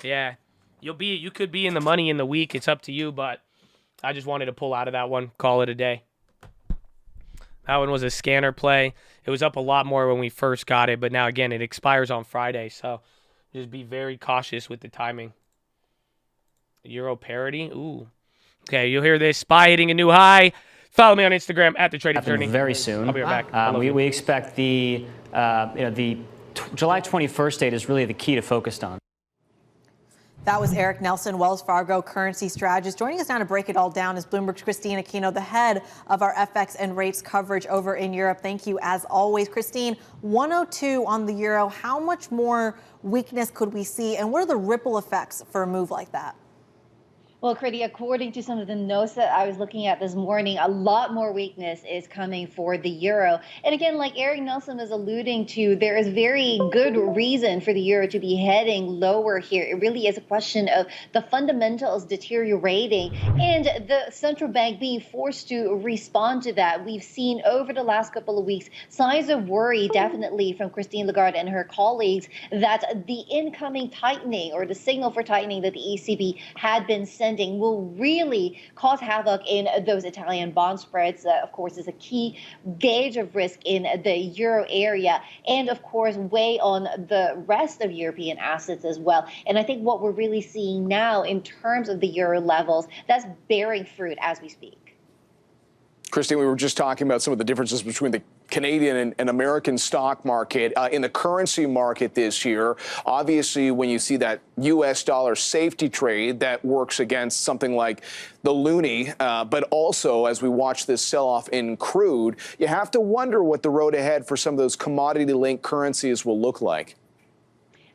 Yeah. You could be in the money in the week. It's up to you, but I just wanted to pull out of that one. Call it a day. That one was a scanner play. It was up a lot more when we first got it, but now, again, it expires on Friday, so just be very cautious with the timing. Euro parity? Ooh. Okay, you'll hear this. SPY hitting a new high. Follow me on Instagram at The Trading Journey. Very soon. I'll be right back. We expect the July 21st date is really the key to focus on. That was Eric Nelson, Wells Fargo currency strategist. Joining us now to break it all down is Bloomberg's Christine Aquino, the head of our FX and rates coverage over in Europe. Thank you, as always. Christine, 102 on the euro. How much more weakness could we see, and what are the ripple effects for a move like that? Well, Critty, according to some of the notes that I was looking at this morning, a lot more weakness is coming for the euro. And again, like Eric Nelson was alluding to, there is very good reason for the euro to be heading lower here. It really is a question of the fundamentals deteriorating and the central bank being forced to respond to that. We've seen over the last couple of weeks signs of worry, definitely from Christine Lagarde and her colleagues, that the incoming tightening or the signal for tightening that the ECB had been sending will really cause havoc in those Italian bond spreads. Of course, is a key gauge of risk in the euro area, and of course weigh on the rest of European assets as well. And I think what we're really seeing now in terms of the euro levels, that's bearing fruit as we speak. Christine, we were just talking about some of the differences between the Canadian and American stock market. In the currency market this year, obviously, when you see that U.S. dollar safety trade, that works against something like the loonie, but also as we watch this sell-off in crude, you have to wonder what the road ahead for some of those commodity-linked currencies will look like.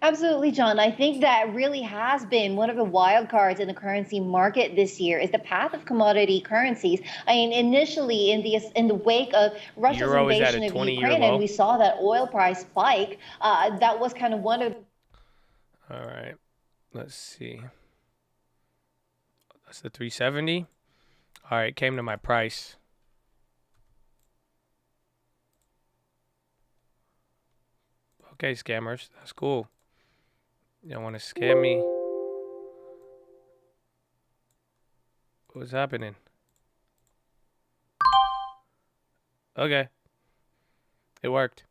Absolutely, John. I think that really has been one of the wild cards in the currency market this year is the path of commodity currencies. I mean, initially in the wake of Russia's invasion of Ukraine, and we saw that oil price spike, that was kind of one of. All right, let's see. That's the 370. All right, came to my price. Okay, scammers, that's cool. You don't want to scam me. What's happening? Okay. It worked.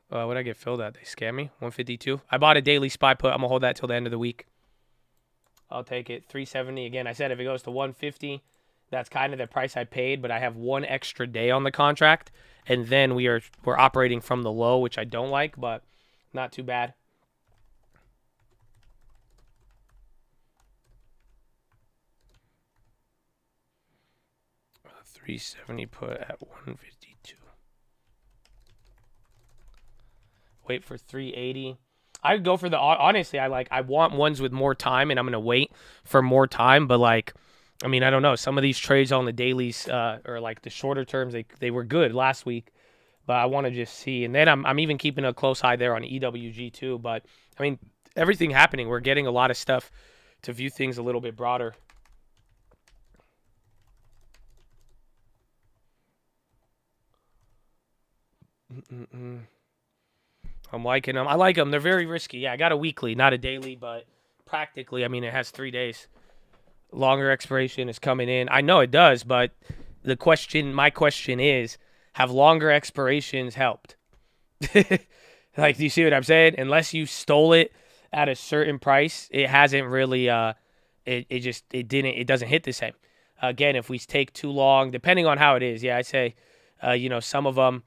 What'd I get filled at? They scam me? 152? I bought a daily SPY put. I'm going to hold that till the end of the week. I'll take it. 370. Again, I said if it goes to 150, that's kind of the price I paid, but I have one extra day on the contract. And then we're operating from the low, which I don't like, but not too bad. $370 put at 152. Wait for 380. I'd go for the, honestly, I want ones with more time, and I'm going to wait for more time. But, like, I mean, I don't know. Some of these trades on the dailies or, like, the shorter terms, they were good last week. But I want to just see. And then I'm even keeping a close eye there on EWG too. But, I mean, everything happening. We're getting a lot of stuff to view things a little bit broader. I'm liking them. I like them. They're very risky. Yeah, I got a weekly, not a daily, but practically, I mean, it has 3 days. Longer expiration is coming in. I know it does, but my question is, have longer expirations helped? Like, do you see what I'm saying? Unless you stole it at a certain price, it hasn't really, it doesn't hit the same. Again, if we take too long, depending on how it is, yeah, I say Some of them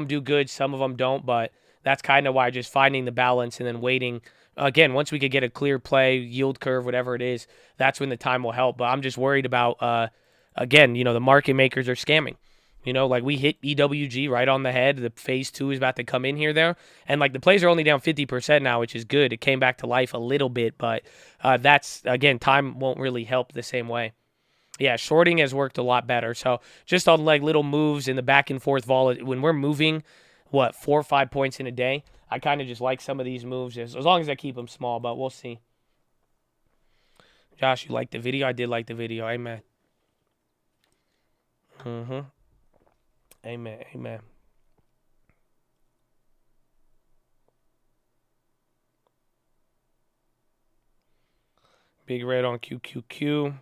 do good, some of them don't, but that's kind of why just finding the balance and then waiting. Again, once we could get a clear play, yield curve, whatever it is, that's when the time will help. But I'm just worried about, again, the market makers are scamming. Like we hit EWG right on the head. The phase 2 is about to come in there. And like the plays are only down 50% now, which is good. It came back to life a little bit, but that's, again, time won't really help the same way. Yeah, shorting has worked a lot better. So just on like little moves in the back and forth vol, when we're moving, 4 or 5 points in a day, I kind of just like some of these moves as long as I keep them small, but we'll see. Josh, you liked the video? I did like the video. Amen. Amen. Amen. Big red on QQQ.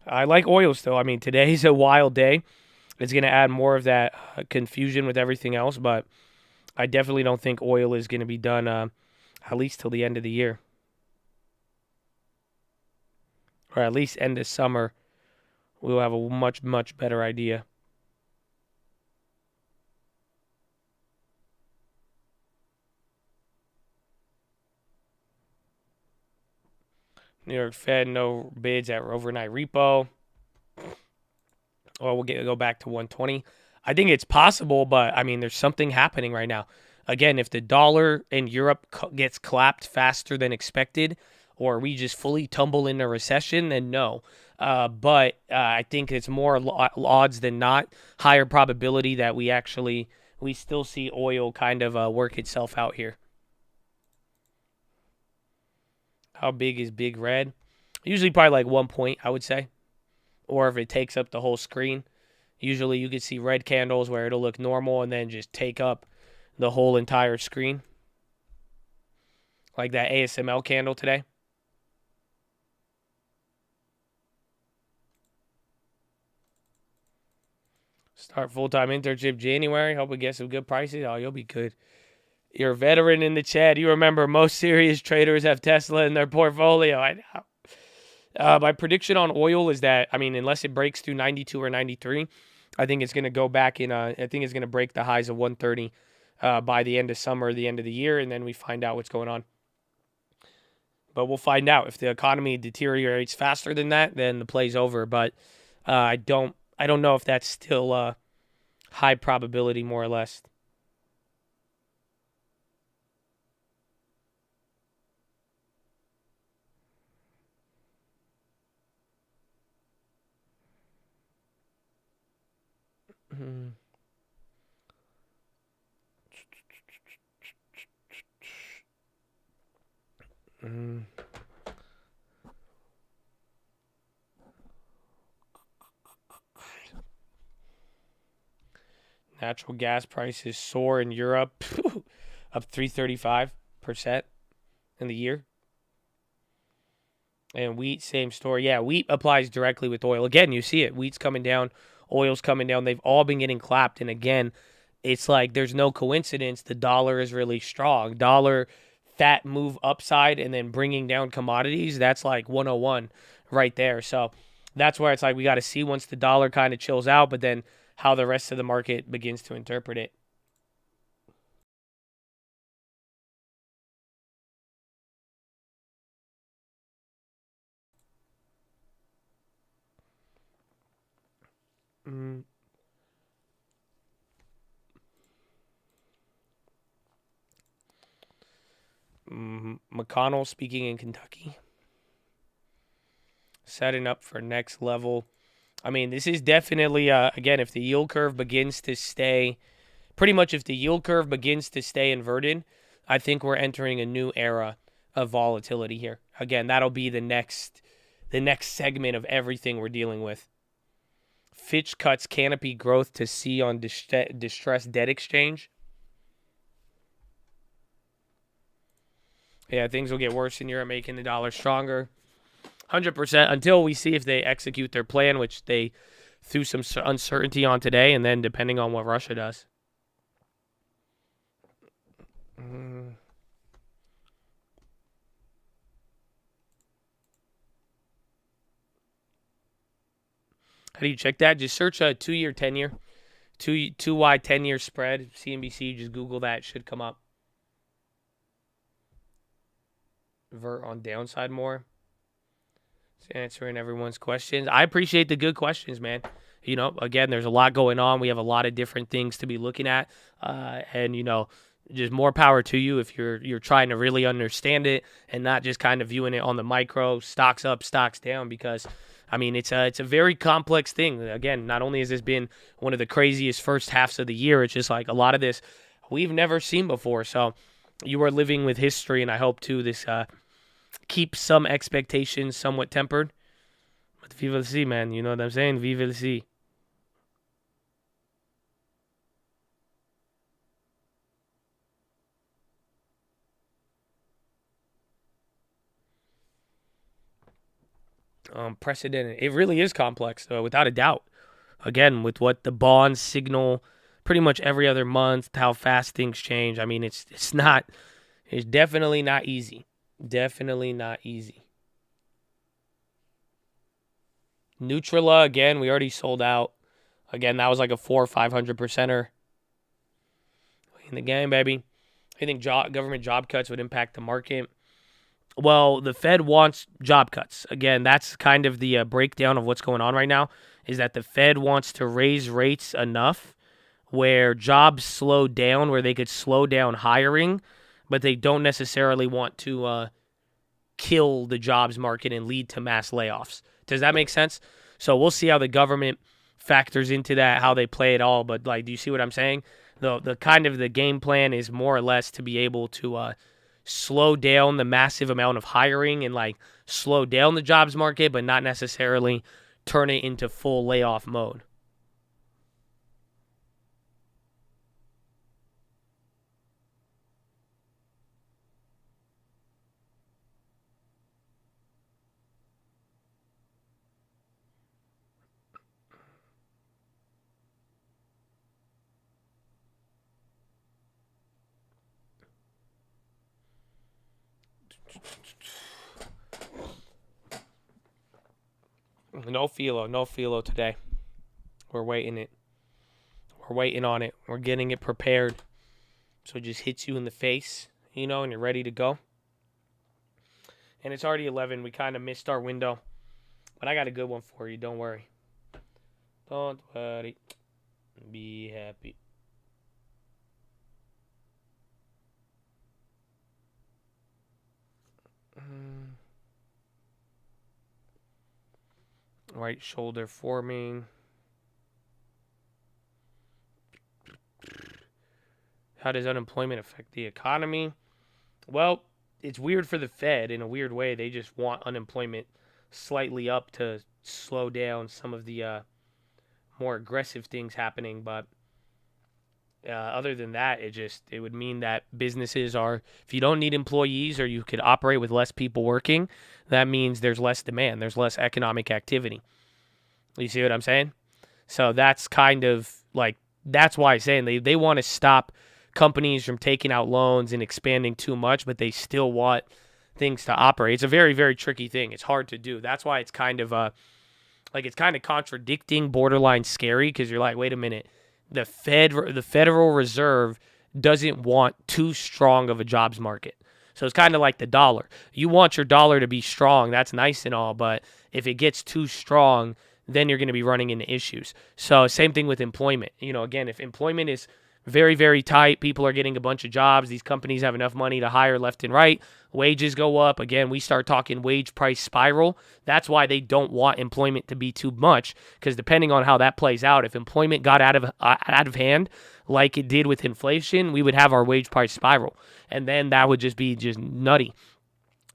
I like oil still. I mean, today's a wild day. It's going to add more of that confusion with everything else, but I definitely don't think oil is going to be done at least till the end of the year. Or at least end of summer. We'll have a much, much better idea. New York Fed, no bids at overnight repo. Well, we'll go back to 120. I think it's possible, but I mean, there's something happening right now. Again, if the dollar in Europe gets clapped faster than expected, or we just fully tumble into recession, then no. But I think it's more odds than not, higher probability that we still see oil kind of work itself out here. How big is big red? Usually probably like 1 point, I would say. Or if it takes up the whole screen. Usually you could see red candles where it'll look normal and then just take up the whole entire screen. Like that ASML candle today. Start full-time internship January. Hope we get some good prices. Oh, you'll be good. You're a veteran in the chat. You remember most serious traders have Tesla in their portfolio. I know. My prediction on oil is that, I mean, unless it breaks through 92 or 93, I think it's going to go back in. I think it's going to break the highs of 130 by the end of summer, the end of the year, and then we find out what's going on. But we'll find out. If the economy deteriorates faster than that, then the play's over. But I don't know if that's still high probability, more or less. Natural gas prices soar in Europe, up 335% in the year. And wheat, same story. Yeah, wheat applies directly with oil. Again, you see it. Wheat's coming down, oil's coming down. They've all been getting clapped. And again, it's like there's no coincidence. The dollar is really strong. Dollar, fat move upside and then bringing down commodities. That's like 101 right there. So that's where it's like we got to see once the dollar kind of chills out, but then how the rest of the market begins to interpret it. McConnell speaking in Kentucky. Setting up for next level. I mean, this is definitely, again, if the yield curve begins to stay, pretty much if the yield curve begins to stay inverted, I think we're entering a new era of volatility here. Again, that'll be the next segment of everything we're dealing with. Fitch cuts canopy growth to C on distressed debt exchange. Yeah, things will get worse in Europe, making the dollar stronger. 100% until we see if they execute their plan, which they threw some uncertainty on today, and then depending on what Russia does. How do you check that? Just search a 2-year, 10-year. Two wide 10-year spread. CNBC, just Google that. It should come up. Vert on downside more. It's answering everyone's questions. I appreciate the good questions, man. You know, again, there's a lot going on. We have a lot of different things to be looking at. And, you know, just more power to you if you're trying to really understand it and not just kind of viewing it on the micro, stocks up, stocks down, because I mean, it's a very complex thing. Again, not only has this been one of the craziest first halves of the year, it's just like a lot of this we've never seen before. So you are living with history, and I hope too this keeps some expectations somewhat tempered. But vive le see, man. You know what I'm saying? Vive le see. Unprecedented. It really is complex, without a doubt. Again, with what the bonds signal pretty much every other month, how fast things change. I mean, it's definitely not easy. Definitely not easy. Nutrila, again, we already sold out. Again, that was like a 400 or 500%er in the game, baby. I think government job cuts would impact the market. Well, the Fed wants job cuts. Again, that's kind of the breakdown of what's going on right now, is that the Fed wants to raise rates enough where jobs slow down, where they could slow down hiring, but they don't necessarily want to kill the jobs market and lead to mass layoffs. Does that make sense? So we'll see how the government factors into that, how they play it all. But, like, do you see what I'm saying? The kind of the game plan is more or less to be able to slow down the massive amount of hiring and like slow down the jobs market, but not necessarily turn it into full layoff mode. No PHILO today. We're waiting on it. We're getting it prepared. So it just hits you in the face, you know, and you're ready to go. And it's already 11. We kind of missed our window. But I got a good one for you. Don't worry. Don't worry. Be happy. Right shoulder forming. How does unemployment affect the economy? Well, it's weird for the Fed in a weird way. They just want unemployment slightly up to slow down some of the more aggressive things happening. But other than that, it would mean that businesses are, if you don't need employees or you could operate with less people working, that means there's less demand. There's less economic activity. You see what I'm saying? So that's kind of like, that's why I'm saying they want to stop companies from taking out loans and expanding too much, but they still want things to operate. It's a very, very tricky thing. It's hard to do. That's why it's kind of it's kind of contradicting, borderline scary, because you're like, wait a minute. The Federal Reserve doesn't want too strong of a jobs market. So it's kind of like the dollar. You want your dollar to be strong. That's nice and all, but if it gets too strong, then you're going to be running into issues. So same thing with employment. You know, again, if employment is very, very tight, people are getting a bunch of jobs, these companies have enough money to hire left and right, wages go up. Again, we start talking wage price spiral. That's why they don't want employment to be too much, because depending on how that plays out, if employment got out of hand like it did with inflation, we would have our wage price spiral, and then that would just be nutty.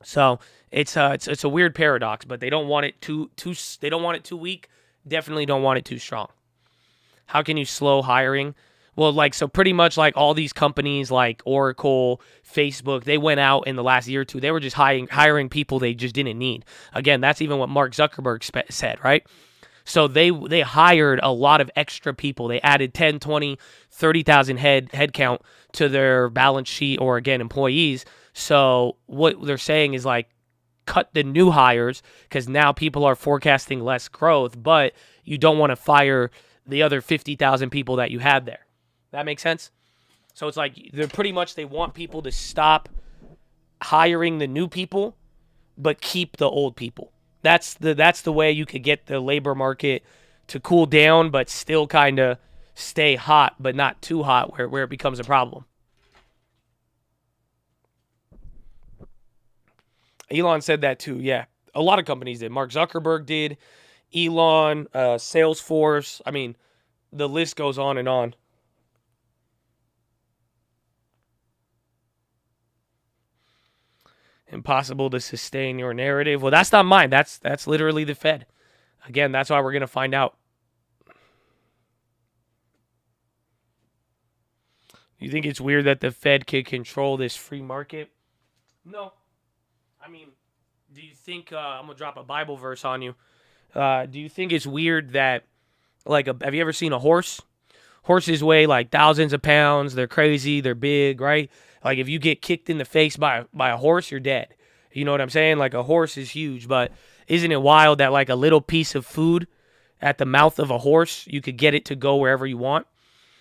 So it's a weird paradox, but they don't want it too they don't want it too weak, definitely don't want it too strong. How can you slow hiring? Well, so pretty much like all these companies like Oracle, Facebook, they went out in the last year or two. They were just hiring people they just didn't need. Again, that's even what Mark Zuckerberg said, right? So they hired a lot of extra people. They added 10, 20, 30,000 head count to their balance sheet, or again, employees. So what they're saying is like, cut the new hires because now people are forecasting less growth, but you don't want to fire the other 50,000 people that you had there. That makes sense? So it's like they're pretty much, they want people to stop hiring the new people, but keep the old people. That's the way you could get the labor market to cool down, but still kind of stay hot, but not too hot where it becomes a problem. Elon said that too. Yeah, a lot of companies did. Mark Zuckerberg did. Elon, Salesforce. I mean, the list goes on and on. Impossible to sustain your narrative. Well, that's not mine. That's literally the Fed. Again, that's why we're going to find out. You think it's weird that the Fed can control this free market? No. I mean, do you think, I'm going to drop a Bible verse on you. Do you think it's weird that, like, have you ever seen a horse? Horses weigh like thousands of pounds. They're crazy. They're big, right? Like if you get kicked in the face by a horse, you're dead. You know what I'm saying? Like a horse is huge, but isn't it wild that like a little piece of food at the mouth of a horse, you could get it to go wherever you want?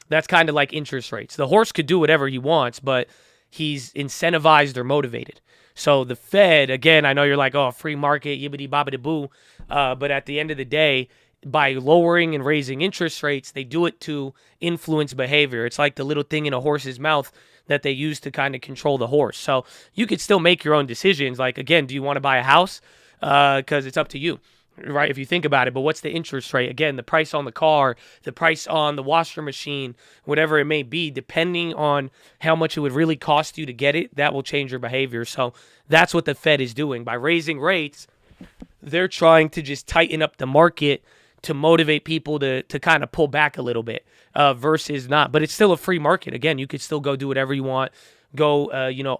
That's kind of like interest rates. The horse could do whatever he wants, but he's incentivized or motivated. So the Fed, again, I know you're like, oh, free market, yibbity bobbity boo. But at the end of the day, by lowering and raising interest rates, they do it to influence behavior. It's like the little thing in a horse's mouth that they use to kind of control the horse. So you could still make your own decisions. Like, again, do you want to buy a house? Because it's up to you, right? If you think about it. But what's the interest rate? Again, the price on the car, the price on the washer machine, whatever it may be, depending on how much it would really cost you to get it, that will change your behavior. So that's what the Fed is doing. By raising rates, they're trying to just tighten up the market to motivate people to kind of pull back a little bit versus not. But it's still a free market. Again, you could still go do whatever you want, go,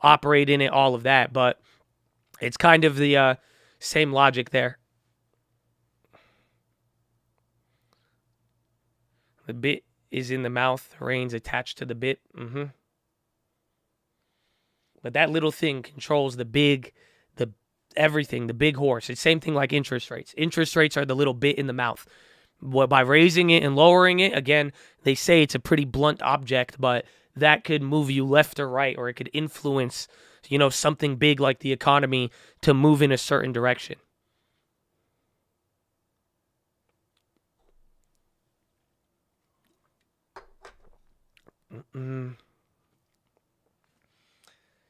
operate in it, all of that. But it's kind of the same logic there. The bit is in the mouth, reins attached to the bit. But that little thing controls everything, the big horse. It's same thing like interest rates. Interest rates are the little bit in the mouth. Well, by raising it and lowering it, again, they say it's a pretty blunt object, but that could move you left or right, or it could influence, something big like the economy to move in a certain direction.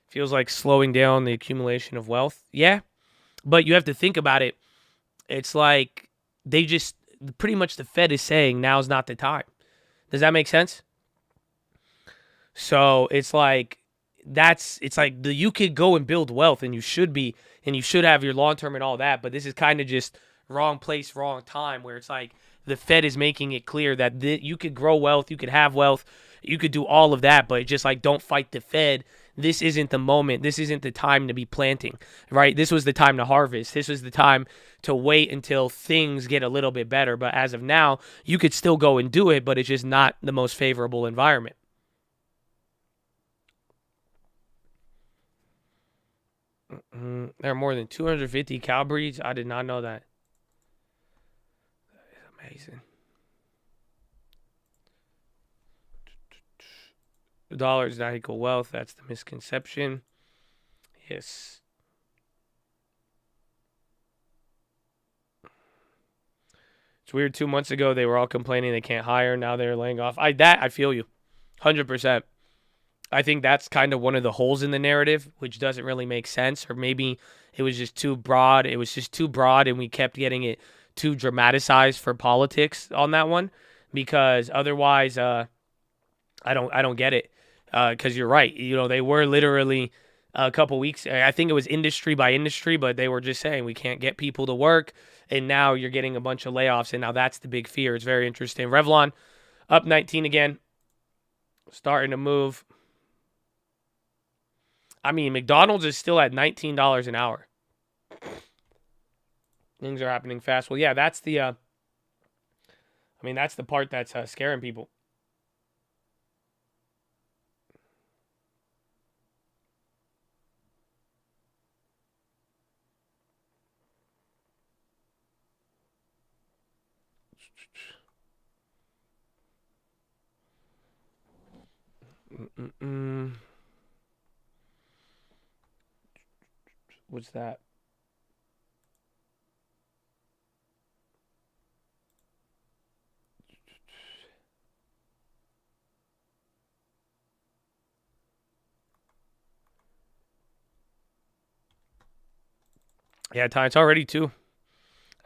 Feels like slowing down the accumulation of wealth. Yeah. But you have to think about it. It's like pretty much the Fed is saying now's not the time. Does that make sense? So it's like you could go and build wealth and you should have your long term and all that. But this is kind of just wrong place, wrong time, where it's like the Fed is making it clear that you could grow wealth, you could have wealth, you could do all of that, but just like don't fight the Fed. This isn't the moment. This isn't the time to be planting, right? This was the time to harvest. This was the time to wait until things get a little bit better. But as of now, you could still go and do it, but it's just not the most favorable environment. There are more than 250 cow breeds. I did not know that. That is amazing. The dollar does not equal wealth. That's the misconception. Yes. It's weird. 2 months ago, they were all complaining they can't hire. Now they're laying off. I feel you. 100%. I think that's kind of one of the holes in the narrative, which doesn't really make sense. Or maybe it was just too broad. It was just too broad, and we kept getting it too dramatized for politics on that one. Because otherwise, I don't get it. Because you're right. They were literally a couple weeks. I think it was industry by industry, but they were just saying we can't get people to work. And now you're getting a bunch of layoffs. And now that's the big fear. It's very interesting. Revlon up 19 again. Starting to move. I mean, McDonald's is still at $19 an hour. Things are happening fast. Well, yeah, that's the I mean, that's the part that's scaring people. What's that? Yeah, time. It's already 2:11.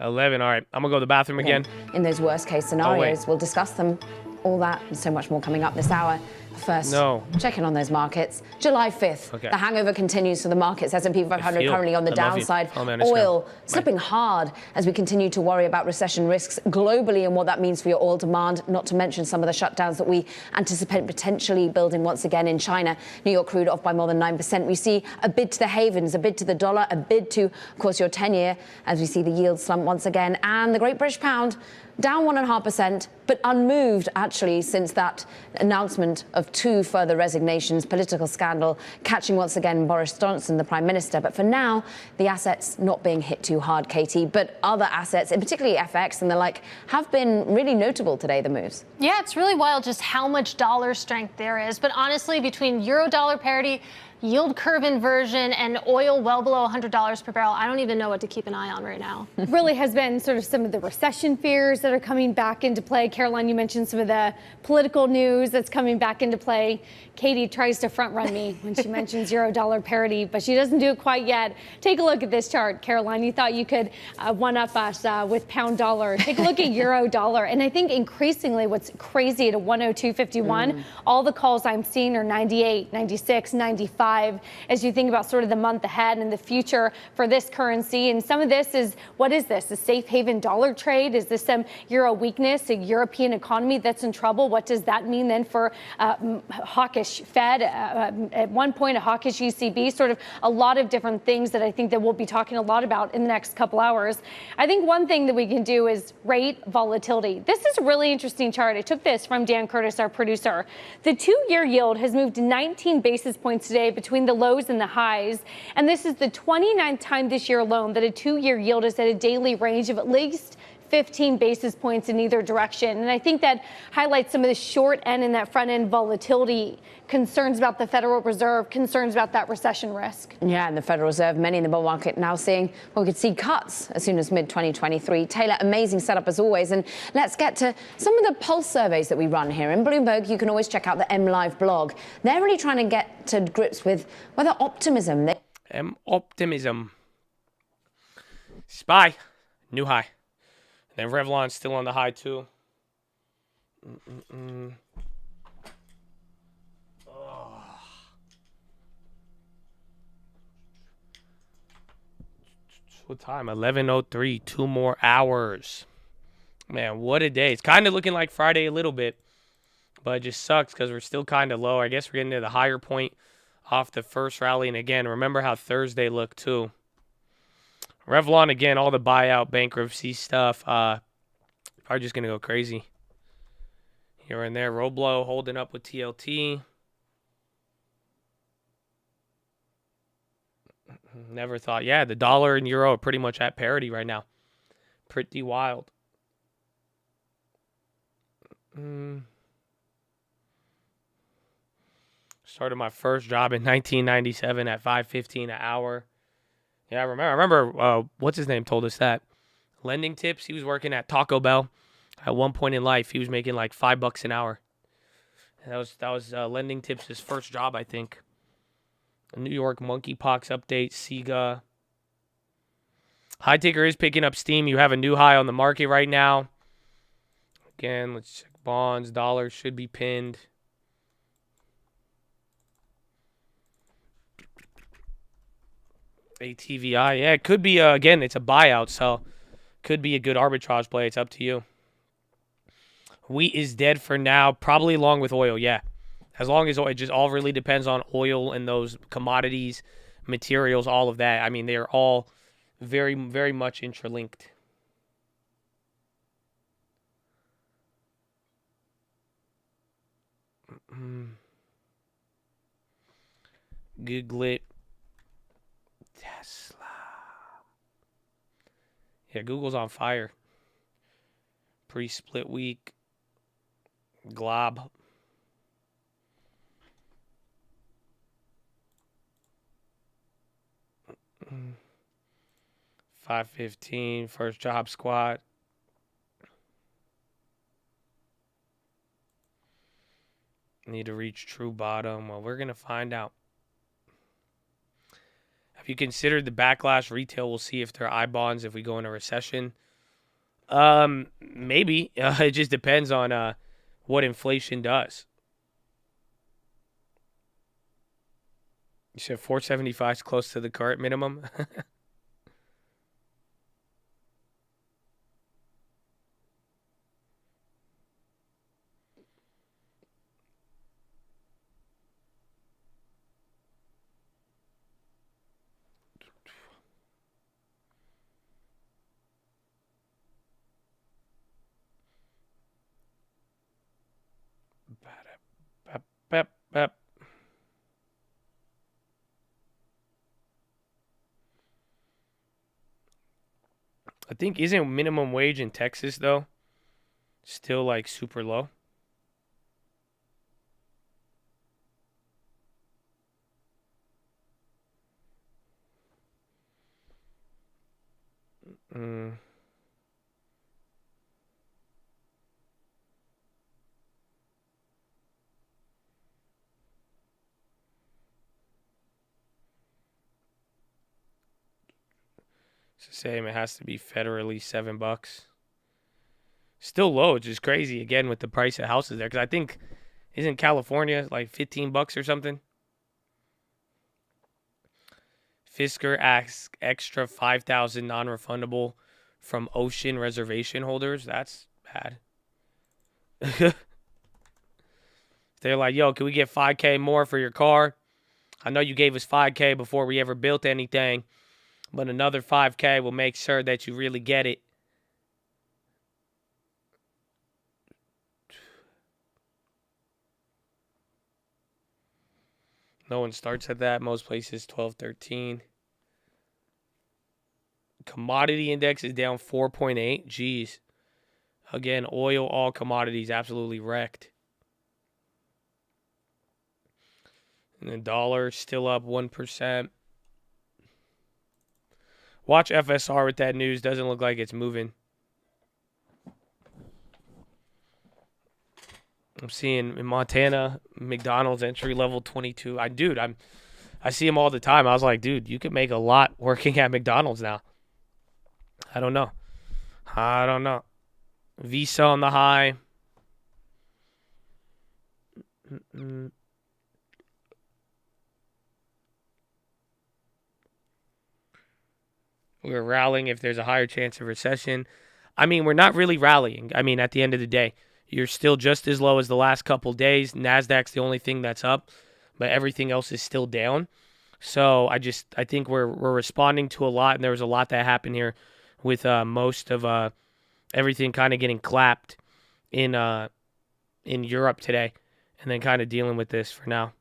All right, I'm gonna go to the bathroom again. In those worst case scenarios, we'll discuss them, all that and so much more coming up this hour. First, check in on those markets. July 5th, the hangover continues for the markets. S&P 500 currently on the downside. Oil slipping hard as we continue to worry about recession risks globally and what that means for your oil demand, not to mention some of the shutdowns that we anticipate potentially building once again in China. New York crude off by more than 9%. We see a bid to the havens, a bid to the dollar, a bid to, of course, your 10-year, as we see the yield slump once again. And the Great British Pound down 1.5%, but unmoved actually since that announcement of 2 further resignations, political scandal, catching once again Boris Johnson, the Prime Minister. But for now, the assets not being hit too hard, Katie, but other assets, and particularly FX and the like, have been really notable today, the moves. Yeah, it's really wild just how much dollar strength there is. But honestly, between euro-dollar parity, yield curve inversion, and oil well below $100 per barrel, I don't even know what to keep an eye on right now. Really has been sort of some of the recession fears that are coming back into play. Caroline, you mentioned some of the political news that's coming back into play. Katie tries to front run me when she mentions euro-dollar parity, but she doesn't do it quite yet. Take a look at this chart, Caroline. You thought you could one-up us with pound dollar. Take a look at euro dollar. And I think increasingly what's crazy at a 102.51, all the calls I'm seeing are 98, 96, 95. As you think about sort of the month ahead and the future for this currency. And some of this is, what is this? A safe haven dollar trade? Is this some euro weakness, a European economy that's in trouble? What does that mean then for hawkish Fed? At one point, a hawkish ECB, sort of a lot of different things that I think that we'll be talking a lot about in the next couple hours. I think one thing that we can do is rate volatility. This is a really interesting chart. I took this from Dan Curtis, our producer. The 2-year yield has moved 19 basis points today between the lows and the highs. And this is the 29th time this year alone that a 2-year yield is at a daily range of at least 15 basis points in either direction. And I think that highlights some of the short end and that front end volatility, concerns about the Federal Reserve, concerns about that recession risk. Yeah, and the Federal Reserve, many in the bull market now seeing, well, we could see cuts as soon as mid-2023. Taylor, amazing setup as always. And let's get to some of the pulse surveys that we run here. In Bloomberg, you can always check out the MLive blog. They're really trying to get to grips with whether optimism. Optimism. SPY, new high. And then Revlon's still on the high too. What time? 11:03. 2 more hours. Man, what a day. It's kind of looking like Friday a little bit, but it just sucks because we're still kind of low. I guess we're getting to the higher point off the first rally. And again, remember how Thursday looked too. Revlon, again, all the buyout, bankruptcy stuff, are just going to go crazy. Here and there. Roblo holding up with TLT. Never thought. Yeah, the dollar and euro are pretty much at parity right now. Pretty wild. Started my first job in 1997 at $5.15 an hour. Yeah, I remember what's his name told us that. Lending Tips, he was working at Taco Bell. At one point in life, he was making like $5 an hour. And that was Lending Tips' his first job, I think. A New York monkeypox update, Sega. High ticker is picking up steam. You have a new high on the market right now. Again, let's check bonds. Dollars should be pinned. ATVI, yeah, it could be, again, it's a buyout, so could be a good arbitrage play. It's up to you. Wheat is dead for now, probably along with oil, yeah. As long as it just all really depends on oil and those commodities, materials, all of that. I mean, they're all very, very much interlinked. Google it. Tesla. Yeah, Google's on fire. Pre-split week. Glob. Mm. 515, first job squad. Need to reach true bottom. Well, we're going to find out. Have you considered the backlash retail? We'll see if they're I-bonds if we go into recession. Maybe. It just depends on what inflation does. You said 475 is close to the current minimum. Bep. I think isn't minimum wage in Texas though still like super low? It's the same. It has to be federally $7. Still low, which is crazy again with the price of houses there. Because I think isn't California like $15 or something? Fisker asks extra $5,000 non-refundable from Ocean reservation holders. That's bad. They're like, yo, can we get $5K more for your car? I know you gave us $5K before we ever built anything, but another $5K will make sure that you really get it. No one starts at that. Most places 12, 13. Commodity index is down 4.8. Jeez. Again, oil, all commodities absolutely wrecked. And the dollar still up 1%. Watch FSR with that news. Doesn't look like it's moving. I'm seeing in Montana, McDonald's entry level 22. I see them all the time. I was like, dude, you could make a lot working at McDonald's now. I don't know. Visa on the high. We're rallying if there's a higher chance of recession. I mean, we're not really rallying. I mean, at the end of the day, you're still just as low as the last couple days. NASDAQ's the only thing that's up, but everything else is still down. So I think we're responding to a lot, and there was a lot that happened here with most of everything kind of getting clapped in Europe today, and then kind of dealing with this for now.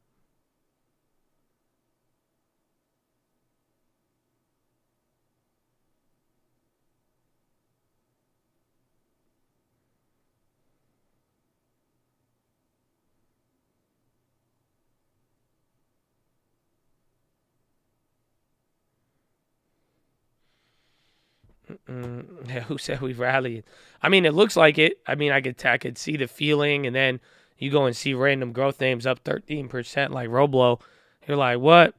Yeah, who said we rallied? I mean, it looks like it. I mean, I could see the feeling, and then you go and see random growth names up 13% like Roblo. You're like, what?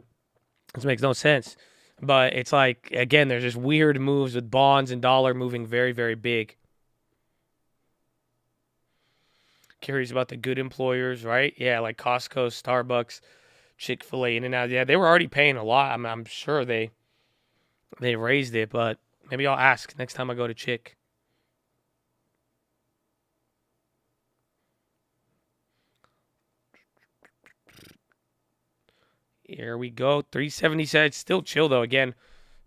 This makes no sense. But it's like, again, there's just weird moves with bonds and dollar moving very, very big. Curious about the good employers, right? Yeah, like Costco, Starbucks, Chick-fil-A, In-N-Out. Yeah, they were already paying a lot. I'm sure they raised it, but maybe I'll ask next time I go to Chick. Here we go. 370 said still chill though. Again,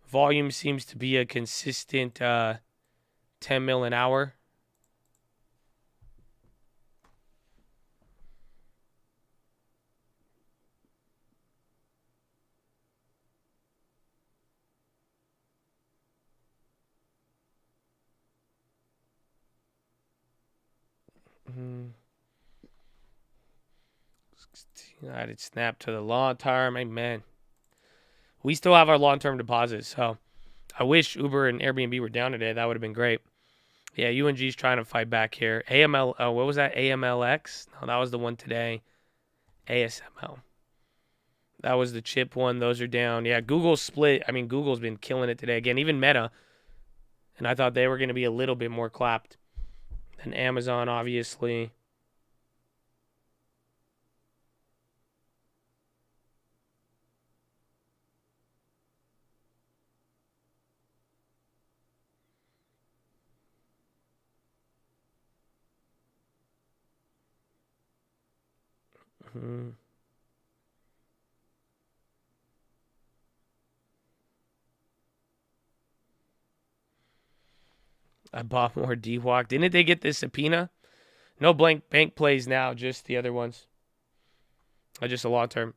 volume seems to be a consistent 10 mil an hour. United Snap to the long term. Amen. We still have our long-term deposits, so I wish Uber and Airbnb were down today. That would have been great. Yeah, UNG's trying to fight back here. AML, what was that? AMLX? No, that was the one today. ASML. That was the chip one. Those are down. Yeah, Google split. I mean, Google's been killing it today. Again, even Meta. And I thought they were going to be a little bit more clapped than Amazon, obviously. I bought more DWAC. Didn't they get this subpoena? No blank bank plays now, just the other ones. Just a long term.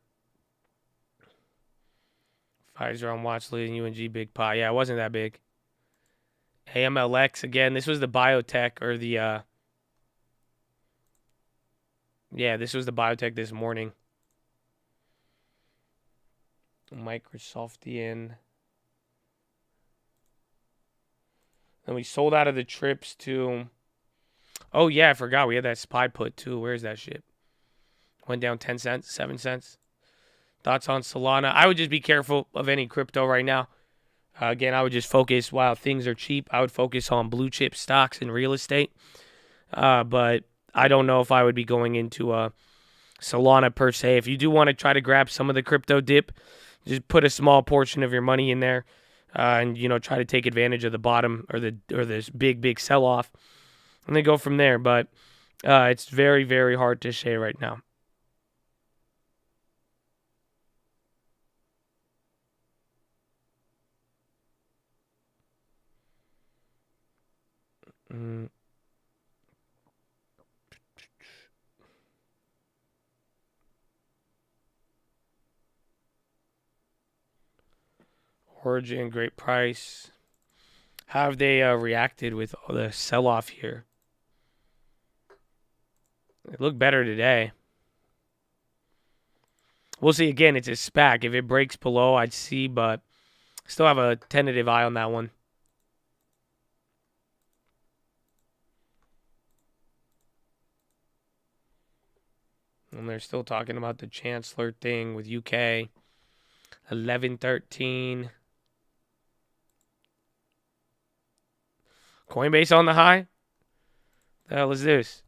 Pfizer on Watchlist and UNG big pie. Yeah, it wasn't that big. AMLX again. This was the biotech or the yeah, this was the biotech this morning. Microsoftian. And we sold out of the trips to... Oh, yeah, I forgot. We had that SPY put, too. Where's that shit? Went down 10 cents, 7 cents. Thoughts on Solana? I would just be careful of any crypto right now. Again, I would just focus, while things are cheap, I would focus on blue chip stocks and real estate. But I don't know if I would be going into Solana per se. If you do want to try to grab some of the crypto dip, just put a small portion of your money in there. And try to take advantage of the bottom or this big sell off, and then go from there. But it's very, very hard to say right now. Origin, great price. How have they reacted with all the sell-off here? It looked better today. We'll see. Again, it's a SPAC. If it breaks below, I'd see, but still have a tentative eye on that one. And they're still talking about the Chancellor thing with UK. 11.13. Coinbase on the high? The hell is this?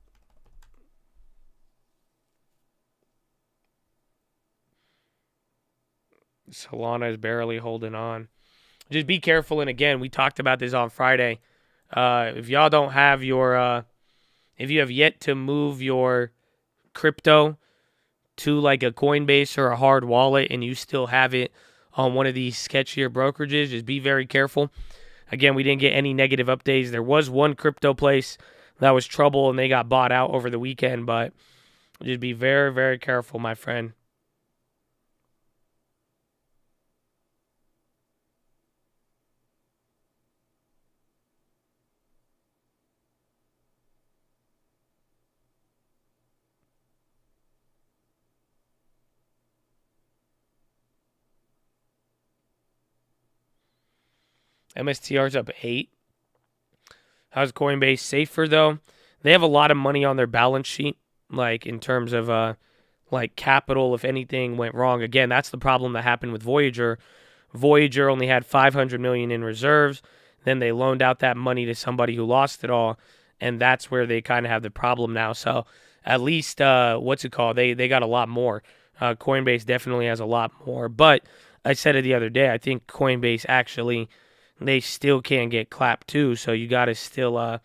Solana is barely holding on. Just be careful. And again, we talked about this on Friday. If y'all don't have your, if you have yet to move your crypto to like a Coinbase or a hard wallet and you still have it on one of these sketchier brokerages, just be very careful. Again, we didn't get any negative updates. There was one crypto place that was trouble and they got bought out over the weekend, but just be very, very careful, my friend. MSTR's up 8. How's Coinbase? Safer, though. They have a lot of money on their balance sheet, like in terms of like capital if anything went wrong. Again, that's the problem that happened with Voyager. Voyager only had $500 million in reserves. Then they loaned out that money to somebody who lost it all, and that's where they kind of have the problem now. So at least, what's it called? They got a lot more. Coinbase definitely has a lot more. But I said it the other day, I think Coinbase actually... they still can get clapped too, so you got to still,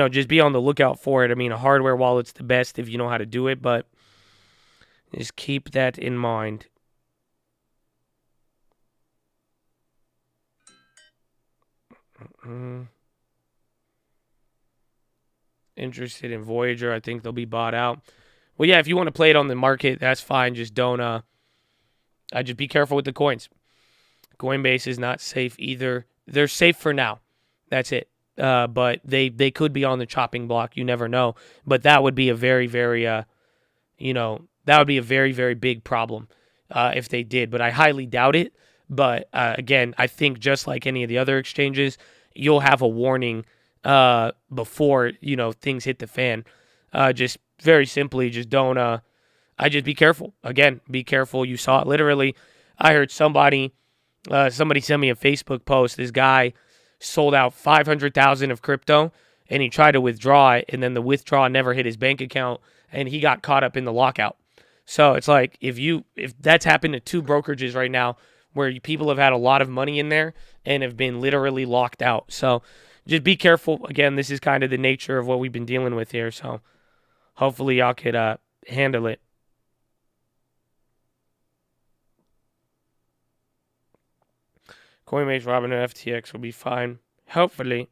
just be on the lookout for it. I mean, a hardware wallet's the best if you know how to do it, but just keep that in mind. Interested in Voyager, I think they'll be bought out. Well, yeah, if you want to play it on the market, that's fine. Just don't, just be careful with the coins. Coinbase is not safe either. They're safe for now. That's it. but they could be on the chopping block. You never know. But that would be a very, very, that would be a very, very big problem if they did. But I highly doubt it. But again, I think just like any of the other exchanges, you'll have a warning before, things hit the fan. Just very simply, just don't, just be careful. Again, be careful. You saw it literally. I heard somebody sent me a Facebook post. This guy sold out 500,000 of crypto and he tried to withdraw it, and then the withdrawal never hit his bank account and he got caught up in the lockout. So it's like if that's happened to 2 brokerages right now where people have had a lot of money in there and have been literally locked out. So just be careful. Again, this is kind of the nature of what we've been dealing with here. So hopefully y'all could handle it. Coinbase, Robinhood, FTX will be fine. Hopefully.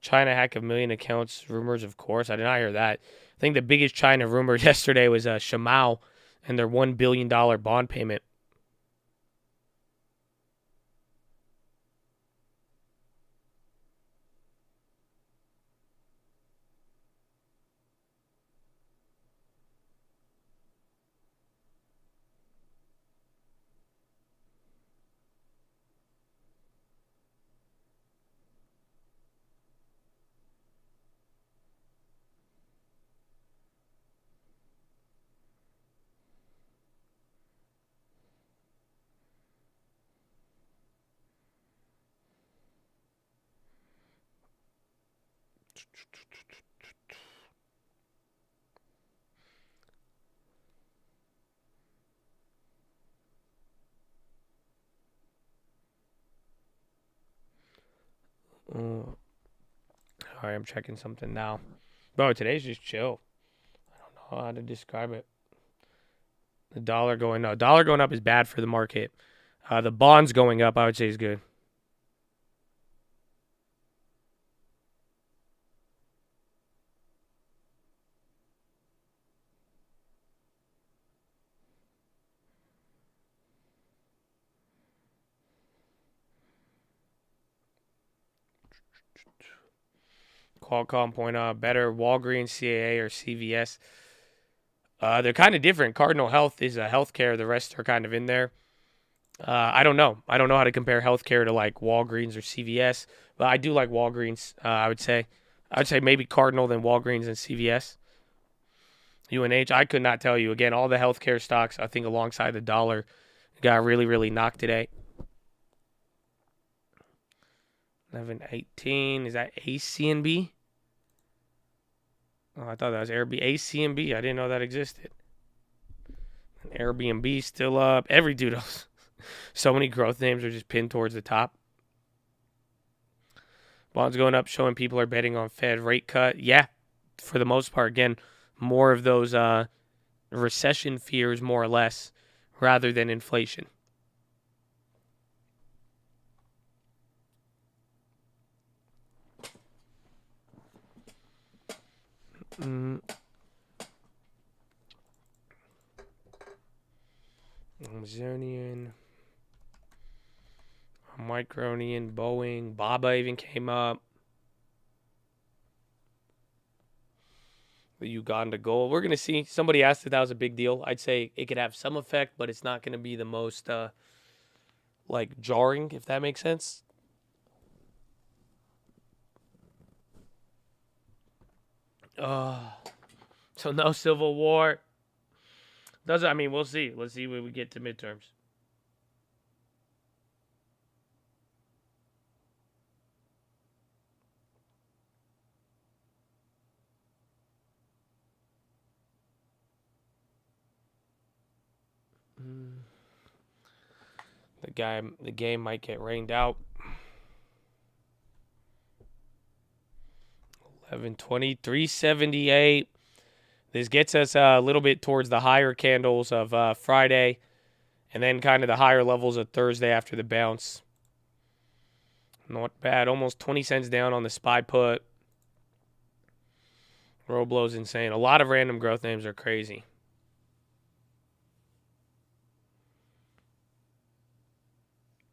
China hack 1 million accounts. Rumors, of course. I did not hear that. I think the biggest China rumor yesterday was Shimao and their $1 billion bond payment. All right, I'm checking something now. Bro, today's just chill. I don't know how to describe it. The dollar going up. Dollar going up is bad for the market. The bonds going up, I would say, is good. Qualcomm point out better. Walgreens, CAA, or CVS. They're kind of different. Cardinal Health is a healthcare. The rest are kind of in there. I don't know. I don't know how to compare healthcare to like Walgreens or CVS, but I do like Walgreens. I would say maybe Cardinal, then Walgreens and CVS. UNH, I could not tell you. Again, all the healthcare stocks, I think alongside the dollar, got really, really knocked today. 11:18. Is that ACNB? Oh, I thought that was Airbnb. ACNB. I didn't know that existed. And Airbnb still up. Every dude. So many growth names are just pinned towards the top. Bonds going up, showing people are betting on Fed rate cut. Yeah, for the most part. Again, more of those recession fears, more or less, rather than inflation. Amazonian, Micronian, Boeing, Baba even came up. The Uganda gold. We're going to see. Somebody asked if that was a big deal. I'd say it could have some effect, but it's not going to be the most, jarring, if that makes sense. So no civil war. We'll see. Let's see when we get to midterms. The game might get rained out. 1120, 378. This gets us a little bit towards the higher candles of Friday, and then kind of the higher levels of Thursday after the bounce. Not bad. Almost 20 cents down on the SPY put. Roblow's insane. A lot of random growth names are crazy.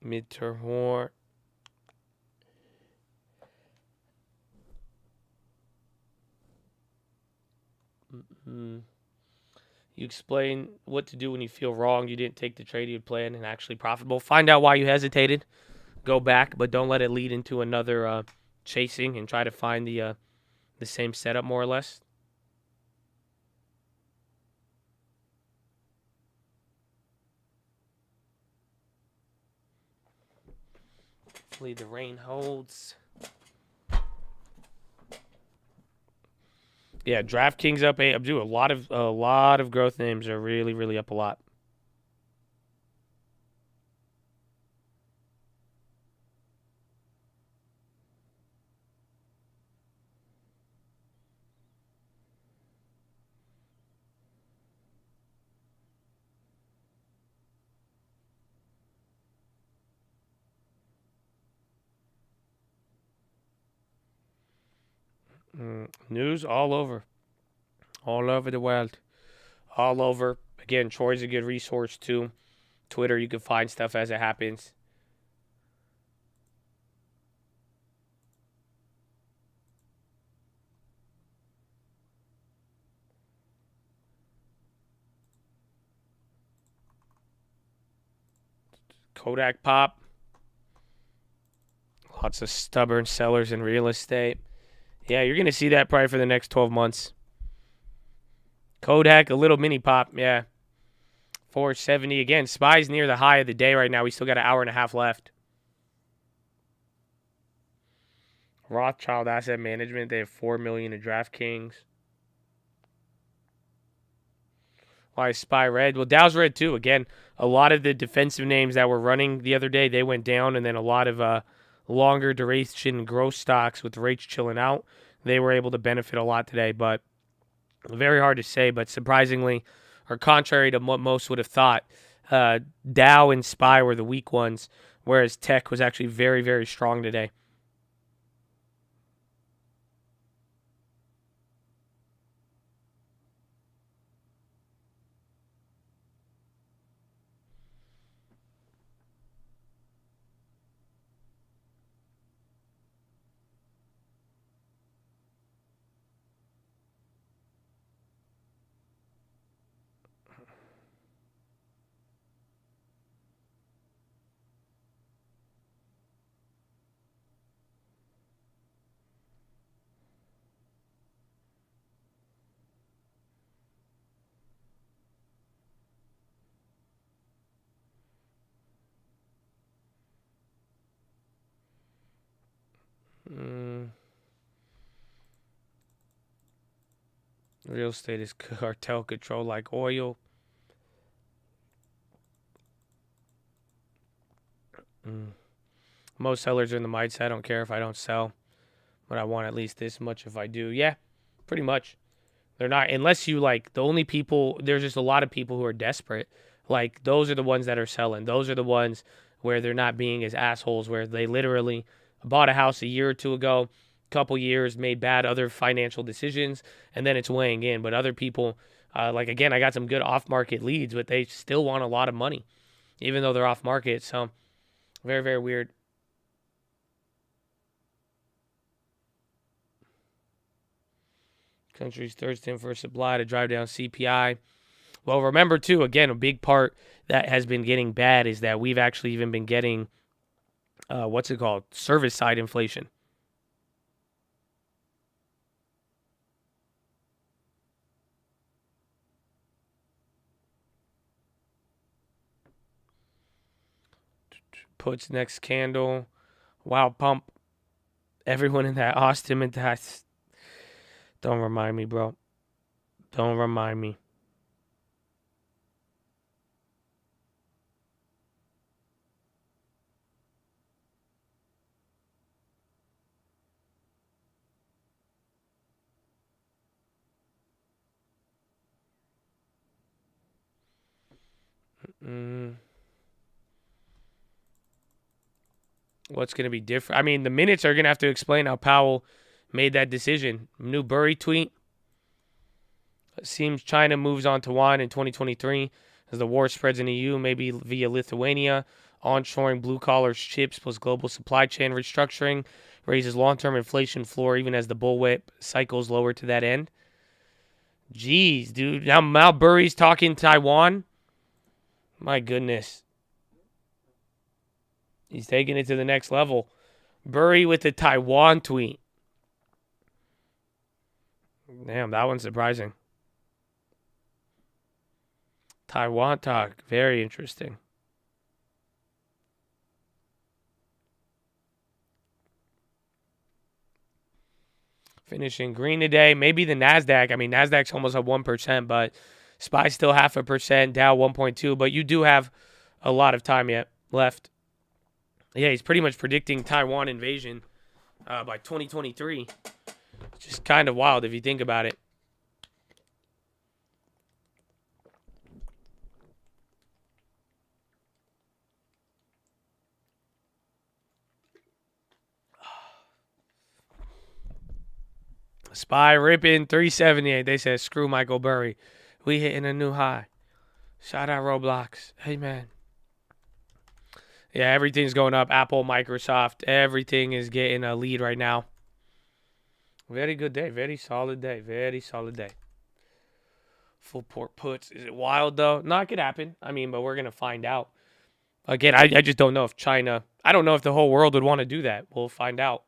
Mid-term war. You explain what to do when you feel wrong. You didn't take the trade you had planned and actually profitable. Find out why you hesitated. Go back, but don't let it lead into another chasing and try to find the same setup more or less. Hopefully the rain holds. Yeah, DraftKings up 8. I'm doing a lot of growth names are really up a lot. News all over the world, all over. Again, Troy's a good resource too. Twitter, you can find stuff as it happens. Kodak pop. Lots of stubborn sellers in real estate. Yeah, you're going to see that probably for the next 12 months. Kodak, a little mini pop, yeah. 470. Again, SPY's near the high of the day right now. We still got an hour and a half left. Rothschild Asset Management, they have $4 million in DraftKings. Why is SPY red? Well, Dow's red too. Again, a lot of the defensive names that were running the other day, they went down, and then a lot of longer duration growth stocks with rates chilling out, they were able to benefit a lot today. But very hard to say, but surprisingly, or contrary to what most would have thought, Dow and SPY were the weak ones, whereas tech was actually very strong today. Real estate is cartel control like oil. Most sellers are in the mindset, I don't care if I don't sell, but I want at least this much if I do. Yeah, pretty much. They're not, unless you like, the only people, there's just a lot of people who are desperate. Like, those are the ones that are selling. Those are the ones where they're not being as assholes, where they literally bought a house a year or two ago, couple years, made bad other financial decisions, and then it's weighing in. But other people, like, again, I got some good off-market leads, but they still want a lot of money, even though they're off-market. So, very weird. Country's thirsting for supply to drive down CPI. Well, remember, too, again, a big part that has been getting bad is that we've actually even been getting, service-side inflation. Puts next candle. Wow, pump. Everyone in that Austin and that. Don't remind me, bro. Don't remind me. What's going to be different? I mean, the minutes are going to have to explain how Powell made that decision. New Burry tweet. It seems China moves on to wine in 2023 as the war spreads in the EU, maybe via Lithuania. Onshoring blue-collar chips plus global supply chain restructuring raises long-term inflation floor even as the bullwhip cycles lower to that end. Jeez, dude. Now Burry's talking Taiwan. My goodness. He's taking it to the next level. Burry with the Taiwan tweet. Damn, that one's surprising. Taiwan talk. Very interesting. Finishing green today. Maybe the NASDAQ. I mean, NASDAQ's almost at 1%, but SPY still 0.5%, Dow 1.2%. But you do have a lot of time yet left. Yeah, he's pretty much predicting Taiwan invasion by 2023. It's just kind of wild if you think about it. SPY ripping 378. They said, screw Michael Burry. We hitting a new high. Shout out Roblox. Hey, man. Yeah, everything's going up. Apple, Microsoft, everything is getting a lead right now. Very good day. Very solid day. Very solid day. Full port puts. Is it wild, though? No, it could happen. I mean, but we're going to find out. Again, I just don't know if China... I don't know if the whole world would want to do that. We'll find out.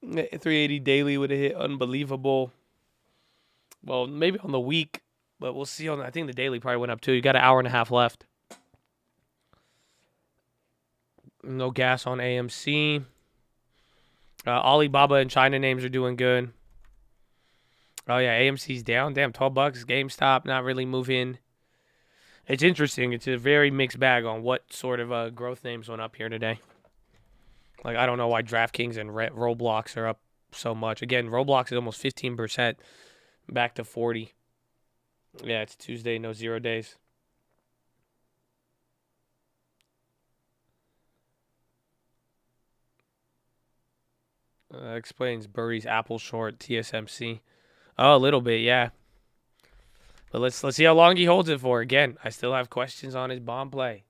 $380 daily would have hit unbelievable. Well, maybe on the week, but we'll see. I think the daily probably went up too. You got an hour and a half left. No gas on AMC. Alibaba and China names are doing good. Oh, yeah, AMC's down. Damn, $12. GameStop not really moving. It's interesting. It's a very mixed bag on what sort of growth names went up here today. Like, I don't know why DraftKings and Roblox are up so much. Again, Roblox is almost 15%, back to 40. Yeah, it's Tuesday, no 0 days. Explains Burry's Apple short TSMC. Oh, a little bit, yeah. But let's see how long he holds it for. Again, I still have questions on his bond play.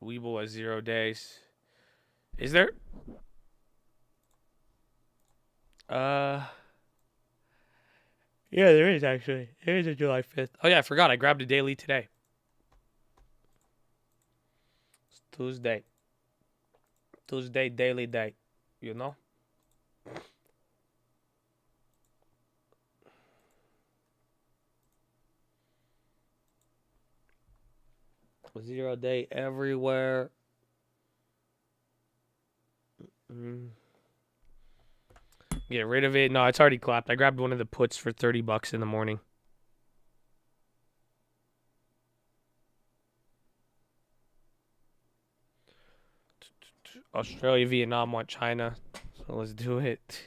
Weeble at 0 days. Is there? Yeah, there is actually. There is a July 5th. Oh, yeah, I forgot. I grabbed a daily today. It's Tuesday. Tuesday, daily day. You know? Zero day everywhere. Get rid of it. No, it's already clapped. I grabbed one of the puts for $30 in the morning. Australia, Vietnam want China. So let's do it.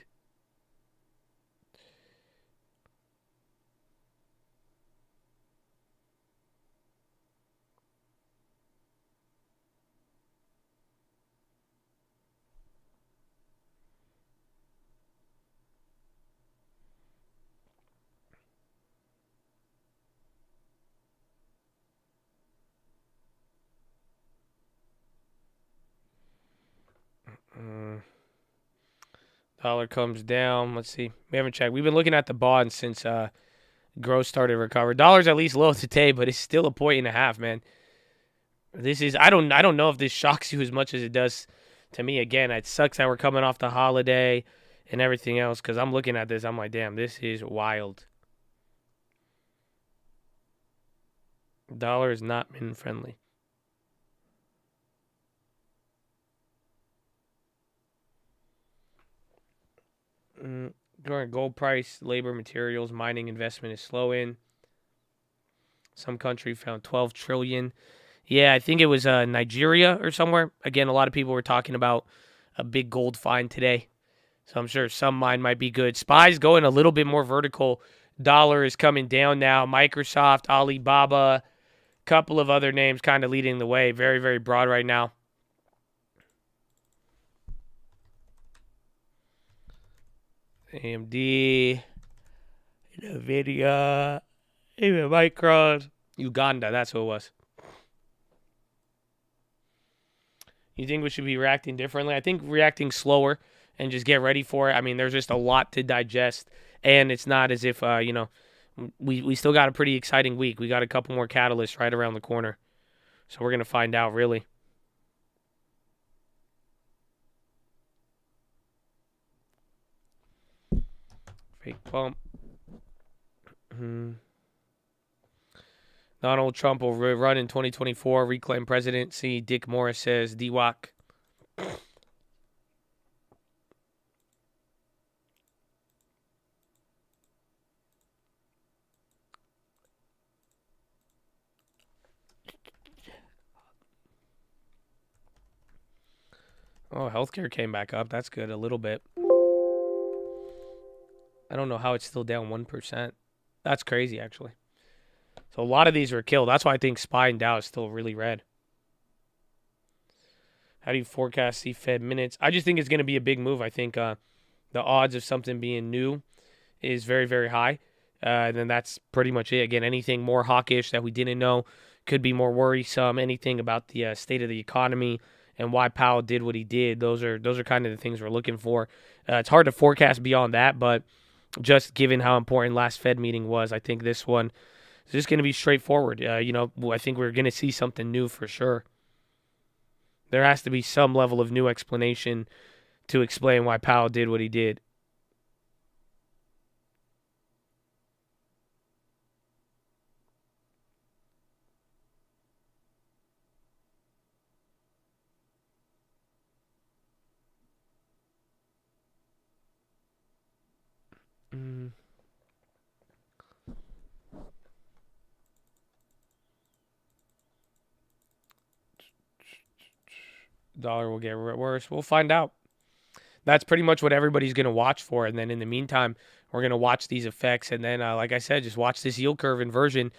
Dollar comes down. Let's see. We haven't checked. We've been looking at the bonds since growth started to recover. Dollar's at least low today, but it's still 1.5 points, man. This is I don't know if this shocks you as much as it does to me. Again, it sucks that we're coming off the holiday and everything else because I'm looking at this. I'm like, damn, this is wild. Dollar is not min friendly. Current gold price, labor, materials, mining investment is slowing. Some country found $12 trillion Yeah, I think it was Nigeria or somewhere. Again, a lot of people were talking about a big gold find today. So I'm sure some mine might be good. SPY's going a little bit more vertical. Dollar is coming down now. Microsoft, Alibaba, couple of other names kind of leading the way. Very, very broad right now. AMD, NVIDIA, even Micron, Uganda, that's who it was. You think we should be reacting differently? I think reacting slower and just get ready for it. I mean, there's just a lot to digest, and it's not as if, you know, we still got a pretty exciting week. We got a couple more catalysts right around the corner. So we're going to find out, really. Fake pump. Donald Trump will run in 2024, reclaim presidency. Dick Morris says, DWAC. Oh, healthcare came back up. That's good, a little bit. I don't know how it's still down 1%. That's crazy, actually. So a lot of these were killed. That's why I think SPY and Dow is still really red. How do you forecast the Fed minutes? I just think it's going to be a big move. I think the odds of something being new is very, very high. And then that's pretty much it. Again, anything more hawkish that we didn't know could be more worrisome. Anything about the state of the economy and why Powell did what he did. Those are kind of the things we're looking for. It's hard to forecast beyond that, but just given how important last Fed meeting was, I think this one is just going to be straightforward. You know, I think we're going to see something new for sure. There has to be some level of new explanation to explain why Powell did what he did. Dollar will get worse. We'll find out. That's pretty much what everybody's going to watch for. And then in the meantime, we're going to watch these effects. And then, like I said, just watch this yield curve inversion.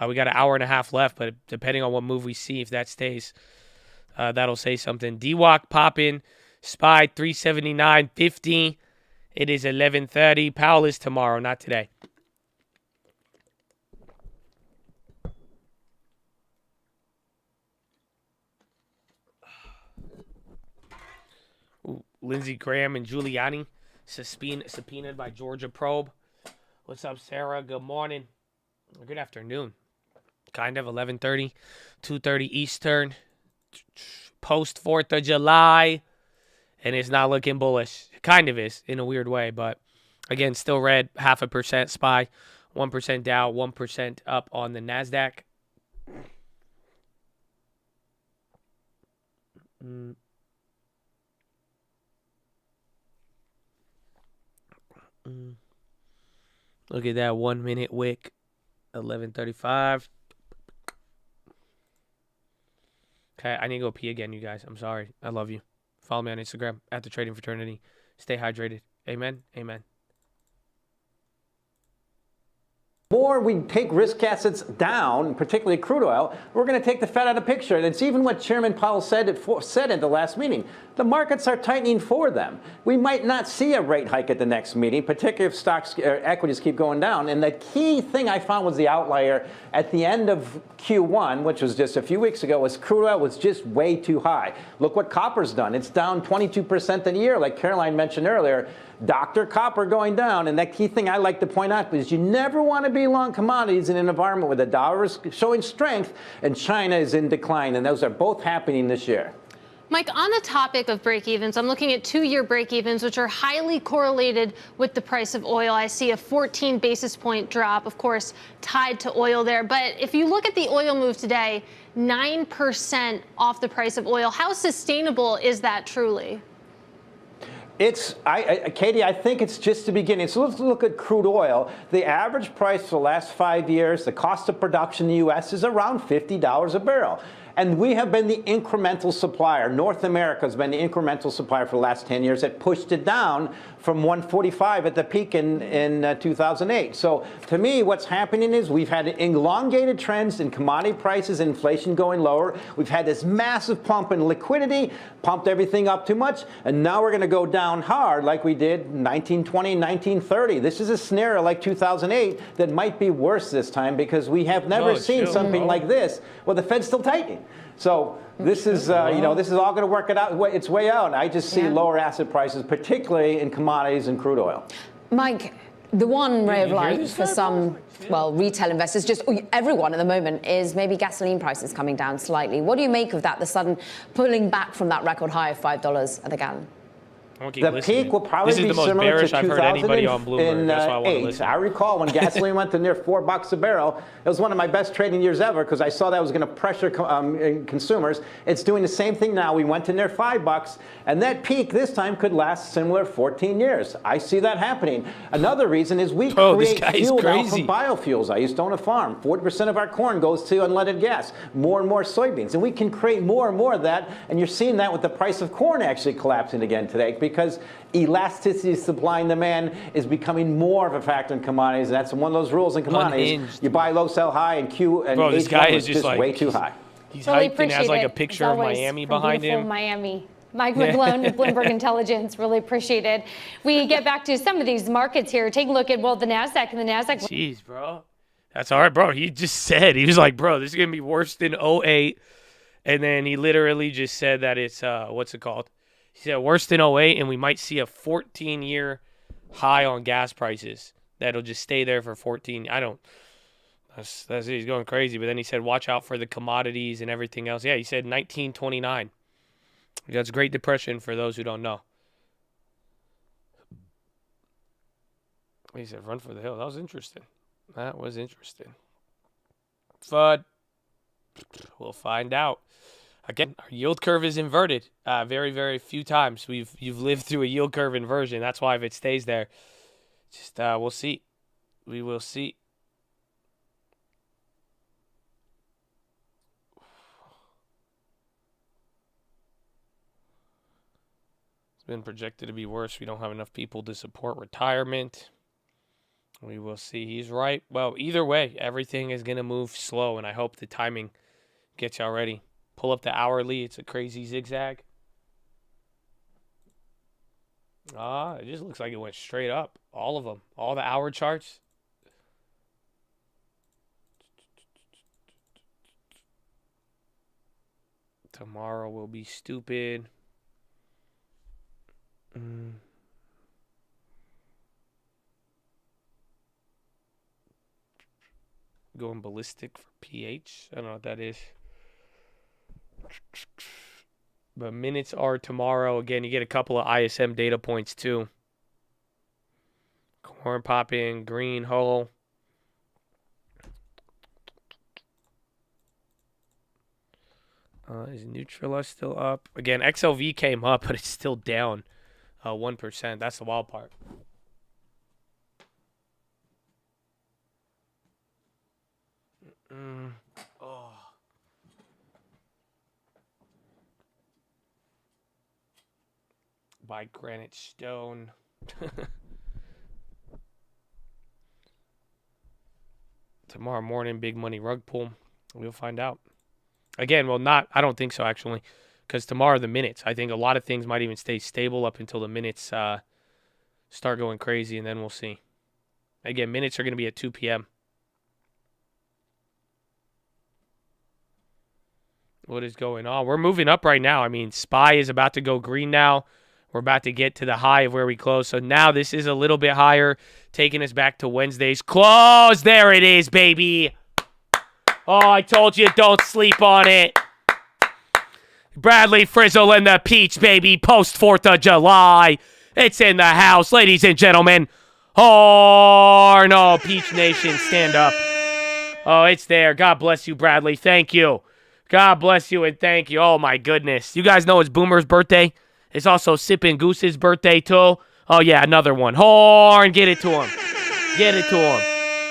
We got an hour and a half left, but depending on what move we see, if that stays, that'll say something. DWAC popping. SPY 379.50. It is 11:30. Powell is tomorrow, not today. Lindsey Graham and Giuliani subpoenaed by Georgia probe. What's up, Sarah? Good morning. Good afternoon. Kind of 11:30, 2:30 Eastern. Post 4th of July. And it's not looking bullish. It kind of is in a weird way, but again, still red. 0.5% SPY, 1% Dow, 1% up on the NASDAQ. Look at that 1 minute wick, 11:35. Okay, I need to go pee again, you guys. I'm sorry. I love you. Follow me on Instagram at The Trading Fraternity. Stay hydrated. Amen. Amen. More we take risk assets down, particularly crude oil, we're going to take the Fed out of the picture. And it's even what Chairman Powell said at the last meeting. The markets are tightening for them. We might not see a rate hike at the next meeting, particularly if stocks or equities keep going down. And the key thing I found was the outlier at the end of Q1, which was just a few weeks ago, was crude oil was just way too high. Look what copper's done. It's down 22% in a year, like Caroline mentioned earlier. Dr. Copper going down. And that key thing I like to point out is you never want to be long commodities in an environment where the dollar is showing strength and China is in decline. And those are both happening this year. Mike, on the topic of break-evens, I'm looking at 2-year break-evens, which are highly correlated with the price of oil. I see a 14 basis point drop, of course, tied to oil there. But if you look at the oil move today, 9% off the price of oil. How sustainable is that truly? Katie, I think it's just the beginning. So let's look at crude oil. The average price for the last 5 years, the cost of production in the U.S. is around $50 a barrel. And we have been the incremental supplier. North America has been the incremental supplier for the last 10 years that pushed it down from 145 at the peak in 2008. So to me, what's happening is we've had elongated trends in commodity prices, inflation going lower. We've had this massive pump in liquidity, pumped everything up too much, and now we're going to go down hard like we did in 1920 and 1930. This is a scenario like 2008 that might be worse this time because we have never seen something like this. Well, the Fed's still tightening. So this is, this is all going to work its way out. I just see lower asset prices, particularly in commodities and crude oil. Mike, the one ray of light for some, well, retail investors, just everyone at the moment, is maybe gasoline prices coming down slightly. What do you make of that, the sudden pulling back from that record high of $5 at the gallon? The peak will probably be similar to 2008. I recall when gasoline went to near $4 a barrel. It was one of my best trading years ever because I saw that was going to pressure consumers. It's doing the same thing now. We went to near $5, and that peak this time could last similar 14 years. I see that happening. Another reason is we create fuel now from biofuels. I used to own a farm. 40% of our corn goes to unleaded gas. More and more soybeans, and we can create more and more of that. And you're seeing that with the price of corn actually collapsing again today, because elasticity of supply and demand is becoming more of a factor in commodities. And that's one of those rules in commodities. Unhinged. You buy low, sell high, and Bro, this guy is just like, way too high. He's really hyped and has like a picture of Miami behind him. Miami. Mike McGlone with Bloomberg Intelligence. Really appreciate it. We get back to some of these markets here. Take a look at, well, the NASDAQ and the NASDAQ. Jeez, bro. That's all right, bro. He just said, he was like, bro, this is going to be worse than 08. And then he literally just said that it's, what's it called? He said worse than 08, and we might see a 14-year high on gas prices that'll just stay there for 14. That's he's going crazy. But then he said watch out for the commodities and everything else. Yeah, he said 1929. That's Great Depression for those who don't know. He said run for the hill. That was interesting. FUD. We'll find out. Again, our yield curve is inverted. Very, very few times you've lived through a yield curve inversion. That's why if it stays there, just we'll see. We will see. It's been projected to be worse. We don't have enough people to support retirement. We will see. He's right. Well, either way, everything is going to move slow, and I hope the timing gets y'all ready. Pull up the hourly. It's a crazy zigzag. It just looks like it went straight up. All of them. All the hour charts. Tomorrow will be stupid. Going ballistic for PH. I don't know what that is. But minutes are tomorrow. Again, you get a couple of ISM data points too. Corn popping, green hull. Is Nutrila still up? Again, XLV came up, but it's still down 1%. That's the wild part. By Granite Stone. Tomorrow morning, big money rug pull. We'll find out. Again, well, I don't think so, actually. Because tomorrow, the minutes. I think a lot of things might even stay stable up until the minutes start going crazy, and then we'll see. Again, minutes are going to be at 2 p.m. What is going on? We're moving up right now. I mean, SPY is about to go green now. We're about to get to the high of where we close. So now this is a little bit higher, taking us back to Wednesday's close. There it is, baby. Oh, I told you, don't sleep on it. Bradley Frizzle and the Peach, baby, post 4th of July. It's in the house, ladies and gentlemen. Oh, no, Peach Nation, stand up. Oh, it's there. God bless you, Bradley. Thank you. God bless you and thank you. Oh, my goodness. You guys know it's Boomer's birthday. It's also Sippin' Goose's birthday, too. Oh, yeah, another one. Horn, get it to him. Get it to him.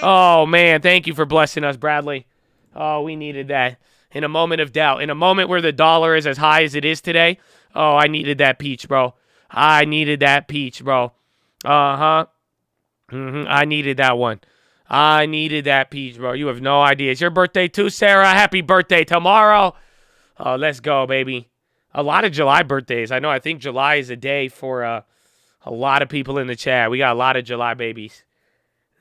Oh, man, thank you for blessing us, Bradley. Oh, we needed that. In a moment of doubt. In a moment where the dollar is as high as it is today. Oh, I needed that peach, bro. I needed that peach, bro. Uh-huh. I needed that one. I needed that peach, bro. You have no idea. It's your birthday too, Sarah. Happy birthday tomorrow. Oh, let's go, baby. A lot of July birthdays. I think July is a day for a lot of people in the chat. We got a lot of July babies.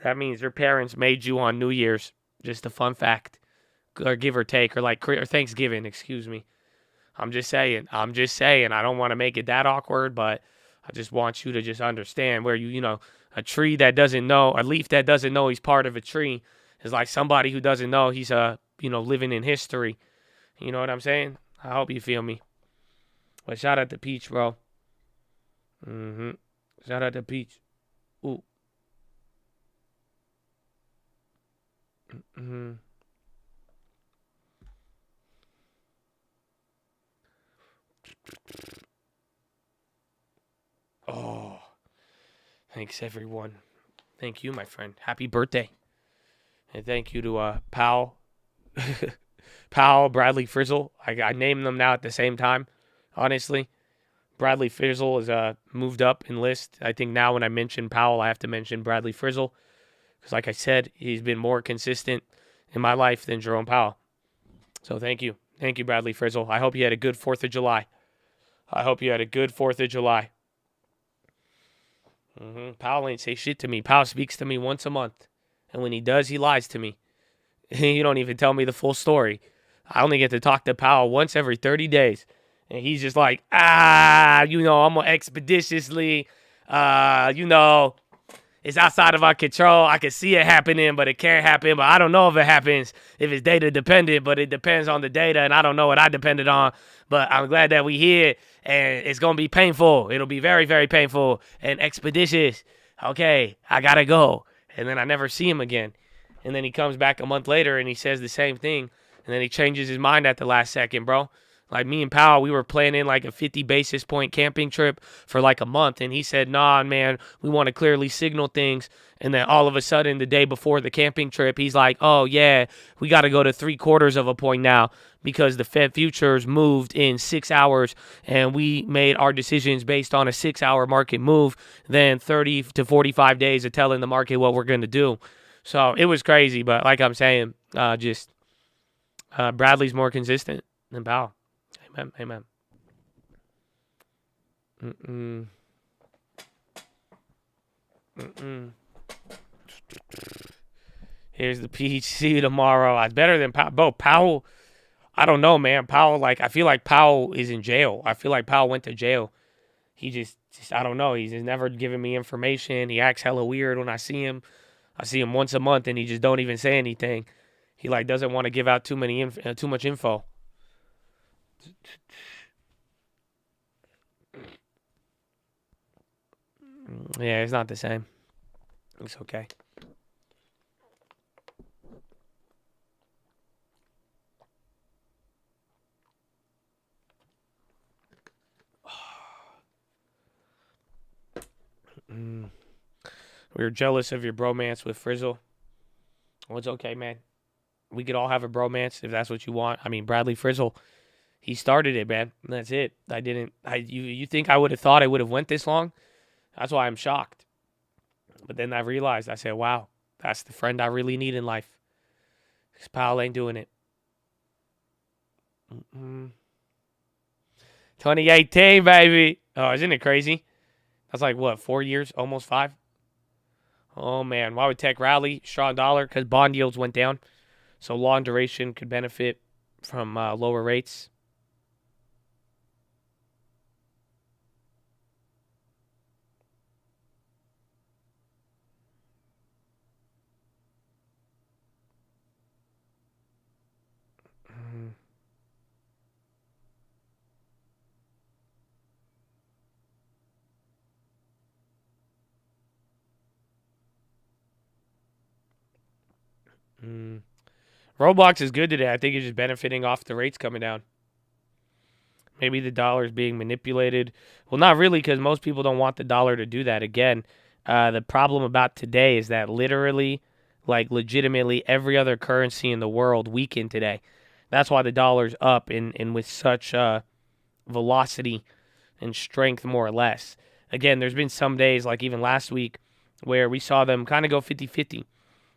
That means your parents made you on New Year's. Just a fun fact. Or give or take. Or Thanksgiving, excuse me. I'm just saying. I don't want to make it that awkward, but I just want you to just understand where a tree that doesn't know, a leaf that doesn't know he's part of a tree is like somebody who doesn't know he's living in history. You know what I'm saying? I hope you feel me. But shout out to Peach, bro. Shout out to Peach. Ooh. Oh. Thanks, everyone. Thank you, my friend. Happy birthday. And thank you to Powell, Bradley Frizzle. I named them now at the same time, honestly. Bradley Frizzle is moved up in list. I think now when I mention Powell, I have to mention Bradley Frizzle. Because like I said, he's been more consistent in my life than Jerome Powell. So thank you. Thank you, Bradley Frizzle. I hope you had a good 4th of July. Powell ain't say shit to me. Powell speaks to me once a month. And when he does, he lies to me. You don't even tell me the full story. I only get to talk to Powell once every 30 days. And he's just like, I'm going to expeditiously, it's outside of our control. I can see it happening, but it can't happen. But I don't know if it happens, if it's data dependent, but it depends on the data. And I don't know what I depended on. But I'm glad that we here, and it's going to be painful. It'll be very, very painful and expeditious. Okay, I got to go. And then I never see him again. And then he comes back a month later and he says the same thing. And then he changes his mind at the last second, bro. Like me and Powell, we were planning like a 50 basis point camping trip for like a month. And he said, nah, man, we want to clearly signal things. And then all of a sudden, the day before the camping trip, he's like, oh, yeah, we got to go to 3/4 of a point now because the Fed futures moved in 6 hours. And we made our decisions based on a 6-hour market move, then 30 to 45 days of telling the market what we're going to do. So it was crazy. But like I'm saying, Bradley's more consistent than Powell. Amen. Here's the PHC tomorrow. It's better than Powell. Bo, Powell, I don't know, man. Powell, I feel like Powell is in jail. I feel like Powell went to jail. He just I don't know. He's just never given me information. He acts hella weird when I see him. I see him once a month, and he just don't even say anything. He doesn't want to give out too much info. Yeah, it's not the same. It's okay. We were jealous of your bromance with Frizzle. Well, it's okay, man. We could all have a bromance if that's what you want. I mean, Bradley Frizzle, he started it, man. That's it. You think I would have thought I would have went this long? That's why I'm shocked. But then I realized, I said, wow, that's the friend I really need in life. Because Powell ain't doing it. 2018, baby. Oh, isn't it crazy? That's like, what, 4 years? Almost 5? Oh, man. Why would tech rally? Strong dollar? Because bond yields went down. So long duration could benefit from lower rates. Roblox is good today. I think it's just benefiting off the rates coming down. Maybe the dollar is being manipulated. Well, not really, because most people don't want the dollar to do that. Again, the problem about today is that literally, legitimately, every other currency in the world weakened today. That's why the dollar's up and with such velocity and strength, more or less. Again, there's been some days, like even last week, where we saw them kind of go 50-50,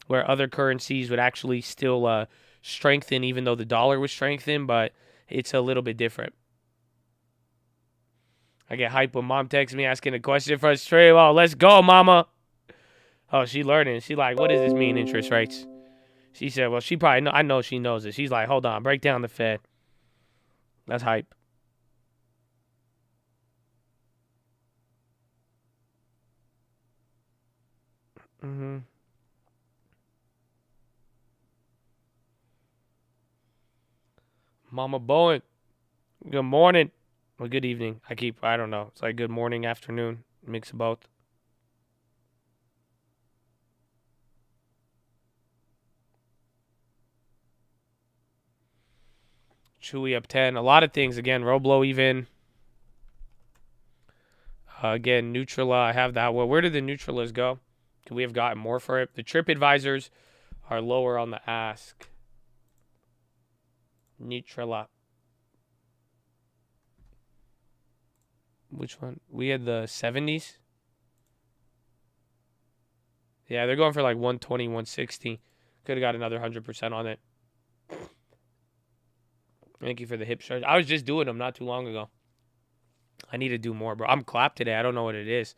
where other currencies would actually still strengthen even though the dollar was strengthened, but it's a little bit different. I get hyped when mom texts me asking a question for a stream. Oh, let's go, mama. Oh, she learning. She like, what does this mean, interest rates? She said, well, she probably I know she knows it. She's like, hold on, break down the Fed. That's hype. Mm-hmm. Mama Boeing. Good morning. Well, good evening. I don't know. It's like good morning, afternoon, mix of both. Chewy up 10. A lot of things. Again, Roblo even. Again, Neutrala. I have that. Well, where did the Neutralas go? Could we have gotten more for it? The Trip Advisors are lower on the ask. Neutrala. Which one? We had the 70s. Yeah, they're going for like 120, 160. Could have got another 100% on it. Thank you for the hip stretch. I was just doing them not too long ago. I need to do more, bro. I'm clapped today. I don't know what it is.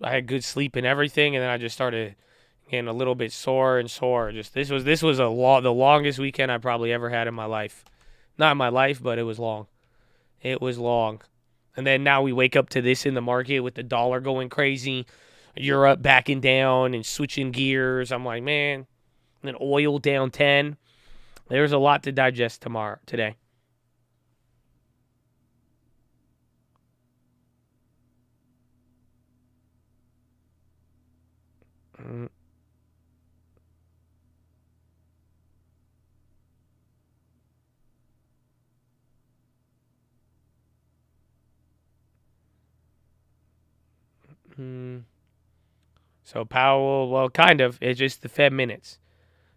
I had good sleep and everything, and then I just started getting a little bit sore and sore. Just this was the longest weekend I probably ever had in my life. Not in my life, but it was long. It was long. And then now we wake up to this in the market with the dollar going crazy, Europe backing down and switching gears. I'm like, man. And then oil down 10. There's a lot to digest today. So Powell, well, kind of. It's just the Fed minutes.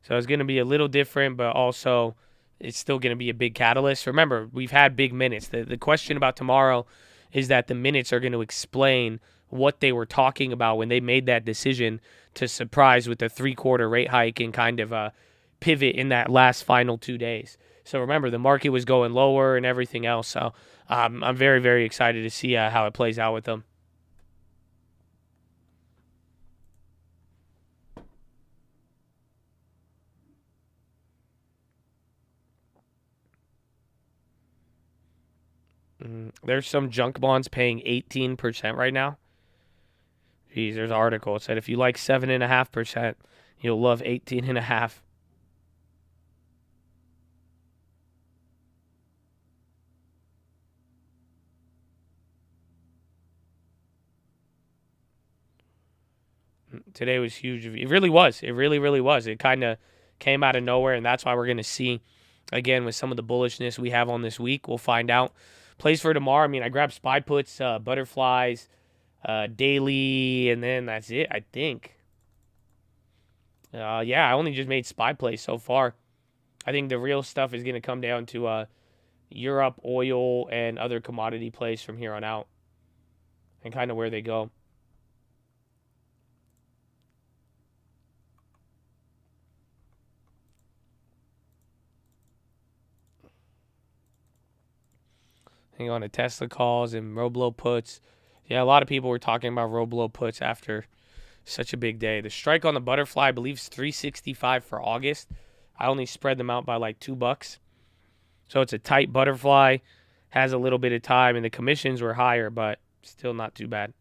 So it's going to be a little different, but also it's still going to be a big catalyst. Remember, we've had big minutes. The question about tomorrow is that the minutes are going to explain what they were talking about when they made that decision to surprise with the 3/4 rate hike and kind of pivot in that last final 2 days. So remember, the market was going lower and everything else. So I'm very, very excited to see how it plays out with them. There's some junk bonds paying 18% right now. Geez, there's an article. It said if you like 7.5%, you'll love 18.5%. Today was huge. It really was. It really, really was. It kind of came out of nowhere, and that's why we're going to see, again, with some of the bullishness we have on this week. We'll find out. Plays for tomorrow. I mean, I grabbed SPY puts, butterflies, daily, and then that's it, I think. Yeah, I only just made SPY plays so far. I think the real stuff is going to come down to Europe, oil, and other commodity plays from here on out, and kind of where they go. Hang on to Tesla calls and Roblo puts. Yeah, a lot of people were talking about Roblo puts after such a big day. The strike on the butterfly, I believe, is $365 for August. I only spread them out by like $2. So it's a tight butterfly, has a little bit of time, and the commissions were higher, but still not too bad.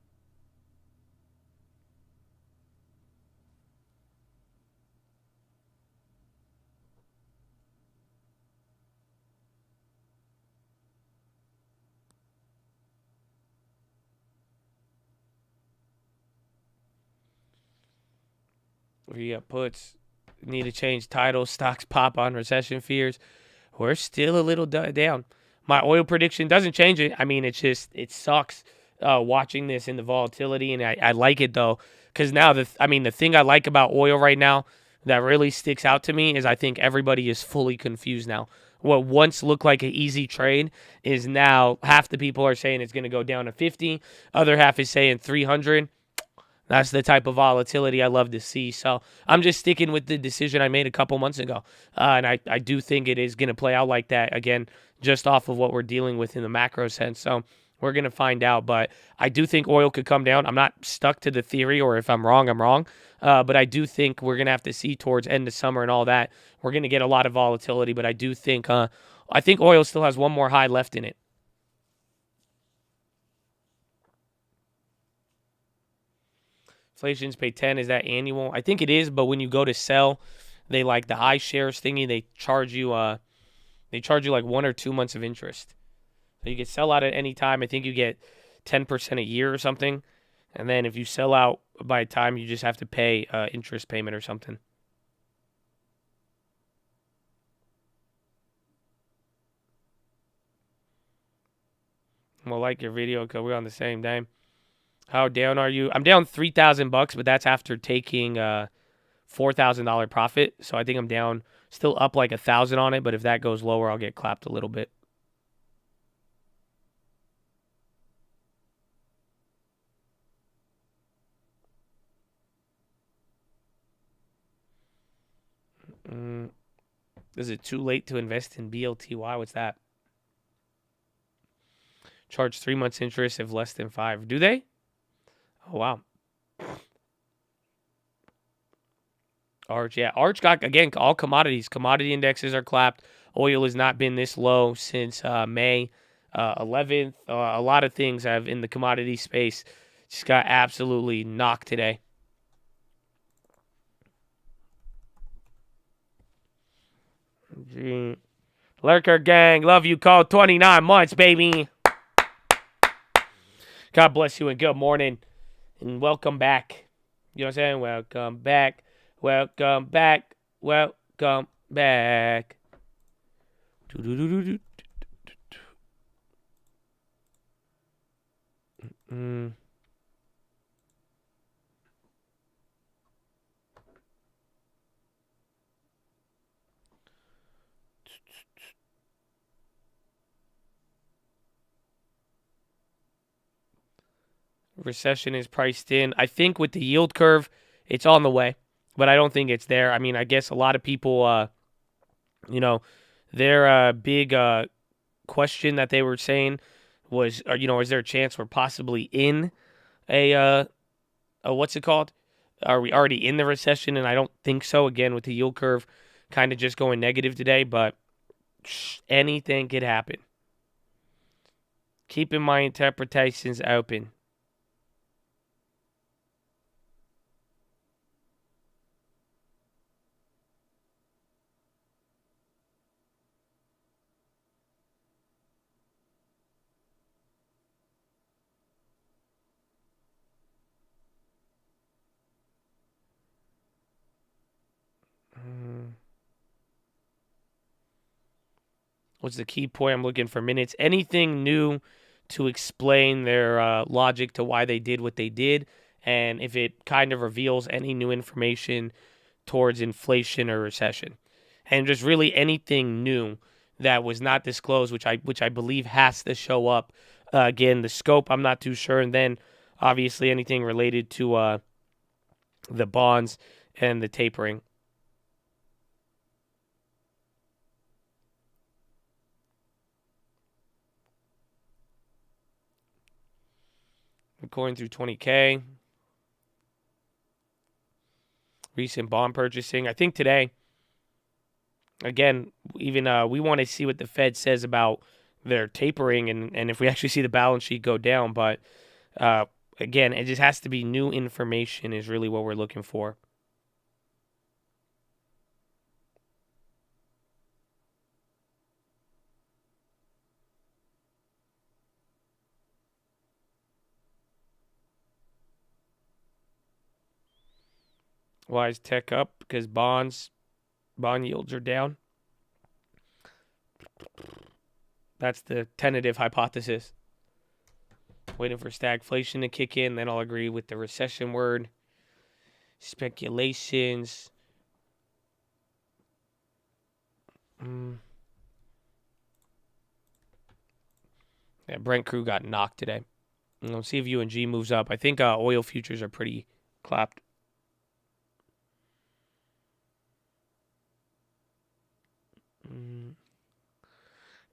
We got puts. Need to change titles. Stocks pop on recession fears. We're still a little down. My oil prediction doesn't change it. I mean, it sucks watching this in the volatility, and I like it though, because now the thing I like about oil right now, that really sticks out to me is I think everybody is fully confused now. What once looked like an easy trade is now half the people are saying it's going to go down to 50. Other half is saying 300. That's the type of volatility I love to see. So I'm just sticking with the decision I made a couple months ago. And I do think it is going to play out like that, again, just off of what we're dealing with in the macro sense. So we're going to find out. But I do think oil could come down. I'm not stuck to the theory, or if I'm wrong, I'm wrong. But I do think we're going to have to see towards end of summer and all that. We're going to get a lot of volatility. But I do think oil still has one more high left in it. Inflation's pay 10. Is that annual? I think it is, but when you go to sell, they like the iShares thingy. They charge you like 1 or 2 months of interest. So you can sell out at any time. I think you get 10% a year or something. And then if you sell out by a time, you just have to pay interest payment or something. Well, like your video because we're on the same day. How down are you? I'm down $3,000, but that's after taking $4,000 profit. So I think I'm down, still up like 1,000 on it. But if that goes lower, I'll get clapped a little bit. Is it too late to invest in BLTY? What's that? Charge 3 months interest if less than 5. Do they? Oh, wow. Arch, yeah. Arch got, again, all commodities. Commodity indexes are clapped. Oil has not been this low since May 11th. A lot of things have in the commodity space just got absolutely knocked today. Gee. Lurker gang, love you, call 29 months, baby. God bless you and good morning. And welcome back. You know what I'm saying? Welcome back. Welcome back. Welcome back. Recession is priced in. I think with the yield curve, it's on the way, but I don't think it's there. I mean, I guess a lot of people, their big question that they were saying was, is there a chance we're possibly in a what's it called? Are we already in the recession? And I don't think so. Again, with the yield curve kind of just going negative today, but anything could happen. Keeping my interpretations open. What's the key point? I'm looking for minutes. Anything new to explain their logic to why they did what they did, and if it kind of reveals any new information towards inflation or recession, and just really anything new that was not disclosed, which I believe has to show up. Again, the scope I'm not too sure, and then obviously anything related to the bonds and the tapering. Going through 20K. Recent bond purchasing. I think today, again, even we want to see what the Fed says about their tapering and if we actually see the balance sheet go down. But again, it just has to be new information is really what we're looking for. Why is tech up? Because bond yields are down. That's the tentative hypothesis. Waiting for stagflation to kick in, then I'll agree with the recession word. Speculations. Yeah, Brent Crew got knocked today. Let's see if UNG moves up. I think oil futures are pretty clapped.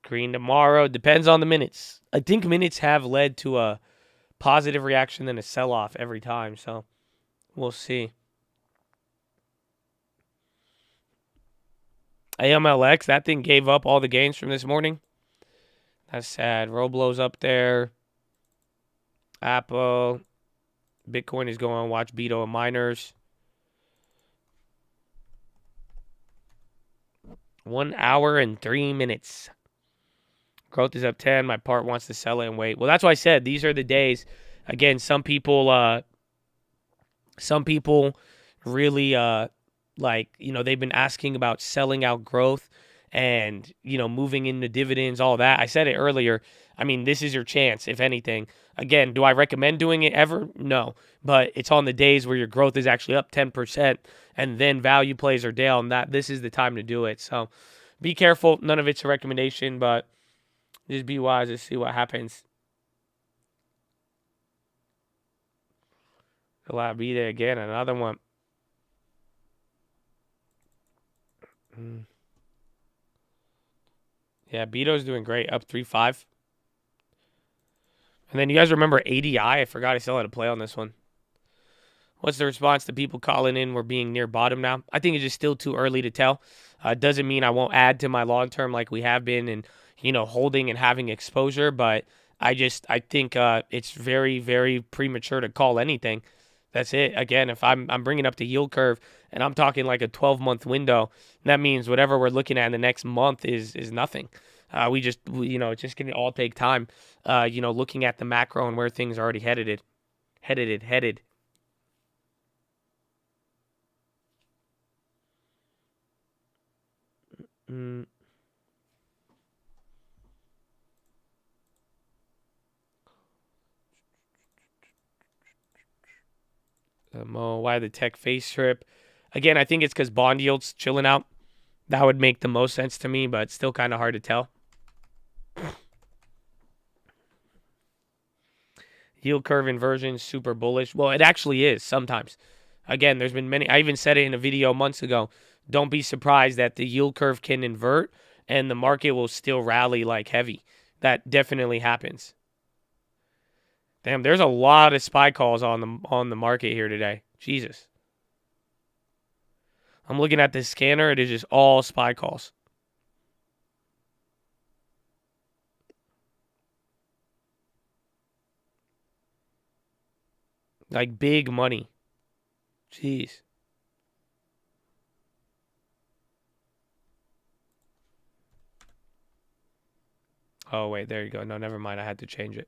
Green tomorrow. Depends on the minutes. I think minutes have led to a positive reaction than a sell-off every time. So we'll see. Amlx, that thing gave up all the gains from this morning. That's sad. Roblo's up there. Apple. Bitcoin is going on. Watch Beto and miners. 1 hour and 3 minutes. Growth is up 10. My part wants to sell it and wait. Well, that's why I said these are the days. Again, some people really they've been asking about selling out growth and, moving into dividends, all that. I said it earlier. I mean, this is your chance, if anything. Again, do I recommend doing it ever? No. But it's on the days where your growth is actually up 10% and then value plays are down. This is the time to do it. So be careful. None of it's a recommendation, but just be wise to see what happens. I'll be there again. Another one. Yeah, Beto's doing great. Up 3.5. And then you guys remember ADI? I forgot I still had a play on this one. What's the response to people calling in? We're being near bottom now. I think it's just still too early to tell. Doesn't mean I won't add to my long term like we have been and, holding and having exposure. But I think it's very, very premature to call anything. That's it. Again, if I'm bringing up the yield curve and I'm talking like a 12-month window, that means whatever we're looking at in the next month is nothing. It's just going to all take time, looking at the macro and where things are already headed. Why the tech face strip? Again, I think it's because bond yields chilling out. That would make the most sense to me, but still kind of hard to tell. Yield curve inversion, super bullish. Well, it actually is sometimes. Again, there's been many. I even said it in a video months ago. Don't be surprised that the yield curve can invert and the market will still rally like heavy. That definitely happens. Damn, there's a lot of SPY calls on the market here today. Jesus. I'm looking at this scanner. It is just all SPY calls. Like big money. Jeez. Oh, wait, there you go. No, never mind. I had to change it.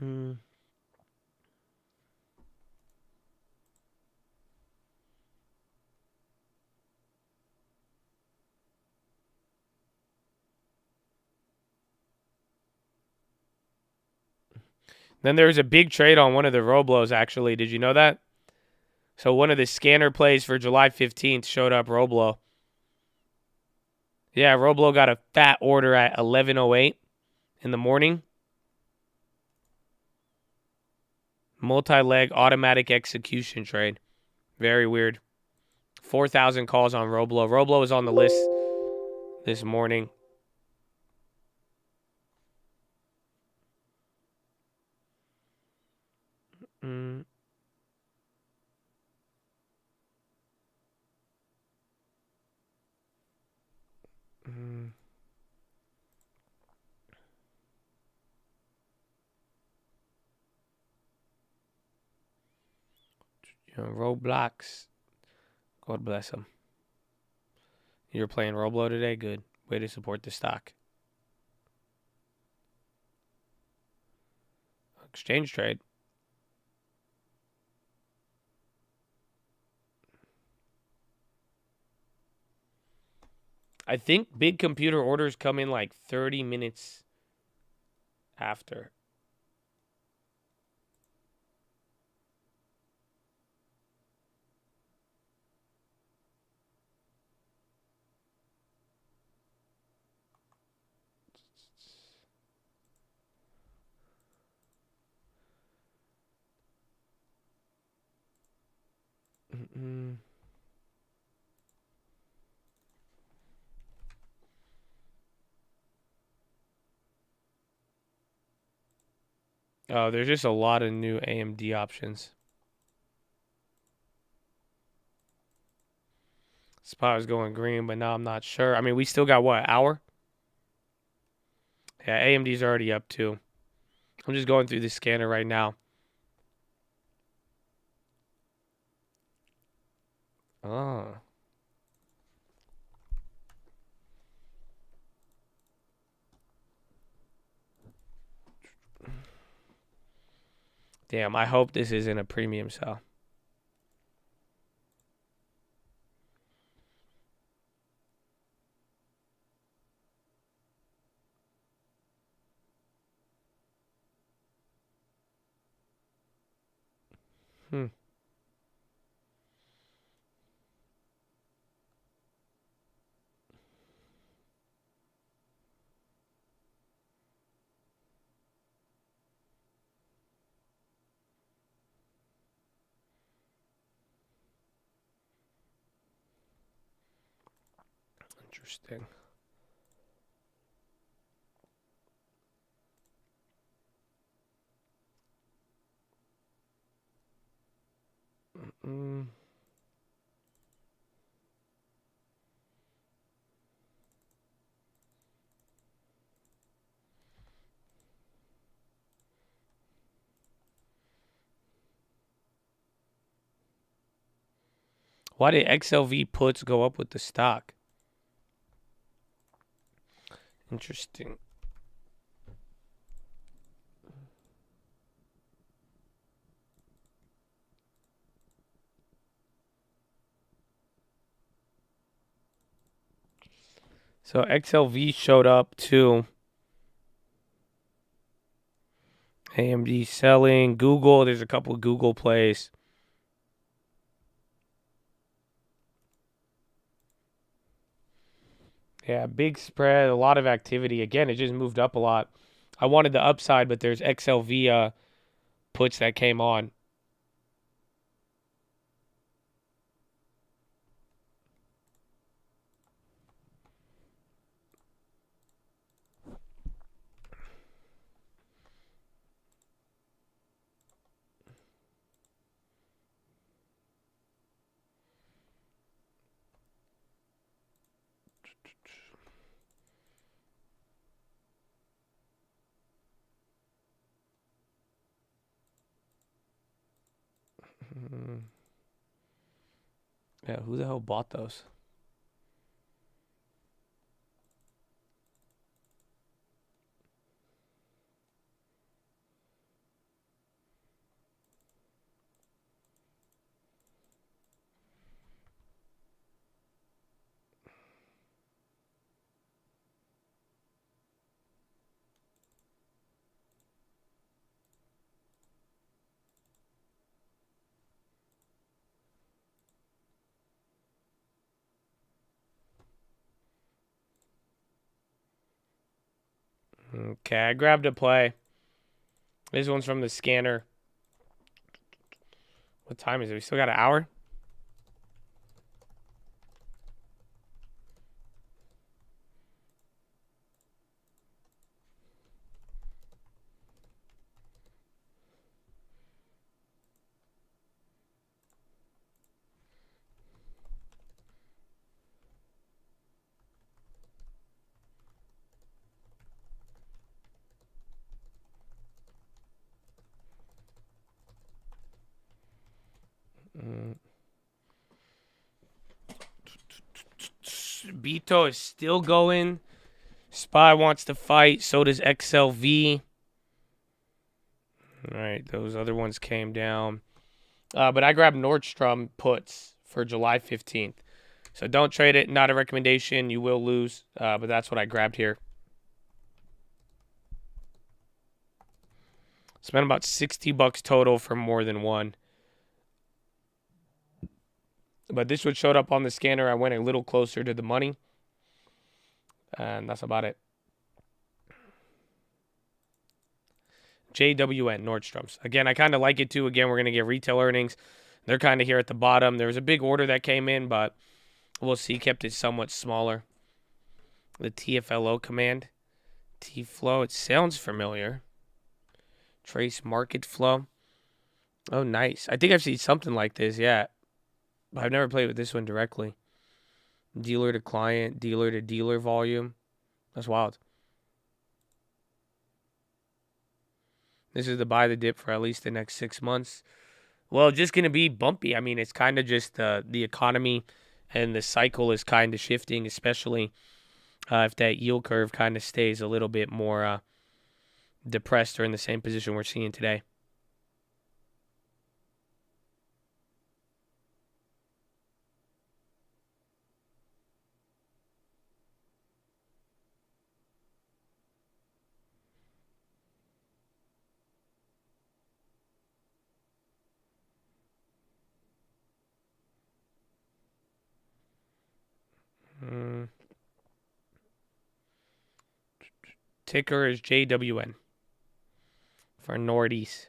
Then there was a big trade on one of the Roblos, actually. Did you know that? So one of the scanner plays for July 15th showed up Roblo. Yeah, Roblo got a fat order at 11:08 in the morning. Multi-leg automatic execution trade. Very weird. 4,000 calls on Roblo. Roblo was on the list this morning. Roblox. God bless them. You're playing Roblo today? Good. Way to support the stock. Exchange trade. I think big computer orders come in like 30 minutes after. Oh, there's just a lot of new AMD options. Spot was going green, but now I'm not sure. I mean, we still got, what, an hour? Yeah, AMD's already up, too. I'm just going through the scanner right now. Oh. Damn, I hope this isn't a premium sell. Interesting. Why did XLV puts go up with the stock? Interesting. So XLV showed up too. AMD selling. Google, there's a couple of Google plays. Yeah, big spread, a lot of activity. Again, it just moved up a lot. I wanted the upside, but there's XLV puts that came on. Yeah, who the hell bought those? Okay, I grabbed a play. This one's from the scanner. What time is it? We still got an hour? Bito is still going. Spy wants to fight. So does XLV. All right, those other ones came down. But I grabbed Nordstrom puts for July 15th. So don't trade it. Not a recommendation. You will lose. But that's what I grabbed here. Spent about $60 total for more than one. But this one showed up on the scanner. I went a little closer to the money. And that's about it. JWN, Nordstrom's. Again, I kind of like it too. Again, we're going to get retail earnings. They're kind of here at the bottom. There was a big order that came in, but we'll see. Kept it somewhat smaller. The TFLO command. T-flow. It sounds familiar. Trace market flow. Oh, nice. I think I've seen something like this, yeah. But I've never played with this one directly. Dealer to client, dealer to dealer volume. That's wild. This is to buy the dip for at least the next 6 months. Well, just going to be bumpy. I mean, it's kind of just the economy and the cycle is kind of shifting, especially if that yield curve kind of stays a little bit more depressed or in the same position we're seeing today. Ticker is JWN for Nordies.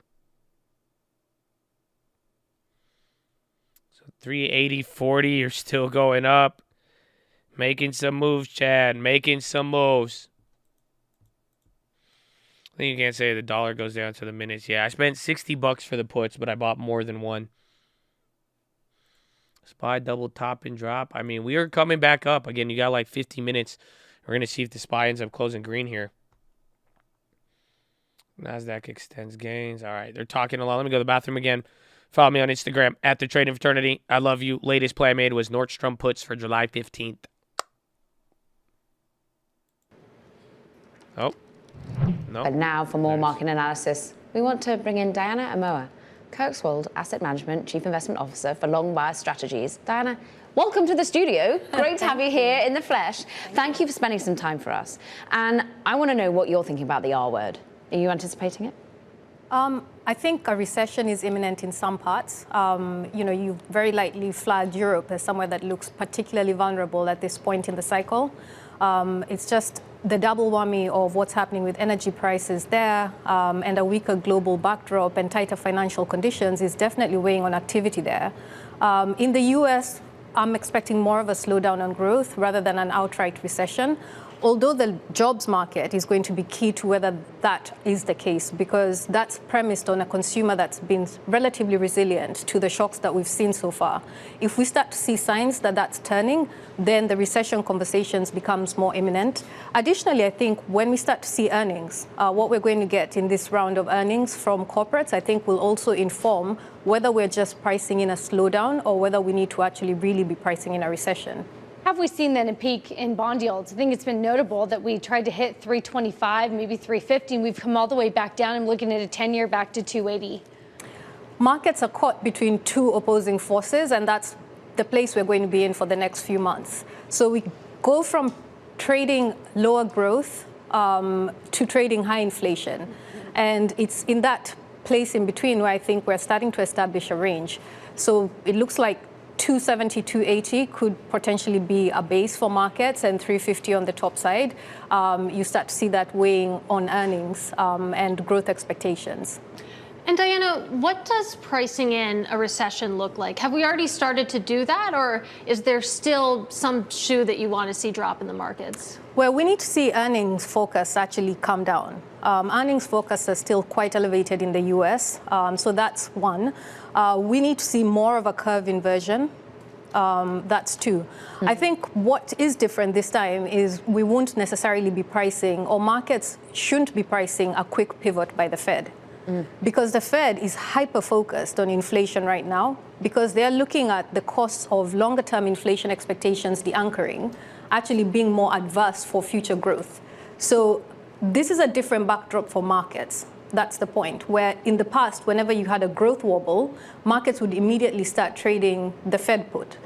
So 380.40, you're still going up. Making some moves, Chad. Making some moves. I think you can't say the dollar goes down to the minutes. Yeah, I spent $60 for the puts, but I bought more than one. SPY double top and drop. I mean, we are coming back up. Again, you got like 50 minutes. We're going to see if the SPY ends up closing green here. NASDAQ extends gains. All right, they're talking a lot. Let me go to the bathroom again. Follow me on Instagram, at The Trading Fraternity. I love you. Latest play I made was Nordstrom puts for July 15th. Oh, no. But now for more market analysis, we want to bring in Diana Amoa, Kirkswold Asset Management Chief Investment Officer for Long Bias Strategies. Diana, welcome to the studio. Great to have you here in the flesh. Thank you for spending some time for us. And I want to know what you're thinking about the R word. Are you anticipating it? I think a recession is imminent in some parts. You very lightly flagged Europe as somewhere that looks particularly vulnerable at this point in the cycle. It's just the double whammy of what's happening with energy prices there and a weaker global backdrop and tighter financial conditions is definitely weighing on activity there. In the US, I'm expecting more of a slowdown on growth rather than an outright recession. Although the jobs market is going to be key to whether that is the case, because that's premised on a consumer that's been relatively resilient to the shocks that we've seen so far. If we start to see signs that that's turning, then the recession conversations becomes more imminent. Additionally, I think when we start to see earnings, what we're going to get in this round of earnings from corporates, I think will also inform whether we're just pricing in a slowdown or whether we need to actually really be pricing in a recession. Have we seen then a peak in bond yields? I think it's been notable that we tried to hit 325, maybe 350, and we've come all the way back down and looking at a 10-year back to 280. Markets are caught between two opposing forces, and that's the place we're going to be in for the next few months. So we go from trading lower growth to trading high inflation. And it's in that place in between where I think we're starting to establish a range. So it looks like 270, 280 could potentially be a base for markets and 350 on the top side. You start to see that weighing on earnings and growth expectations. And Diana, what does pricing in a recession look like? Have we already started to do that, or is there still some shoe that you want to see drop in the markets? Well, we need to see earnings focus actually come down. Earnings focus are still quite elevated in the US, so that's one. We need to see more of a curve inversion. That's two. I think what is different this time is we won't necessarily be pricing, or markets shouldn't be pricing a quick pivot by the Fed. Because the Fed is hyper-focused on inflation right now, because they're looking at the costs of longer-term inflation expectations, the anchoring, actually being more adverse for future growth. So this is a different backdrop for markets. That's the point, where in the past, whenever you had a growth wobble, markets would immediately start trading the Fed put.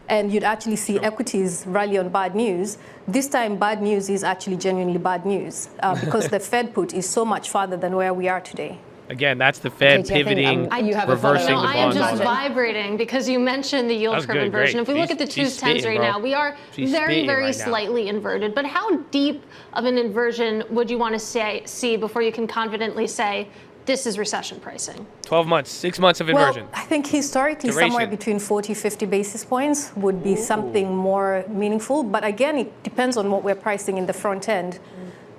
And you'd actually see equities rally on bad news. This time, bad news is actually genuinely bad news because the Fed put is so much farther than where we are today. Again, that's the Fed pivoting, reversing the bond. I am just vibrating because you mentioned the yield curve inversion. If we look at the 2s, 10s right now, we are very slightly inverted. But how deep of an inversion would you want to see before you can confidently say this is recession pricing? 12 months, 6 months of inversion. Well, I think historically Duration. somewhere between 40, 50 basis points would be something more meaningful. But again, it depends on what we're pricing in the front end.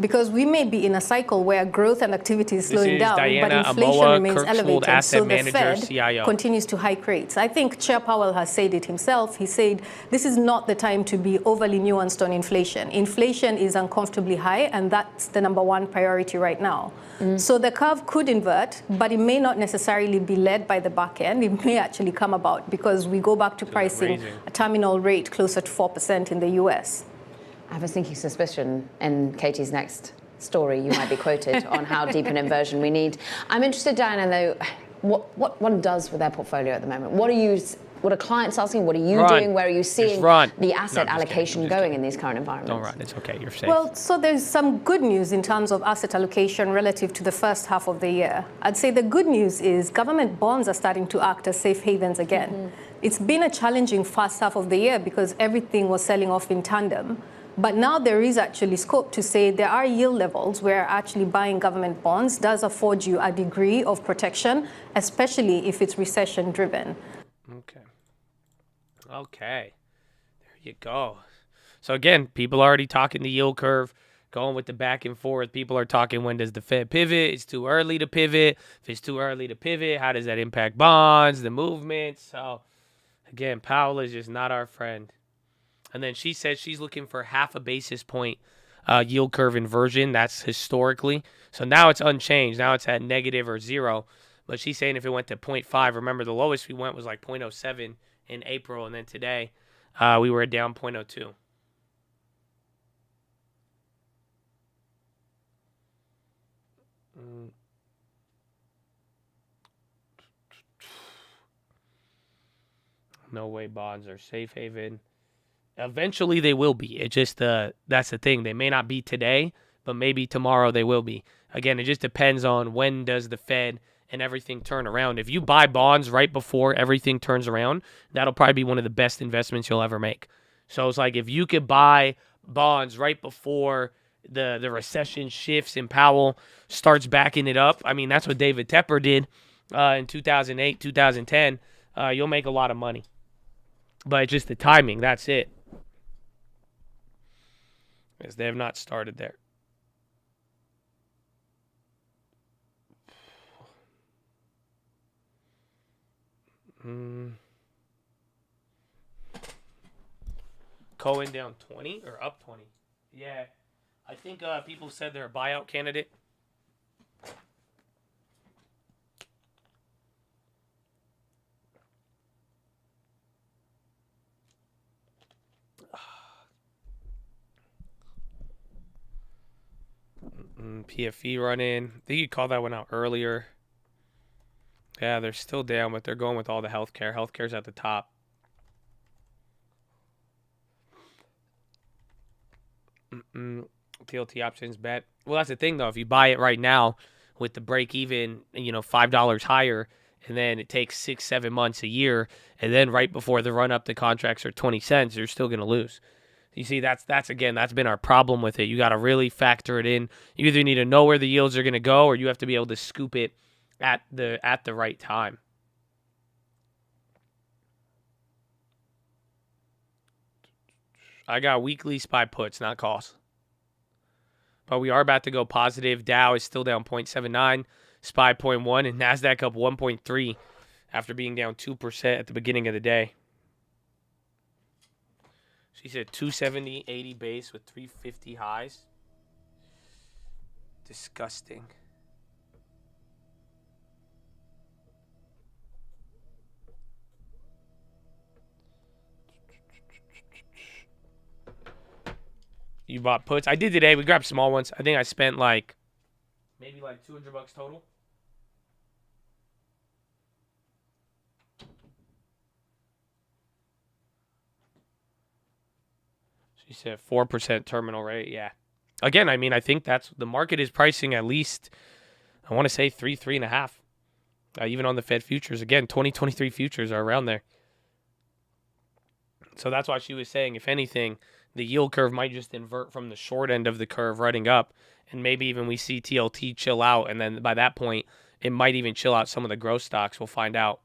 Because we may be in a cycle where growth and activity is slowing down, but inflation remains elevated, so the Fed continues to hike rates. I think Chair Powell has said it himself. He said this is not the time to be overly nuanced on inflation. Inflation is uncomfortably high, and that's the #1 priority right now. So the curve could invert, but it may not necessarily be led by the back end. It may actually come about because we go back to pricing a terminal rate closer to 4% in the US. I have a sneaky suspicion in Katie's next story you might be quoted on how deep an inversion we need. I'm interested, Diana, though, what one does with their portfolio at the moment. What are clients asking? What are you doing? Where are you seeing the asset allocation going in these current environments? Don't run. It's okay. You're safe. Well, so there's some good news in terms of asset allocation relative to the first half of the year. I'd say the good news is government bonds are starting to act as safe havens again. It's been a challenging first half of the year because everything was selling off in tandem. But now there is actually scope to say there are yield levels where actually buying government bonds does afford you a degree of protection, especially if it's recession driven. Okay. There you go. So again, people are already talking the yield curve, going with the back and forth. People are talking, when does the Fed pivot? It's too early to pivot. If it's too early to pivot, how does that impact bonds, the movement? So again, Powell is just not our friend. And then she says she's looking for half a basis point yield curve inversion. That's historically. So now it's unchanged. Now it's at negative or 0. But she's saying if it went to 0.5, remember the lowest we went was like 0.07 in April. And then today we were down 0.02. No way bonds are safe haven. Eventually they will be. It just that's the thing. They may not be today, but maybe tomorrow they will be. Again, it just depends on when does the Fed and everything turn around. If you buy bonds right before everything turns around, that'll probably be one of the best investments you'll ever make. So it's like if you could buy bonds right before the recession shifts and Powell starts backing it up. I mean, that's what David Tepper did in 2008, 2010. You'll make a lot of money. But it's just the timing. That's it. Because they have not started there. Cohen down 20 or up 20? Yeah. I think people said they're a buyout candidate. PFE running. I think you called that one out earlier. Yeah, they're still down, but they're going with all the healthcare. Healthcare's at the top. TLT options bet. Well, that's the thing, though. If you buy it right now with the break even, $5 higher, and then it takes 6-7 months, a year, and then right before the run up, the contracts are 20 cents, you're still going to lose. You see, that's been our problem with it. You got to really factor it in. You either need to know where the yields are going to go, or you have to be able to scoop it at the right time. I got weekly SPY puts, not calls. But we are about to go positive. Dow is still down 0.79, SPY 0.1, and NASDAQ up 1.3 after being down 2% at the beginning of the day. She said 270.80 base with 350 highs. Disgusting. You bought puts? I did today. We grabbed small ones. I think I spent maybe $200 total. She said 4% terminal rate. Yeah. Again, I mean, I think that's the market is pricing at least, I want to say 3.5. Even on the Fed futures. Again, 2023 futures are around there. So that's why she was saying, if anything, the yield curve might just invert from the short end of the curve running up, and maybe even we see TLT chill out, and then by that point, it might even chill out some of the growth stocks. We'll find out.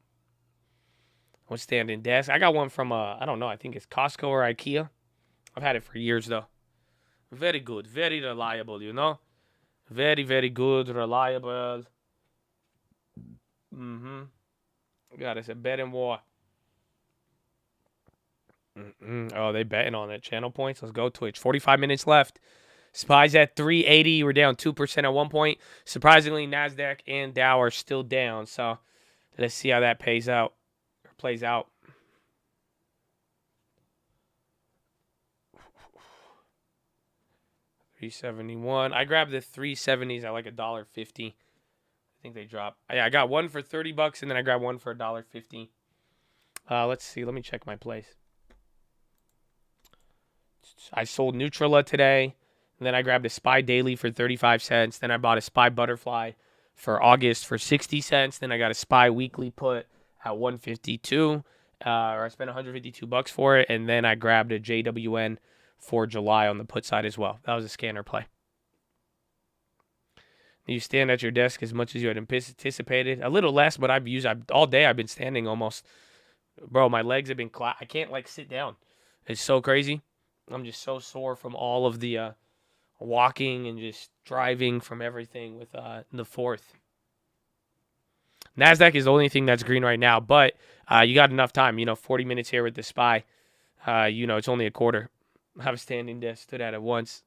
What's standing desk? I got one from, I don't know, I think it's Costco or IKEA. I've had it for years, though. Very good. Very reliable, you know? Very, very good, reliable. God, it's a betting war. Oh, they betting on it. Channel points. Let's go, Twitch. 45 minutes left. SPY's at 380. We're down 2% at one point. Surprisingly, NASDAQ and Dow are still down. So let's see how that plays out. 371. I grabbed the 370s at like $1.50. I think they dropped. Yeah, I got one for $30 and then I grabbed one for $1.50. Let's see. Let me check my place. I sold Neutrala today. And then I grabbed a SPY Daily for 35 cents. Then I bought a SPY Butterfly for August for 60 cents. Then I got a SPY Weekly put at 152. Or I spent $152 for it. And then I grabbed a JWN for July on the put side as well. That was a scanner play. You stand at your desk as much as you had anticipated. A little less, but all day I've been standing almost. Bro, my legs have been I can't like sit down. It's so crazy. I'm just so sore from all of the walking and just driving from everything with the fourth. NASDAQ is the only thing that's green right now, but you got enough time. 40 minutes here with the SPY. It's only a quarter. I have a standing desk, stood at it once.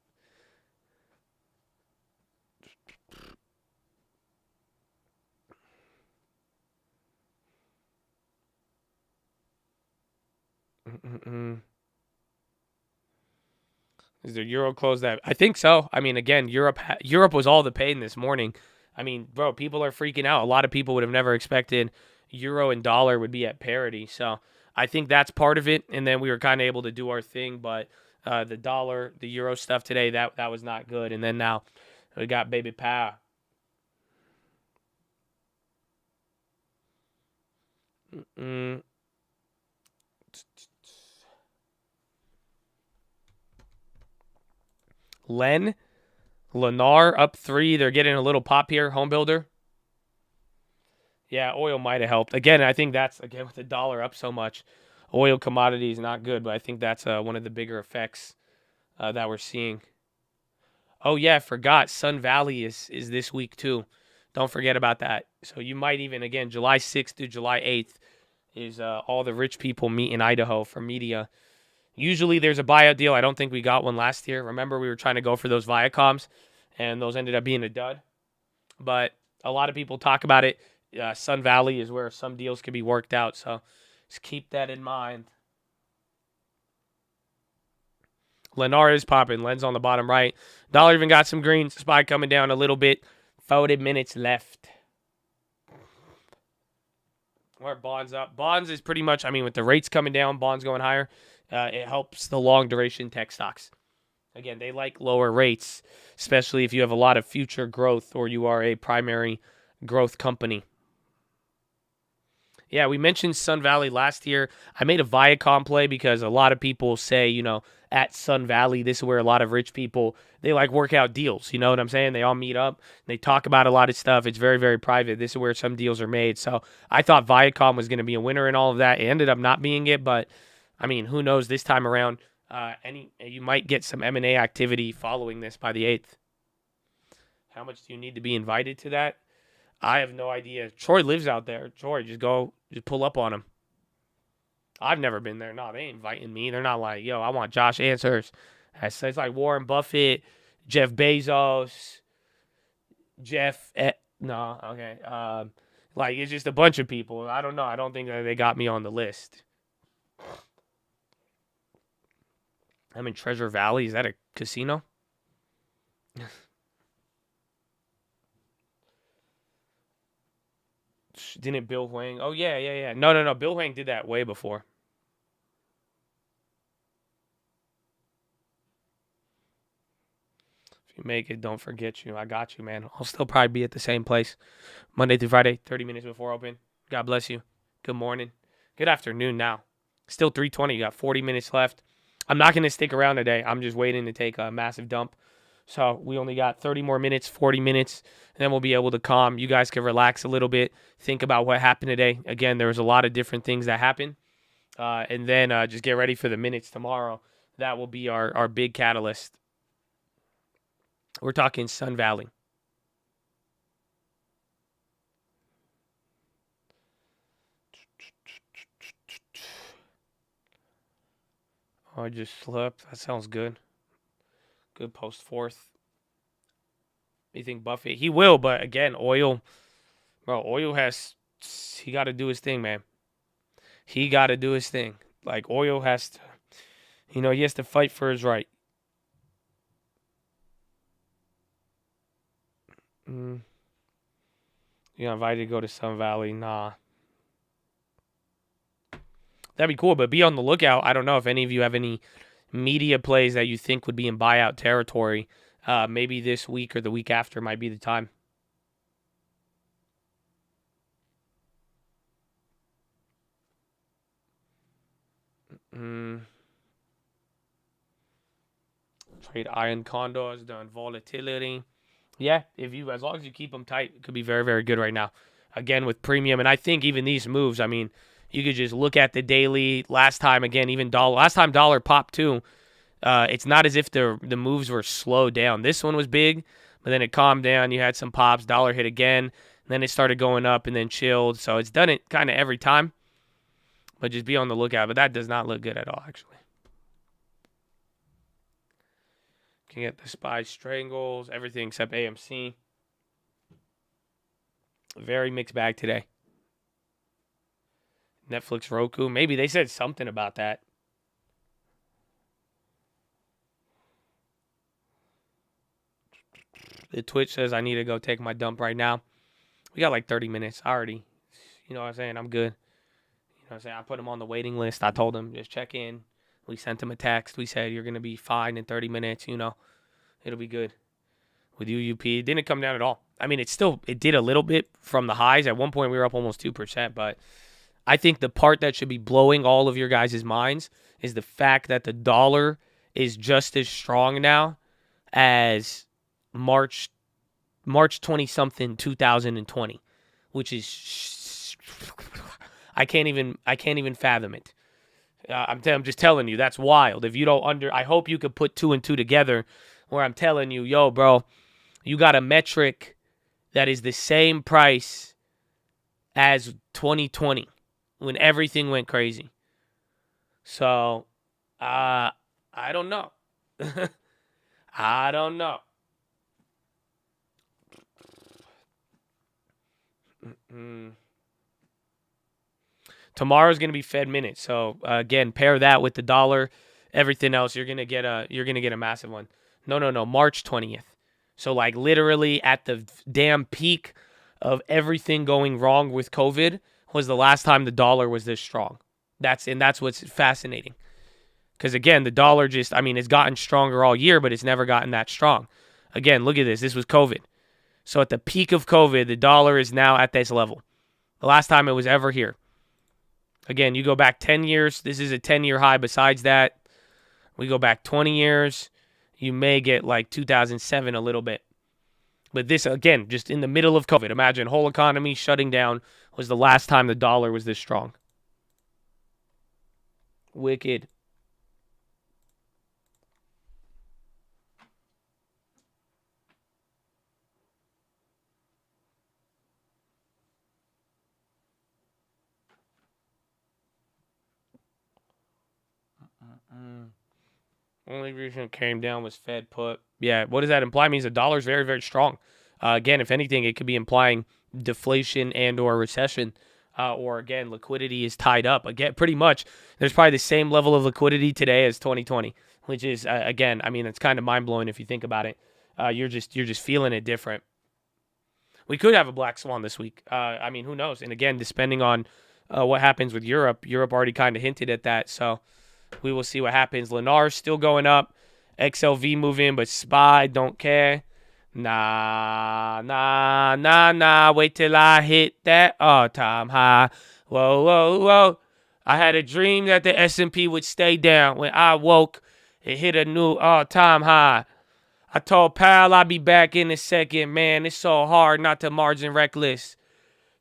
Is there euro close that? I think so. I mean, again, Europe was all the pain this morning. I mean, bro, people are freaking out. A lot of people would have never expected euro and dollar would be at parity. So I think that's part of it. And then we were kind of able to do our thing. But the dollar, the euro stuff today, that was not good. And then now we got baby power. Lennar up 3. They're getting a little pop here. Home builder. Yeah, oil might have helped. Again, I think that's, with the dollar up so much, oil commodity is not good, but I think that's one of the bigger effects that we're seeing. Oh, yeah, I forgot. Sun Valley is this week, too. Don't forget about that. So you might even, again, July 6th through July 8th is all the rich people meet in Idaho for media. Usually there's a buyout deal. I don't think we got one last year. Remember, we were trying to go for those Viacoms, and those ended up being a dud. But a lot of people talk about it. Sun Valley is where some deals can be worked out, so just keep that in mind. Lennar is popping. Len's on the bottom right. Dollar even got some green. SPY coming down a little bit. 40 minutes left. Where bonds up? Bonds is pretty much, with the rates coming down, bonds going higher, it helps the long duration tech stocks. Again, they like lower rates, especially if you have a lot of future growth or you are a primary growth company. Yeah, we mentioned Sun Valley last year. I made a Viacom play because a lot of people say, at Sun Valley, this is where a lot of rich people, they like work out deals. You know what I'm saying? They all meet up. They talk about a lot of stuff. It's very, very private. This is where some deals are made. So I thought Viacom was going to be a winner in all of that. It ended up not being it, but who knows this time around? You might get some M&A activity following this by the 8th. How much do you need to be invited to that? I have no idea. Troy lives out there. Troy, just pull up on him. I've never been there. No, they ain't inviting me. They're not like, yo, I want Josh answers. It's like Warren Buffett, Jeff Bezos, it's just a bunch of people. I don't know. I don't think that they got me on the list. I'm in Treasure Valley. Is that a casino? Didn't Bill Huang? Oh, yeah. No. Bill Huang did that way before. If you make it, don't forget you. I got you, man. I'll still probably be at the same place Monday through Friday, 30 minutes before open. God bless you. Good morning. Good afternoon now. Still 3:20. You got 40 minutes left. I'm not going to stick around today. I'm just waiting to take a massive dump. So we only got 30 more minutes, 40 minutes, and then we'll be able to calm. You guys can relax a little bit, think about what happened today. Again, there was a lot of different things that happened. And then just get ready for the minutes tomorrow. That will be our big catalyst. We're talking Sun Valley. Oh, I just slept. That sounds good. Good post fourth. You think Buffett? He will, but again, oil. Bro, oil has... He got to do his thing, man. He got to do his thing. Like, oil has to... You know, he has to fight for his right. You invited to go to Sun Valley? Nah. That'd be cool, but be on the lookout. I don't know if any of you have any media plays that you think would be in buyout territory. Maybe this week or the week after might be the time. Trade iron condors, done volatility. Yeah, as long as you keep them tight, it could be very, very good right now. Again, with premium, and I think even these moves, I mean, you could just look at the daily. Last time, again, even dollar. Last time dollar popped too. It's not as if the moves were slowed down. This one was big, but then it calmed down. You had some pops. Dollar hit again, and then it started going up and then chilled. So it's done it kind of every time. But just be on the lookout. But that does not look good at all, actually. Can get the SPY strangles, everything except AMC. Very mixed bag today. Netflix, Roku. Maybe they said something about that. The Twitch says I need to go take my dump right now. We got like 30 minutes already. You know what I'm saying? I'm good. You know what I'm saying? I put him on the waiting list. I told him just check in. We sent him a text. We said you're going to be fine in 30 minutes. You know, it'll be good. With UUP, it didn't come down at all. I mean, it did a little bit from the highs. At one point, we were up almost 2%. But I think the part that should be blowing all of your guys' minds is the fact that the dollar is just as strong now as March 20-something 2020, which is I can't even fathom it. I'm just telling you, that's wild. If you don't I hope you could put two and two together where I'm telling you, yo, bro, you got a metric that is the same price as 2020 when everything went crazy. So, I don't know. I don't know. Tomorrow's going to be Fed minutes. So again, pair that with the dollar, everything else, you're going to get a massive one. No, March 20th. So like literally at the damn peak of everything going wrong with COVID was the last time the dollar was this strong. That's what's fascinating. Cuz again, the dollar it's gotten stronger all year, but it's never gotten that strong. Again, look at this. This was COVID. So at the peak of COVID, the dollar is now at this level. The last time it was ever here. Again, you go back 10 years. This is a 10-year high. Besides that, we go back 20 years. You may get like 2007 a little bit. But this, again, just in the middle of COVID. Imagine whole economy shutting down was the last time the dollar was this strong. Wicked. Only reason it came down was Fed put. Yeah, what does that imply? It means the dollar's very, very strong. Again, if anything, it could be implying deflation and or recession. Or again, liquidity is tied up. Again, pretty much, there's probably the same level of liquidity today as 2020, which is again, it's kind of mind blowing if you think about it. You're just feeling it different. We could have a black swan this week. Who knows? And again, depending on what happens with Europe. Europe already kind of hinted at that, so we will see what happens. Lenar's still going up. XLV moving, but SPY don't care. Nah. Wait till I hit that all-time high. Whoa. I had a dream that the S&P would stay down. When I woke, it hit a new all-time high. I told Pal I'll be back in a second, man. It's so hard not to margin reckless.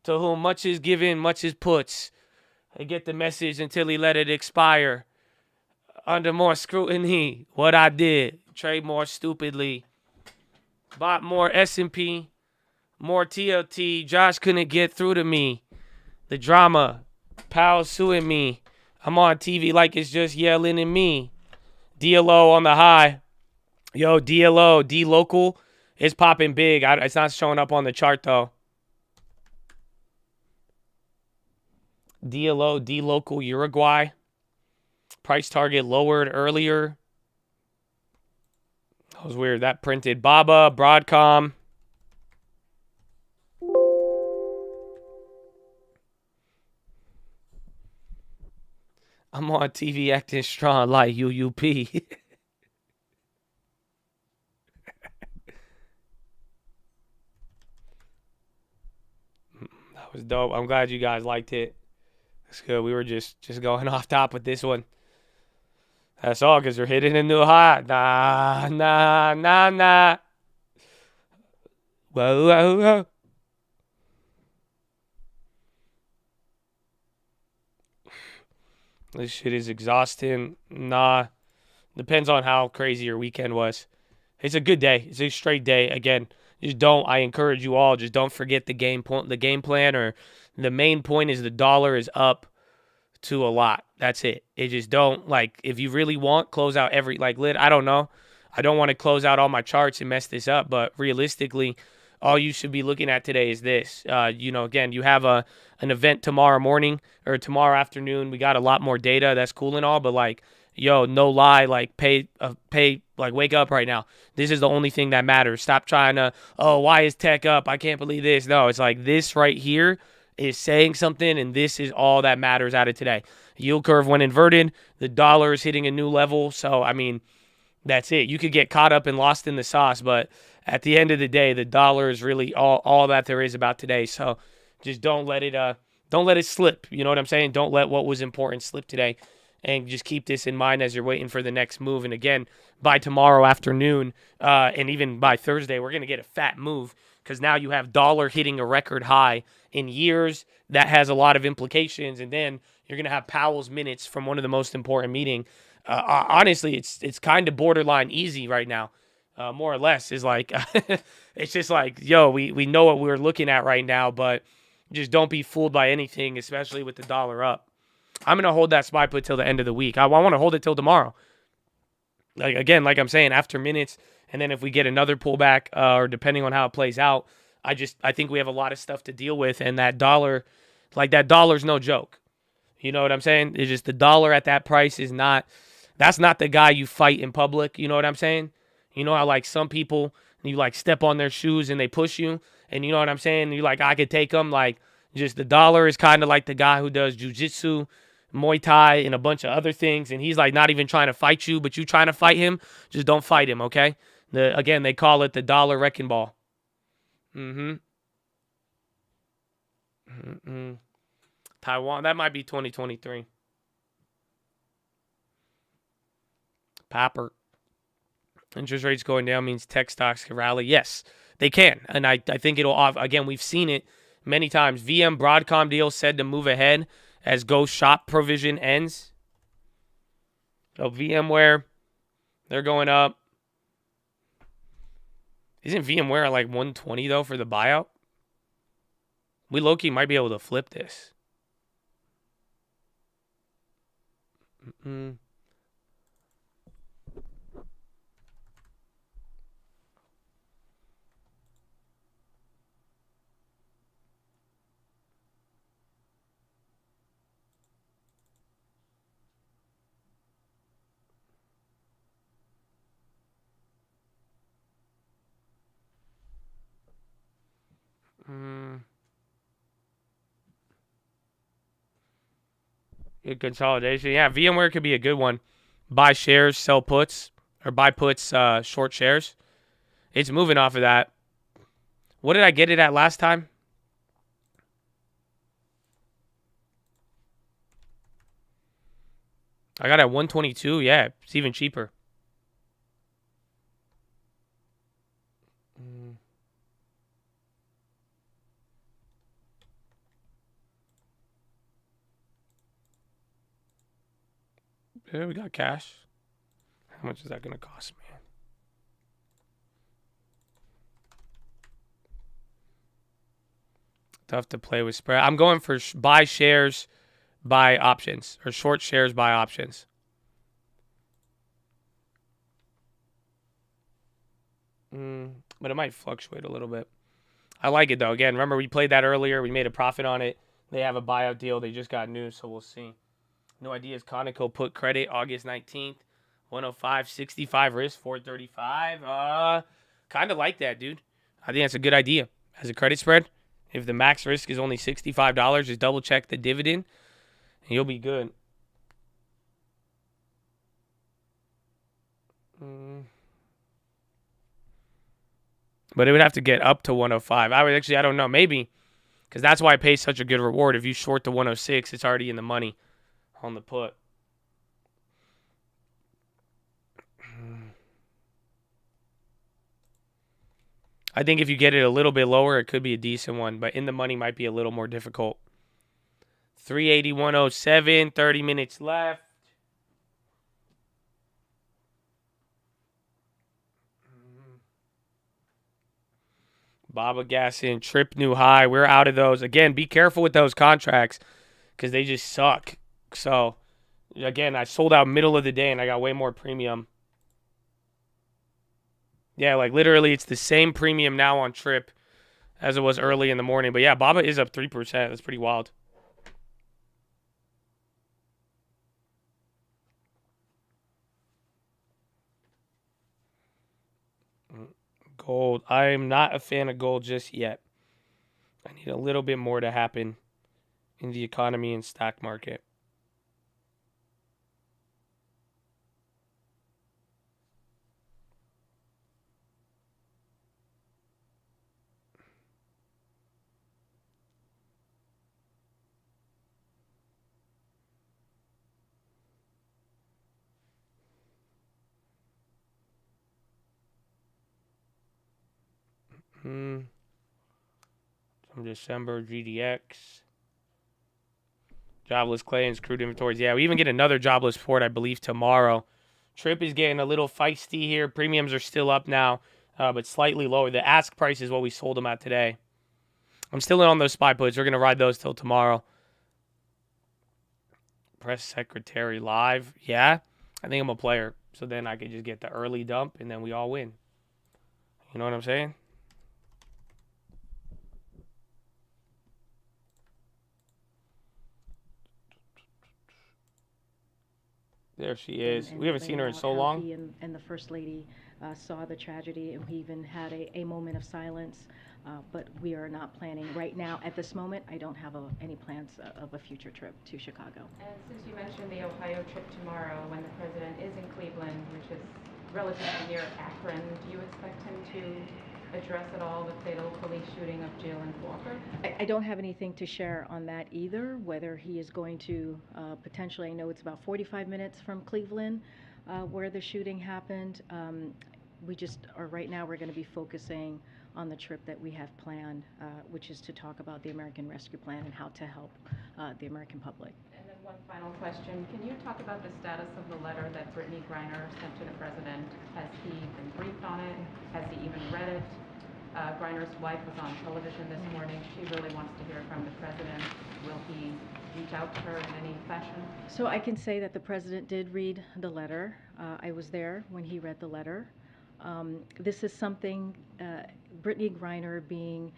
To whom much is given, much is puts. I get the message until he let it expire. Under more scrutiny, what I did. Trade more stupidly. Bought more S&P. More TLT. Josh couldn't get through to me. The drama. Pal suing me. I'm on TV like it's just yelling at me. DLO on the high. Yo, DLO, D-Local is popping big. It's not showing up on the chart, though. DLO, D-Local, Uruguay. Price target lowered earlier. That was weird. That printed. Baba, Broadcom. I'm on TV acting strong like UUP. That was dope. I'm glad you guys liked it. That's good. We were just going off top with this one. That's all, because we're hitting a new high. Nah. Whoa. This shit is exhausting. Nah. Depends on how crazy your weekend was. It's a good day. It's a straight day. Again, I encourage you all, just don't forget the game plan, or the main point is the dollar is up to a lot. That's it. It just don't, if you really want, close out I don't know. I don't want to close out all my charts and mess this up, but realistically, all you should be looking at today is this. Again, you have an event tomorrow morning or tomorrow afternoon. We got a lot more data. That's cool and all, but no lie, wake up right now. This is the only thing that matters. Stop trying to, why is tech up? I can't believe this. No, it's this right here is saying something, and this is all that matters out of today. Yield curve went inverted. The dollar is hitting a new level. So, that's it. You could get caught up and lost in the sauce, but at the end of the day, the dollar is really all that there is about today. So just don't let it slip. You know what I'm saying? Don't let what was important slip today. And just keep this in mind as you're waiting for the next move. And again, by tomorrow afternoon, and even by Thursday, we're going to get a fat move, because now you have dollar hitting a record high in years. That has a lot of implications. And then you're going to have Powell's minutes from one of the most important meetings. Honestly, it's kind of borderline easy right now. More or less is it's just we know what we're looking at right now, but just don't be fooled by anything, especially with the dollar up. I'm going to hold that SPY put till the end of the week. I want to hold it till tomorrow. Like I'm saying, after minutes, and then if we get another pullback, or depending on how it plays out, I think we have a lot of stuff to deal with, and that dollar's no joke. You know what I'm saying? It's just the dollar at that price that's not the guy you fight in public. You know what I'm saying? You know how some people, you step on their shoes and they push you, and you know what I'm saying? You I could take them. Just the dollar is kind of like the guy who does jujitsu, Muay Thai, and a bunch of other things, and he's not even trying to fight you, but you trying to fight him, just don't fight him, okay? Again, they call it the dollar wrecking ball. Taiwan, that might be 2023. Papper. Interest rates going down means tech stocks can rally. Yes, they can, and I think it'll, again, we've seen it many times. VM Broadcom deal said to move ahead as Go Shop provision ends. So VMware, they're going up. Isn't VMware at 120 though for the buyout? We low-key might be able to flip this. Good consolidation. Yeah, VMware could be a good one. Buy shares, sell puts, or buy puts, short shares. It's moving off of that. What did I get it at last time? I got it at 122. Yeah, it's even cheaper. Yeah, we got cash. How much is that going to cost me? Tough to play with spread. I'm going for buy shares, buy options, or short shares, buy options. But it might fluctuate a little bit. I like it, though. Again, remember we played that earlier. We made a profit on it. They have a buyout deal. They just got news, so we'll see. No ideas. Conoco put credit August 19th. 105.65 risk, 435. Kind of like that, dude. I think that's a good idea. As a credit spread, if the max risk is only $65, just double check the dividend, and you'll be good. But it would have to get up to 105. I don't know, maybe, because that's why it pays such a good reward. If you short the 106, it's already in the money on the put. I think if you get it a little bit lower, it could be a decent one, but in the money might be a little more difficult. 381.07, 30 minutes left. Baba Gasson, Trip new high. We're out of those. Again, be careful with those contracts because they just suck. So, again, I sold out middle of the day and I got way more premium. Yeah, like literally it's the same premium now on Trip as it was early in the morning. But yeah, Baba is up 3%. That's pretty wild. Gold. I'm not a fan of gold just yet. I need a little bit more to happen in the economy and stock market. From December, GDX. Jobless claims, crude inventories. Yeah, we even get another jobless report, I believe, tomorrow. Trip is getting a little feisty here. Premiums are still up now, but slightly lower. The ask price is what we sold them at today. I'm still in on those SPY puts. We're going to ride those till tomorrow. Press secretary live. Yeah, I think I'm a player. So then I could just get the early dump, and then we all win. You know what I'm saying? There she is. We haven't seen her in so long. He and the First Lady saw the tragedy, and we even had a moment of silence. But we are not planning right now. At this moment, I don't have any plans of a future trip to Chicago. And since you mentioned the Ohio trip tomorrow, when the president is in Cleveland, which is relatively near Akron, do you expect him to address at all the fatal police shooting of Jalen Walker? I don't have anything to share on that either, whether he is going to potentially, I know it's about 45 minutes from Cleveland where the shooting happened. We just are right now, we're going to be focusing on the trip that we have planned, which is to talk about the American Rescue Plan and how to help the American public. And then one final question. Can you talk about the status of the letter that Brittany Griner sent to the president? Has he been briefed on it? Has he even read it? Griner's wife was on television this morning. She really wants to hear from the president. Will he reach out to her in any fashion? So I can say that the president did read the letter. I was there when he read the letter. This is something, Brittany Griner being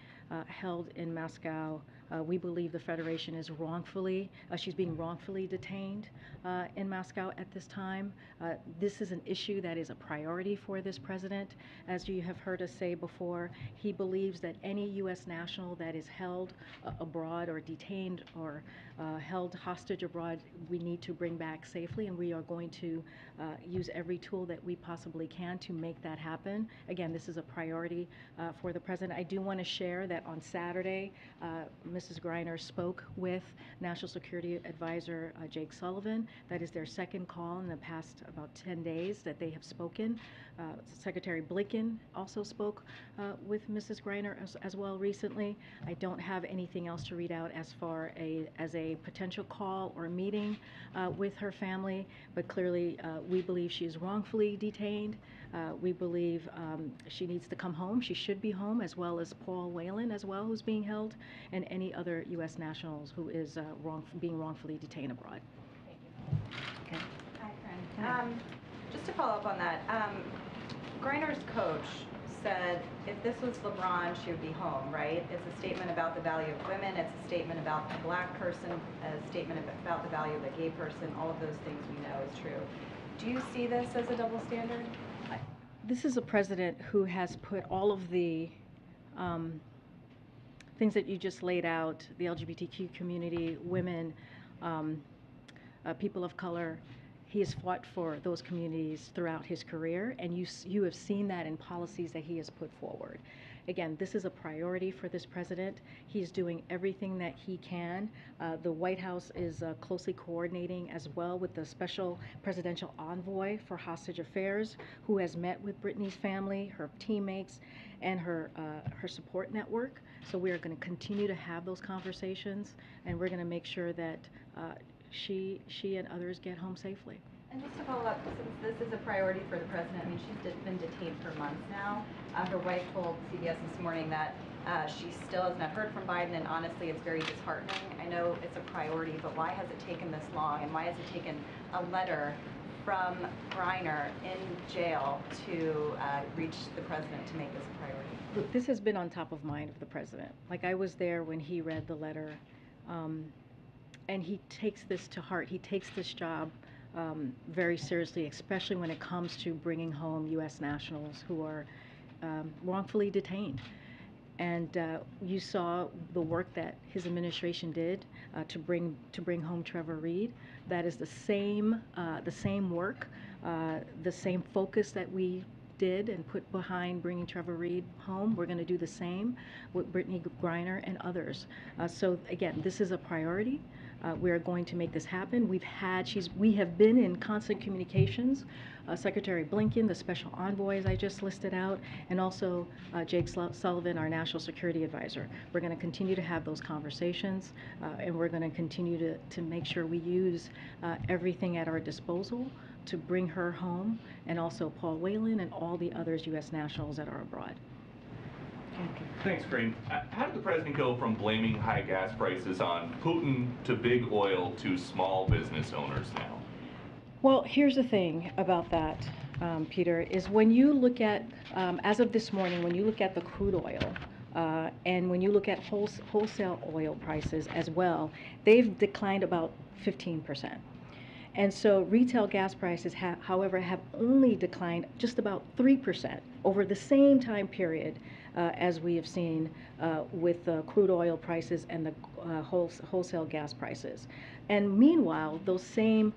held in Moscow, we believe the Federation is she's being wrongfully detained in Moscow at this time. This is an issue that is a priority for this president. As you have heard us say before, he believes that any U.S. national that is held abroad or detained or held hostage abroad, we need to bring back safely, and we are going to use every tool that we possibly can to make that happen. Again, this is a priority for the president. I do want to share that on Saturday, Mr. Mrs. Greiner spoke with National Security Advisor Jake Sullivan. That is their second call in the past about 10 days that they have spoken. Secretary Blinken also spoke with Mrs. Greiner as well recently. I don't have anything else to read out as far as a potential call or meeting with her family, but clearly we believe she is wrongfully detained. We believe she needs to come home. She should be home, as well as Paul Whelan as well, who's being held, and any other U.S. nationals who is being wrongfully detained abroad. Okay. Hi, Karen. Just to follow up on that, Greiner's coach said if this was LeBron, she would be home, right? It's a statement about the value of women. It's a statement about a black person, a statement about the value of a gay person. All of those things we know is true. Do you see this as a double standard? This is a president who has put all of the things that you just laid out, the LGBTQ community, women, people of color. He has fought for those communities throughout his career, and you have seen that in policies that he has put forward. Again, this is a priority for this president. He's doing everything that he can. The White House is closely coordinating as well with the special presidential envoy for hostage affairs, who has met with Brittany's family, her teammates, and her support network. So we are going to continue to have those conversations, and we're going to make sure that she and others get home safely. And just to follow up, since this is a priority for the president, I mean, she's been detained for months now. Her wife told CBS this morning that she still has not heard from Biden, and honestly, it's very disheartening. I know it's a priority, but why has it taken this long, and why has it taken a letter from Greiner in jail to reach the president to make this a priority? Look, this has been on top of mind of the president. Like, I was there when he read the letter, and he takes this to heart. He takes this job very seriously, especially when it comes to bringing home U.S. nationals who are wrongfully detained. And you saw the work that his administration did to bring home Trevor Reed. That is the same work, the same focus that we did and put behind bringing Trevor Reed home. We're going to do the same with Brittany Griner and others. So again, this is a priority. We are going to make this happen. We have been in constant communications. Secretary Blinken, the special envoy, as I just listed out, and also Jake Sullivan, our national security advisor. We're going to continue to have those conversations, and we're going to continue to make sure we use everything at our disposal to bring her home, and also Paul Whelan and all the others U.S. nationals that are abroad. Thanks, Green. How did the president go from blaming high gas prices on Putin to big oil to small business owners now? Well, here's the thing about that, Peter, is when you look at, as of this morning, when you look at the crude oil, and when you look at wholesale oil prices as well, they've declined about 15%. And so retail gas prices, however, have only declined just about 3% over the same time period as we have seen with crude oil prices and the wholesale gas prices. And meanwhile, those same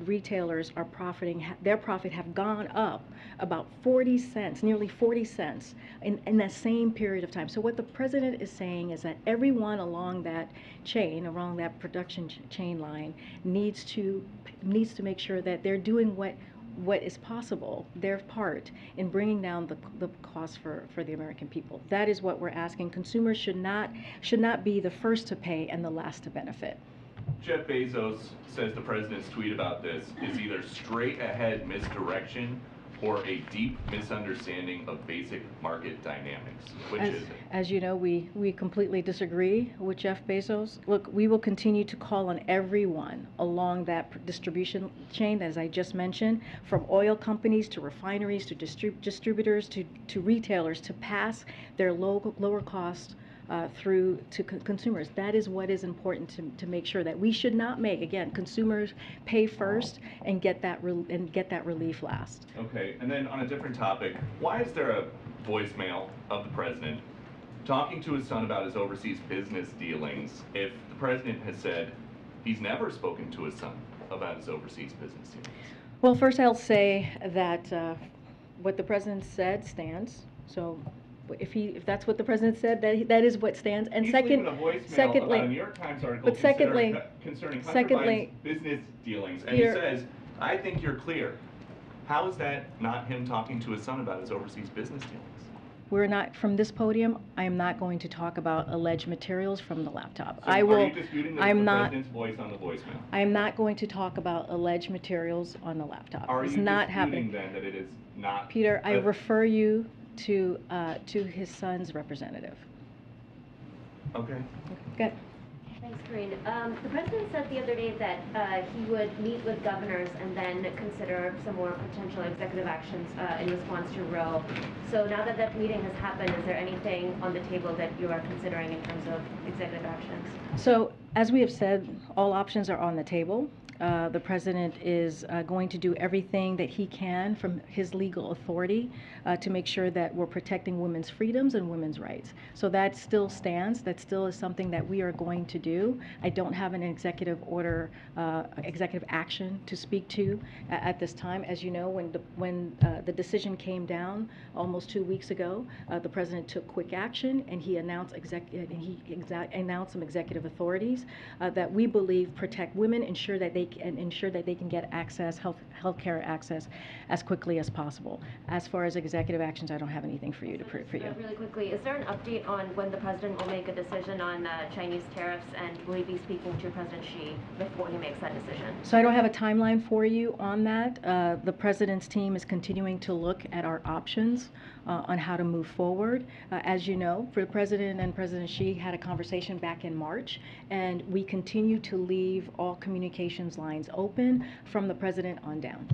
retailers are profiting, their profit have gone up about 40 cents, nearly 40 cents in that same period of time. So what the president is saying is that everyone along that chain, along that production chain line, needs to make sure that they're doing what is possible, their part in bringing down the cost for the American people. That is what we're asking. Consumers should not be the first to pay and the last to benefit. Jeff Bezos says the president's tweet about this is either straight ahead misdirection or a deep misunderstanding of basic market dynamics. Which is it? As you know, we completely disagree with Jeff Bezos. Look, we will continue to call on everyone along that distribution chain, as I just mentioned, from oil companies to refineries to distributors to retailers, to pass their lower cost through to consumers. That is what is important to make sure that we should not make, again, consumers pay first and get that relief last. Okay, and then on a different topic, why is there a voicemail of the president talking to his son about his overseas business dealings if the president has said he's never spoken to his son about his overseas business dealings? Well, first I'll say that what the president said stands. So If that's what the president said, that is what stands. And He's leaving a voicemail about a New York Times article concerning Hunter Biden's business dealings, and Peter, he says, "I think you're clear." How is that not him talking to his son about his overseas business dealings? We're not, from this podium, I am not going to talk about alleged materials from the laptop. So are you disputing that it's the president's voice on the voicemail? I am not going to talk about alleged materials on the laptop. Are it's you not disputing happening then that it is not? Peter, I refer you to his son's representative. Okay. Good. Thanks, Corinne. The president said the other day that he would meet with governors and then consider some more potential executive actions in response to Roe. So now that that meeting has happened, is there anything on the table that you are considering in terms of executive actions? So, as we have said, all options are on the table. The president is going to do everything that he can from his legal authority to make sure that we're protecting women's freedoms and women's rights. So that still stands. That still is something that we are going to do. I don't have an executive order, executive action to speak to at this time. As you know, when the decision came down almost 2 weeks ago, the president took quick action and he announced some executive authorities that we believe protect women, ensure that they can get access, healthcare access, as quickly as possible. As far as executive actions, I don't have anything for you for you. Really quickly, is there an update on when the president will make a decision on Chinese tariffs, and will he be speaking to President Xi before he makes that decision? So I don't have a timeline for you on that. The president's team is continuing to look at our options on how to move forward. As you know, the president and President Xi had a conversation back in March, and we continue to leave all communications lines open from the president on down.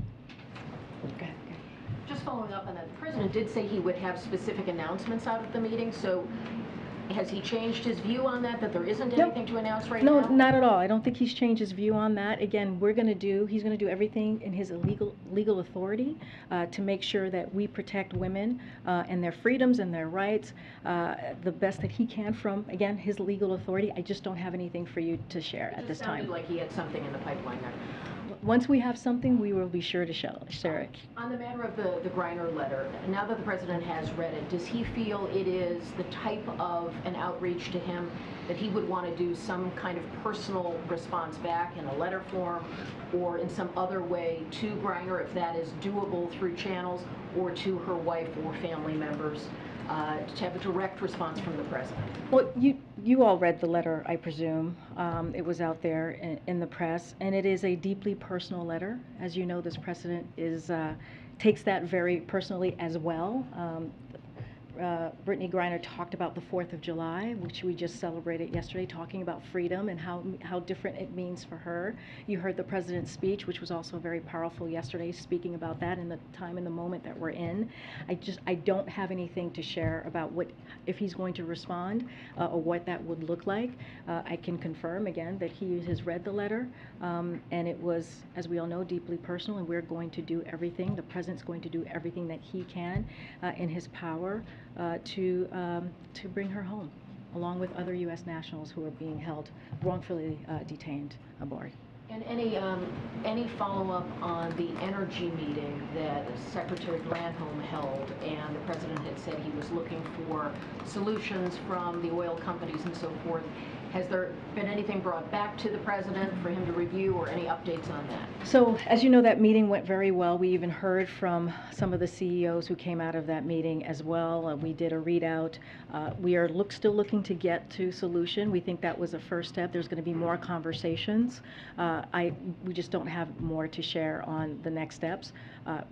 Okay. Just following up on that, the president did say he would have specific announcements out of the meeting, so has he changed his view on that there isn't anything to announce right now? No, not at all. I don't think he's changed his view on that. Again, he's going to do everything in his legal authority to make sure that we protect women and their freedoms and their rights the best that he can from, again, his legal authority. I just don't have anything for you to share at this time. It sounded like he had something in the pipeline there. Once we have something, we will be sure to share it. On the matter of the Griner letter, now that the president has read it, does he feel it is the type of an outreach to him that he would want to do some kind of personal response back in a letter form or in some other way to Griner, if that is doable through channels, or to her wife or family members, to have a direct response from the president? Well, you all read the letter, I presume. It was out there in the press, and it is a deeply personal letter. As you know, this president takes that very personally as well. Brittany Griner talked about the 4th of July, which we just celebrated yesterday, talking about freedom and how different it means for her. You heard the president's speech, which was also very powerful yesterday, speaking about that in the time and the moment that we're in. I don't have anything to share about if he's going to respond or what that would look like. I can confirm again that he has read the letter, and it was, as we all know, deeply personal, and we're going to do everything. The president's going to do everything that he can in his power to bring her home, along with other U.S. nationals who are being held wrongfully detained aboard. And any follow-up on the energy meeting that Secretary Granholm held, and the president had said he was looking for solutions from the oil companies and so forth? Has there been anything brought back to the president for him to review, or any updates on that? So, as you know, that meeting went very well. We even heard from some of the CEOs who came out of that meeting as well. We did a readout. We are still looking to get to solution. We think that was a first step. There's going to be more conversations. We just don't have more to share on the next steps,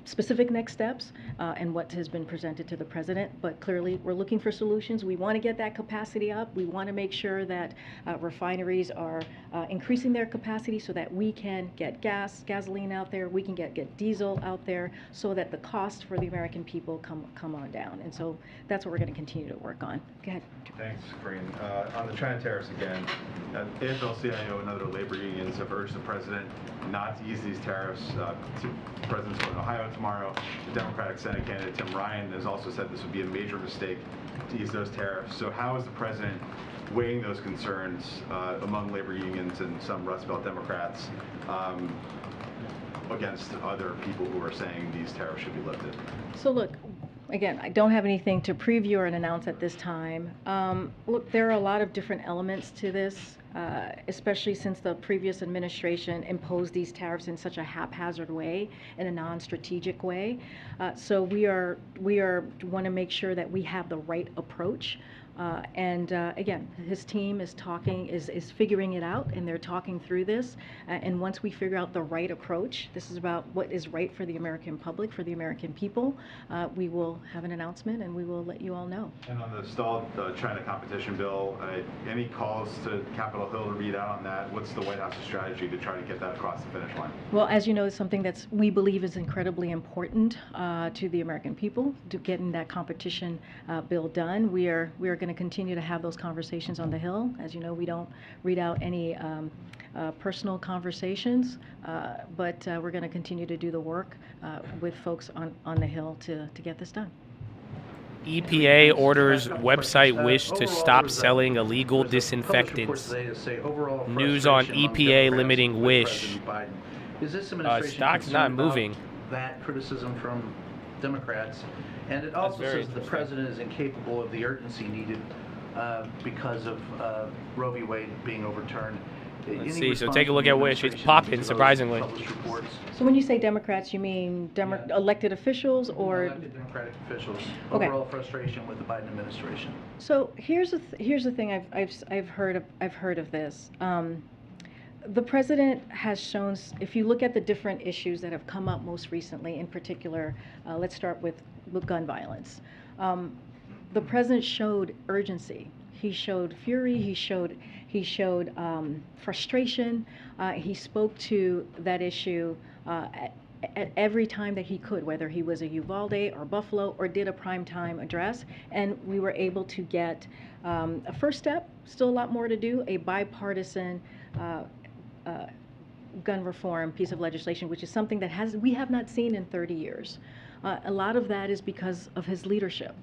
specific next steps, and what has been presented to the president. But clearly, we're looking for solutions. We want to get that capacity up. We want to make sure that refineries are increasing their capacity so that we can get gasoline out there, we can get diesel out there, so that the cost for the American people come on down. And so that's what we're going to continue to work on. Go ahead. Thanks, Corinne. On the China tariffs again, AFL-CIO and other labor unions have urged the president not to ease these tariffs. The president's going to Ohio tomorrow. The Democratic Senate candidate Tim Ryan has also said this would be a major mistake to ease those tariffs. So how is the president weighing those concerns among labor unions and some Rust Belt Democrats against other people who are saying these tariffs should be lifted? So look, again, I don't have anything to preview or announce at this time. Look, there are a lot of different elements to this, especially since the previous administration imposed these tariffs in such a haphazard way, in a non-strategic way. So we want to make sure that we have the right approach. Again, his team is figuring it out, and they're talking through this. And once we figure out the right approach, this is about what is right for the American public, for the American people, we will have an announcement and we will let you all know. And on the stalled China competition bill, any calls to Capitol Hill to read out on that? What's the White House's strategy to try to get that across the finish line? Well, as you know, it's something that's we believe is incredibly important to the American people, to getting that competition bill done. We are going to continue to have those conversations on the Hill. As you know, we don't read out any personal conversations, but we're going to continue to do the work with folks on the Hill to get this done. EPA orders website Wish to stop selling illegal disinfectants. News on EPA limiting Wish. Is this administration stock's not moving. That criticism from Democrats, and it also says the president is incapable of the urgency needed because of Roe v. Wade being overturned. Let's see. So take a look at Wish. It's popping, surprisingly. So when you say Democrats, you mean elected officials or elected Democratic officials? Okay. Overall frustration with the Biden administration. So here's the thing I've heard of this. The president has shown, if you look at the different issues that have come up most recently, in particular, let's start with gun violence. The president showed urgency. He showed fury. He showed frustration. He spoke to that issue at every time that he could, whether he was at Uvalde or Buffalo or did a primetime address, and we were able to get a first step. Still a lot more to do. A bipartisan gun reform piece of legislation, which is something that we have not seen in 30 years. A lot of that is because of his leadership.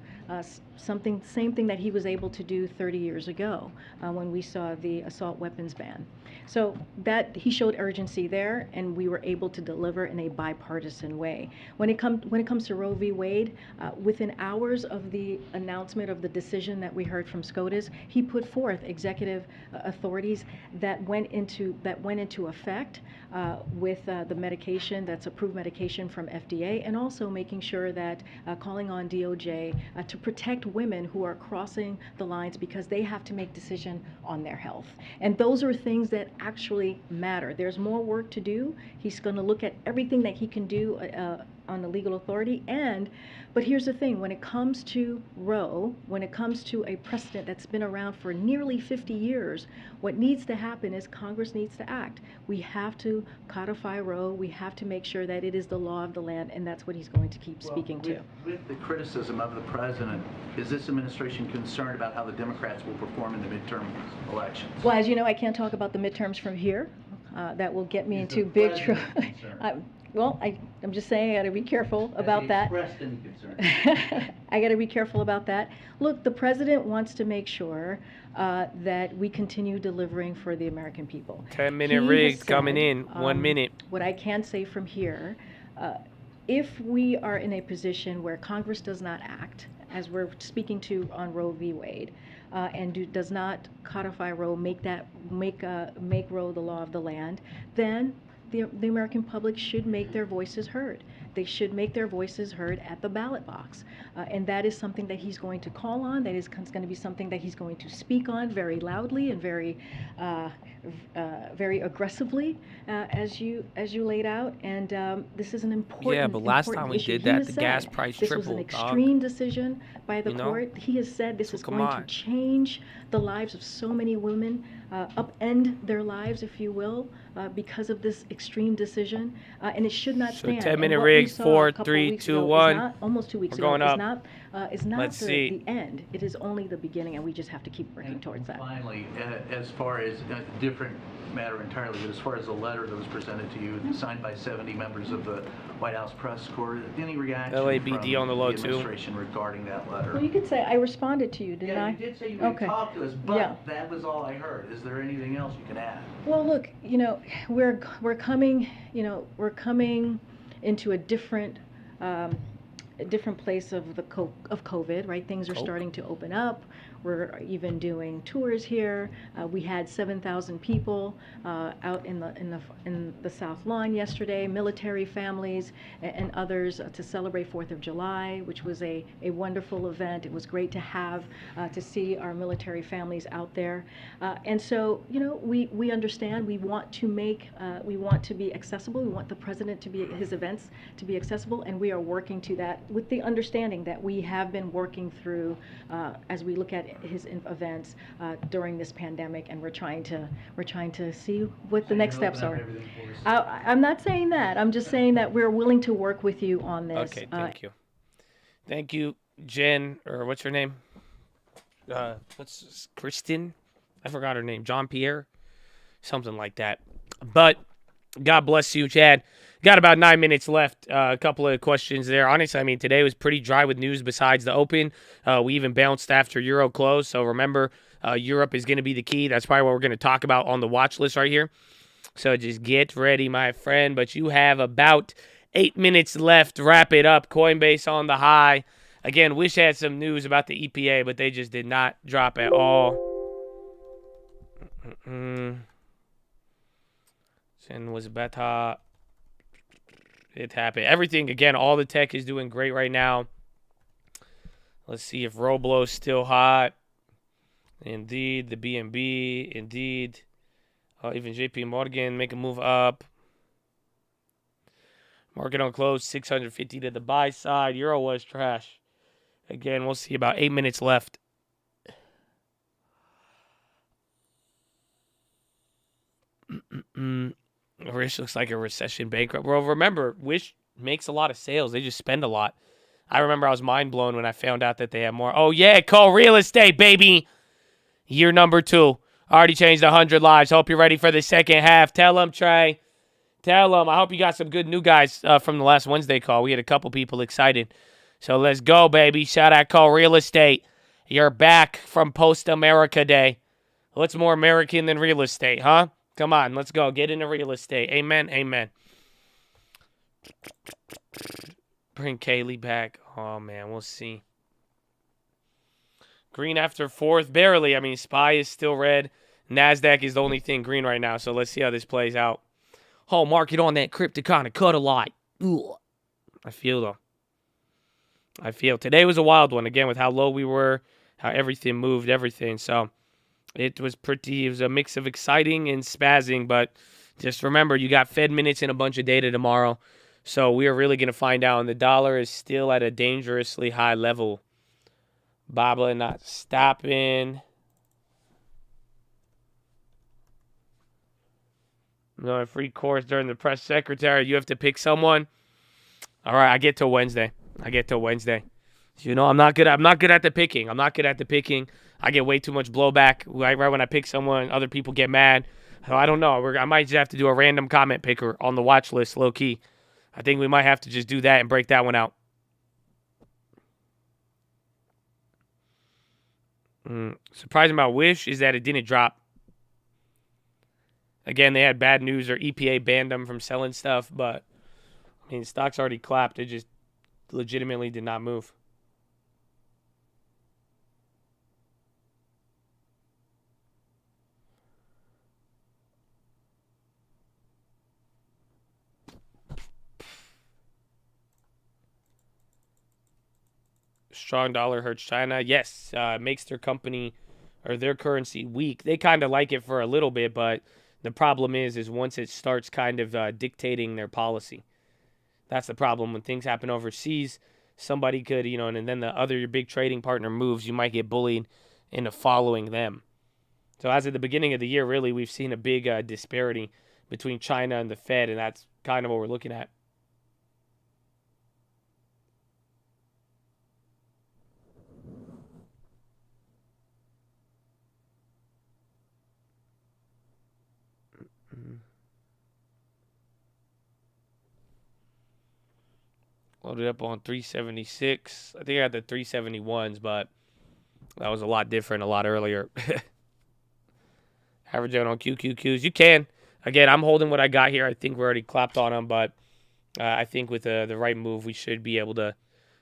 Same thing that he was able to do 30 years ago when we saw the assault weapons ban. So that he showed urgency there, and we were able to deliver in a bipartisan way. When it comes to Roe v. Wade, within hours of the announcement of the decision that we heard from SCOTUS, he put forth executive authorities that went into effect with the medication that's approved medication from FDA, and also making sure that calling on DOJ to protect women who are crossing the lines because they have to make decisions on their health. And those are things that actually matter. There's more work to do. He's going to look at everything that he can do on the legal authority. But here's the thing, when it comes to Roe, when it comes to a precedent that's been around for nearly 50 years, what needs to happen is Congress needs to act. We have to codify Roe. We have to make sure that it is the law of the land, and that's what he's going to keep speaking to. With the criticism of the president, is this administration concerned about how the Democrats will perform in the midterm elections? Well, as you know, I can't talk about the midterms from here. That will get me into big trouble. Well, I'm just saying I got to be careful about that. Expressed any concern? I got to be careful about that. Look, the president wants to make sure that we continue delivering for the American people. 10-minute rigs coming in, 1 minute. What I can say from here, if we are in a position where Congress does not act, as we're speaking to on Roe v. Wade, and does not codify Roe, make Roe the law of the land, then the American public should make their voices heard. They should make their voices heard at the ballot box. And that is something that he's going to call on. That is going to be something that he's going to speak on very loudly and very aggressively, as you laid out. And this is an important but last time we did that, the gas price tripled. This was an extreme decision by the court. He has said this is going to change the lives of so many women, upend their lives, if you will, because of this extreme decision. And it should not stand. So 10-minute rigs, 4, 3, 2, 1. Almost 2 weeks ago. Is not the end. It is only the beginning, and we just have to keep working towards that. Finally, as far as different matter entirely, but as far as the letter that was presented to you, signed by 70 members of the White House press corps, any reaction LABD from on the low the administration regarding that letter? Well, you could say I responded to you, didn't I? You did say you would talk to us, but that was all I heard. Is there anything else you can add? Well, look, we're coming into a different a different place of of COVID, right? Things are starting to open up. We're even doing tours here. We had 7,000 people out in the South Lawn yesterday, military families and others to celebrate 4th of July, which was a wonderful event. It was great to have to see our military families out there. And so, you know, we understand we want to be accessible. We want the president to be, his events to be accessible, and we are working to that with the understanding that we have been working through as we look at his events during this pandemic, and we're trying to see what the next steps are. I'm not saying that. I'm just saying that we're willing to work with you on this. Okay, thank you. Thank you, Jen, or what's her name? What's Kristen? I forgot her name. Jean-Pierre? Something like that. But God bless you, Chad. Got about 9 minutes left. A couple of questions there. Honestly, I mean, today was pretty dry with news besides the open. We even bounced after Euro close. So remember, Europe is going to be the key. That's probably what we're going to talk about on the watch list right here. So just get ready, my friend. But you have about 8 minutes left. Wrap it up. Coinbase on the high. Again, wish I had some news about the EPA, but they just did not drop at all. And was better. It happened. Everything, again, all the tech is doing great right now. Let's see if Roblo's still hot. Indeed. The BNB. Indeed. Even JP Morgan make a move up. Market on close, 650 to the buy side. Euro was trash. Again, we'll see about 8 minutes left. Wish looks like a recession bankrupt. Well, remember, Wish makes a lot of sales. They just spend a lot. I remember I was mind blown when I found out that they have more. Oh, yeah, call real estate, baby. Year number 2. Already changed 100 lives. Hope you're ready for the second half. Tell them, Trey. Tell them. I hope you got some good new guys from the last Wednesday call. We had a couple people excited. So let's go, baby. Shout out Call Real Estate. You're back from Post-America Day. What's more American than real estate, huh? Come on, let's go. Get into real estate. Amen, amen. Bring Kaylee back. Oh, man, we'll see. Green after 4th, barely. I mean, SPY is still red. NASDAQ is the only thing green right now, so let's see how this plays out. Whole market on that crypto kind of cut a lot. Ugh. I feel, though. I feel. Today was a wild one, again, with how low we were, how everything moved, everything. So it was a mix of exciting and spazzing, but just remember, you got Fed minutes and a bunch of data tomorrow. So we are really going to find out, and the dollar is still at a dangerously high level. Babla not stopping. No, a free course during the press secretary. You have to pick someone. All right, I get till Wednesday. You know, I'm not good at the picking. I get way too much blowback. Right when I pick someone, other people get mad. So I don't know. I might just have to do a random comment picker on the watch list, low key. I think we might have to just do that and break that one out. Surprising about Wish is that it didn't drop. Again, they had bad news, or EPA banned them from selling stuff, but I mean, stocks already clapped. It just legitimately did not move. Strong dollar hurts China. Yes, makes their company or their currency weak. They kind of like it for a little bit, but the problem is once it starts kind of dictating their policy. That's the problem. When things happen overseas, somebody could, you know, and then your big trading partner moves, you might get bullied into following them. So as of the beginning of the year, really, we've seen a big disparity between China and the Fed, and that's kind of what we're looking at. Loaded up on 376. I think I had the 371s, but that was a lot different, a lot earlier. Average out on QQQs. You can. Again, I'm holding what I got here. I think we already clapped on them, but I think with the right move, we should be able to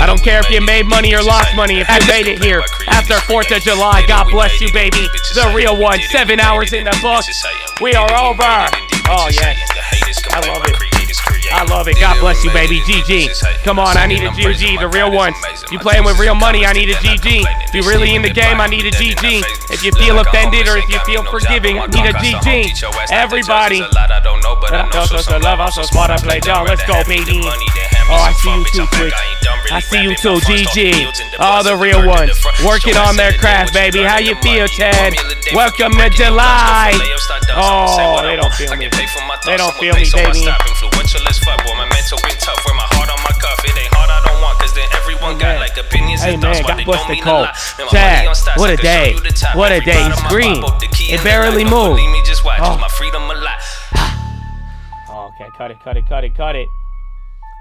I don't care if you made money or lost money. If you made it here after 4th of July, God bless you, baby. The real one. 7 hours in the books. We are over. Oh, yes. I love it. I love it. God bless you, baby. GG. Come on, I need a GG. The real ones. If you playing with real money, I need a GG. If you're really in the game, I need a GG. If you feel offended or if you feel forgiving, I need a GG. Everybody. I'm so love, I'm so smart, I play dumb. Let's go, baby. Oh, I see you too, Twitch. I see you too, GG. All the real ones. Working on their craft, baby. How you feel, Chad? Welcome to July. Oh, they don't feel me. They don't feel me, baby. Hey man, God bless the cold. Chad, what a day. What a day. He's green. It barely moved. Oh, okay, cut it.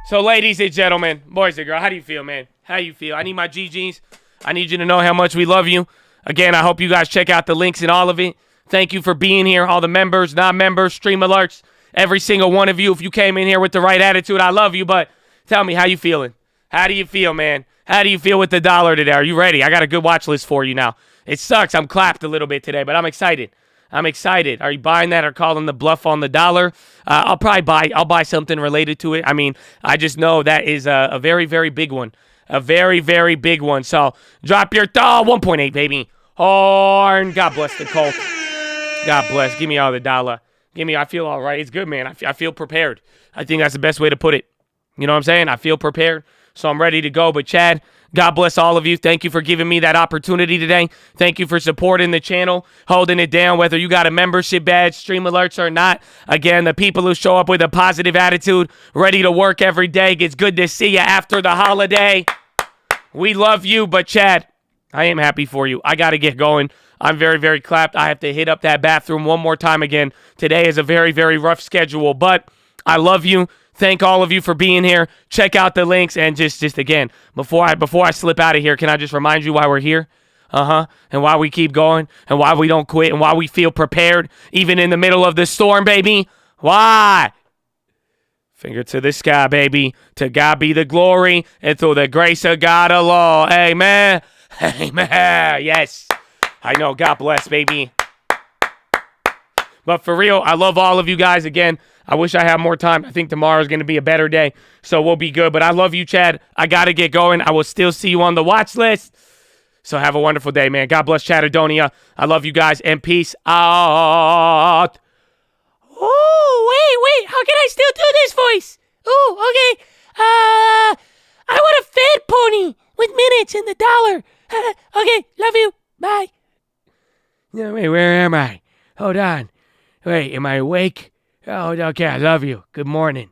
So ladies and gentlemen, boys and girls, how do you feel, man? How you feel? I need my GGs. I need you to know how much we love you. Again, I hope you guys check out the links and all of it. Thank you for being here. All the members, non-members, stream alerts, every single one of you. If you came in here with the right attitude, I love you. But tell me, how you feeling? How do you feel, man? How do you feel with the dollar today? Are you ready? I got a good watch list for you now. It sucks. I'm clapped a little bit today, but I'm excited. I'm excited. Are you buying that or calling the bluff on the dollar? I'll buy something related to it. I mean, I just know that is a very, very big one. A very, very big one. So drop your 1.8, baby. Horn. God bless the Colt. God bless. Give me all the dollar. I feel all right. It's good, man. I feel prepared. I think that's the best way to put it. You know what I'm saying? I feel prepared, so I'm ready to go. But Chad, God bless all of you. Thank you for giving me that opportunity today. Thank you for supporting the channel, holding it down, whether you got a membership badge, stream alerts or not. Again, the people who show up with a positive attitude, ready to work every day. It's good to see you after the holiday. We love you, but Chad, I am happy for you. I got to get going. I'm very, very clapped. I have to hit up that bathroom one more time again. Today is a very, very rough schedule, but I love you. Thank all of you for being here. Check out the links, and just again, before I slip out of here, can I just remind you why we're here? And why we keep going, and why we don't quit, and why we feel prepared, even in the middle of the storm, baby. Why? Finger to the sky, baby. To God be the glory, and through the grace of God alone. Amen. Amen. Yes. I know. God bless, baby. But for real, I love all of you guys. Again, I wish I had more time. I think tomorrow is going to be a better day, so we'll be good. But I love you, Chad. I got to get going. I will still see you on the watch list. So have a wonderful day, man. God bless Chattadonia. I love you guys, and peace out. Oh, wait. How can I still do this voice? Oh, okay. I want a fat pony with minutes and the dollar. Okay, love you. Bye. No, wait, where am I? Hold on. Wait, am I awake? Oh, okay, I love you. Good morning.